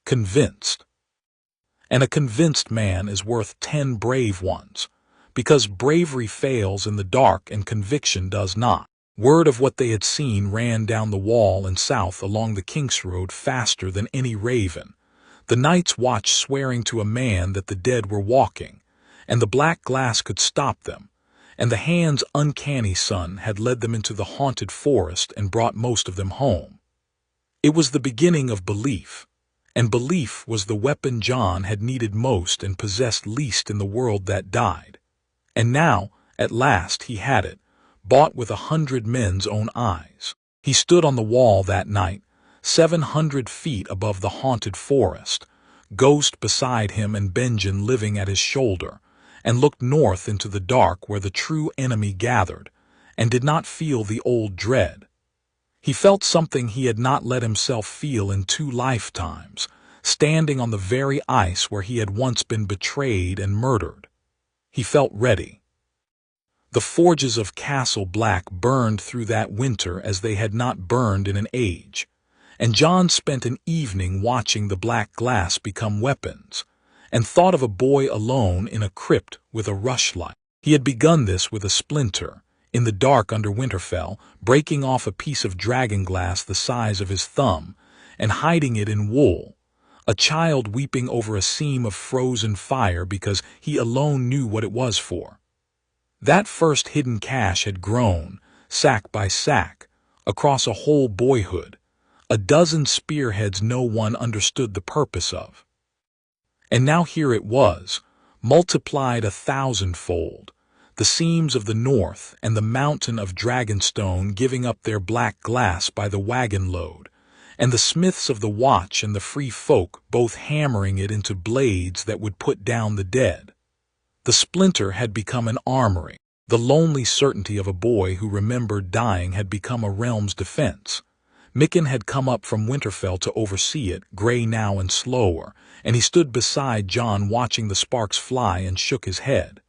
Convinced. And a convinced man is worth 10 brave ones, because bravery fails in the dark and conviction does not. Word of what they had seen ran down the wall and south along the King's Road faster than any raven, the Night's Watch swearing to a man that the dead were walking, and the black glass could stop them, and the hand's uncanny sun had led them into the haunted forest and brought most of them home. It was the beginning of belief, and belief was the weapon Jon had needed most and possessed least in the world that died. And now, at last, he had it, bought with 100 men's own eyes. He stood on the wall that night, 700 feet above the haunted forest, Ghost beside him and Benjen living at his shoulder, and looked north into the dark where the true enemy gathered, and did not feel the old dread. He felt something he had not let himself feel in 2 lifetimes, standing on the very ice where he had once been betrayed and murdered. He felt ready. The forges of Castle Black burned through that winter as they had not burned in an age, and Jon spent an evening watching the black glass become weapons, and thought of a boy alone in a crypt with a rushlight. He had begun this with a splinter, in the dark under Winterfell, breaking off a piece of dragonglass the size of his thumb and hiding it in wool, a child weeping over a seam of frozen fire because he alone knew what it was for. That first hidden cache had grown, sack by sack, across a whole boyhood, a dozen spearheads no one understood the purpose of. And now here it was, multiplied 1,000-fold, the seams of the north and the mountain of Dragonstone giving up their black glass by the wagon load, and the smiths of the watch and the free folk both hammering it into blades that would put down the dead. The splinter had become an armory. The lonely certainty of a boy who remembered dying had become a realm's defense. Mikken had come up from Winterfell to oversee it, gray now and slower, and he stood beside Jon watching the sparks fly and shook his head.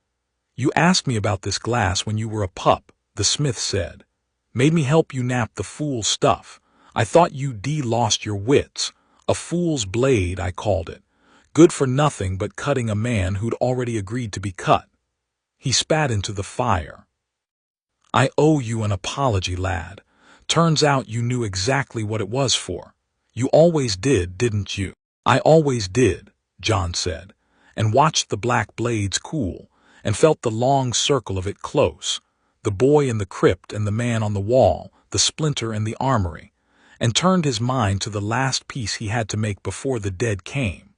"You asked me about this glass when you were a pup," the smith said. "Made me help you nap the fool stuff. I thought you'd lost your wits. A fool's blade, I called it. Good for nothing but cutting a man who'd already agreed to be cut." He spat into the fire. "I owe you an apology, lad. Turns out you knew exactly what it was for. You always did, didn't you?" "I always did," Jon said, and watched the black blades cool, and felt the long circle of it close, the boy in the crypt and the man on the wall, the splinter and the armory, and turned his mind to the last piece he had to make before the dead came.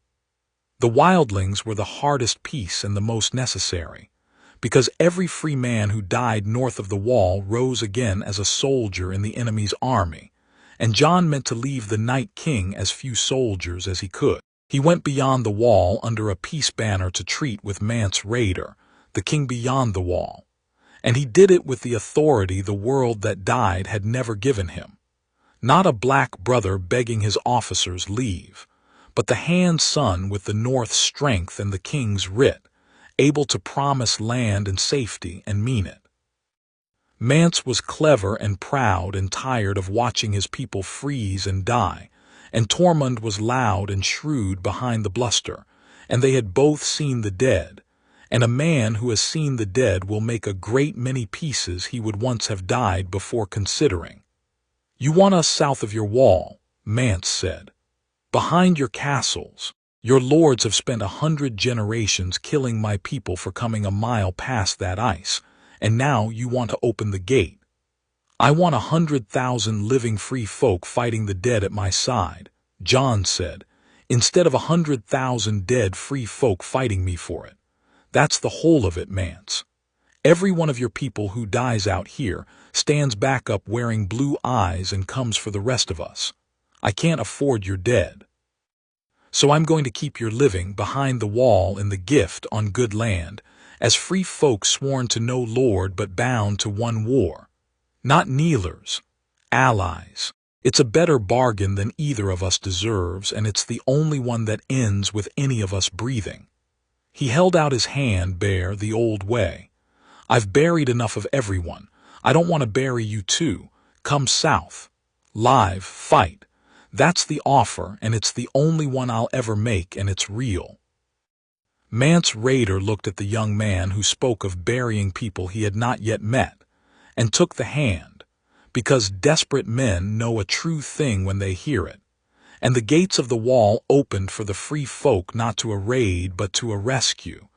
The wildlings were the hardest piece and the most necessary, because every free man who died north of the wall rose again as a soldier in the enemy's army, and Jon meant to leave the Night King as few soldiers as he could. He went beyond the wall under a peace banner to treat with Mance Rayder, the king beyond the wall, and he did it with the authority the world that died had never given him. Not a black brother begging his officers leave, but the hand son with the North's strength and the king's writ, able to promise land and safety and mean it. Mance was clever and proud and tired of watching his people freeze and die, and Tormund was loud and shrewd behind the bluster, and they had both seen the dead, and a man who has seen the dead will make a great many pieces he would once have died before considering. "You want us south of your wall," Mance said. "Behind your castles. Your lords have spent 100 generations killing my people for coming a mile past that ice, and now you want to open the gate. I want 100,000 living free folk fighting the dead at my side," Jon said, "instead of 100,000 dead free folk fighting me for it. That's the whole of it, Mance. Every one of your people who dies out here stands back up wearing blue eyes and comes for the rest of us. I can't afford your dead. So I'm going to keep your living behind the wall in the gift on good land, as free folk sworn to no lord but bound to one war. Not kneelers, allies. It's a better bargain than either of us deserves, and it's the only one that ends with any of us breathing." He held out his hand bare the old way. "I've buried enough of everyone. I don't want to bury you too. Come south. Live, fight. That's the offer, and it's the only one I'll ever make, and it's real." Mance Rayder looked at the young man who spoke of burying people he had not yet met, and took the hand, because desperate men know a true thing when they hear it, and the gates of the wall opened for the free folk not to a raid but to a rescue,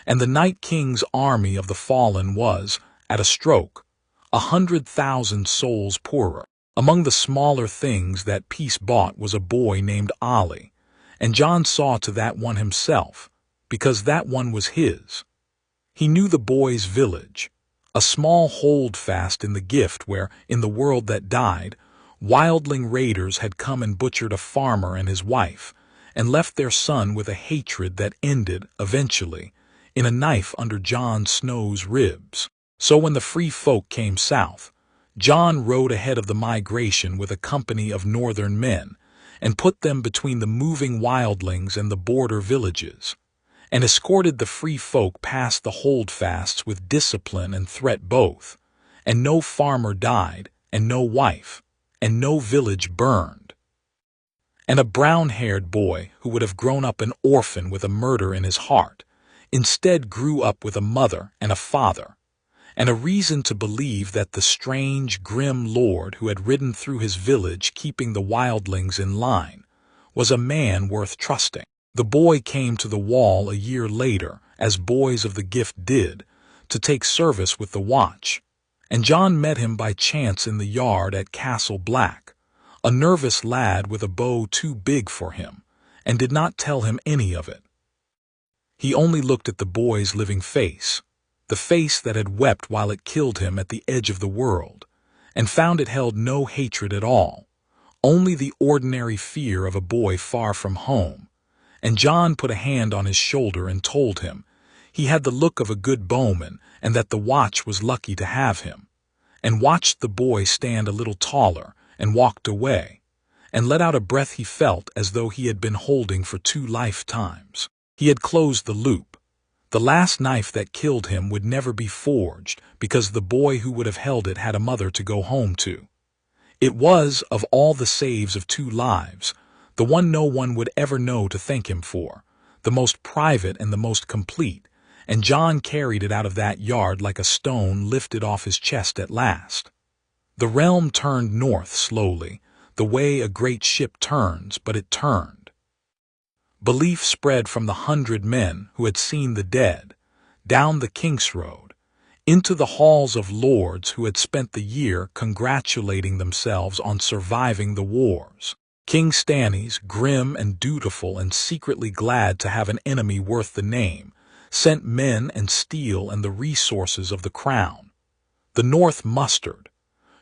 and the Night King's army of the fallen was, at a stroke, 100,000 souls poorer. Among the smaller things that peace bought was a boy named Ollie, and Jon saw to that one himself, because that one was his. He knew the boy's village, a small holdfast in the gift where, in the world that died, wildling raiders had come and butchered a farmer and his wife, and left their son with a hatred that ended, eventually, in a knife under Jon Snow's ribs. So when the free folk came south, Jon rode ahead of the migration with a company of northern men, and put them between the moving wildlings and the border villages, and escorted the free folk past the holdfasts with discipline and threat both, and no farmer died, and no wife, and no village burned. And a brown-haired boy who would have grown up an orphan with a murder in his heart, instead grew up with a mother and a father, and a reason to believe that the strange, grim lord who had ridden through his village keeping the wildlings in line was a man worth trusting. The boy came to the wall a year later, as boys of the gift did, to take service with the watch, and Jon met him by chance in the yard at Castle Black, a nervous lad with a bow too big for him, and did not tell him any of it. He only looked at the boy's living face, the face that had wept while it killed him at the edge of the world, and found it held no hatred at all, only the ordinary fear of a boy far from home. And Jon put a hand on his shoulder and told him he had the look of a good bowman and that the watch was lucky to have him, and watched the boy stand a little taller and walked away, and let out a breath he felt as though he had been holding for 2 lifetimes. He had closed the loop. The last knife that killed him would never be forged because the boy who would have held it had a mother to go home to. It was, of all the saves of 2 lives, the one no one would ever know to thank him for, the most private and the most complete, and Jon carried it out of that yard like a stone lifted off his chest at last. The realm turned north slowly, the way a great ship turns, but it turned. Belief spread from the 100 men who had seen the dead, down the King's Road, into the halls of lords who had spent the year congratulating themselves on surviving the wars. King Stannis, grim and dutiful and secretly glad to have an enemy worth the name, sent men and steel and the resources of the crown. The North mustered.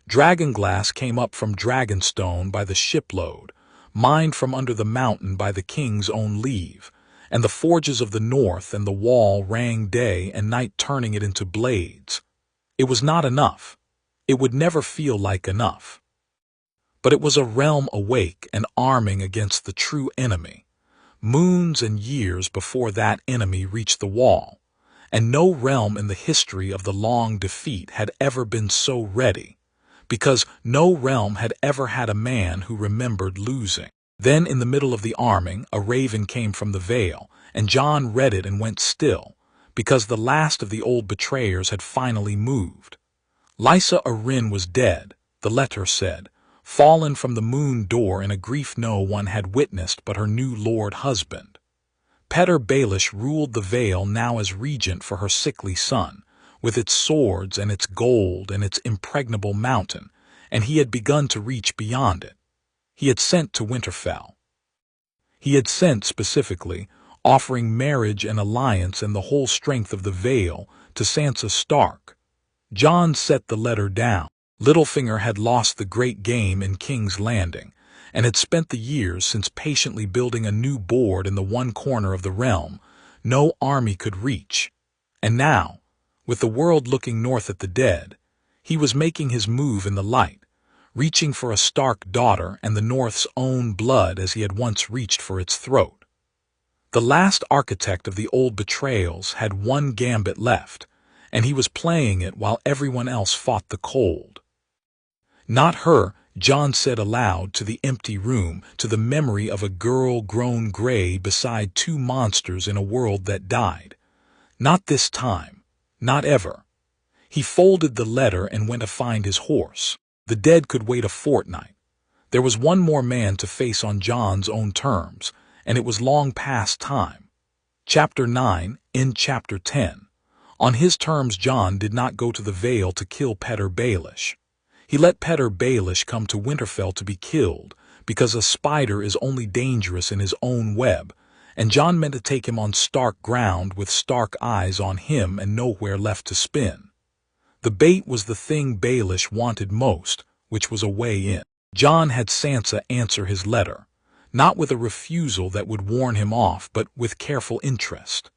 Dragonglass came up from Dragonstone by the shipload, mined from under the mountain by the king's own leave, and the forges of the North and the wall rang day and night turning it into blades. It was not enough. It would never feel like enough. But it was a realm awake and arming against the true enemy, moons and years before that enemy reached the wall, and no realm in the history of the long defeat had ever been so ready, because no realm had ever had a man who remembered losing. Then in the middle of the arming a raven came from the Vale, and Jon read it and went still, because the last of the old betrayers had finally moved. Lysa Arryn was dead, the letter said, fallen from the moon door in a grief no one had witnessed but her new lord husband. Petyr Baelish ruled the Vale now as regent for her sickly son, with its swords and its gold and its impregnable mountain, and he had begun to reach beyond it. He had sent to Winterfell. He had sent specifically, offering marriage and alliance and the whole strength of the Vale to Sansa Stark. Jon set the letter down. Littlefinger had lost the great game in King's Landing, and had spent the years since patiently building a new board in the one corner of the realm no army could reach. And now, with the world looking north at the dead, he was making his move in the light, reaching for a Stark daughter and the North's own blood as he had once reached for its throat. The last architect of the old betrayals had one gambit left, and he was playing it while everyone else fought the cold. Not her, Jon said aloud to the empty room, to the memory of a girl grown gray beside 2 monsters in a world that died. Not this time. Not ever. He folded the letter and went to find his horse. The dead could wait a fortnight. There was one more man to face on Jon's own terms, and it was long past time. Chapter 9, in Chapter 10. On his terms Jon did not go to the Vale to kill Petyr Baelish. He let Petyr Baelish come to Winterfell to be killed, because a spider is only dangerous in his own web, and Jon meant to take him on Stark ground with Stark eyes on him and nowhere left to spin. The bait was the thing Baelish wanted most, which was a way in. Jon had Sansa answer his letter, not with a refusal that would warn him off, but with careful interest.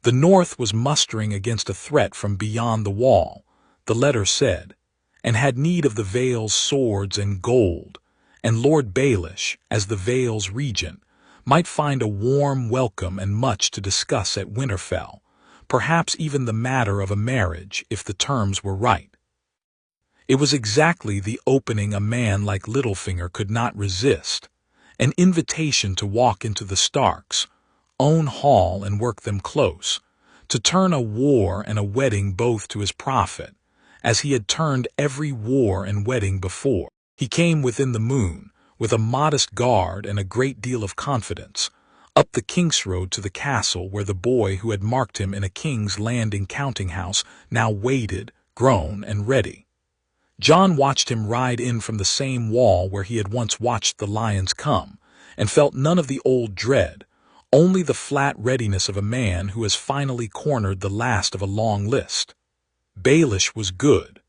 The North was mustering against a threat from beyond the wall, the letter said, and had need of the Vale's swords and gold, and Lord Baelish, as the Vale's regent, might find a warm welcome and much to discuss at Winterfell, perhaps even the matter of a marriage if the terms were right. It was exactly the opening a man like Littlefinger could not resist, an invitation to walk into the Starks' own hall and work them close, to turn a war and a wedding both to his profit, as he had turned every war and wedding before. He came within the moon, with a modest guard and a great deal of confidence, up the King's Road to the castle where the boy who had marked him in a King's Landing counting house now waited, grown and ready. Jon watched him ride in from the same wall where he had once watched the lions come, and felt none of the old dread, only the flat readiness of a man who has finally cornered the last of a long list. Baelish was good.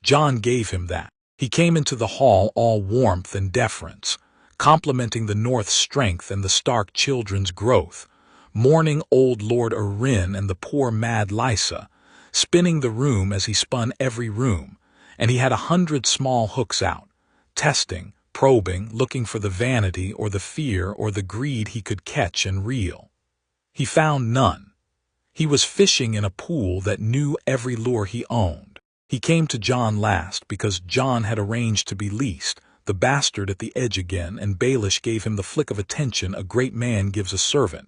Jon gave him that. He came into the hall all warmth and deference, complimenting the North's strength and the Stark children's growth, mourning old Lord Arryn and the poor mad Lysa, spinning the room as he spun every room, and he had 100 small hooks out, testing, probing, looking for the vanity or the fear or the greed he could catch and reel. He found none. He was fishing in a pool that knew every lure he owned. He came to Jon last because Jon had arranged to be least, the bastard at the edge again, and Baelish gave him the flick of attention a great man gives a servant.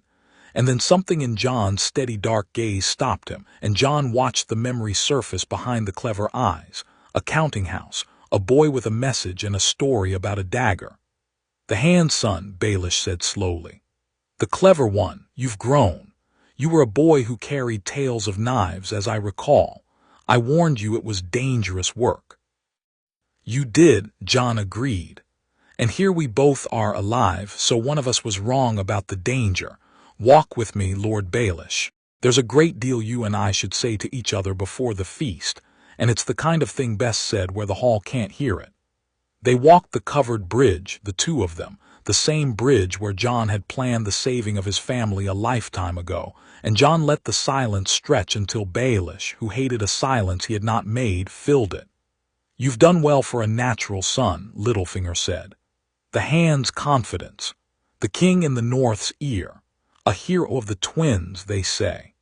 And then something in Jon's steady dark gaze stopped him, and Jon watched the memory surface behind the clever eyes. A counting house, a boy with a message and a story about a dagger. "The hand, son," Baelish said slowly. "The clever one, you've grown. You were a boy who carried tales of knives, as I recall. I warned you it was dangerous work." "You did," Jon agreed. "And here we both are alive, so one of us was wrong about the danger. Walk with me, Lord Baelish. There's a great deal you and I should say to each other before the feast, and it's the kind of thing best said where the hall can't hear it." They walked the covered bridge, the two of them, the same bridge where Jon had planned the saving of his family a lifetime ago, and Jon let the silence stretch until Baelish, who hated a silence he had not made, filled it. "You've done well for a natural son," Littlefinger said. "The hand's confidence, the king in the North's ear, a hero of the twins, they say.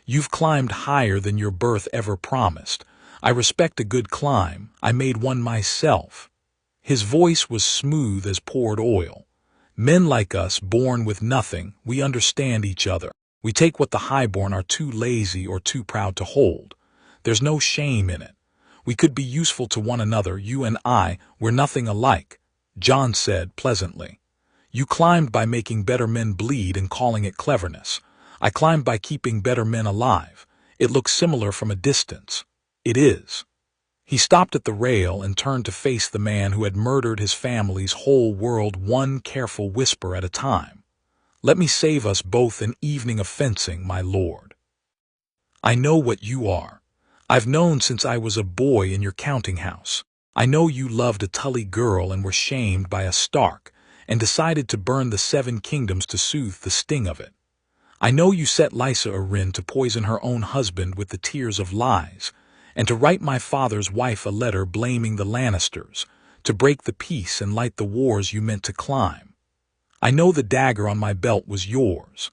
You've climbed higher than your birth ever promised. I respect a good climb. I made one myself." His voice was smooth as poured oil. "Men like us, born with nothing, we understand each other. We take what the highborn are too lazy or too proud to hold. There's no shame in it. We could be useful to one another, you and I. We're nothing alike," Jon said pleasantly. "You climbed by making better men bleed and calling it cleverness. I climbed by keeping better men alive. It looks similar from a distance. It is." He stopped at the rail and turned to face the man who had murdered his family's whole world one careful whisper at a time. "Let me save us both an evening of fencing, my lord. I know what you are. I've known since I was a boy in your counting house. I know you loved a Tully girl and were shamed by a Stark, and decided to burn the 7 kingdoms to soothe the sting of it. I know you set Lysa Arryn to poison her own husband with the tears of lies, and to write my father's wife a letter blaming the Lannisters, to break the peace and light the wars you meant to climb. I know the dagger on my belt was yours.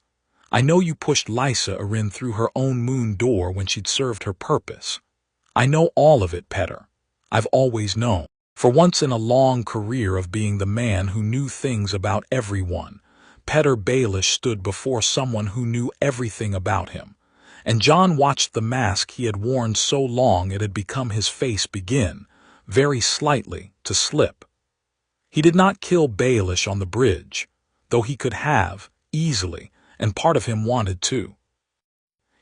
I know you pushed Lysa Arryn through her own moon door when she'd served her purpose. I know all of it, Petter. I've always known. For once in a long career of being the man who knew things about everyone, Petter Baelish stood before someone who knew everything about him, and Jon watched the mask he had worn so long it had become his face begin, very slightly, to slip. He did not kill Baelish on the bridge, though he could have, easily, and part of him wanted to.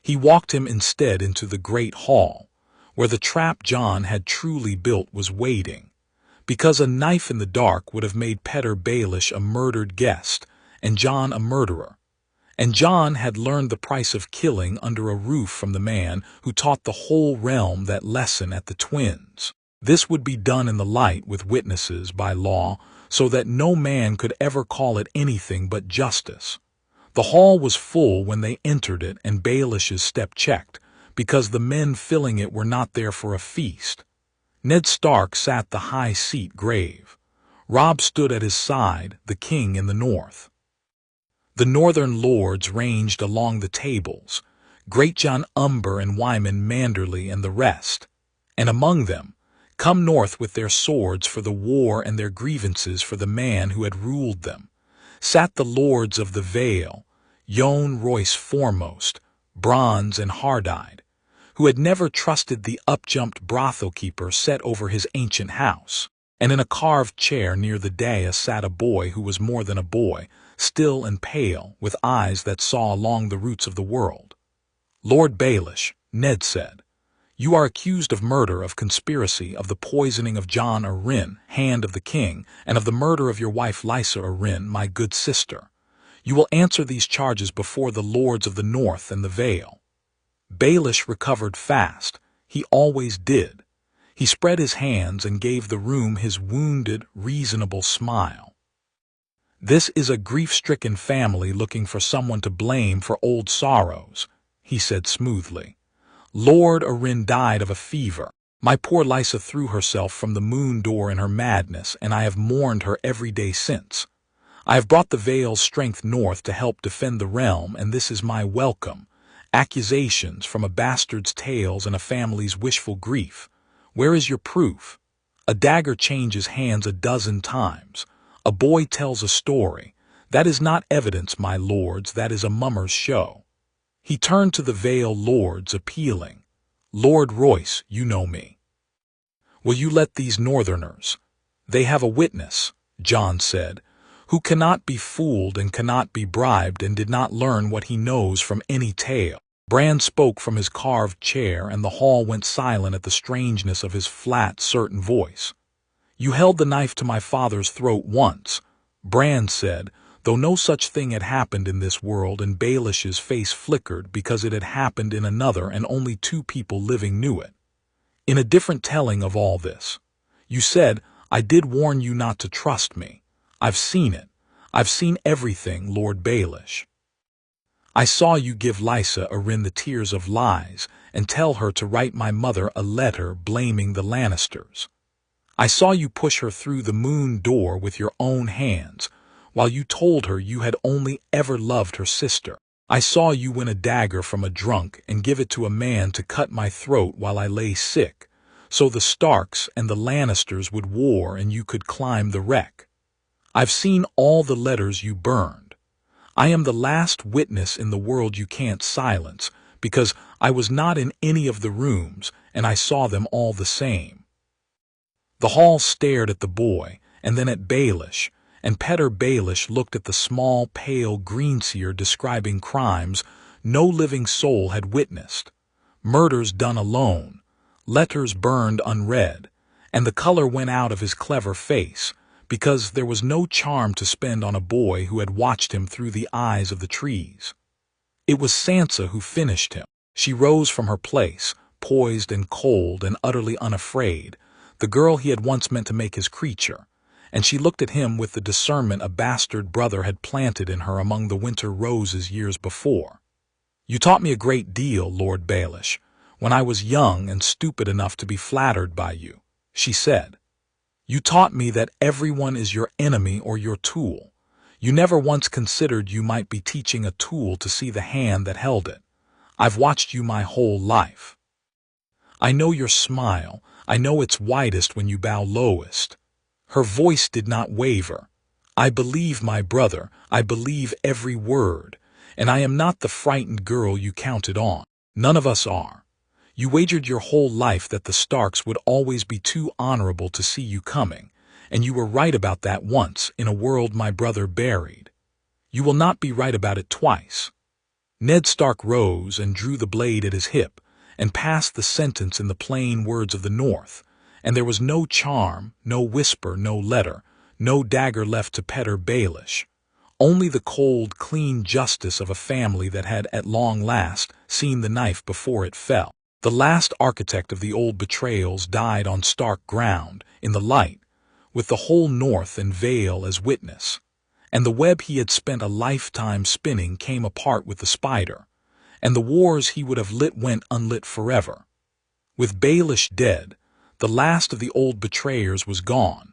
He walked him instead into the great hall, where the trap Jon had truly built was waiting, because a knife in the dark would have made Petter Baelish a murdered guest, and Jon a murderer. And Jon had learned the price of killing under a roof from the man who taught the whole realm that lesson at the twins. This would be done in the light with witnesses by law, so that no man could ever call it anything but justice. The hall was full when they entered it, and Baelish's step checked, because the men filling it were not there for a feast. Ned Stark sat the high seat grave. Robb stood at his side, the king in the north. The northern lords ranged along the tables, Greatjon Umber and Wyman Manderly and the rest, and among them, come north with their swords for the war and their grievances for the man who had ruled them, sat the lords of the Vale, Jon Royce foremost, bronze and hard-eyed, who had never trusted the up-jumped brothel keeper set over his ancient house. And in a carved chair near the dais sat a boy who was more than a boy, still and pale, with eyes that saw along the roots of the world. "Lord Baelish," Ned said, "you are accused of murder, of conspiracy, of the poisoning of Jon Arryn, hand of the king, and of the murder of your wife Lysa Arryn, my good sister. You will answer these charges before the lords of the North and the Vale." Baelish recovered fast. He always did. He spread his hands and gave the room his wounded, reasonable smile. "This is a grief-stricken family looking for someone to blame for old sorrows," he said smoothly. "Lord Arryn died of a fever. My poor Lysa threw herself from the moon door in her madness, and I have mourned her every day since. I have brought the Vale's strength north to help defend the realm, and this is my welcome. Accusations from a bastard's tales and a family's wishful grief. Where is your proof? A dagger changes hands a dozen times. A boy tells a story. That is not evidence, my lords, that is a mummer's show." He turned to the Vale lords, appealing. "Lord Royce, you know me. Will you let these northerners—" "They have a witness," Jon said, "who cannot be fooled and cannot be bribed and did not learn what he knows from any tale." Bran spoke from his carved chair, and the hall went silent at the strangeness of his flat, certain voice. "You held the knife to my father's throat once," Bran said, though no such thing had happened in this world, and Baelish's face flickered because it had happened in another and only 2 people living knew it. "In a different telling of all this. You said, 'I did warn you not to trust me.' I've seen it. I've seen everything, Lord Baelish. I saw you give Lysa Arryn the tears of lies and tell her to write my mother a letter blaming the Lannisters. I saw you push her through the moon door with your own hands, while you told her you had only ever loved her sister. I saw you win a dagger from a drunk and give it to a man to cut my throat while I lay sick, so the Starks and the Lannisters would war and you could climb the wreck. I've seen all the letters you burned. I am the last witness in the world you can't silence, because I was not in any of the rooms, and I saw them all the same." The hall stared at the boy, and then at Baelish, and Petyr Baelish looked at the small, pale greenseer describing crimes no living soul had witnessed, murders done alone, letters burned unread, and the color went out of his clever face, because there was no charm to spend on a boy who had watched him through the eyes of the trees. It was Sansa who finished him. She rose from her place, poised and cold and utterly unafraid, the girl he had once meant to make his creature, and she looked at him with the discernment a bastard brother had planted in her among the winter roses years before. "You taught me a great deal, Lord Baelish, when I was young and stupid enough to be flattered by you," she said. "You taught me that everyone is your enemy or your tool. You never once considered you might be teaching a tool to see the hand that held it. I've watched you my whole life. I know your smile. I know it's widest when you bow lowest." Her voice did not waver. "I believe, my brother, I believe every word, and I am not the frightened girl you counted on. None of us are. You wagered your whole life that the Starks would always be too honorable to see you coming, and you were right about that once in a world my brother buried. You will not be right about it twice." Ned Stark rose and drew the blade at his hip, and passed the sentence in the plain words of the North, and there was no charm, no whisper, no letter, no dagger left to Petyr Baelish, only the cold, clean justice of a family that had at long last seen the knife before it fell. The last architect of the old betrayals died on Stark ground, in the light, with the whole North and Vale as witness, and the web he had spent a lifetime spinning came apart with the spider, and the wars he would have lit went unlit forever. With Baelish dead, the last of the old betrayers was gone,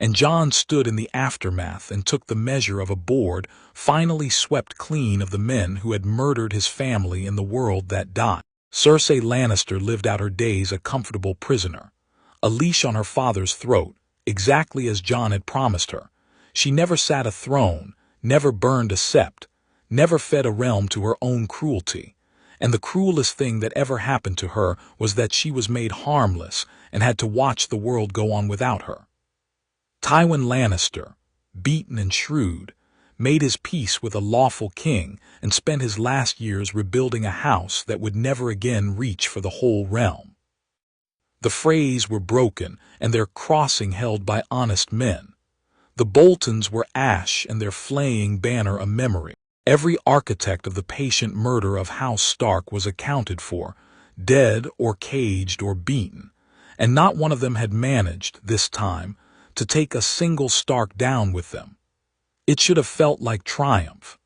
and Jon stood in the aftermath and took the measure of a board finally swept clean of the men who had murdered his family in the world that died. Cersei Lannister lived out her days a comfortable prisoner, a leash on her father's throat, exactly as Jon had promised her. She never sat a throne, never burned a sept, never fed a realm to her own cruelty, and the cruelest thing that ever happened to her was that she was made harmless and had to watch the world go on without her. Tywin Lannister, beaten and shrewd, made his peace with a lawful king and spent his last years rebuilding a house that would never again reach for the whole realm. The Freys were broken and their crossing held by honest men. The Boltons were ash and their flaying banner a memory. Every architect of the patient murder of House Stark was accounted for, dead or caged or beaten, and not one of them had managed, this time, to take a single Stark down with them. It should have felt like triumph.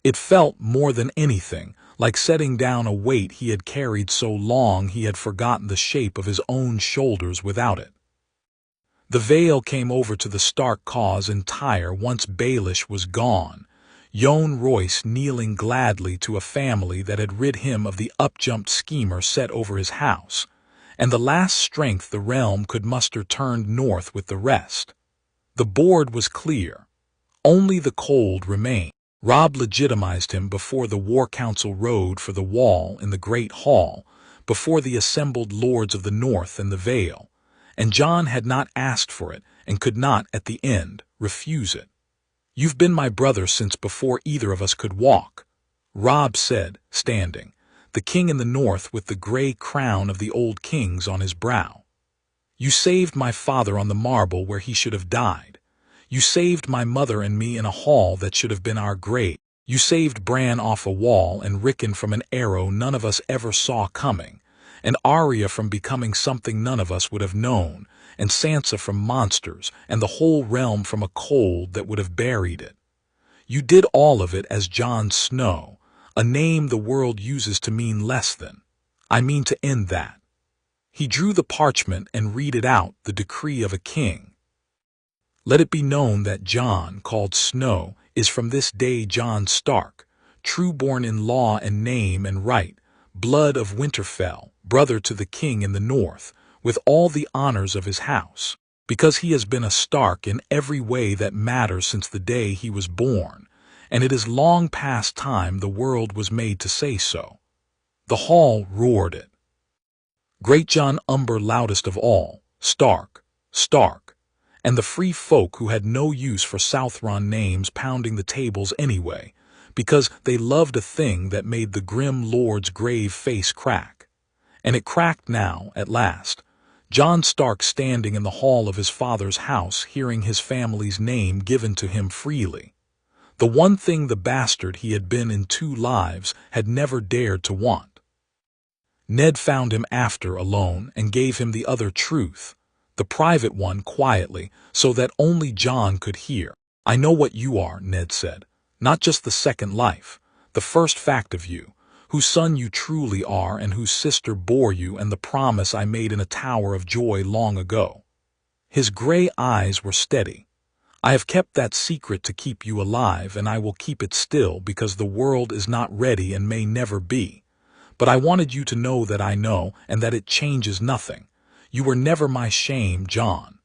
It felt, more than anything, like setting down a weight he had carried so long he had forgotten the shape of his own shoulders without it. The veil came over to the Stark cause entire once Baelish was gone, Jon Royce kneeling gladly to a family that had rid him of the up-jumped schemer set over his house, and the last strength the realm could muster turned north with the rest. The board was clear. Only the cold remained. Robb legitimized him before the War Council rode for the wall in the Great Hall, before the assembled lords of the North and the Vale, and Jon had not asked for it and could not, at the end, refuse it. "You've been my brother since before either of us could walk," Robb said, standing, the king in the north with the gray crown of the old kings on his brow. "You saved my father on the marble where he should have died. You saved my mother and me in a hall that should have been our grave. You saved Bran off a wall and Rickon from an arrow none of us ever saw coming, and Arya from becoming something none of us would have known, and Sansa from monsters, and the whole realm from a cold that would have buried it. You did all of it as Jon Snow, a name the world uses to mean less than. I mean to end that." He drew the parchment and read it out, the decree of a king. "Let it be known that Jon, called Snow, is from this day Jon Stark, true-born in law and name and right, blood of Winterfell, brother to the king in the north, with all the honors of his house, because he has been a Stark in every way that matters since the day he was born, and it is long past time the world was made to say so." The hall roared it. Great Jon Umber loudest of all, Stark, Stark, and the free folk who had no use for Southron names pounding the tables anyway, because they loved a thing that made the grim lord's grave face crack. And it cracked now, at last. Jon Stark standing in the hall of his father's house, hearing his family's name given to him freely. The one thing the bastard he had been in 2 lives had never dared to want. Ned found him after alone and gave him the other truth, the private one, quietly, so that only Jon could hear. "I know what you are," Ned said. "Not just the second life, the first fact of you, whose son you truly are and whose sister bore you, and the promise I made in a tower of joy long ago." His gray eyes were steady. "I have kept that secret to keep you alive, and I will keep it still because the world is not ready and may never be. But I wanted you to know that I know, and that it changes nothing. You were never my shame, Jon.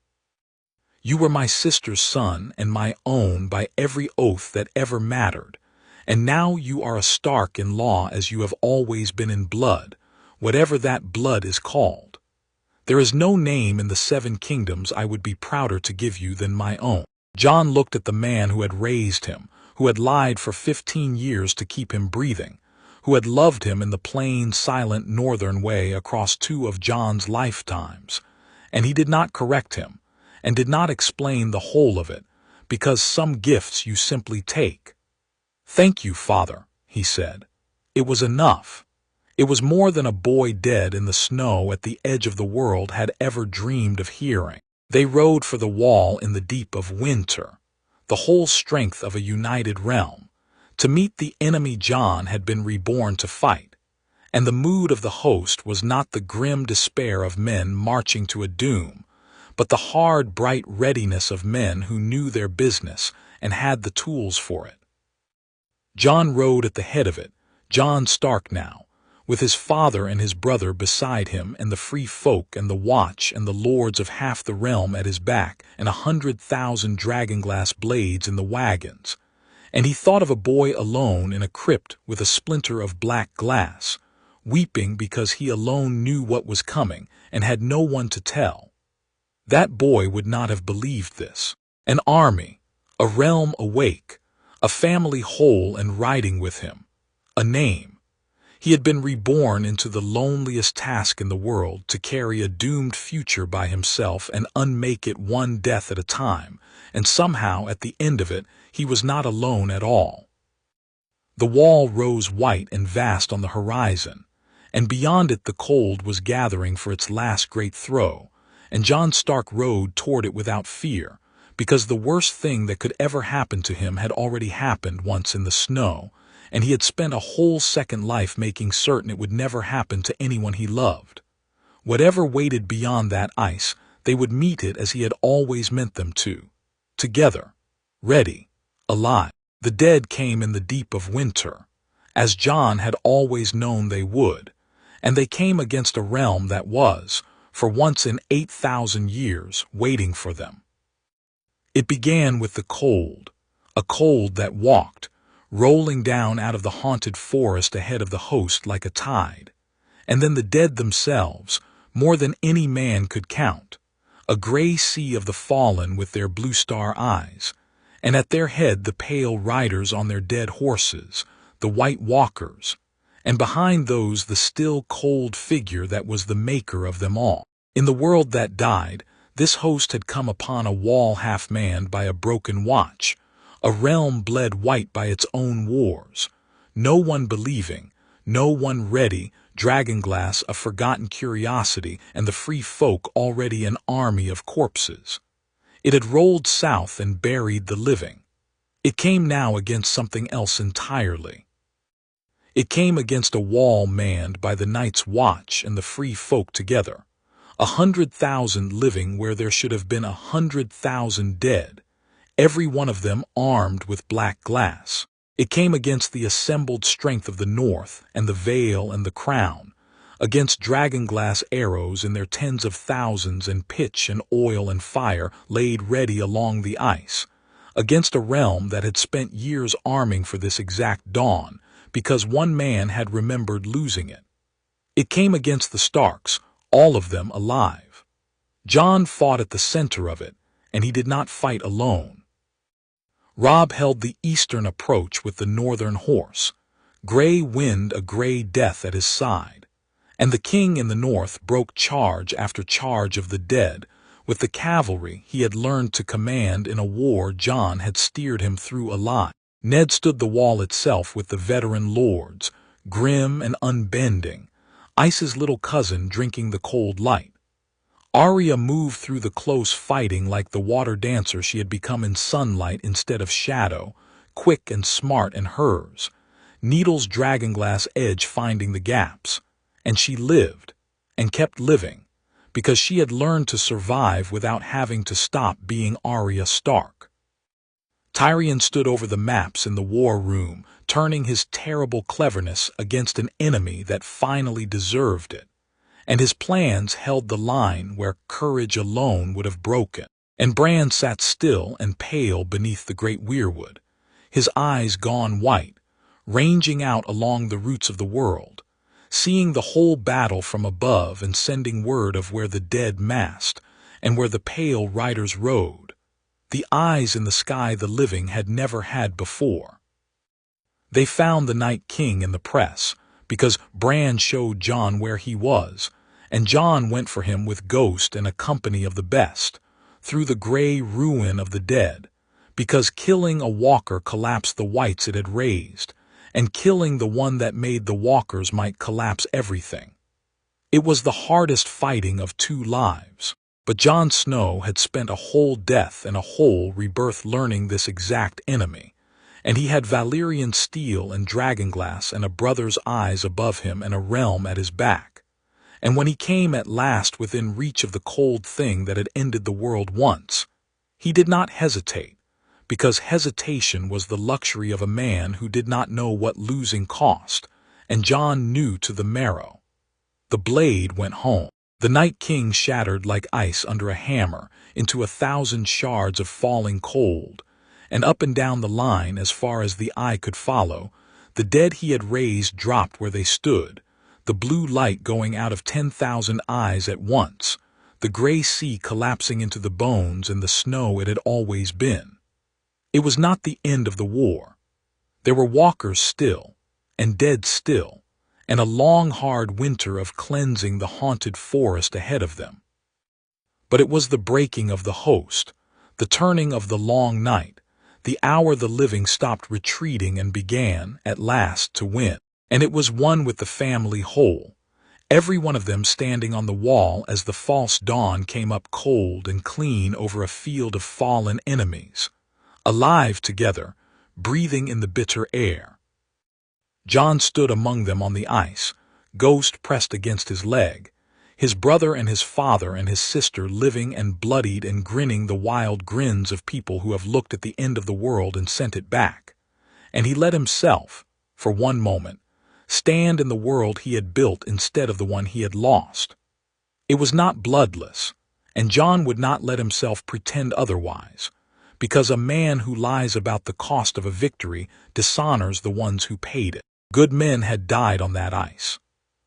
You were my sister's son and my own by every oath that ever mattered. And now you are a Stark in law as you have always been in blood, whatever that blood is called. There is no name in the 7 kingdoms I would be prouder to give you than my own." Jon looked at the man who had raised him, who had lied for 15 years to keep him breathing, who had loved him in the plain, silent northern way across 2 of Jon's lifetimes, and he did not correct him, and did not explain the whole of it, because some gifts you simply take. "Thank you, father," he said. It was enough. It was more than a boy dead in the snow at the edge of the world had ever dreamed of hearing. They rode for the wall in the deep of winter, the whole strength of a united realm, to meet the enemy Jon had been reborn to fight, and the mood of the host was not the grim despair of men marching to a doom, but the hard, bright readiness of men who knew their business and had the tools for it. Jon rode at the head of it, Jon Stark now, with his father and his brother beside him and the free folk and the watch and the lords of half the realm at his back and 100,000 dragonglass blades in the wagons. And he thought of a boy alone in a crypt with a splinter of black glass, weeping because he alone knew what was coming and had no one to tell. That boy would not have believed this. An army, a realm awake, a family whole and riding with him, a name. He had been reborn into the loneliest task in the world, to carry a doomed future by himself and unmake it one death at a time, and somehow at the end of it he was not alone at all. The wall rose white and vast on the horizon, and beyond it the cold was gathering for its last great throw, and Jon Stark rode toward it without fear, because the worst thing that could ever happen to him had already happened once in the snow, and he had spent a whole second life making certain it would never happen to anyone he loved. Whatever waited beyond that ice, they would meet it as he had always meant them to. Together, ready, alive. The dead came in the deep of winter, as Jon had always known they would, and they came against a realm that was, for once in 8,000 years, waiting for them. It began with the cold, a cold that walked, rolling down out of the haunted forest ahead of the host like a tide, and then the dead themselves, more than any man could count, a gray sea of the fallen with their blue star eyes, and at their head the pale riders on their dead horses, the white walkers, and behind those the still cold figure that was the maker of them all. In the world that died, this host had come upon a wall half manned by a broken watch, a realm bled white by its own wars, no one believing, no one ready, dragonglass a forgotten curiosity, and the free folk already an army of corpses. It had rolled south and buried the living. It came now against something else entirely. It came against a wall manned by the night's watch and the free folk together, 100,000 living where there should have been 100,000 dead, every one of them armed with black glass. It came against the assembled strength of the North and the Vale and the Crown, against dragonglass arrows in their tens of thousands and pitch and oil and fire laid ready along the ice, against a realm that had spent years arming for this exact dawn, because one man had remembered losing it. It came against the Starks, all of them alive. Jon fought at the center of it, and he did not fight alone. Robb held the eastern approach with the northern horse, gray wind a gray death at his side, and the king in the north broke charge after charge of the dead with the cavalry he had learned to command in a war Jon had steered him through alive. Ned stood the wall itself with the veteran lords, grim and unbending, Ice's little cousin drinking the cold light. Arya moved through the close fighting like the water dancer she had become in sunlight instead of shadow, quick and smart in hers, Needle's dragonglass edge finding the gaps, and she lived, and kept living, because she had learned to survive without having to stop being Arya Stark. Tyrion stood over the maps in the war room, turning his terrible cleverness against an enemy that finally deserved it, and his plans held the line where courage alone would have broken. And Bran sat still and pale beneath the great weirwood, his eyes gone white, ranging out along the roots of the world, seeing the whole battle from above and sending word of where the dead massed and where the pale riders rode, the eyes in the sky the living had never had before. They found the Night King in the press, because Bran showed Jon where he was, and Jon went for him with Ghost and a company of the best, through the gray ruin of the dead, because killing a walker collapsed the whites it had raised, and killing the one that made the walkers might collapse everything. It was the hardest fighting of 2 lives, but Jon Snow had spent a whole death and a whole rebirth learning this exact enemy, and he had Valyrian steel and dragonglass and a brother's eyes above him and a realm at his back. And when he came at last within reach of the cold thing that had ended the world once, he did not hesitate, because hesitation was the luxury of a man who did not know what losing cost, and Jon knew to the marrow. The blade went home. The Night King shattered like ice under a hammer into 1,000 shards of falling cold, and up and down the line as far as the eye could follow, the dead he had raised dropped where they stood, the blue light going out of 10,000 eyes at once, the gray sea collapsing into the bones and the snow it had always been. It was not the end of the war. There were walkers still, and dead still, and a long hard winter of cleansing the haunted forest ahead of them. But it was the breaking of the host, the turning of the long night, the hour the living stopped retreating and began, at last, to win. And it was one with the family whole, every one of them standing on the wall as the false dawn came up cold and clean over a field of fallen enemies, alive together, breathing in the bitter air. Jon stood among them on the ice, ghost pressed against his leg, his brother and his father and his sister living and bloodied and grinning the wild grins of people who have looked at the end of the world and sent it back. And he let himself, for one moment, stand in the world he had built instead of the one he had lost. It was not bloodless, and Jon would not let himself pretend otherwise, because a man who lies about the cost of a victory dishonors the ones who paid it. Good men had died on that ice.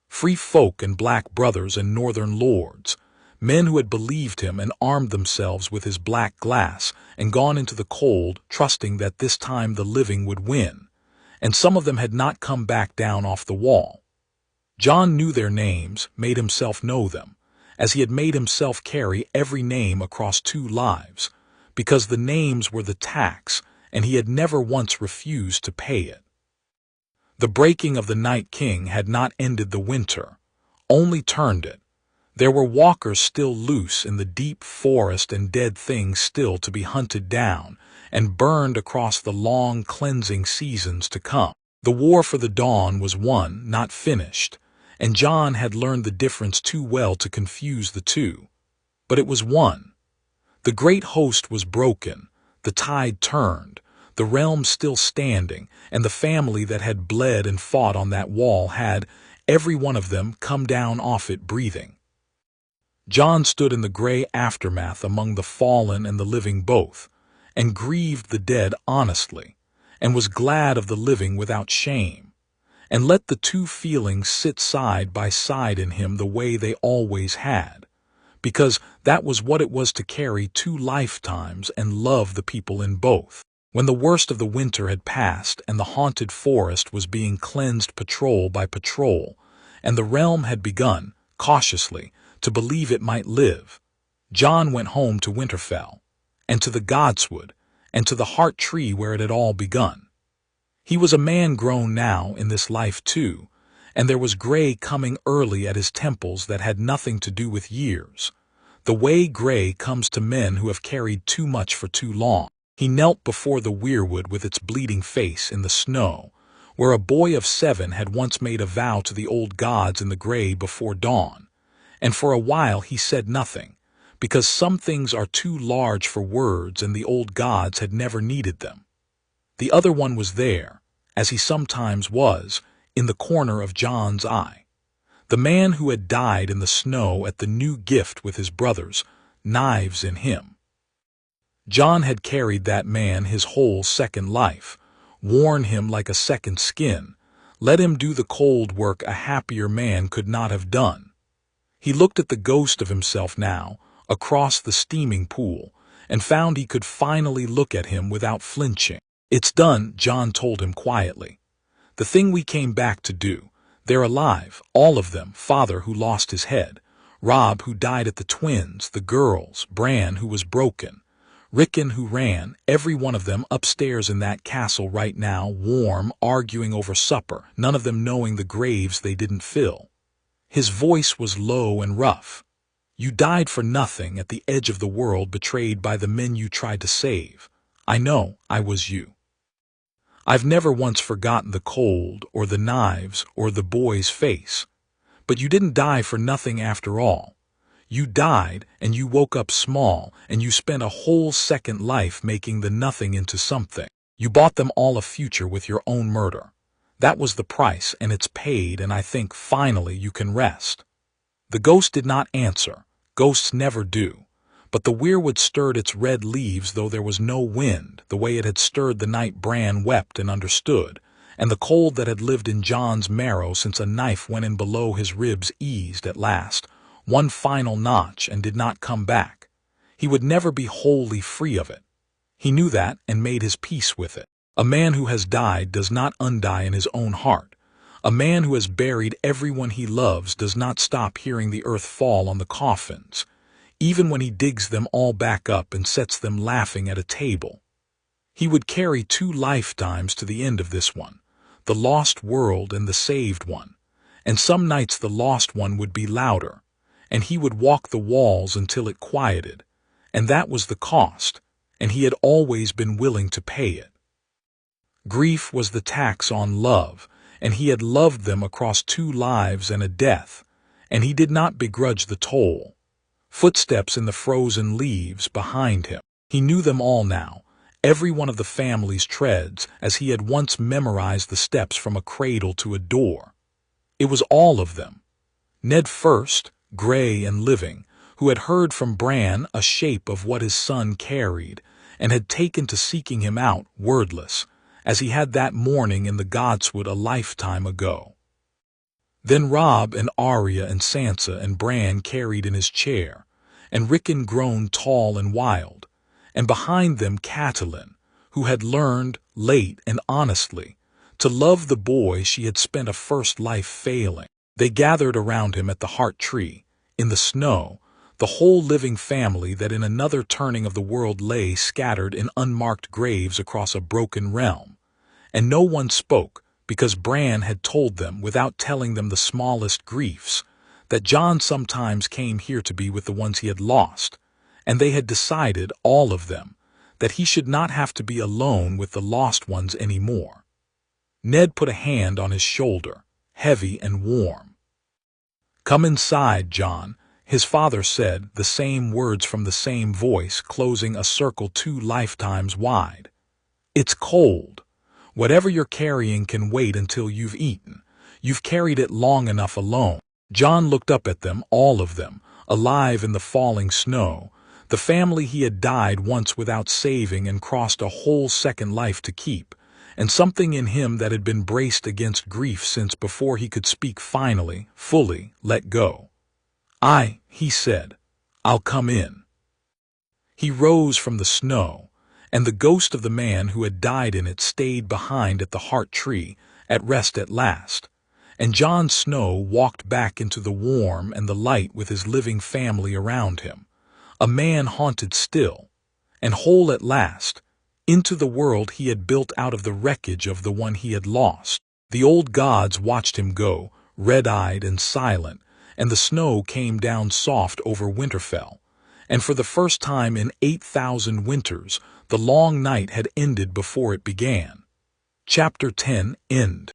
Free folk and black brothers and northern lords, men who had believed him and armed themselves with his black glass and gone into the cold, trusting that this time the living would win, and some of them had not come back down off the wall. Jon knew their names, made himself know them, as he had made himself carry every name across 2 lives, because the names were the tax, and he had never once refused to pay it. The breaking of the Night King had not ended the winter, only turned it. There were walkers still loose in the deep forest and dead things still to be hunted down and burned across the long cleansing seasons to come. The war for the dawn was won, not finished, and Jon had learned the difference too well to confuse the two. But it was won. The great host was broken, the tide turned, the realm still standing, and the family that had bled and fought on that wall had, every one of them, come down off it breathing. Jon stood in the gray aftermath among the fallen and the living both, and grieved the dead honestly, and was glad of the living without shame, and let the two feelings sit side by side in him the way they always had, because that was what it was to carry 2 lifetimes and love the people in both. When the worst of the winter had passed and the haunted forest was being cleansed patrol by patrol, and the realm had begun, cautiously, to believe it might live, Jon went home to Winterfell, and to the Godswood, and to the heart tree where it had all begun. He was a man grown now in this life too, and there was gray coming early at his temples that had nothing to do with years, the way gray comes to men who have carried too much for too long. He knelt before the weirwood with its bleeding face in the snow, where a boy of 7 had once made a vow to the old gods in the gray before dawn, and for a while he said nothing, because some things are too large for words and the old gods had never needed them. The other one was there, as he sometimes was, in the corner of Jon's eye. The man who had died in the snow at the new gift with his brothers, knives in him. Jon had carried that man his whole second life, worn him like a second skin, let him do the cold work a happier man could not have done. He looked at the ghost of himself now, across the steaming pool, and found he could finally look at him without flinching. "It's done," Jon told him quietly. "The thing we came back to do. They're alive, all of them, Father who lost his head, Robb who died at the twins, the girls, Bran who was broken, Rickon who ran, every one of them upstairs in that castle right now, warm, arguing over supper, none of them knowing the graves they didn't fill." His voice was low and rough. "You died for nothing at the edge of the world, betrayed by the men you tried to save. I know, I was you. I've never once forgotten the cold, or the knives, or the boy's face. But you didn't die for nothing after all. You died, and you woke up small, and you spent a whole second life making the nothing into something. You bought them all a future with your own murder. That was the price, and it's paid, and I think, finally, you can rest." The ghost did not answer. Ghosts never do. But the weirwood stirred its red leaves though there was no wind, the way it had stirred the night Bran wept and understood, and the cold that had lived in Jon's marrow since a knife went in below his ribs eased at last, one final notch, and did not come back. He would never be wholly free of it. He knew that and made his peace with it. A man who has died does not undie in his own heart. A man who has buried everyone he loves does not stop hearing the earth fall on the coffins, even when he digs them all back up and sets them laughing at a table. He would carry 2 lifetimes to the end of this one, the lost world and the saved one, and some nights the lost one would be louder, and he would walk the walls until it quieted, and that was the cost, and he had always been willing to pay it. Grief was the tax on love, and he had loved them across 2 lives and a death, and he did not begrudge the toll. Footsteps in the frozen leaves behind him. He knew them all now, every one of the family's treads, as he had once memorized the steps from a cradle to a door. It was all of them. Ned first, gray and living, who had heard from Bran a shape of what his son carried, and had taken to seeking him out, wordless, as he had that morning in the Godswood a lifetime ago. Then Robb and Arya and Sansa and Bran carried in his chair, and Rickon grown tall and wild, and behind them Catelyn, who had learned, late and honestly, to love the boy she had spent a first life failing. They gathered around him at the heart tree, in the snow, the whole living family that in another turning of the world lay scattered in unmarked graves across a broken realm. And no one spoke, because Bran had told them, without telling them the smallest griefs, that Jon sometimes came here to be with the ones he had lost, and they had decided, all of them, that he should not have to be alone with the lost ones any more. Ned put a hand on his shoulder, heavy and warm. "Come inside, Jon," his father said, the same words from the same voice, closing a circle 2 lifetimes wide. "It's cold. Whatever you're carrying can wait until you've eaten. You've carried it long enough alone." Jon looked up at them, all of them, alive in the falling snow, the family he had died once without saving and crossed a whole second life to keep, and something in him that had been braced against grief since before he could speak finally, fully, let go. He said, "I'll come in." He rose from the snow, and the ghost of the man who had died in it stayed behind at the heart tree, at rest at last, and Jon Snow walked back into the warm and the light with his living family around him, a man haunted still, and whole at last, into the world he had built out of the wreckage of the one he had lost. The old gods watched him go, red-eyed and silent, and the snow came down soft over Winterfell, and for the first time in 8,000 winters, the long night had ended before it began. Chapter 10 End.